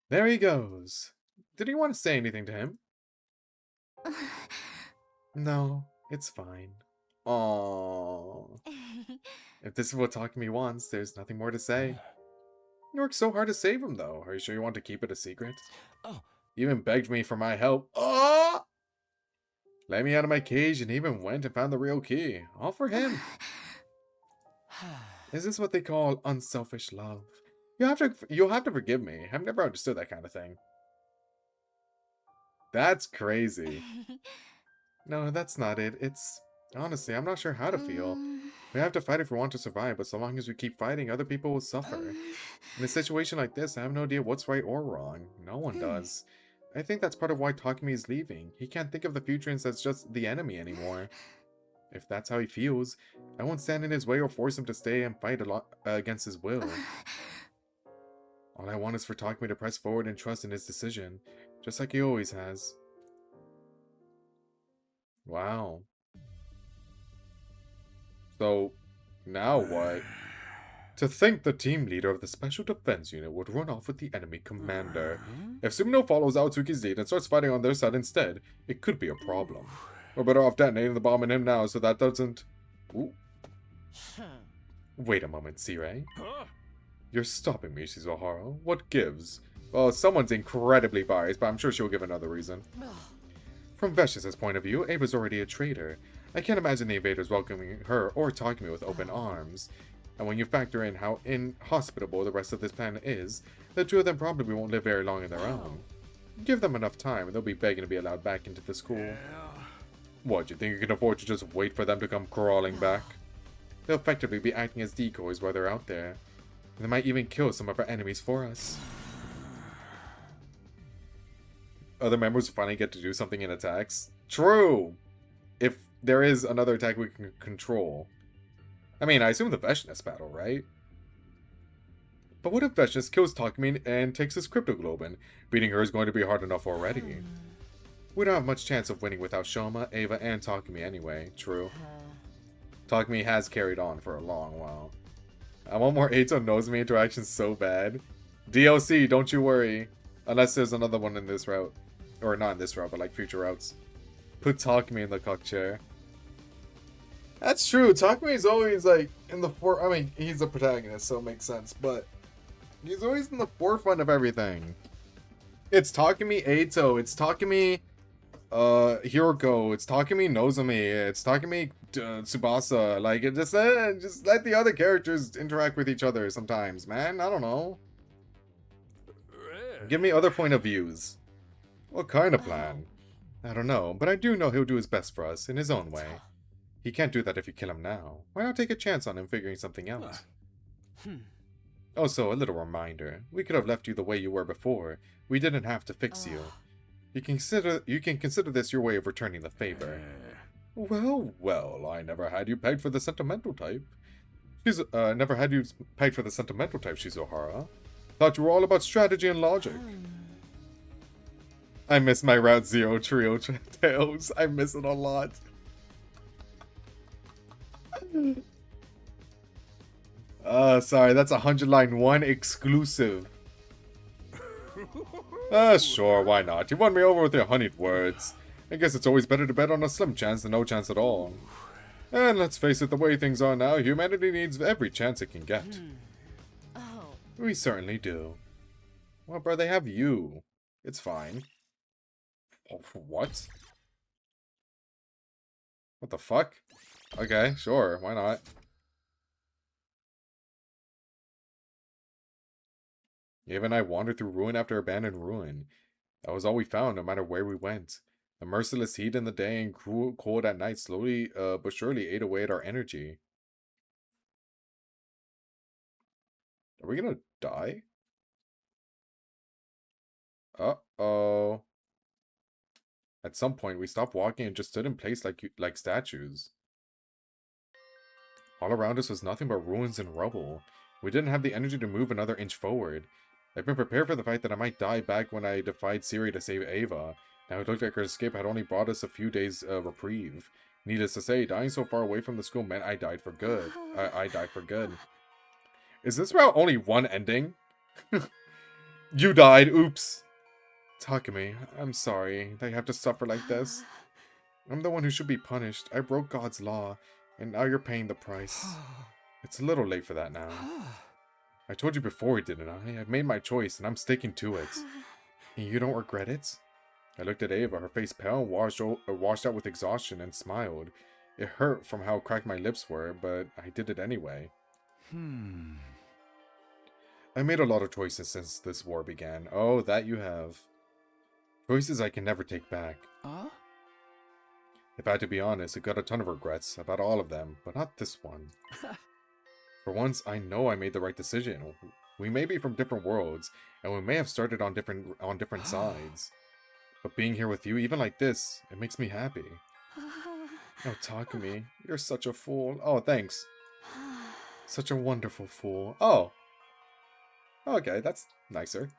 There he goes. Did you want to say anything to him? No, it's fine. Aww. If this is what Takumi wants, there's nothing more to say. You worked so hard to save him, though. Are you sure you want to keep it a secret? Oh. You even begged me for my help. Oh! Let me out of my cage and even went and found the real key. All for him. Is this what they call unselfish love? You'll have to forgive me. I've never understood that kind of thing. That's crazy. No, that's not it. It's... Honestly, I'm not sure how to feel. We have to fight if we want to survive, but so long as we keep fighting, other people will suffer. In a situation like this, I have no idea what's right or wrong. No one does. I think that's part of why Takumi is leaving. He can't think of the future as just the enemy anymore. If that's how he feels, I won't stand in his way or force him to stay and fight against his will. All I want is for Takumi to press forward and trust in his decision, just like he always has. Wow. So, now what? To think the team leader of the Special Defense Unit would run off with the enemy commander. If Sumino follows Aotsuki's lead and starts fighting on their side instead, it could be a problem. We're better off detonating the bomb in him now so that doesn't... Ooh. Wait a moment, Sirei. You're stopping me, Shizuhara. What gives? Well, someone's incredibly biased, but I'm sure she'll give another reason. From Vesh's point of view, Ava's already a traitor. I can't imagine the invaders welcoming her or Takumi with open arms. And when you factor in how inhospitable the rest of this planet is, the two of them probably won't live very long on their own. Give them enough time and they'll be begging to be allowed back into the school. What, you think you can afford to just wait for them to come crawling back? They'll effectively be acting as decoys while they're out there. They might even kill some of our enemies for us. Other members finally get to do something in attacks? True! If there is another attack we can control. I mean, I assume the Veshness battle, right? But what if Veshness kills Takumi and takes his Cryptoglobin? Beating her is going to be hard enough already. We don't have much chance of winning without Shoma, Ava, and Takumi anyway. True. Takumi has carried on for a long while. I want more Eito Nozomi interactions so bad. DLC, don't you worry. Unless there's another one in this route. Or not in this route, but like future routes. Put Takumi in the cock chair. That's true. Takumi's always like in the I mean, he's a protagonist, so it makes sense. But he's always in the forefront of everything. It's Takumi Eito. It's Takumi Hiroko. It's Takumi Nozomi. It's Takumi Tsubasa. Like, it just let the other characters interact with each other sometimes, man. I don't know. Give me other point of views. What kind of plan? I don't know, but I do know he'll do his best for us in his own way. He can't do that if you kill him now. Why not take a chance on him figuring something out? Also, a little reminder. We could have left you the way you were before. We didn't have to fix you. You can consider this your way of returning the favor. Well, well, I never had you pegged for the sentimental type. Never had you pegged for the sentimental type, Shizuhara. Thought you were all about strategy and logic. I miss my Route Zero trio tales. I miss it a lot. Sorry, that's a 100-line 1 exclusive. Sure, why not? You won me over with your honeyed words. I guess it's always better to bet on a slim chance than no chance at all. And let's face it, the way things are now, humanity needs every chance it can get. We certainly do. Well, bro, they have you. It's fine. Oh, what? What the fuck? Okay, sure, why not? Ava and I wandered through ruin after abandoned ruin. That was all we found, no matter where we went. The merciless heat in the day and cruel cold at night slowly but surely ate away at our energy. Are we gonna die? Uh-oh. At some point, we stopped walking and just stood in place like statues. All around us was nothing but ruins and rubble. We didn't have the energy to move another inch forward. I've been prepared for the fact that I might die back when I defied Siri to save Ava. Now it looked like her escape had only brought us a few days reprieve. Needless to say, dying so far away from the school meant I died for good. I died for good. Is this route only one ending? You died, oops. Takumi, I'm sorry that you have to suffer like this. I'm the one who should be punished. I broke God's law, and now you're paying the price. It's a little late for that now. I told you before, didn't I? I've made my choice, and I'm sticking to it. And you don't regret it? I looked at Ava, her face pale and washed out with exhaustion, and smiled. It hurt from how cracked my lips were, but I did it anyway. I made a lot of choices since this war began. Oh, that you have. Choices I can never take back. If I had to be honest, I got a ton of regrets about all of them, but not this one. For once, I know I made the right decision. We may be from different worlds, and we may have started on different sides. But being here with you, even like this, it makes me happy. Oh, Takumi, you're such a fool. Oh, thanks. Such a wonderful fool. Oh. Okay, that's nicer.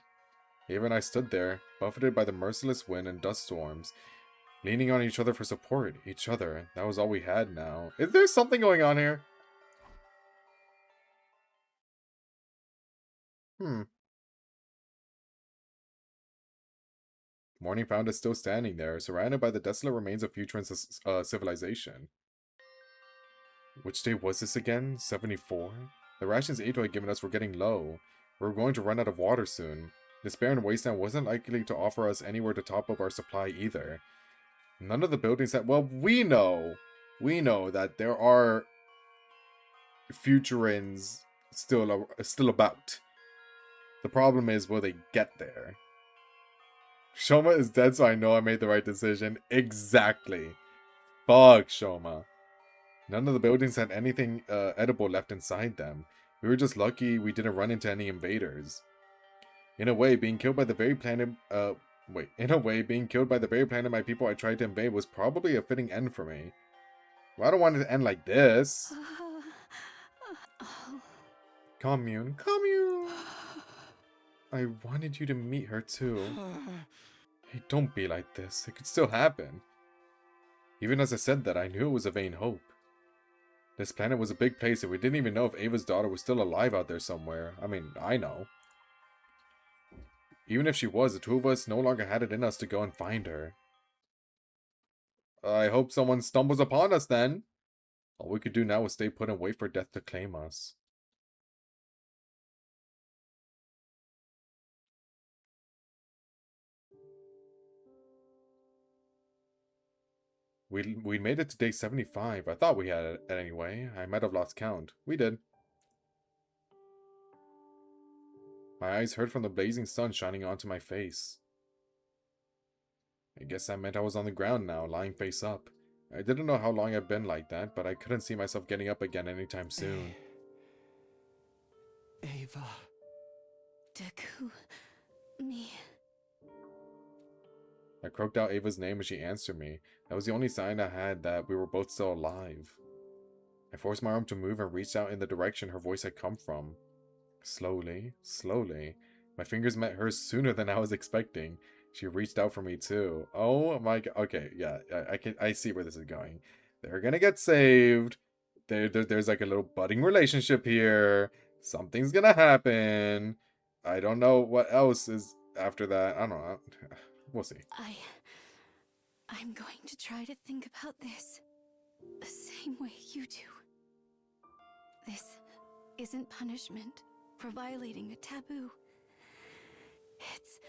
Ava and I stood there, buffeted by the merciless wind and dust storms, leaning on each other for support. Each other. That was all we had now. Is there something going on here? Morning found us still standing there, surrounded by the desolate remains of future civilization. Which day was this again? 74? The rations Ato had given us were getting low. We were going to run out of water soon. This barren wasteland wasn't likely to offer us anywhere to top up our supply either. None of the buildings that... Well, we know that there are Futurans still about. The problem is, will they get there? Shoma is dead, so I know I made the right decision. Exactly. Fuck Shoma. None of the buildings had anything edible left inside them. We were just lucky we didn't run into any invaders. In a way, being killed by the very planet my people I tried to invade was probably a fitting end for me. Well, I don't want it to end like this. Commune. I wanted you to meet her too. Hey, don't be like this. It could still happen. Even as I said that, I knew it was a vain hope. This planet was a big place, and we didn't even know if Ava's daughter was still alive out there somewhere. I mean, I know. Even if she was, the two of us no longer had it in us to go and find her. I hope someone stumbles upon us then. All we could do now was stay put and wait for death to claim us. We made it to day 75. I thought we had it anyway. I might have lost count. We did. My eyes hurt from the blazing sun shining onto my face. I guess that meant I was on the ground now, lying face up. I didn't know how long I'd been like that, but I couldn't see myself getting up again anytime soon. Ava. Me. I croaked out Ava's name as she answered me. That was the only sign I had that we were both still alive. I forced my arm to move and reached out in the direction her voice had come from. Slowly. My fingers met hers sooner than I was expecting. She reached out for me too. Oh my god. Okay, yeah, I see where this is going. They're gonna get saved. There's like a little budding relationship here. Something's gonna happen. I don't know what else is after that. I don't know. We'll see. I'm going to try to think about this the same way you do. This isn't punishment for violating a taboo. It's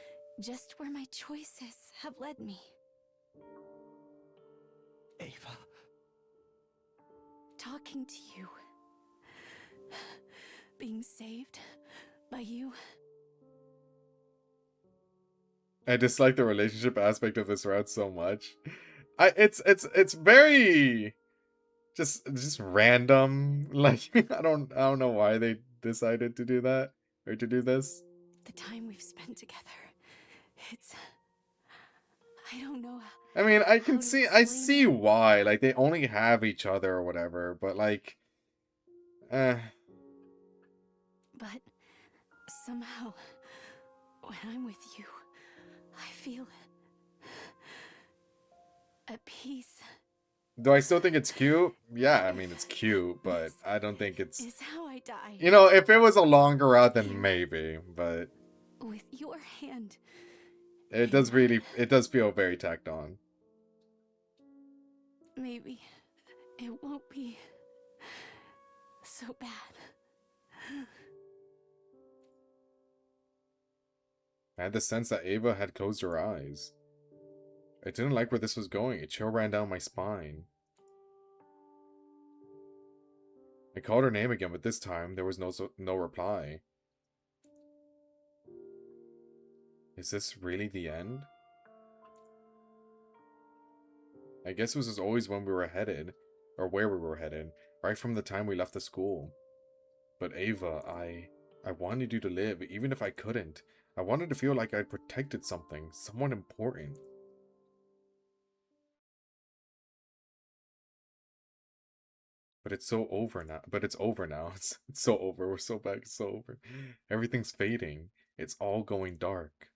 just where my choices have led me. Ava. Talking to you. Being saved by you. I dislike the relationship aspect of this route so much. It's very just random. Like I don't know why they decided to do that or to do this. The time we've spent together. I don't know. I mean, I see why. Like they only have each other or whatever, but like But somehow when I'm with you, I feel at peace. Do I still think it's cute? Yeah, I mean it's cute, but I don't think it's... Is how I die. You know, if it was a longer route, then maybe, but... With your hand. It does feel very tacked on. Maybe it won't be so bad. I had the sense that Ava had closed her eyes. I didn't like where this was going. A chill ran down my spine. I called her name again, but this time there was no reply. Is this really the end? I guess it was as always when we were headed, or where we were headed, right from the time we left the school. But Ava, I wanted you to live, even if I couldn't. I wanted to feel like I'd protected something, someone important. But it's so over now. But it's over now. It's so over. We're so back. It's so over. Everything's fading. It's all going dark.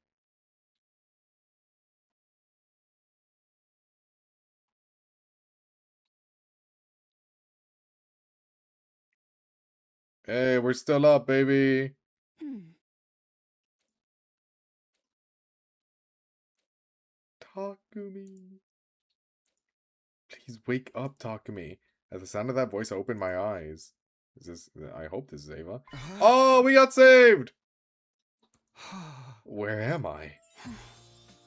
Hey, we're still up, baby. Takumi. Please wake up, Takumi. At the sound of that voice, I opened my eyes. Is this... I hope this is Ava. Oh, we got saved! Where am I?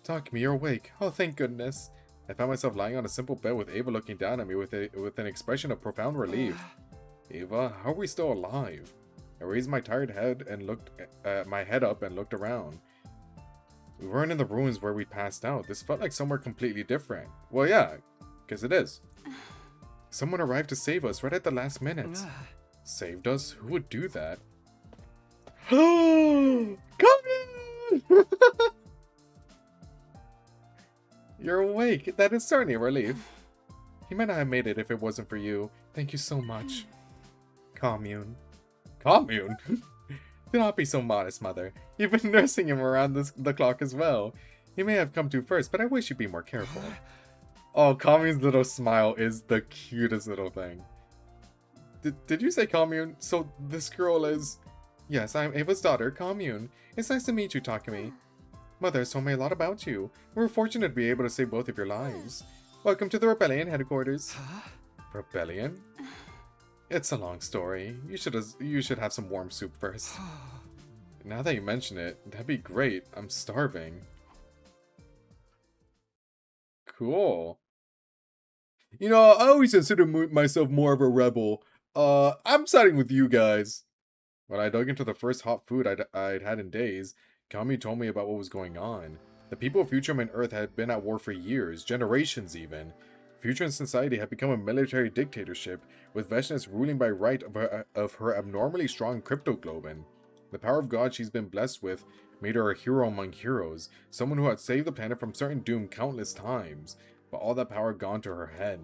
Takumi, you're awake. Oh, thank goodness. I found myself lying on a simple bed with Ava looking down at me with an expression of profound relief. Ava, how are we still alive? I raised my tired head and looked my head up and looked around. We weren't in the ruins where we passed out. This felt like somewhere completely different. Well, yeah, because it is. Someone arrived to save us right at the last minute. Saved us? Who would do that? Come in! You're awake. That is certainly a relief. He might not have made it if it wasn't for you. Thank you so much. Commune. Commune? Do not be so modest, Mother. You've been nursing him around the clock as well. He may have come to first, but I wish you'd be more careful. Oh, Commune's little smile is the cutest little thing. Did you say Commune? So this girl is... Yes, I'm Ava's daughter, Commune. It's nice to meet you, Takumi. Mother has told me a lot about you. We're fortunate to be able to save both of your lives. Welcome to the Rebellion headquarters. Rebellion? It's a long story. You should have some warm soup first. Now that you mention it, that'd be great. I'm starving. Cool. You know, I always consider myself more of a rebel. I'm siding with you guys. When I dug into the first hot food I'd had in days, Kami told me about what was going on. The people of Futurum and Earth had been at war for years, generations even. Futurum society had become a military dictatorship, with Vashnis ruling by right of her abnormally strong cryptoglobin. The power of God she's been blessed with made her a hero among heroes, someone who had saved the planet from certain doom countless times, but all that power gone to her head.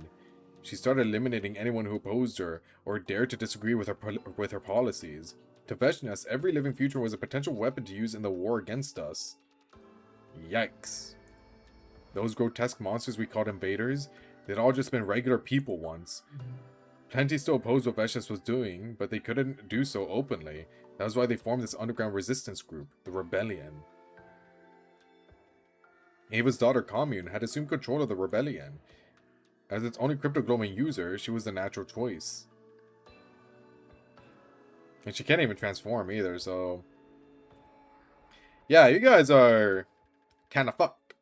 She started eliminating anyone who opposed her or dared to disagree with her policies. To Vashnis, every living future was a potential weapon to use in the war against us. Yikes. Those grotesque monsters we called invaders, they'd all just been regular people once. Plenty still opposed what Vashnis was doing, but they couldn't do so openly. That was why they formed this underground resistance group, the Rebellion. Ava's daughter Commune had assumed control of the Rebellion. As its only cryptoglobin user, she was the natural choice. And she can't even transform either, so... Yeah, you guys are... kinda fucked.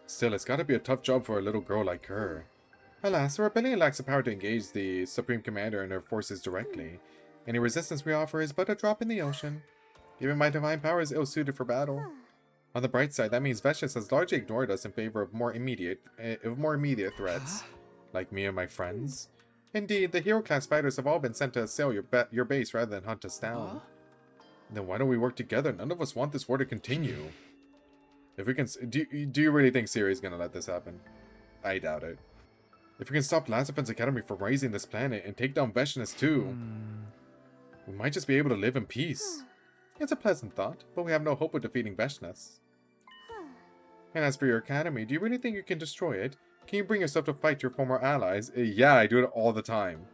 Still, it's gotta be a tough job for a little girl like her. Alas, the Rebellion lacks the power to engage the Supreme Commander and her forces directly. Any resistance we offer is but a drop in the ocean. Even my divine power is ill-suited for battle. On the bright side, that means Vashnis has largely ignored us in favor of more immediate threats, like me and my friends. Indeed, the hero-class fighters have all been sent to assail your base rather than hunt us down. Then why don't we work together? None of us want this war to continue. If we can, do you really think Siri's gonna let this happen? I doubt it. If we can stop Last Defense Academy from raising this planet and take down Vashnis too, we might just be able to live in peace. It's a pleasant thought, but we have no hope of defeating Vashnis. And as for your academy, do you really think you can destroy it? Can you bring yourself to fight your former allies? Yeah, I do it all the time.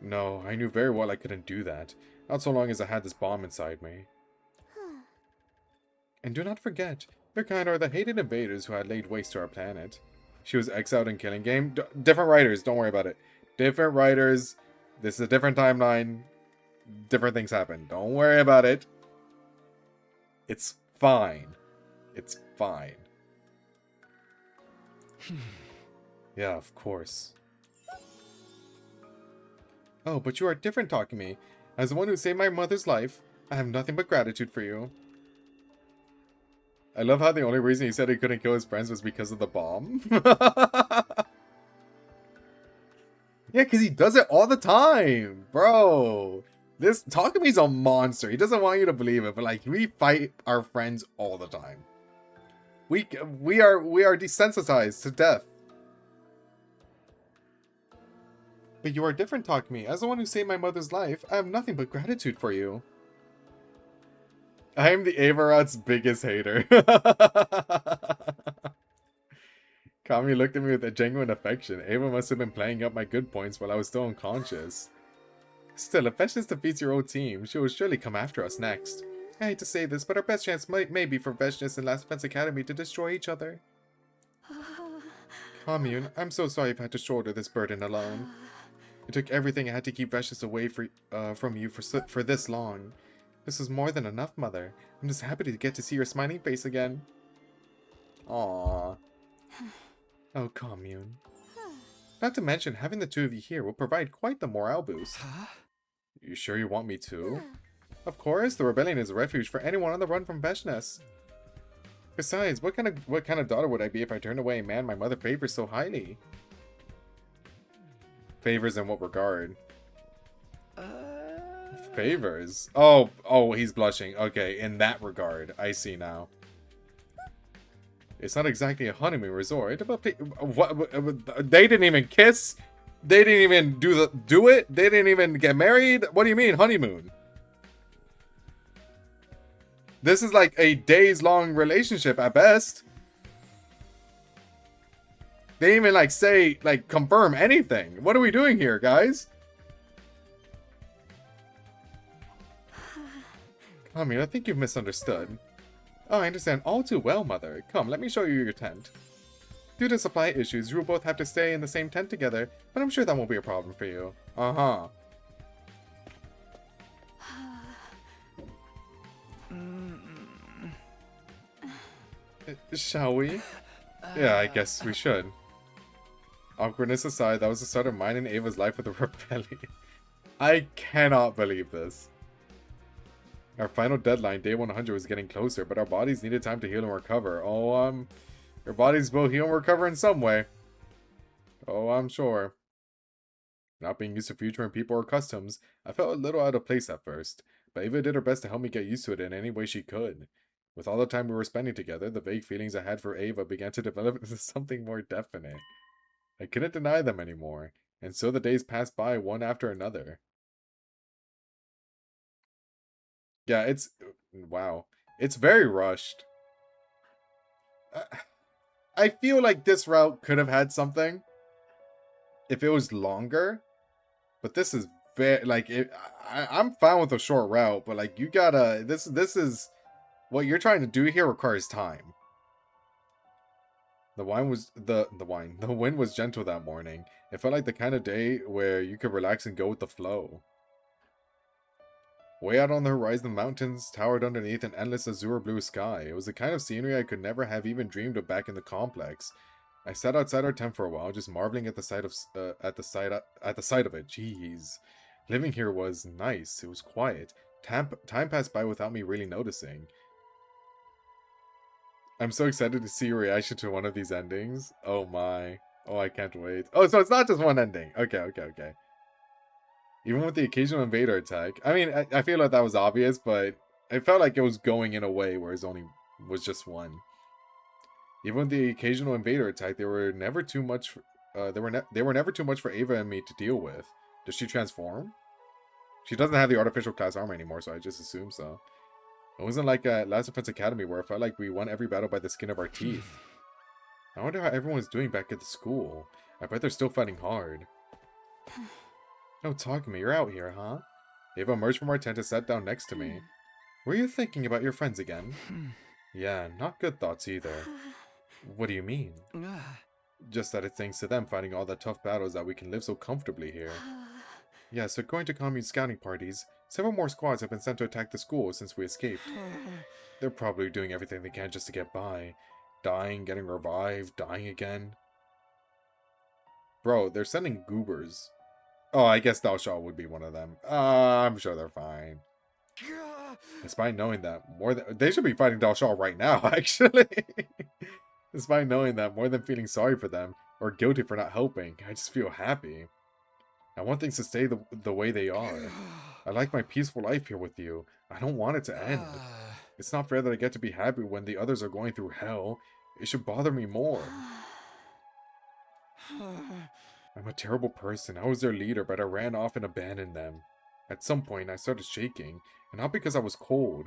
No, I knew very well I couldn't do that. Not so long as I had this bomb inside me. And do not forget, their kind are the hated invaders who had laid waste to our planet. She was exiled in Killing Game. Different writers, don't worry about it. Different writers. This is a different timeline. Different things happen. Don't worry about it. It's fine. It's fine. Yeah, of course. Oh, but you are different, Takumi. As the one who saved my mother's life, I have nothing but gratitude for you. I love how the only reason he said he couldn't kill his friends was because of the bomb. Yeah, because he does it all the time, bro. This Takumi's a monster. He doesn't want you to believe it, but like we fight our friends all the time. We are desensitized to death. But you are different, Takumi. As the one who saved my mother's life, I have nothing but gratitude for you. I am the Avarot's biggest hater. Kami looked at me with a genuine affection. Ava must have been playing up my good points while I was still unconscious. Still, if Veshnis defeats your old team, she will surely come after us next. I hate to say this, but our best chance may be for Veshnis and Last Defense Academy to destroy each other. Commune, I'm so sorry I've had to shoulder this burden alone. It took everything I had to keep Veshnis away from you for this long. This is more than enough, Mother. I'm just happy to get to see your smiling face again. Aww. Oh, Commune. Not to mention, having the two of you here will provide quite the morale boost. You sure you want me to? Of course, the rebellion is a refuge for anyone on the run from Veshnis. Besides, what kind of daughter would I be if I turned away a man my mother favors so highly? Favors in what regard? Favors? Oh, he's blushing. Okay, in that regard. I see now. It's not exactly a honeymoon resort, but they didn't even kiss? They didn't even do it? They didn't even get married? What do you mean, honeymoon? This is like a days-long relationship at best. They didn't even, like, say, like, confirm anything. What are we doing here, guys? Kami, I think you've misunderstood. Oh, I understand all too well, Mother. Come, let me show you your tent. Due to supply issues, you will both have to stay in the same tent together, but I'm sure that won't be a problem for you. Uh-huh. Shall we? Yeah, I guess we should. Awkwardness aside, that was the start of mine and Ava's life with the rebellion. I cannot believe this. Our final deadline, day 100, was getting closer, but our bodies needed time to heal and recover. Oh, your bodies will heal and recover in some way. Oh, I'm sure. Not being used to future and people or customs, I felt a little out of place at first, but Ava did her best to help me get used to it in any way she could. With all the time we were spending together, the vague feelings I had for Ava began to develop into something more definite. I couldn't deny them anymore, and so the days passed by one after another. Yeah, it's... wow. It's very rushed. I feel like this route could have had something if it was longer, but this is very... like, I'm fine with a short route, but like, you gotta... This is... what you're trying to do here requires time. The wind was gentle that morning. It felt like the kind of day where you could relax and go with the flow. Way out on the horizon, the mountains towered underneath an endless azure blue sky. It was the kind of scenery I could never have even dreamed of back in the complex. I sat outside our tent for a while, just marveling at the sight of it. Jeez, living here was nice. It was quiet. Time passed by without me really noticing. I'm so excited to see your reaction to one of these endings. Oh my. Oh, I can't wait. Oh, so it's not just one ending. Okay. Even with the occasional invader attack. I mean, I feel like that was obvious, but it felt like it was going in a way where it was just one. Even with the occasional invader attack, they were never too much. They were never too much for Ava and me to deal with. Does she transform? She doesn't have the artificial class armor anymore, so I just assume so. It wasn't like Last Defense Academy where it felt like we won every battle by the skin of our teeth. I wonder how everyone's doing back at the school. I bet they're still fighting hard. Oh, Takumi, you're out here, huh? Ava emerged from our tent and sat down next to me. Were you thinking about your friends again? Yeah, not good thoughts either. What do you mean? Ah. Just that it's thanks to them fighting all the tough battles that we can live so comfortably here. Yes, they're going to commune scouting parties. Several more squads have been sent to attack the school since we escaped. They're probably doing everything they can just to get by. Dying, getting revived, dying again. Bro, they're sending goobers. Oh, I guess Dalshaw would be one of them. I'm sure they're fine. Despite knowing that, they should be fighting Dalshaw right now, actually. Despite knowing that, more than feeling sorry for them, or guilty for not helping, I just feel happy. I want things to stay the way they are. I like my peaceful life here with you. I don't want it to end. It's not fair that I get to be happy when the others are going through hell. It should bother me more. I'm a terrible person. I was their leader, but I ran off and abandoned them. At some point, I started shaking, and not because I was cold.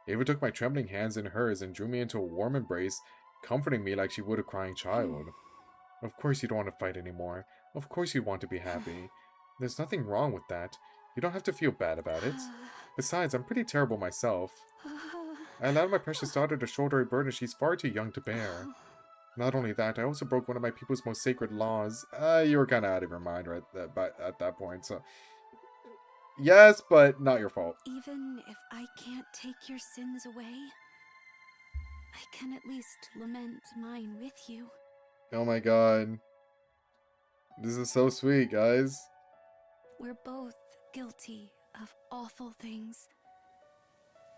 Ava took my trembling hands in hers and drew me into a warm embrace, comforting me like she would a crying child. Of course you don't want to fight anymore. Of course you want to be happy. There's nothing wrong with that. You don't have to feel bad about it. Besides, I'm pretty terrible myself. I allowed my precious daughter to shoulder a burden she's far too young to bear. Not only that, I also broke one of my people's most sacred laws. You were kind of out of your mind right at that point, so... Yes, but not your fault. Even if I can't take your sins away, I can at least lament mine with you. Oh my god. This is so sweet, guys. We're both guilty of awful things.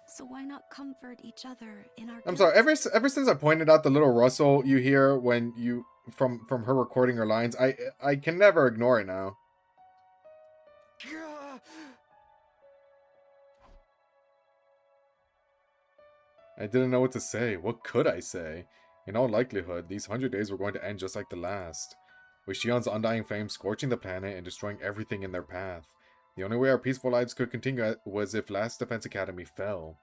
So why not comfort each other in our I'm sorry, ever since I pointed out the little rustle you hear when you from her recording her lines, I can never ignore it now. I didn't know what to say. What could I say? In all likelihood, these 100 days were going to end just like the last, with Shion's undying flame scorching the planet and destroying everything in their path. The only way our peaceful lives could continue was if Last Defense Academy fell.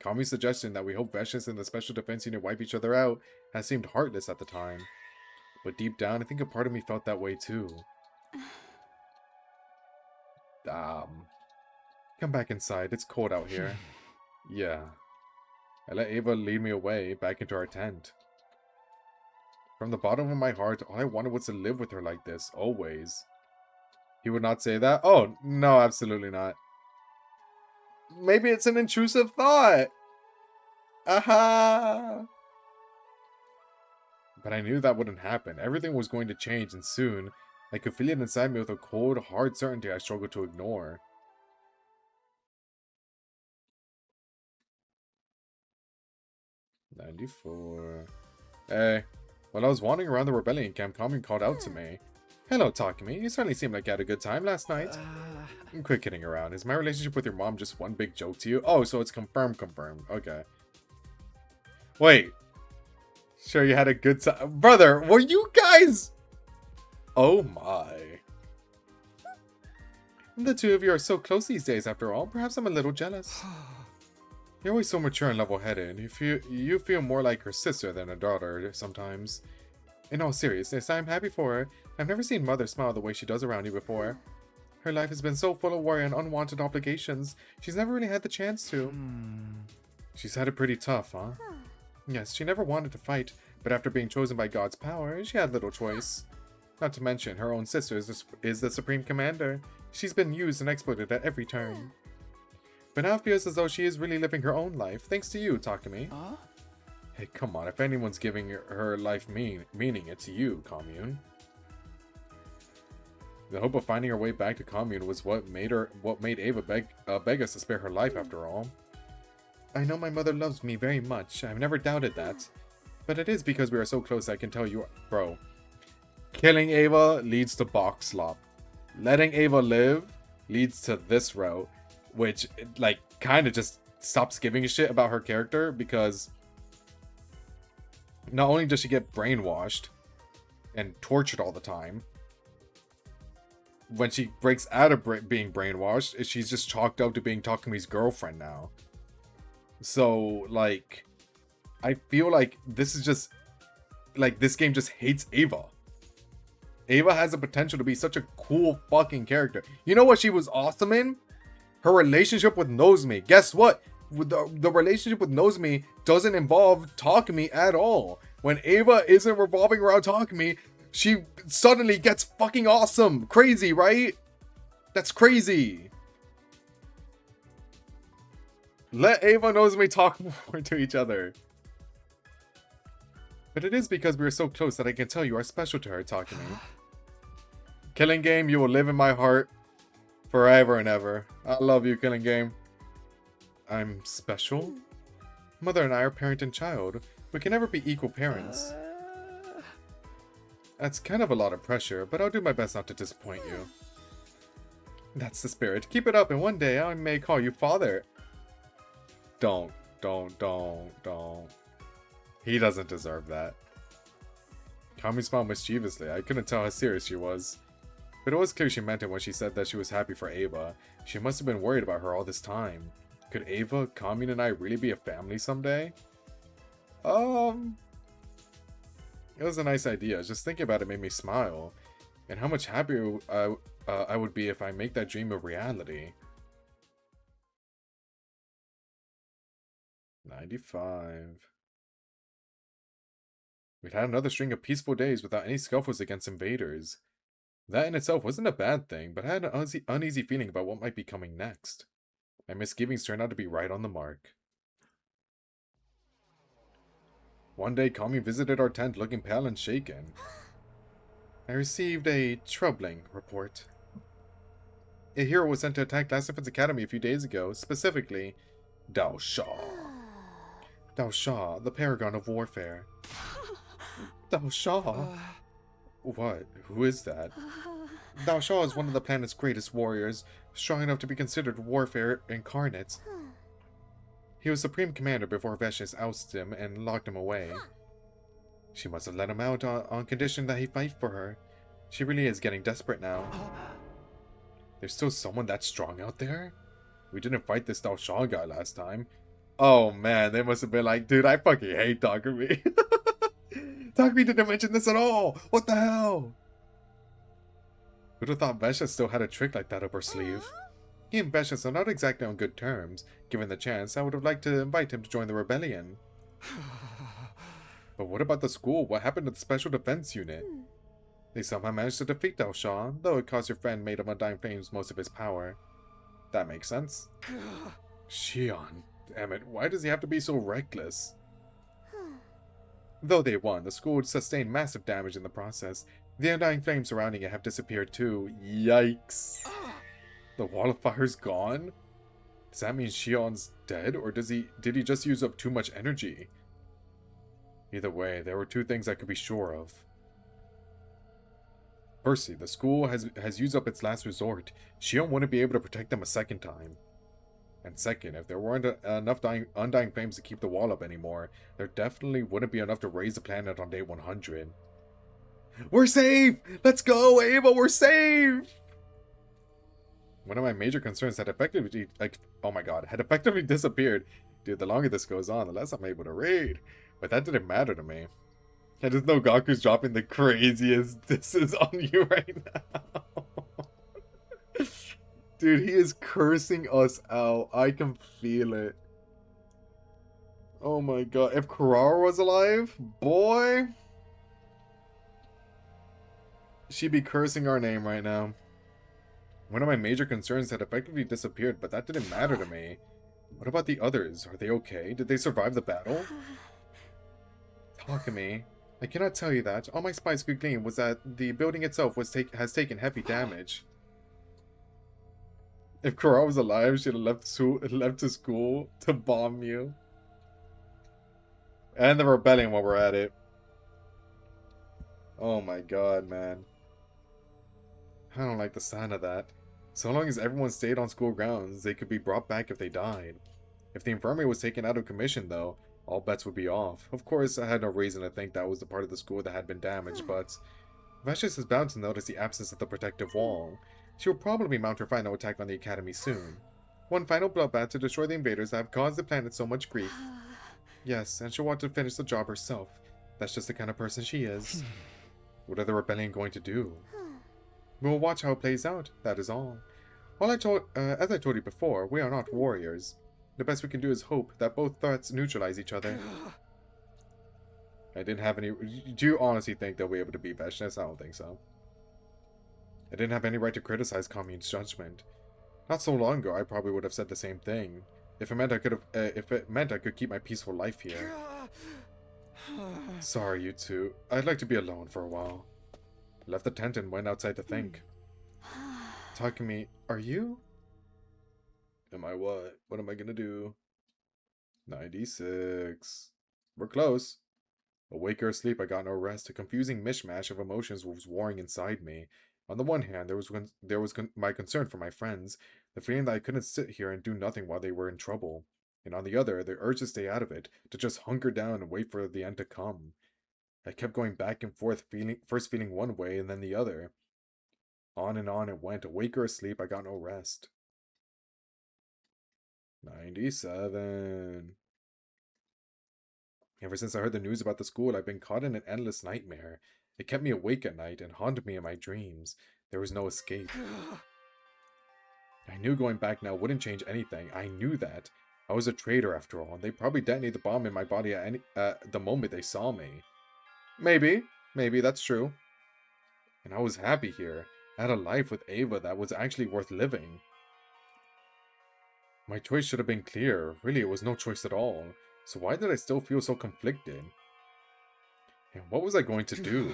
Kami's suggestion that we hope Vashnis and the Special Defense Unit wipe each other out has seemed heartless at the time. But deep down, I think a part of me felt that way too. Come back inside, it's cold out here. Yeah. I let Ava lead me away, back into our tent. From the bottom of my heart, all I wanted was to live with her like this, always. He would not say that? Oh, no, absolutely not. Maybe it's an intrusive thought. Aha! But I knew that wouldn't happen. Everything was going to change, and soon, I could feel it inside me with a cold, hard certainty I struggled to ignore. $94. Hey. While I was wandering around the rebellion camp, Kami called out to me. Hello, Takumi. You certainly seemed like you had a good time last night. Quit kidding around. Is my relationship with your mom just one big joke to you? Oh, so it's confirmed. Okay. Wait. Sure you had a good time. Brother, were you guys... Oh my. The two of you are so close these days after all. Perhaps I'm a little jealous. You're always so mature and level-headed. You feel more like her sister than a daughter sometimes. In all seriousness, I'm happy for her. I've never seen Mother smile the way she does around you before. Her life has been so full of worry and unwanted obligations. She's never really had the chance to. She's had it pretty tough, huh? Yes, she never wanted to fight, but after being chosen by God's power, she had little choice. Not to mention, her own sister is the Supreme Commander. She's been used and exploited at every turn. But now it feels as though she is really living her own life, thanks to you, Takumi. Hey, come on, if anyone's giving her life meaning, it's you, Commune. The hope of finding her way back to Commune was what made Ava beg us to spare her life, after all. I know my mother loves me very much, I've never doubted that. But it is because we are so close I can tell you, bro. Killing Ava leads to box slop. Letting Ava live leads to this route. Which, like, kind of just stops giving a shit about her character, because not only does she get brainwashed and tortured all the time, when she breaks out of being brainwashed, she's just chalked up to being Takumi's girlfriend now. So, like, I feel like this is just, like, this game just hates Ava. Ava has the potential to be such a cool fucking character. You know what she was awesome in? Her relationship with Nozomi. Guess what? The relationship with Nozomi doesn't involve Takumi at all. When Ava isn't revolving around Takumi, she suddenly gets fucking awesome. Crazy, right? That's crazy! Let Ava knows we talk more to each other. But it is because we are so close that I can tell you are special to her, Takumi. Killing Game, you will live in my heart forever and ever. I love you, Killing Game. I'm special? Mother and I are parent and child. We can never be equal parents. That's kind of a lot of pressure, but I'll do my best not to disappoint you. That's the spirit. Keep it up, and one day I may call you father. Don't. He doesn't deserve that. Kami smiled mischievously. I couldn't tell how serious she was. But it was clear she meant it when she said that she was happy for Ava. She must have been worried about her all this time. Could Ava, Kami, and I really be a family someday? It was a nice idea. Just thinking about it made me smile. And how much happier I would be if I make that dream a reality. 95. We'd had another string of peaceful days without any scuffles against invaders. That in itself wasn't a bad thing, but I had an uneasy feeling about what might be coming next. My misgivings turned out to be right on the mark. One day, Kami visited our tent looking pale and shaken. I received a troubling report. A hero was sent to attack Last Defense Academy a few days ago, specifically Dao Sha. Dao Sha, the paragon of warfare. Dao Sha? What? Who is that? Dao Sha is one of the planet's greatest warriors, strong enough to be considered warfare incarnate. He was supreme commander before Veshnis ousted him and locked him away. She must have let him out on condition that he fight for her. She really is getting desperate now. There's still someone that strong out there? We didn't fight this Dao Sha guy last time. Oh man, they must have been like, dude, I fucking hate Takumi. Takumi didn't mention this at all! What the hell? Who'd have thought Veshnis still had a trick like that up her sleeve? He and Veshnis are not exactly on good terms. Given the chance, I would have liked to invite him to join the rebellion. But what about the school? What happened to the Special Defense Unit? They somehow managed to defeat Dao Sha, though it cost your friend made of Undying Flames most of his power. That makes sense. Xion, damn it, why does he have to be so reckless? Though they won, the school would sustain massive damage in the process. The Undying Flames surrounding it have disappeared too. Yikes. The Wall of Fire's gone? Does that mean Xion's dead, or did he just use up too much energy? Either way, there were two things I could be sure of. Firstly, the school has used up its last resort. Xion wouldn't be able to protect them a second time. And second, if there weren't enough Undying Flames to keep the wall up anymore, there definitely wouldn't be enough to raise the planet on day 100. We're safe! Let's go, Ava, we're safe! One of my major concerns had effectively, had effectively disappeared. Dude, the longer this goes on, the less I'm able to raid. But that didn't matter to me. I just know Gaku's dropping the craziest disses on you right now. Dude, he is cursing us out. I can feel it. Oh my god. If Kurara was alive, boy, she'd be cursing our name right now. One of my major concerns had effectively disappeared, but that didn't matter to me. What about the others? Are they okay? Did they survive the battle? Takumi, I cannot tell you that. All my spies could glean was that the building itself has taken heavy damage. If Kurara was alive, she'd have left to school to bomb you. And the rebellion while we're at it. Oh my god, man. I don't like the sound of that. So long as everyone stayed on school grounds, they could be brought back if they died. If the infirmary was taken out of commission, though, all bets would be off. Of course, I had no reason to think that was the part of the school that had been damaged, but Veshnis is bound to notice the absence of the protective wall. She will probably mount her final attack on the academy soon. One final bloodbath to destroy the invaders that have caused the planet so much grief. Yes, and she'll want to finish the job herself. That's just the kind of person she is. What are the rebellion going to do? We will watch how it plays out, that is all. As I told you before, we are not warriors. The best we can do is hope that both threats neutralize each other. I didn't have any... Do you honestly think they'll be able to beat Veshnis? I don't think so. I didn't have any right to criticize Kamion's judgment. Not so long ago, I probably would have said the same thing. If it meant I could keep my peaceful life here. Sorry, you two. I'd like to be alone for a while. I left the tent and went outside to think. Takumi, are you? Am I what? What am I gonna do? 96. We're close. Awake or asleep, I got no rest. A confusing mishmash of emotions was warring inside me. On the one hand, there was my concern for my friends, the feeling that I couldn't sit here and do nothing while they were in trouble. And on the other, the urge to stay out of it, to just hunker down and wait for the end to come. I kept going back and forth, first feeling one way and then the other. On and on it went. Awake or asleep, I got no rest. 97. Ever since I heard the news about the school, I've been caught in an endless nightmare. It kept me awake at night and haunted me in my dreams. There was no escape. I knew going back now wouldn't change anything. I knew that. I was a traitor after all, and they probably detonated the bomb in my body at the moment they saw me. Maybe, that's true. And I was happy here. I had a life with Ava that was actually worth living. My choice should have been clear. Really, it was no choice at all. So why did I still feel so conflicted? And what was I going to do?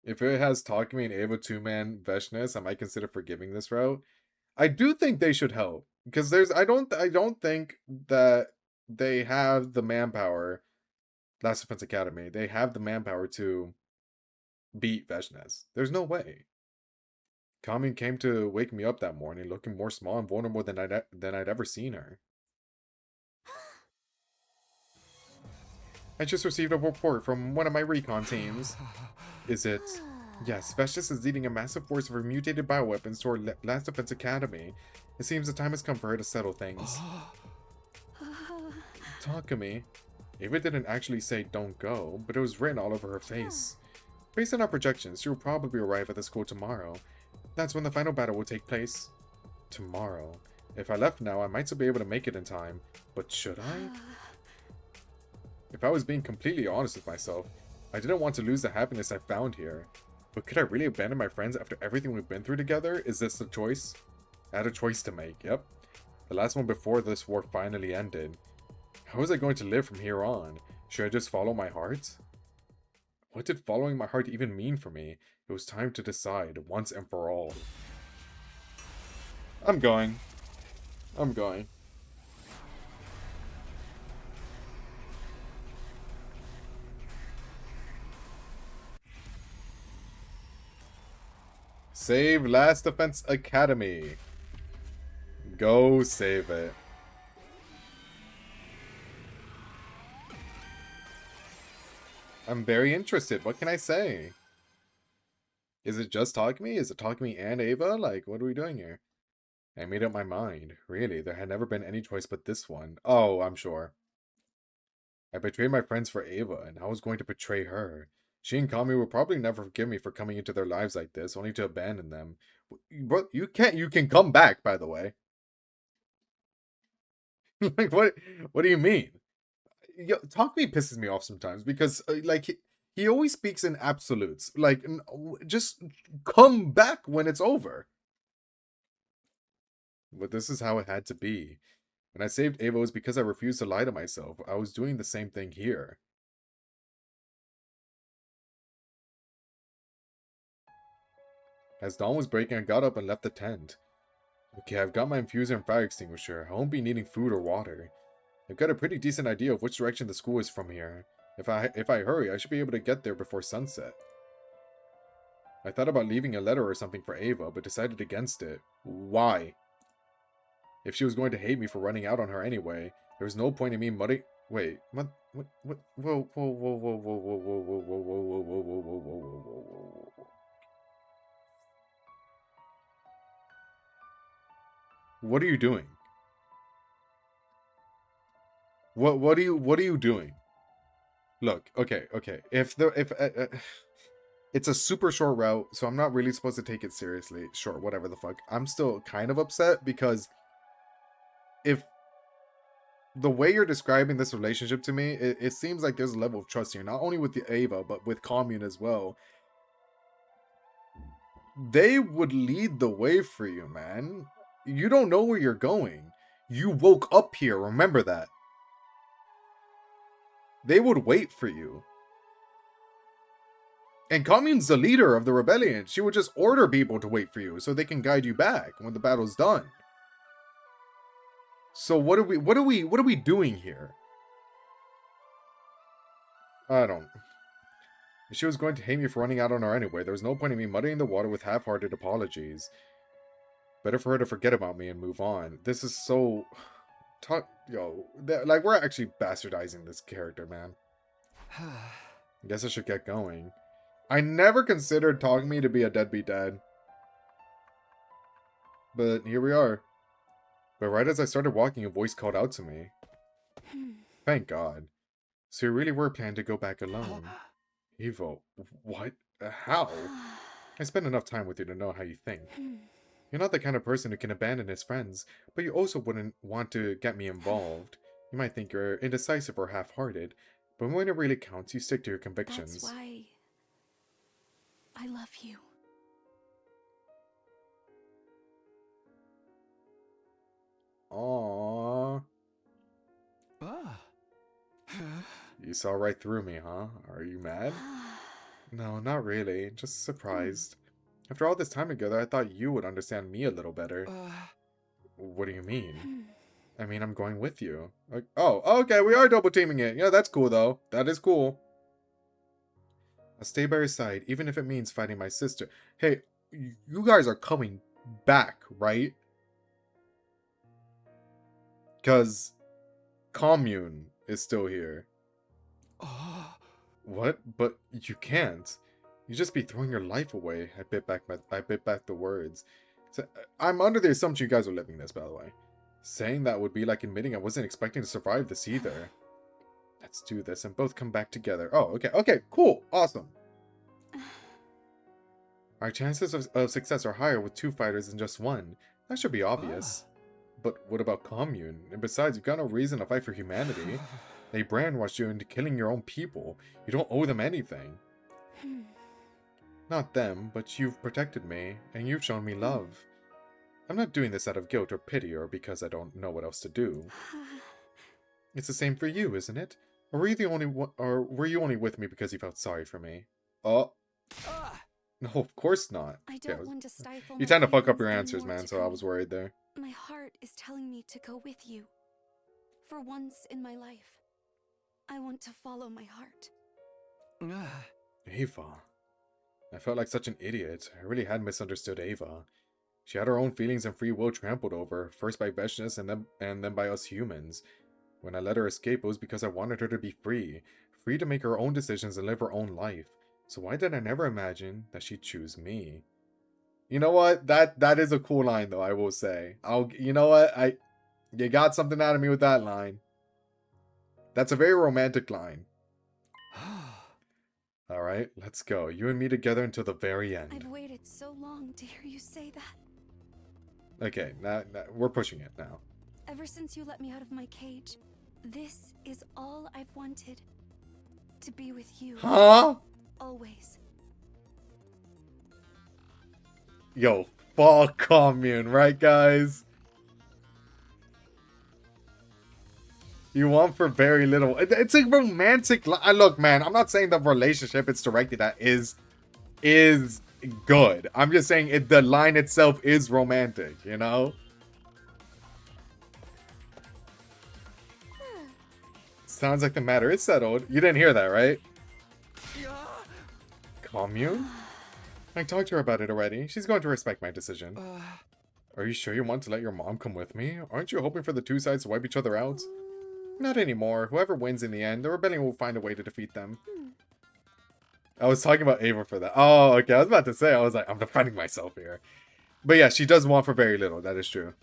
If it has Takumi and Ava 2-man Veshness, I might consider forgiving this route. I do think they should help. Because I don't think that they have the manpower. Last Defense Academy. They have the manpower to beat Veshness. There's no way. Kamiun came to wake me up that morning, looking more small and vulnerable than I'd ever seen her. I just received a report from one of my recon teams. Is it? Yes, Veshness is leading a massive force of mutated bioweapons toward Last Defense Academy. It seems the time has come for her to settle things. Takumi. Ava didn't actually say don't go, but it was written all over her face. Based on our projections, she will probably arrive at the school tomorrow. That's when the final battle will take place. Tomorrow. If I left now, I might still be able to make it in time. But should I? If I was being completely honest with myself, I didn't want to lose the happiness I found here. But could I really abandon my friends after everything we've been through together? Is this the choice? I had a choice to make, yep. The last one before this war finally ended. How was I going to live from here on? Should I just follow my heart? What did following my heart even mean for me? It was time to decide, once and for all. I'm going. Save Last Defense Academy. Go save it. I'm very interested. What can I say? Is it just Takumi? Is it Takumi and Ava? Like, what are we doing here? I made up my mind. Really, there had never been any choice but this one. Oh, I'm sure. I betrayed my friends for Ava, and I was going to betray her. She and Kami will probably never forgive me for coming into their lives like this, only to abandon them. But you can come back, by the way. Like, what do you mean? Yo, Takumi pisses me off sometimes because, like, he always speaks in absolutes. Like, just come back when it's over. But this is how it had to be. When I saved Ava, it was because I refused to lie to myself. I was doing the same thing here. As dawn was breaking, I got up and left the tent. Okay, I've got my infuser and fire extinguisher. I won't be needing food or water. I've got a pretty decent idea of which direction the school is from here. If I hurry, I should be able to get there before sunset. I thought about leaving a letter or something for Ava, but decided against it. Why? If she was going to hate me for running out on her anyway, there was no point in me mudding. Wait, what? Whoa, whoa, whoa, whoa, whoa, whoa, whoa, whoa, whoa, whoa, whoa, whoa, whoa, whoa, whoa, whoa. What are you doing? What are you doing? Look, okay. If it's a super short route, so I'm not really supposed to take it seriously. Sure, whatever the fuck. I'm still kind of upset because if the way you're describing this relationship to me, it seems like there's a level of trust here, not only with the Ava, but with Commune as well. They would lead the way for you, man. You don't know where you're going. You woke up here, remember that. They would wait for you. And Commune's the leader of the rebellion. She would just order people to wait for you so they can guide you back when the battle's done. So what are we doing here? I don't. She was going to hate me for running out on her anyway. There was no point in me muddying the water with half-hearted apologies. Better for her to forget about me and move on. This is so... like, we're actually bastardizing this character, man. I guess I should get going. I never considered Togme to be a deadbeat dad. But here we are. But right as I started walking, a voice called out to me. Thank God. So you really were planning to go back alone. Evo, what? How? I spent enough time with you to know how you think. You're not the kind of person who can abandon his friends, but you also wouldn't want to get me involved. You might think you're indecisive or half-hearted, but when it really counts, you stick to your convictions. That's why I love you. Aww. You saw right through me, huh? Are you mad? No, not really. Just surprised. After all this time together, I thought you would understand me a little better. What do you mean? I mean, I'm going with you. Like, oh, okay, we are double teaming it. Yeah, that's cool, though. That is cool. I'll stay by your side, even if it means fighting my sister. Hey, you guys are coming back, right? Because Commune is still here. What? But you can't. You just be throwing your life away. I bit back the words. So, I'm under the assumption you guys are living this, by the way. Saying that would be like admitting I wasn't expecting to survive this either. Let's do this and both come back together. Oh, okay. Okay, cool. Awesome. Our chances of success are higher with 2 fighters than just 1. That should be obvious. But what about Commune? And besides, you've got no reason to fight for humanity. They brainwashed you into killing your own people. You don't owe them anything. Not them, but you've protected me, and you've shown me love. I'm not doing this out of guilt or pity or because I don't know what else to do. It's the same for you, isn't it? Or were you the only one, or were you only with me because you felt sorry for me? Oh. No, of course not. I don't want to stifle You my tend to fuck up your feelings answers, anymore, man, so I was worried there. My heart is telling me to go with you. For once in my life, I want to follow my heart. Ava. I felt like such an idiot. I really had misunderstood Ava. She had her own feelings and free will trampled over, first by Veshness and then by us humans. When I let her escape, it was because I wanted her to be free to make her own decisions and live her own life. So why did I never imagine that she'd choose me? You know what? That is a cool line, though, I will say. You know what? You got something out of me with that line. That's a very romantic line. Alright, let's go. You and me together until the very end. I've waited so long to hear you say that. Okay, now we're pushing it now. Ever since you let me out of my cage, this is all I've wanted. To be with you. Huh? Always. Yo, fuck Commune, right, guys? You want for very little. It's a romantic. Look, man, I'm not saying the relationship it's directed at is good. I'm just saying the line itself is romantic, you know? Sounds like the matter is settled. You didn't hear that, right? Commune? I talked to her about it already. She's going to respect my decision. Are you sure you want to let your mom come with me? Aren't you hoping for the 2 sides to wipe each other out? Not anymore. Whoever wins in the end, the rebellion will find a way to defeat them. I was talking about Ava for that. Oh, okay. I was about to say, I was like, I'm defending myself here. But yeah, she does want for very little. That is true.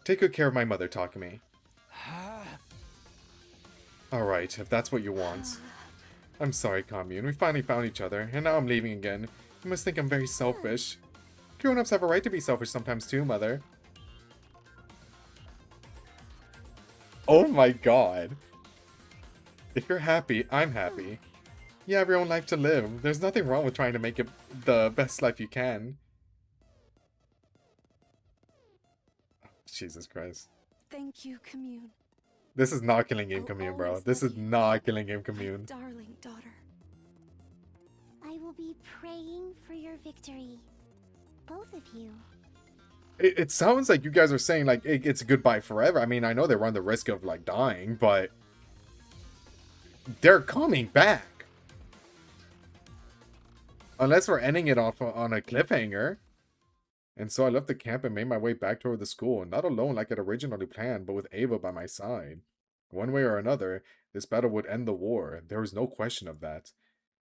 Take good care of my mother, Takumi. Alright, if that's what you want. I'm sorry, Commune. We finally found each other, and now I'm leaving again. You must think I'm very selfish. Grown-ups have a right to be selfish sometimes too, Mother. Oh my god. If you're happy, I'm happy. You have your own life to live. There's nothing wrong with trying to make it the best life you can. Jesus Christ. Thank you, Commune. This is not Killing Game Commune, bro. This is not Killing Game Commune. Darling daughter. I will be praying for your victory. Both of you. It sounds like you guys are saying, like, it's goodbye forever. I mean, I know they run the risk of, like, dying, but they're coming back. Unless we're ending it off on a cliffhanger. And so I left the camp and made my way back toward the school, not alone like I'd originally planned, but with Ava by my side. One way or another, this battle would end the war. There was no question of that.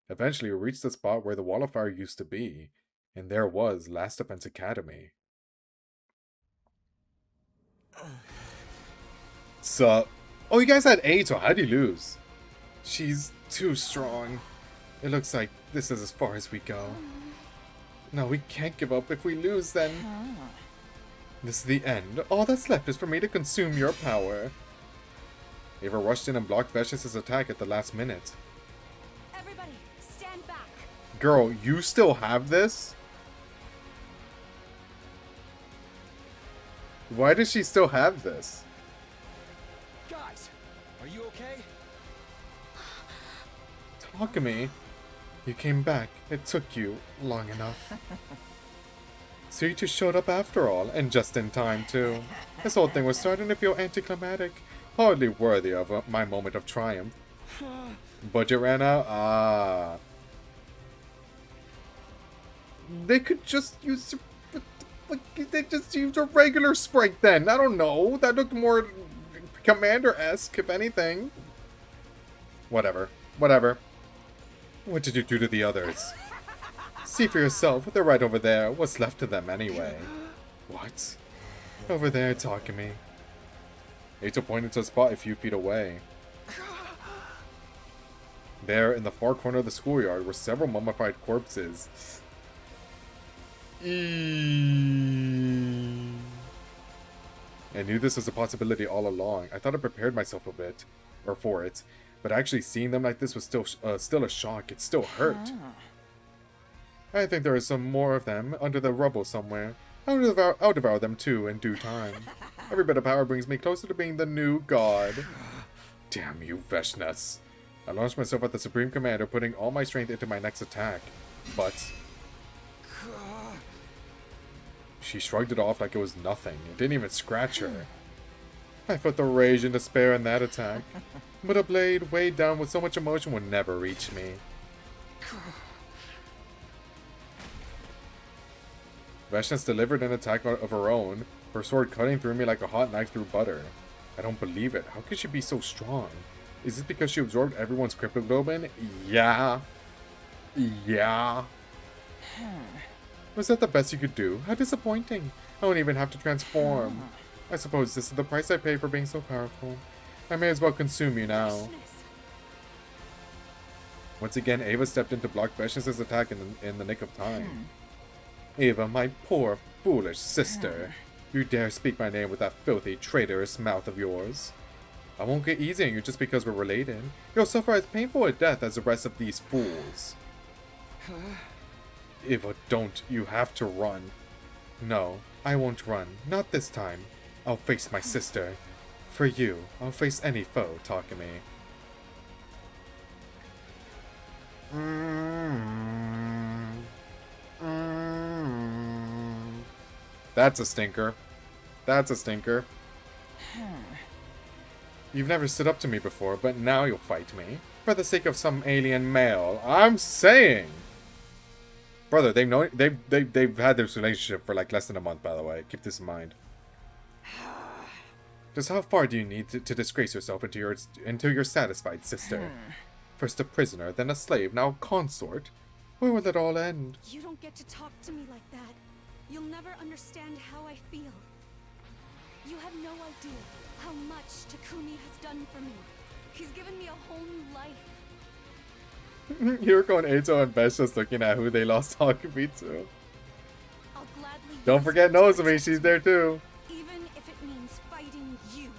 Eventually, we reached the spot where the Wall of Fire used to be, and there was Last Defense Academy. Sup? Oh, you guys had 8, so how'd you lose? She's too strong. It looks like this is as far as we go. No, we can't give up. If we lose, then... This is the end. All that's left is for me to consume your power. Ava rushed in and blocked Veshnis' attack at the last minute. Everybody, stand back. Girl, you still have this? Why does she still have this? Guys, are you okay? Takumi, you came back. It took you long enough. So you two showed up after all, and just in time too. This whole thing was starting to feel anticlimactic, hardly worthy of my moment of triumph. Budget ran out? Ah. They could just use... They just used a regular sprite then. I don't know. That looked more Commander-esque, if anything. Whatever. Whatever. What did you do to the others? See for yourself. They're right over there. What's left of them, anyway? What? Over there, Takumi. Eito pointed to a spot a few feet away. There, in the far corner of the schoolyard, were several mummified corpses. I knew this was a possibility all along. I thought I prepared myself a bit, or for it, but actually seeing them like this was still a shock. It still hurt. I think there are some more of them under the rubble somewhere. I'll devour them too in due time. Every bit of power brings me closer to being the new god. Damn you, Veshnis. I launched myself at the Supreme Commander, putting all my strength into my next attack. But she shrugged it off like it was nothing. It didn't even scratch her. I felt the rage and despair in that attack. But a blade weighed down with so much emotion would never reach me. Veshnis delivered an attack of her own, her sword cutting through me like a hot knife through butter. I don't believe it. How could she be so strong? Is it because she absorbed everyone's cryptoglobin? Yeah. Yeah. Was that the best you could do? How disappointing. I won't even have to transform. I suppose this is the price I pay for being so powerful. I may as well consume you now. Once again, Ava stepped in to block Veshnis' attack in the nick of time. Ava, my poor, foolish sister. You dare speak my name with that filthy, traitorous mouth of yours. I won't get easy on you just because we're related. You'll suffer as painful a death as the rest of these fools. Ava, don't. You have to run. No, I won't run. Not this time. I'll face my sister. For you, I'll face any foe, Takumi. That's a stinker. That's a stinker. You've never stood up to me before, but now you'll fight me. For the sake of some alien male. I'm saying! Brother, they've had this relationship for like less than a month, by the way. Keep this in mind. Just how far do you need to disgrace yourself until you're satisfied, sister? First a prisoner, then a slave, now a consort. Where will it all end? You don't get to talk to me like that. You'll never understand how I feel. You have no idea how much Takumi has done for me. He's given me a whole new life. Hiroko and Eito and Besh just looking at who they lost Takumi to. I'll gladly Don't forget Nozomi, she's there too. Even if it means fighting you.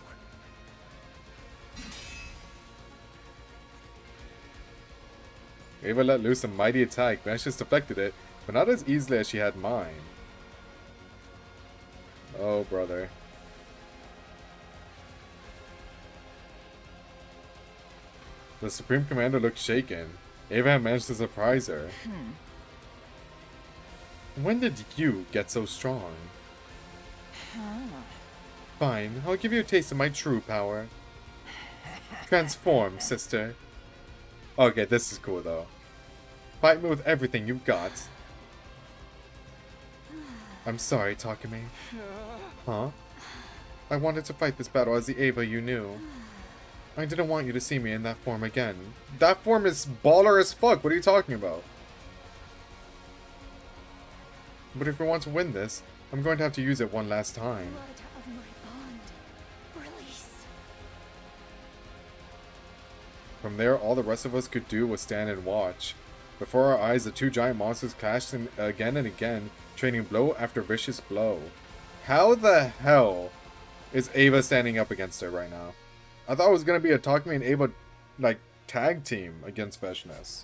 Ava let loose a mighty attack. Vashnis deflected it, but not as easily as she had mine. Oh, brother. The Supreme Commander looked shaken. Ava had managed to surprise her. When did you get so strong? Fine, I'll give you a taste of my true power. Transform, sister. Okay, this is cool though. Fight me with everything you've got. I'm sorry, Takumi. Huh? I wanted to fight this battle as the Ava you knew. I didn't want you to see me in that form again. That form is baller as fuck. What are you talking about? But if we want to win this, I'm going to have to use it one last time. Blood of my bond. Release. From there, all the rest of us could do was stand and watch. Before our eyes, the two giant monsters clashed again and again, trading blow after vicious blow. How the hell is Ava standing up against her right now? I thought it was going to be a Takumi and Ava, like, tag team against Vashnis.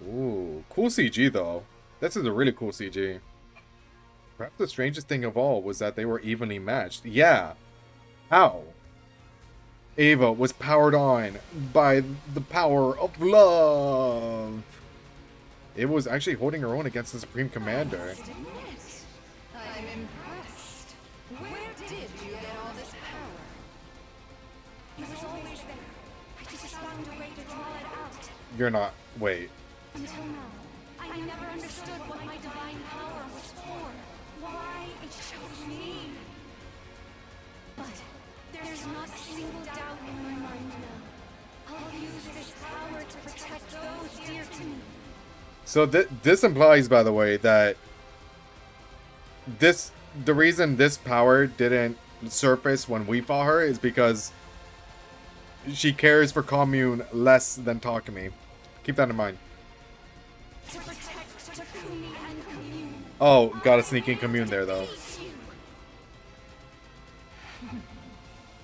Ooh, cool CG though. This is a really cool CG. Perhaps the strangest thing of all was that they were evenly matched. Yeah. How? Ava was powered on by the power of love. Ava was actually holding her own against the Supreme Commander. I'm impressed. Where did you get all this power? It was always there. I just found a way to draw it out. You're not. Wait. Until now, I never understood what my divine power was for. Why it chose me. But there's not a single doubt in my mind now. I'll use this power to protect those dear to me. So this implies, by the way, that the reason this power didn't surface when we fought her is because she cares for Commune less than Takumi. Keep that in mind. To protect Takumi and Commune. Oh, gotta sneak in Commune there though.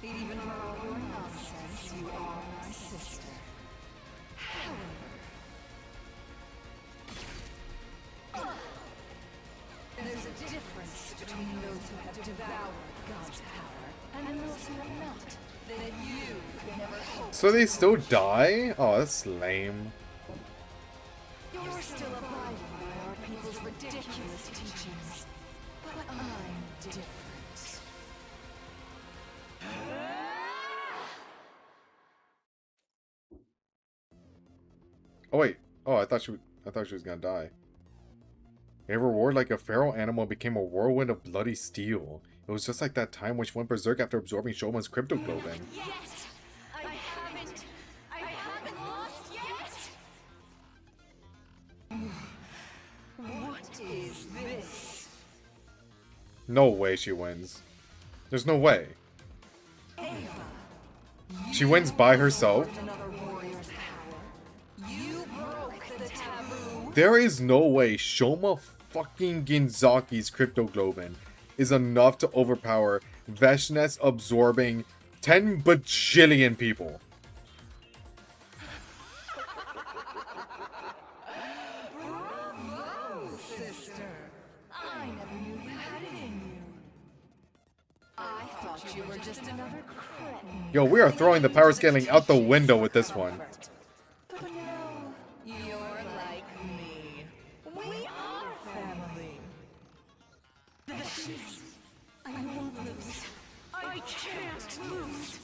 Even for all your nonsense, you are my sister. There's a difference between those who have devoured God's power and those who have not. That you could never hope. So they still die? Oh, that's lame. You're still abiding by our people's ridiculous teachings, but I'm different. Oh wait. Oh, I thought she was gonna die. A reward like a feral animal became a whirlwind of bloody steel. It was just like that time when she went berserk after absorbing Shoma's cryptoglobin. Yes! I haven't lost yet! What is this? No way she wins. There's no way. She wins by herself? Another warrior's power. You broke the taboo. There is no way Shoma fucking Ginzaki's cryptoglobin is enough to overpower Vashnis absorbing 10 bajillion people. Bravo, sister. I never knew you had it in you. I thought you were just another cretin. Yo, we are throwing the power scaling out the window with this one. But no, you're like me. We are family. I won't lose. I can't lose.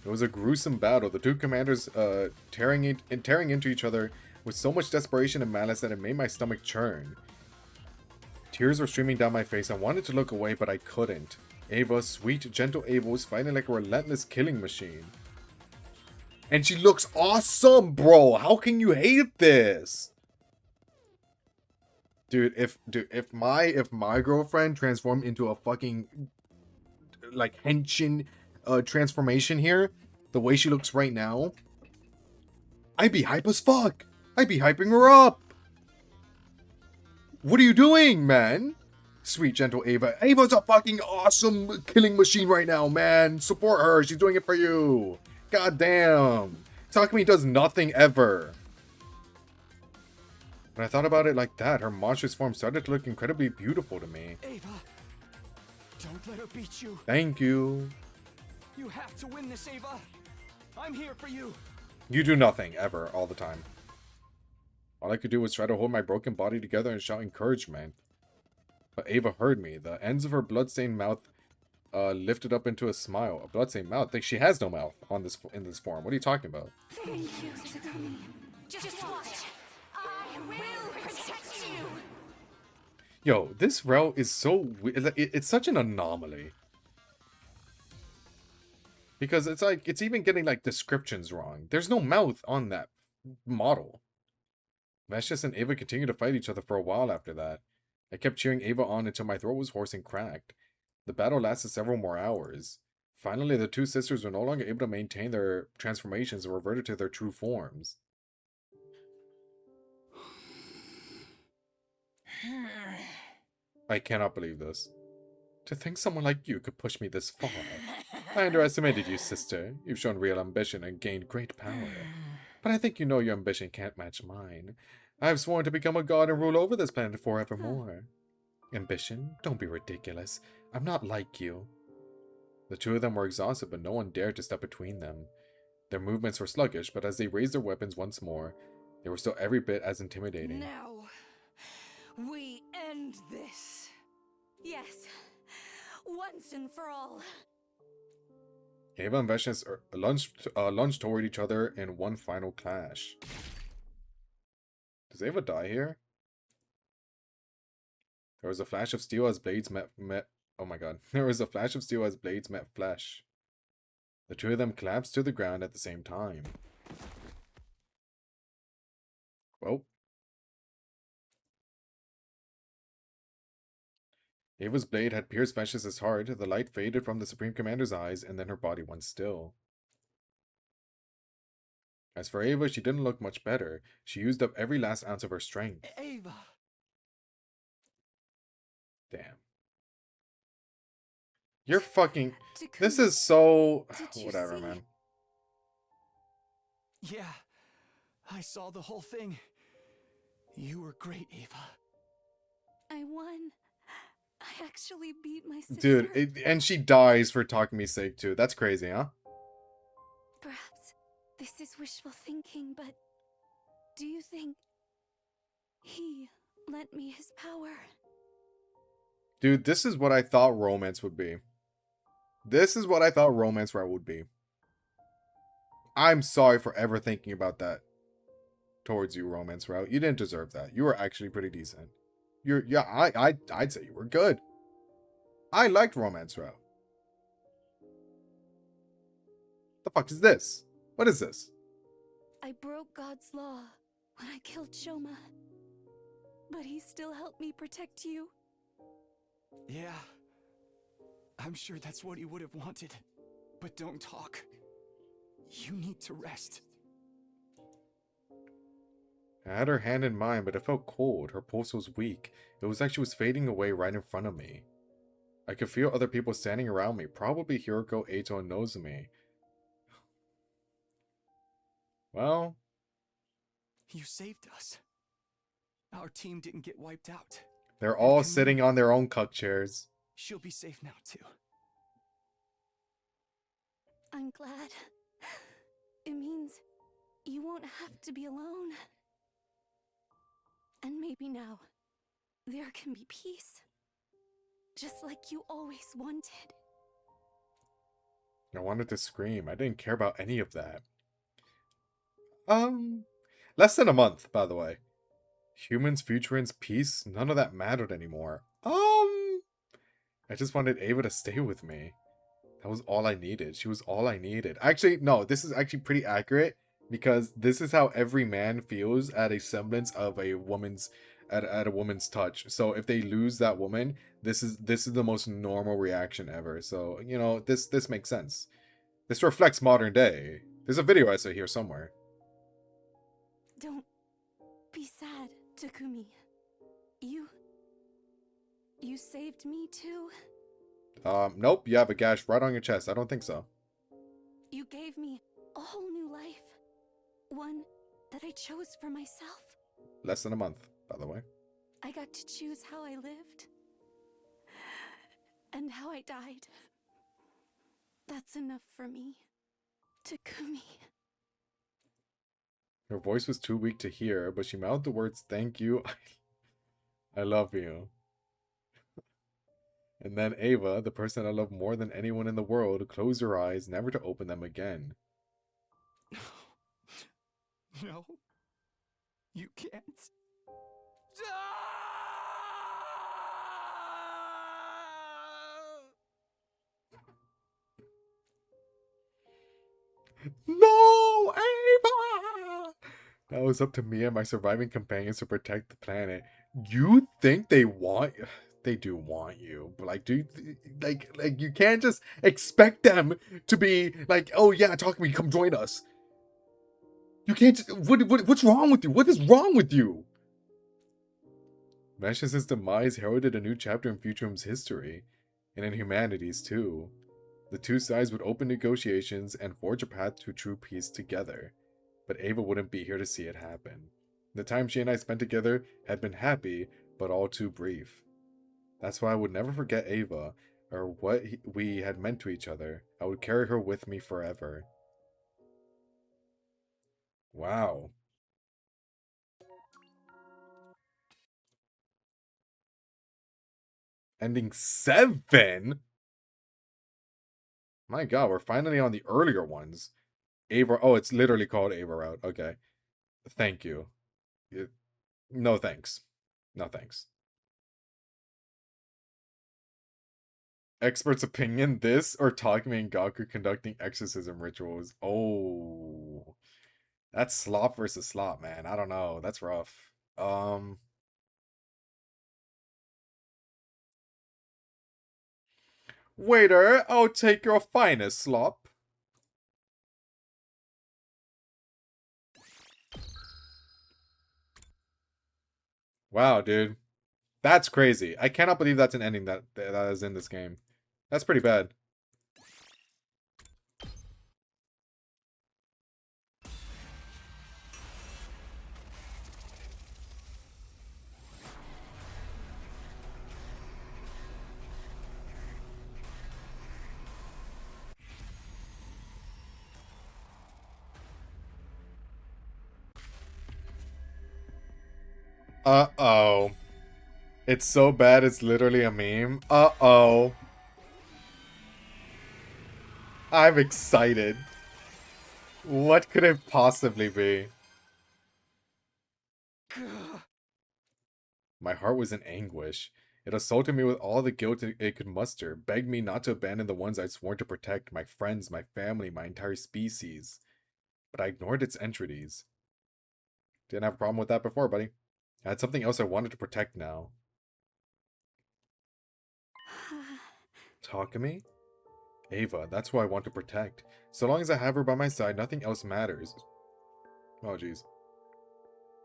It was a gruesome battle, the two commanders tearing into each other with so much desperation and malice that it made my stomach churn. Tears were streaming down my face. I wanted to look away, but I couldn't. Ava, sweet, gentle Ava, was fighting like a relentless killing machine. And she looks awesome, bro! How can you hate this? Dude, if my girlfriend transformed into a fucking like henshin transformation here, the way she looks right now, I'd be hype as fuck. I'd be hyping her up. What are you doing, man? Sweet, gentle Ava. Ava's a fucking awesome killing machine right now, man. Support her. She's doing it for you. God damn. Takumi does nothing ever. When I thought about it like that, her monstrous form started to look incredibly beautiful to me. Ava, don't let her beat you. Thank you. You have to win this, Ava. I'm here for you. You do nothing, ever, all the time. All I could do was try to hold my broken body together and shout encouragement. But Ava heard me. The ends of her bloodstained mouth lifted up into a smile. A bloodstained mouth? Like, she has no mouth in this form. What are you talking about? Thank you, Takumi. Just watch. I will protect you. Yo, this route is so weird. It's such an anomaly. Because it's like, it's even getting like descriptions wrong. There's no mouth on that model. Vashnis and Ava continued to fight each other for a while after that. I kept cheering Ava on until my throat was hoarse and cracked. The battle lasted several more hours. Finally, the two sisters were no longer able to maintain their transformations and reverted to their true forms. I cannot believe this. To think someone like you could push me this far. I underestimated you, sister. You've shown real ambition and gained great power. But I think you know your ambition can't match mine. I have sworn to become a god and rule over this planet forevermore. Ambition? Don't be ridiculous. I'm not like you. The two of them were exhausted, but no one dared to step between them. Their movements were sluggish, but as they raised their weapons once more, they were still every bit as intimidating. Now, we end this. Yes. Once and for all. Ava and Vashnis lunged toward each other in one final clash. Does Ava die here? There was a flash of steel as blades met oh my god. There was a flash of steel as blades met flesh. The two of them collapsed to the ground at the same time. Well. Ava's blade had pierced Vashnis' heart. The light faded from the Supreme Commander's eyes, and then her body went still. As for Ava, she didn't look much better. She used up every last ounce of her strength. Ava! Damn. You're fucking... This is so... Whatever, man. Yeah, I saw the whole thing. You were great, Ava. I won. I actually beat my sister. Dude, and she dies for Takumi's sake, too. That's crazy, huh? Perhaps this is wishful thinking, but do you think he lent me his power? Dude, this is what I thought romance would be. This is what I thought romance route would be. I'm sorry for ever thinking about that towards you, romance route. You didn't deserve that. You were actually pretty decent. I'd say you were good. I liked romance route. The fuck is this? What is this? I broke God's law when I killed Shoma, but he still helped me protect you. Yeah, I'm sure that's what he would have wanted. But don't talk. You need to rest. I had her hand in mine, but it felt cold. Her pulse was weak. It was like she was fading away right in front of me. I could feel other people standing around me, probably Hiroko, Eito, and Nozomi. Well... You saved us. Our team didn't get wiped out. They're all sitting on their own cuck chairs. She'll be safe now, too. I'm glad. It means you won't have to be alone. And maybe now, there can be peace. Just like you always wanted. I wanted to scream. I didn't care about any of that. Less than a month, by the way. Humans, Futurans, peace, none of that mattered anymore. I just wanted Ava to stay with me. That was all I needed. She was all I needed. Actually, no, this is actually pretty accurate because this is how every man feels at a semblance of a woman's at a woman's touch. So if they lose that woman, this is the most normal reaction ever. So, you know, this makes sense. This reflects modern day. There's a video essay here somewhere. You saved me too? Nope, you have a gash right on your chest. I don't think so. You gave me a whole new life. One that I chose for myself. Less than a month, by the way. I got to choose how I lived. And how I died. That's enough for me. Takumi. Her voice was too weak to hear, but she mouthed the words, "Thank you, I love you." And then Ava, the person I love more than anyone in the world, closed her eyes, never to open them again. No. You can't. No, Ava! Now it's up to me and my surviving companions to protect the planet. You think they want... They do want you, but like, like you can't just expect them to be like, "Oh yeah, talk to me, come join us." You can't just, what's wrong with you? What is wrong with you? Vashnis's demise heralded a new chapter in Futurum's history, and in humanity's too. The two sides would open negotiations and forge a path to true peace together, but Ava wouldn't be here to see it happen. The time she and I spent together had been happy, but all too brief. That's why I would never forget Ava, or what we had meant to each other. I would carry her with me forever. Wow. Ending 7? My god, we're finally on the earlier ones. Ava, oh, it's literally called Ava Route. Okay. Thank you. No thanks. No thanks. Expert's opinion, this or Takumi and Gaku conducting exorcism rituals. Oh. That's slop versus slop, man. I don't know. That's rough. Waiter, I'll take your finest slop. Wow, dude. That's crazy. I cannot believe that's an ending that is in this game. That's pretty bad. Uh-oh. It's so bad it's literally a meme. Uh-oh. I'm excited. What could it possibly be? My heart was in anguish. It assaulted me with all the guilt it could muster, begged me not to abandon the ones I'd sworn to protect, my friends, my family, my entire species. But I ignored its entreaties. Didn't have a problem with that before, buddy. I had something else I wanted to protect now. Takumi? Ava, that's who I want to protect. So long as I have her by my side, nothing else matters. Oh, jeez.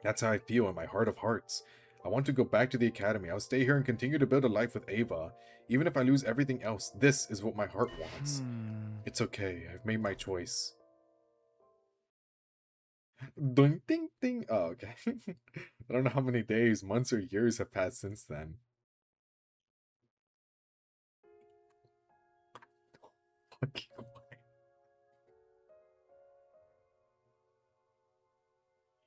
That's how I feel in my heart of hearts. I want to go back to the academy. I'll stay here and continue to build a life with Ava. Even if I lose everything else, this is what my heart wants. It's okay. I've made my choice. Ding, ding, ding. Oh, okay. I don't know how many days, months, or years have passed since then. Fuck you.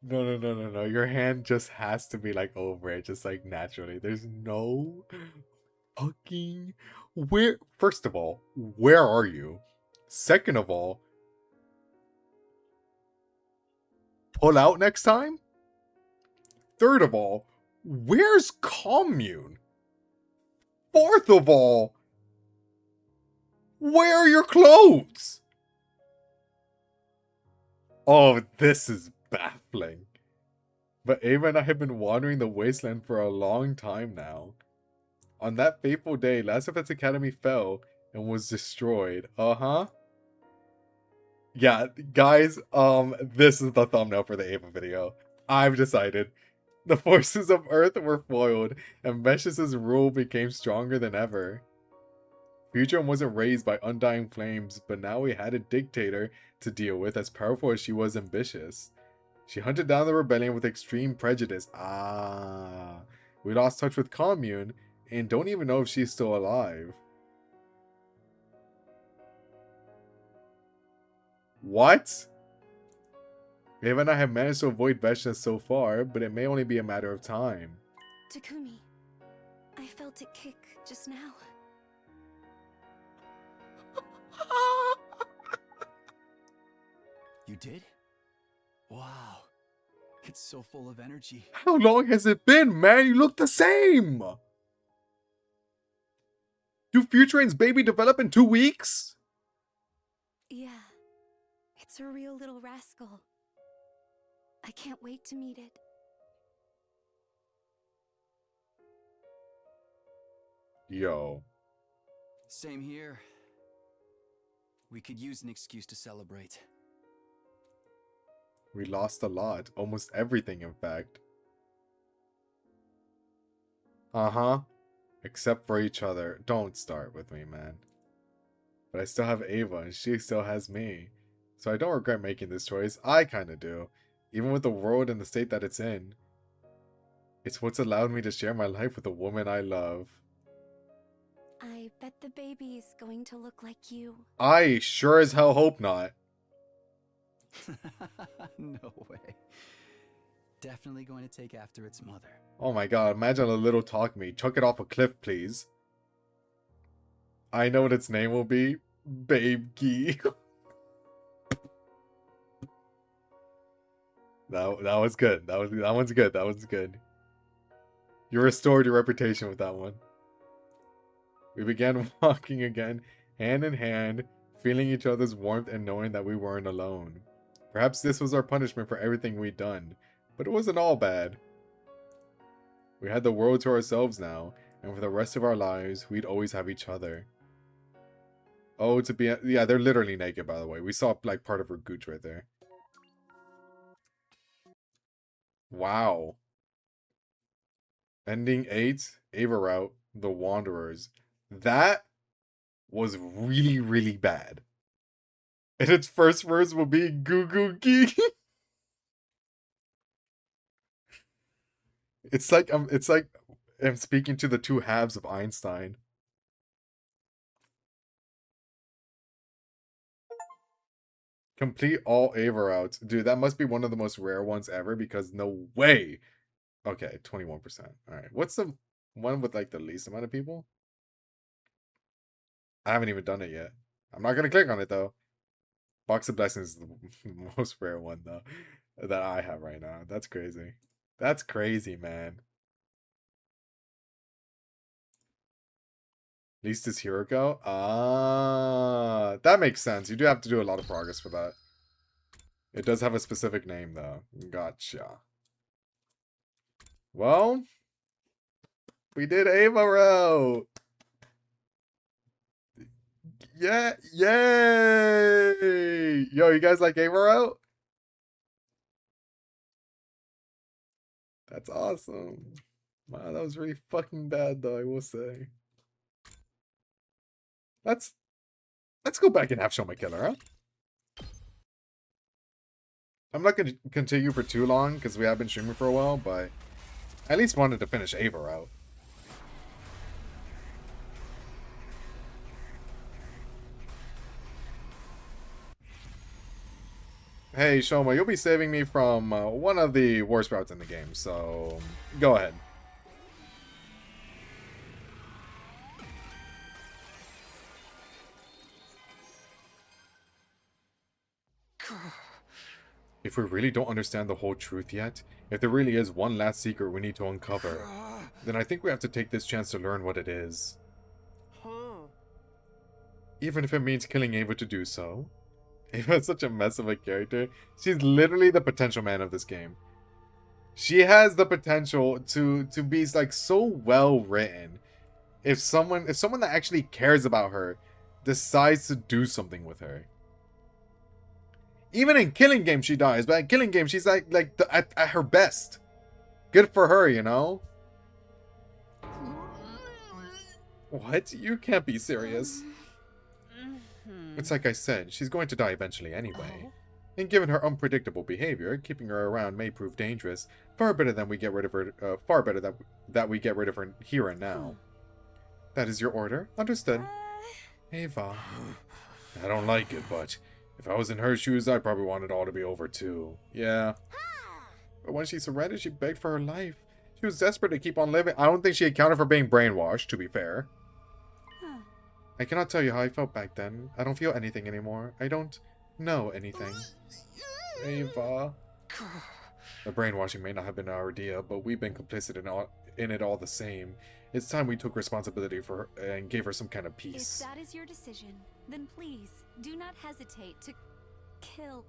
No. Your hand just has to be like over it, just like naturally. There's no fucking... Where... First of all, where are you? Second of all, pull out next time? Third of all, where's commune? Fourth of all, where are your clothes? Oh, this is baffling. But Ava and I have been wandering the wasteland for a long time now. On that fateful day, Last of Us Academy fell and was destroyed. Uh-huh. Yeah, guys, this is the thumbnail for the Ava video. I've decided. The forces of Earth were foiled, and Vecious' rule became stronger than ever. Futurine wasn't raised by undying flames, but now we had a dictator to deal with as powerful as she was ambitious. She hunted down the rebellion with extreme prejudice. We lost touch with Commune, and don't even know if she's still alive. What? Ava and I have managed to avoid Vecna so far, but it may only be a matter of time. Takumi, I felt it kick just now. You did? Wow. It's so full of energy. How long has it been, man? You look the same! Do Futurine's baby develop in 2 weeks? Yeah. It's a real little rascal. I can't wait to meet it. Yo. Same here. We could use an excuse to celebrate. We lost a lot. Almost everything, in fact. Uh-huh. Except for each other. Don't start with me, man. But I still have Ava, and she still has me. So I don't regret making this choice. I kinda do. Even with the world and the state that it's in. It's what's allowed me to share my life with the woman I love. I bet the baby is going to look like you. I sure as hell hope not. No way. Definitely going to take after its mother. Oh my god, imagine a little talk me. Chuck it off a cliff, please. I know what its name will be. Babe Key. That was good. That one's good. That one's good. You restored your reputation with that one. We began walking again, hand in hand, feeling each other's warmth and knowing that we weren't alone. Perhaps this was our punishment for everything we'd done, but it wasn't all bad. We had the world to ourselves now, and for the rest of our lives, we'd always have each other. Oh, to be... Yeah, they're literally naked, by the way. We saw, like, part of her gooch right there. Wow. Ending 8, Ava Route, The Wanderers. That was really, really bad. And its first words will be Goo Goo Gee. It's like I'm speaking to the two halves of Einstein. Complete all Ava routes. Dude, that must be one of the most rare ones ever because no way. Okay, 21%. Alright. What's the one with like the least amount of people? I haven't even done it yet. I'm not gonna click on it though. Box of Blessings is the most rare one though that I have right now. That's crazy. That's crazy, man. Least is Hiroko? Ah, that makes sense. You do have to do a lot of progress for that. It does have a specific name though. Gotcha. Well, we did Ava route. Yeah, yay! Yo, you guys like Ava route? That's awesome. Wow, that was really fucking bad though, I will say. Let's go back and have Show My Killer, huh? I'm not gonna continue for too long because we have been streaming for a while, but I at least wanted to finish Ava out. Hey, Shoma, you'll be saving me from one of the worst routes in the game, so go ahead. If we really don't understand the whole truth yet, if there really is one last secret we need to uncover, then I think we have to take this chance to learn what it is. Huh. Even if it means killing Ava to do so. Ava's such a mess of a character. She's literally the potential man of this game. She has the potential to be like so well written. If someone that actually cares about her decides to do something with her. Even in Killing Game she dies, but in Killing Game she's at her best. Good for her, you know? What? You can't be serious. It's like I said, she's going to die eventually anyway. And given her unpredictable behavior, keeping her around may prove dangerous. Far better than we get rid of her. Far better that we get rid of her here and now. That is your order? Understood. Ava. I don't like it, but if I was in her shoes, I'd probably want it all to be over too. Yeah. But when she surrendered, she begged for her life. She was desperate to keep on living. I don't think she accounted for being brainwashed, to be fair. I cannot tell you how I felt back then. I don't feel anything anymore. I don't know anything. Ava. The brainwashing may not have been our idea, but we've been complicit in it all the same. It's time we took responsibility for her and gave her some kind of peace. If that is your decision, then please do not hesitate to kill.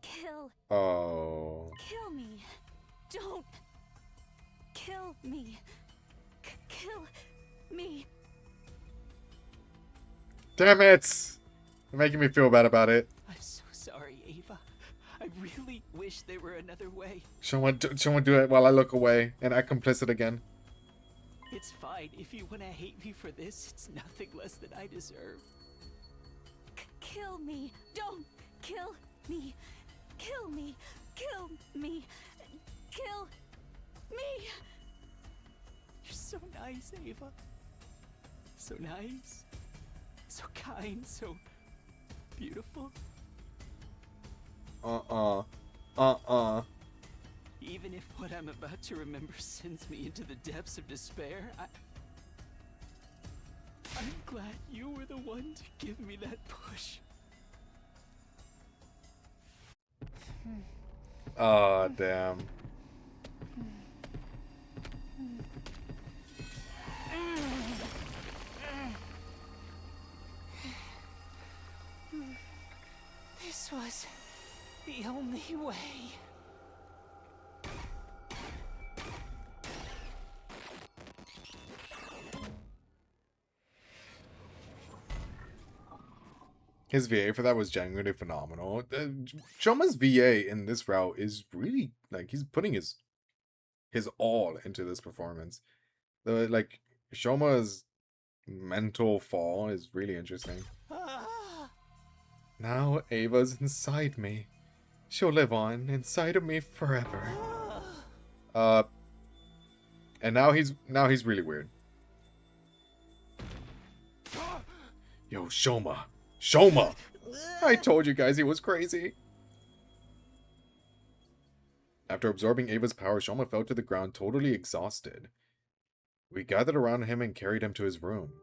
Kill. Oh. Kill me. Don't kill me. Kill me. Damn it! You're making me feel bad about it. I'm so sorry, Ava. I really wish there were another way. Someone do it while I look away and act complicit again. It's fine. If you want to hate me for this, it's nothing less than I deserve. Kill me. Don't kill me. Kill me. Kill me. Kill me. You're so nice, Ava. So nice. So kind. So beautiful. Even if what I'm about to remember sends me into the depths of despair, I'm glad you were the one to give me that push. Oh, damn. This was the only way. His VA for that was genuinely phenomenal. Shoma's VA in this route is really, like, he's putting his all into this performance. Like, Shoma's mental fall is really interesting. Now Ava's inside me. She'll live on inside of me forever. And now he's really weird. Yo, Shoma. Shoma! I told you guys he was crazy. After absorbing Ava's power, Shoma fell to the ground totally exhausted. We gathered around him and carried him to his room.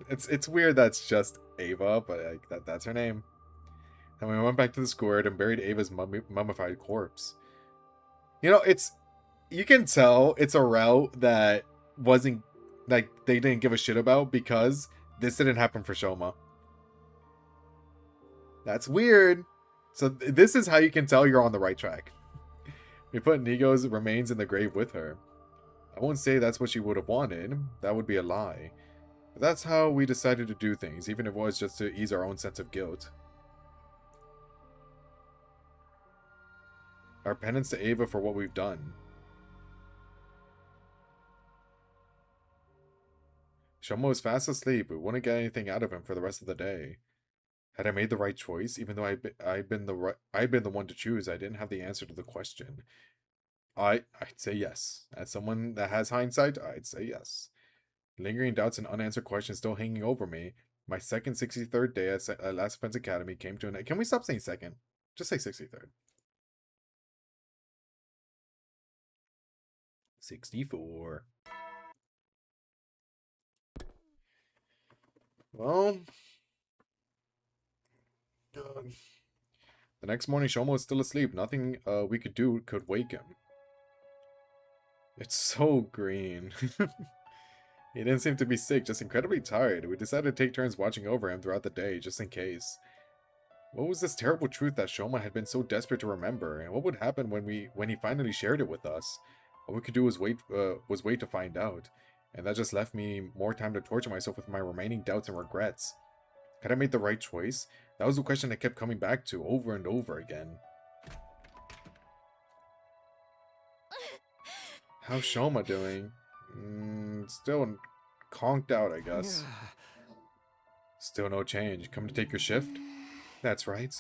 It's weird that's just Ava, but like that's her name. Then we went back to the schoolyard and buried Ava's mummified corpse. You know, you can tell it's a route that wasn't, like, they didn't give a shit about because this didn't happen for Shoma. That's weird. So this is how you can tell you're on the right track. We put Nigo's remains in the grave with her. I won't say that's what she would have wanted. That would be a lie. But that's how we decided to do things, even if it was just to ease our own sense of guilt. Our penance to Ava for what we've done. Shoma was fast asleep. We wouldn't get anything out of him for the rest of the day. Had I made the right choice? Even though I'd been the one to choose, I didn't have the answer to the question. I'd say yes. As someone that has hindsight, I'd say yes. Lingering doubts and unanswered questions still hanging over me. My second 63rd day at Last Defense Academy came to an end. Can we stop saying second? Just say 63rd. 64. Well, the next morning, Shoma was still asleep. Nothing we could do could wake him. It's so green. He didn't seem to be sick, just incredibly tired. We decided to take turns watching over him throughout the day, just in case. What was this terrible truth that Shoma had been so desperate to remember, and what would happen when he finally shared it with us? All we could do was wait to find out, and that just left me more time to torture myself with my remaining doubts and regrets. Had I made the right choice? That was the question I kept coming back to over and over again. How's Shoma doing? Still conked out, I guess. Still no change. Come to take your shift? That's right.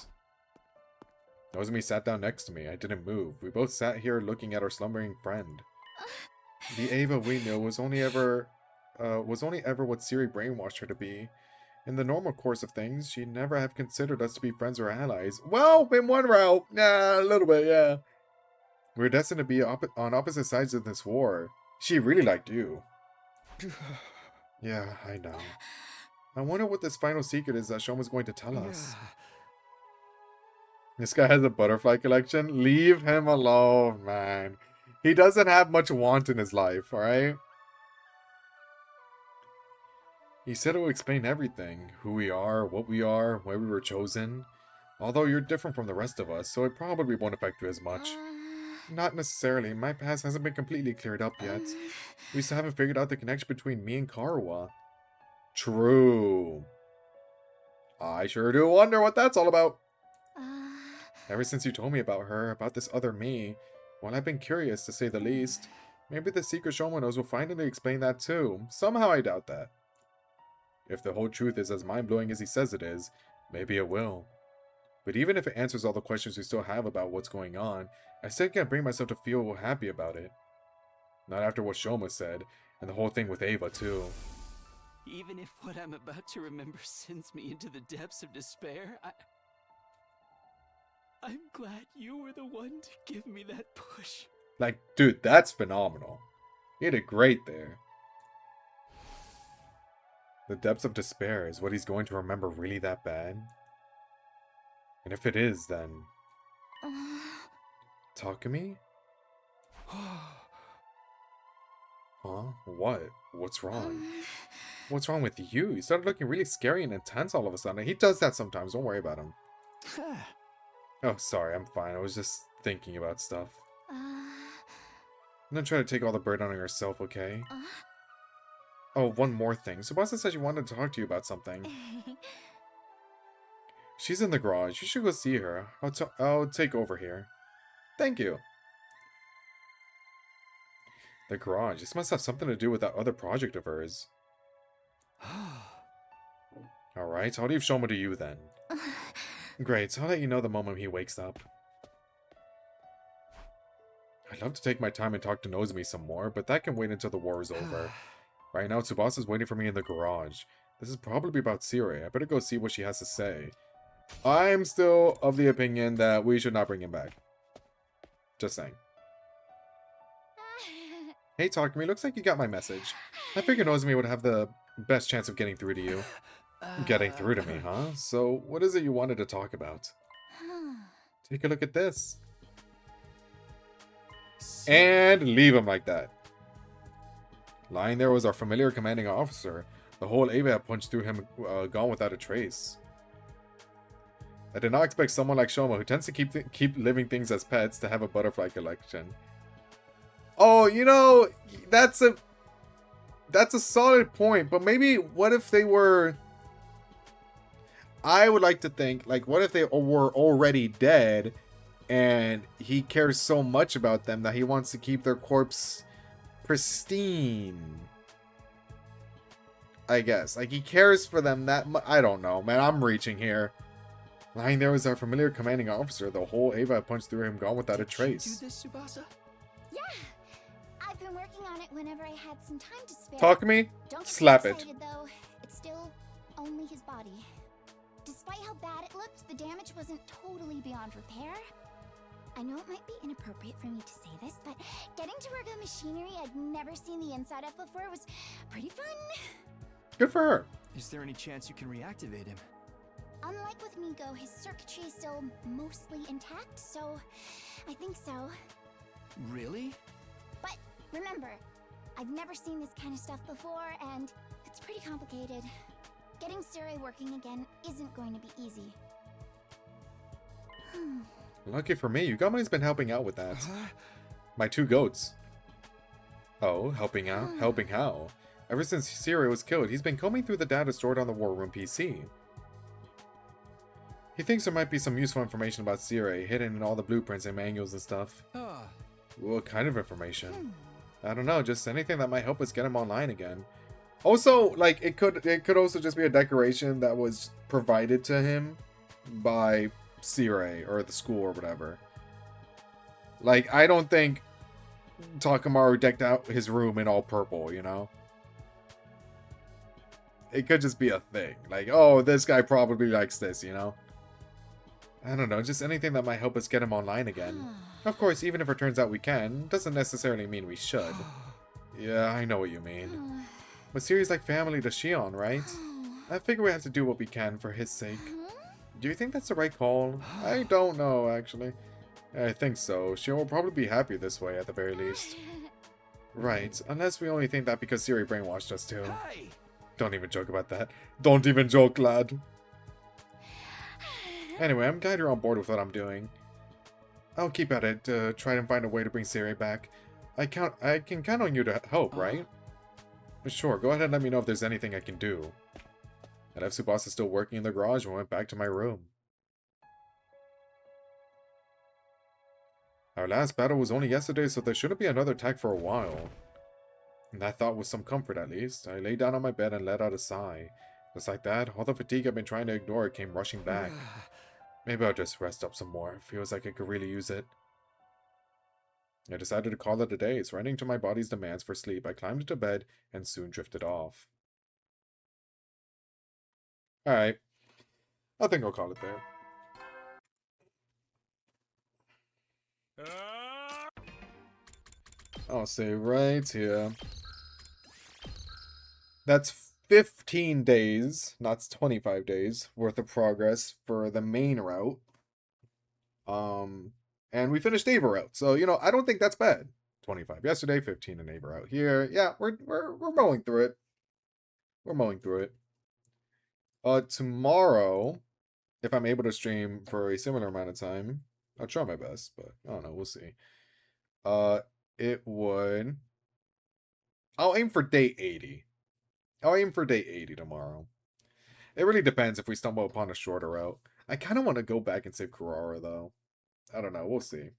Nozomi sat down next to me. I didn't move. We both sat here looking at our slumbering friend. The Ava we knew was only ever what Siri brainwashed her to be. In the normal course of things, she'd never have considered us to be friends or allies. Well, in one route. Nah, a little bit, yeah. We're destined to be on opposite sides of this war. She really liked you. Yeah, I know. I wonder what this final secret is that Shoma's going to tell us. This guy has a butterfly collection. Leave him alone, man. He doesn't have much want in his life, alright? He said it would explain everything. Who we are, what we are, why we were chosen. Although you're different from the rest of us, so it probably won't affect you as much. Not necessarily. My past hasn't been completely cleared up yet. We still haven't figured out the connection between me and Karuwa. True. I sure do wonder what that's all about. Ever since you told me about her, about this other me, well, I've been curious, to say the least. Maybe the secret Shoma knows will finally explain that too. Somehow I doubt that. If the whole truth is as mind-blowing as he says it is, maybe it will. But even if it answers all the questions we still have about what's going on, I still can't bring myself to feel happy about it. Not after what Shoma said, and the whole thing with Ava too. Even if what I'm about to remember sends me into the depths of despair, I'm glad you were the one to give me that push. Like, dude, that's phenomenal. He did great there. The depths of despair, is what he's going to remember really that bad? And if it is, then... Takumi? Huh? What? What's wrong? What's wrong with you? You started looking really scary and intense all of a sudden. He does that sometimes, don't worry about him. Oh, sorry, I'm fine. I was just thinking about stuff. Don't try to take all the burden on yourself, okay? Oh, one more thing. Tsubasa said she wanted to talk to you about something. She's in the garage. You should go see her. I'll take over here. Thank you. The garage. This must have something to do with that other project of hers. Alright, I'll leave Shoma to you then. Great, so I'll let you know the moment he wakes up. I'd love to take my time and talk to Nozomi some more, but that can wait until the war is over. Right now, Tsubasa's waiting for me in the garage. This is probably about Siri. I better go see what she has to say. I'm still of the opinion that we should not bring him back. Just saying. Hey, Takumi, looks like you got my message. I figured Nozomi would have the best chance of getting through to you. Getting through to me, huh? So, what is it you wanted to talk about? Take a look at this. And leave him like that. Lying there was our familiar commanding officer. The whole Ava had punched through him, gone without a trace. I did not expect someone like Shoma, who tends to keep living things as pets, to have a butterfly collection. Oh, you know, that's a solid point, but maybe what if they were... I would like to think, like, what if they were already dead and he cares so much about them that he wants to keep their corpse pristine? I guess. Like, he cares for them that much. I don't know, man. I'm reaching here. Lying there was our familiar commanding officer. The whole Ava punched through him, gone without a trace. Did you do this, Tsubasa? Yeah. I've been working on it whenever I had some time to spare. Talk to me? Don't get Slap too it. excited, though. It's still only his body. Despite how bad it looked, the damage wasn't totally beyond repair. I know it might be inappropriate for me to say this, but getting to work on machinery I'd never seen the inside of before was pretty fun. Good for her. Is there any chance you can reactivate him? Unlike with Miko, his circuitry is still mostly intact, so I think so. Really? But remember, I've never seen this kind of stuff before, and it's pretty complicated. Getting Siri working again isn't going to be easy. Lucky for me, Yugami's been helping out with that. My 2 goats. Oh, helping out? Helping how? Ever since Siri was killed, he's been combing through the data stored on the War Room PC. He thinks there might be some useful information about Sire hidden in all the blueprints and manuals and stuff. Ah. What kind of information? I don't know, just anything that might help us get him online again. Also, like, it could also just be a decoration that was provided to him by Sire or the school or whatever. Like, I don't think Takamaru decked out his room in all purple, you know? It could just be a thing. Like, oh, this guy probably likes this, you know? I don't know, just anything that might help us get him online again. Of course, even if it turns out we can, doesn't necessarily mean we should. Yeah, I know what you mean. But Siri's like family to Shion, right? I figure we have to do what we can for his sake. Do you think that's the right call? I don't know, actually. I think so. Shion will probably be happy this way, at the very least. Right, unless we only think that because Siri brainwashed us too. Don't even joke about that. Don't even joke, lad. Anyway, I'm glad you're on board with what I'm doing. I'll keep at it, try and find a way to bring Siri back. I can count on you to help, right? Sure, go ahead and let me know if there's anything I can do. And if Tsubasa is still working in the garage, I went back to my room. Our last battle was only yesterday, so there shouldn't be another attack for a while. And that thought was some comfort, at least. I lay down on my bed and let out a sigh. Just like that, all the fatigue I've been trying to ignore came rushing back. Maybe I'll just rest up some more. Feels like I could really use it. I decided to call it a day, surrendering to my body's demands for sleep. I climbed into bed and soon drifted off. Alright. I think I'll call it there. I'll say right here. That's 15 days, not 25 days, worth of progress for the main route. And we finished Ava route, so, you know, I don't think that's bad. 25 yesterday, 15 in Ava route here. Yeah, we're mowing through it. We're mowing through it. Tomorrow, if I'm able to stream for a similar amount of time, I'll try my best, but I don't know, we'll see. It would... I'll aim for day 80. I'll aim for day 80 tomorrow. It really depends if we stumble upon a shorter route. I kind of want to go back and save Kurara, though. I don't know, we'll see.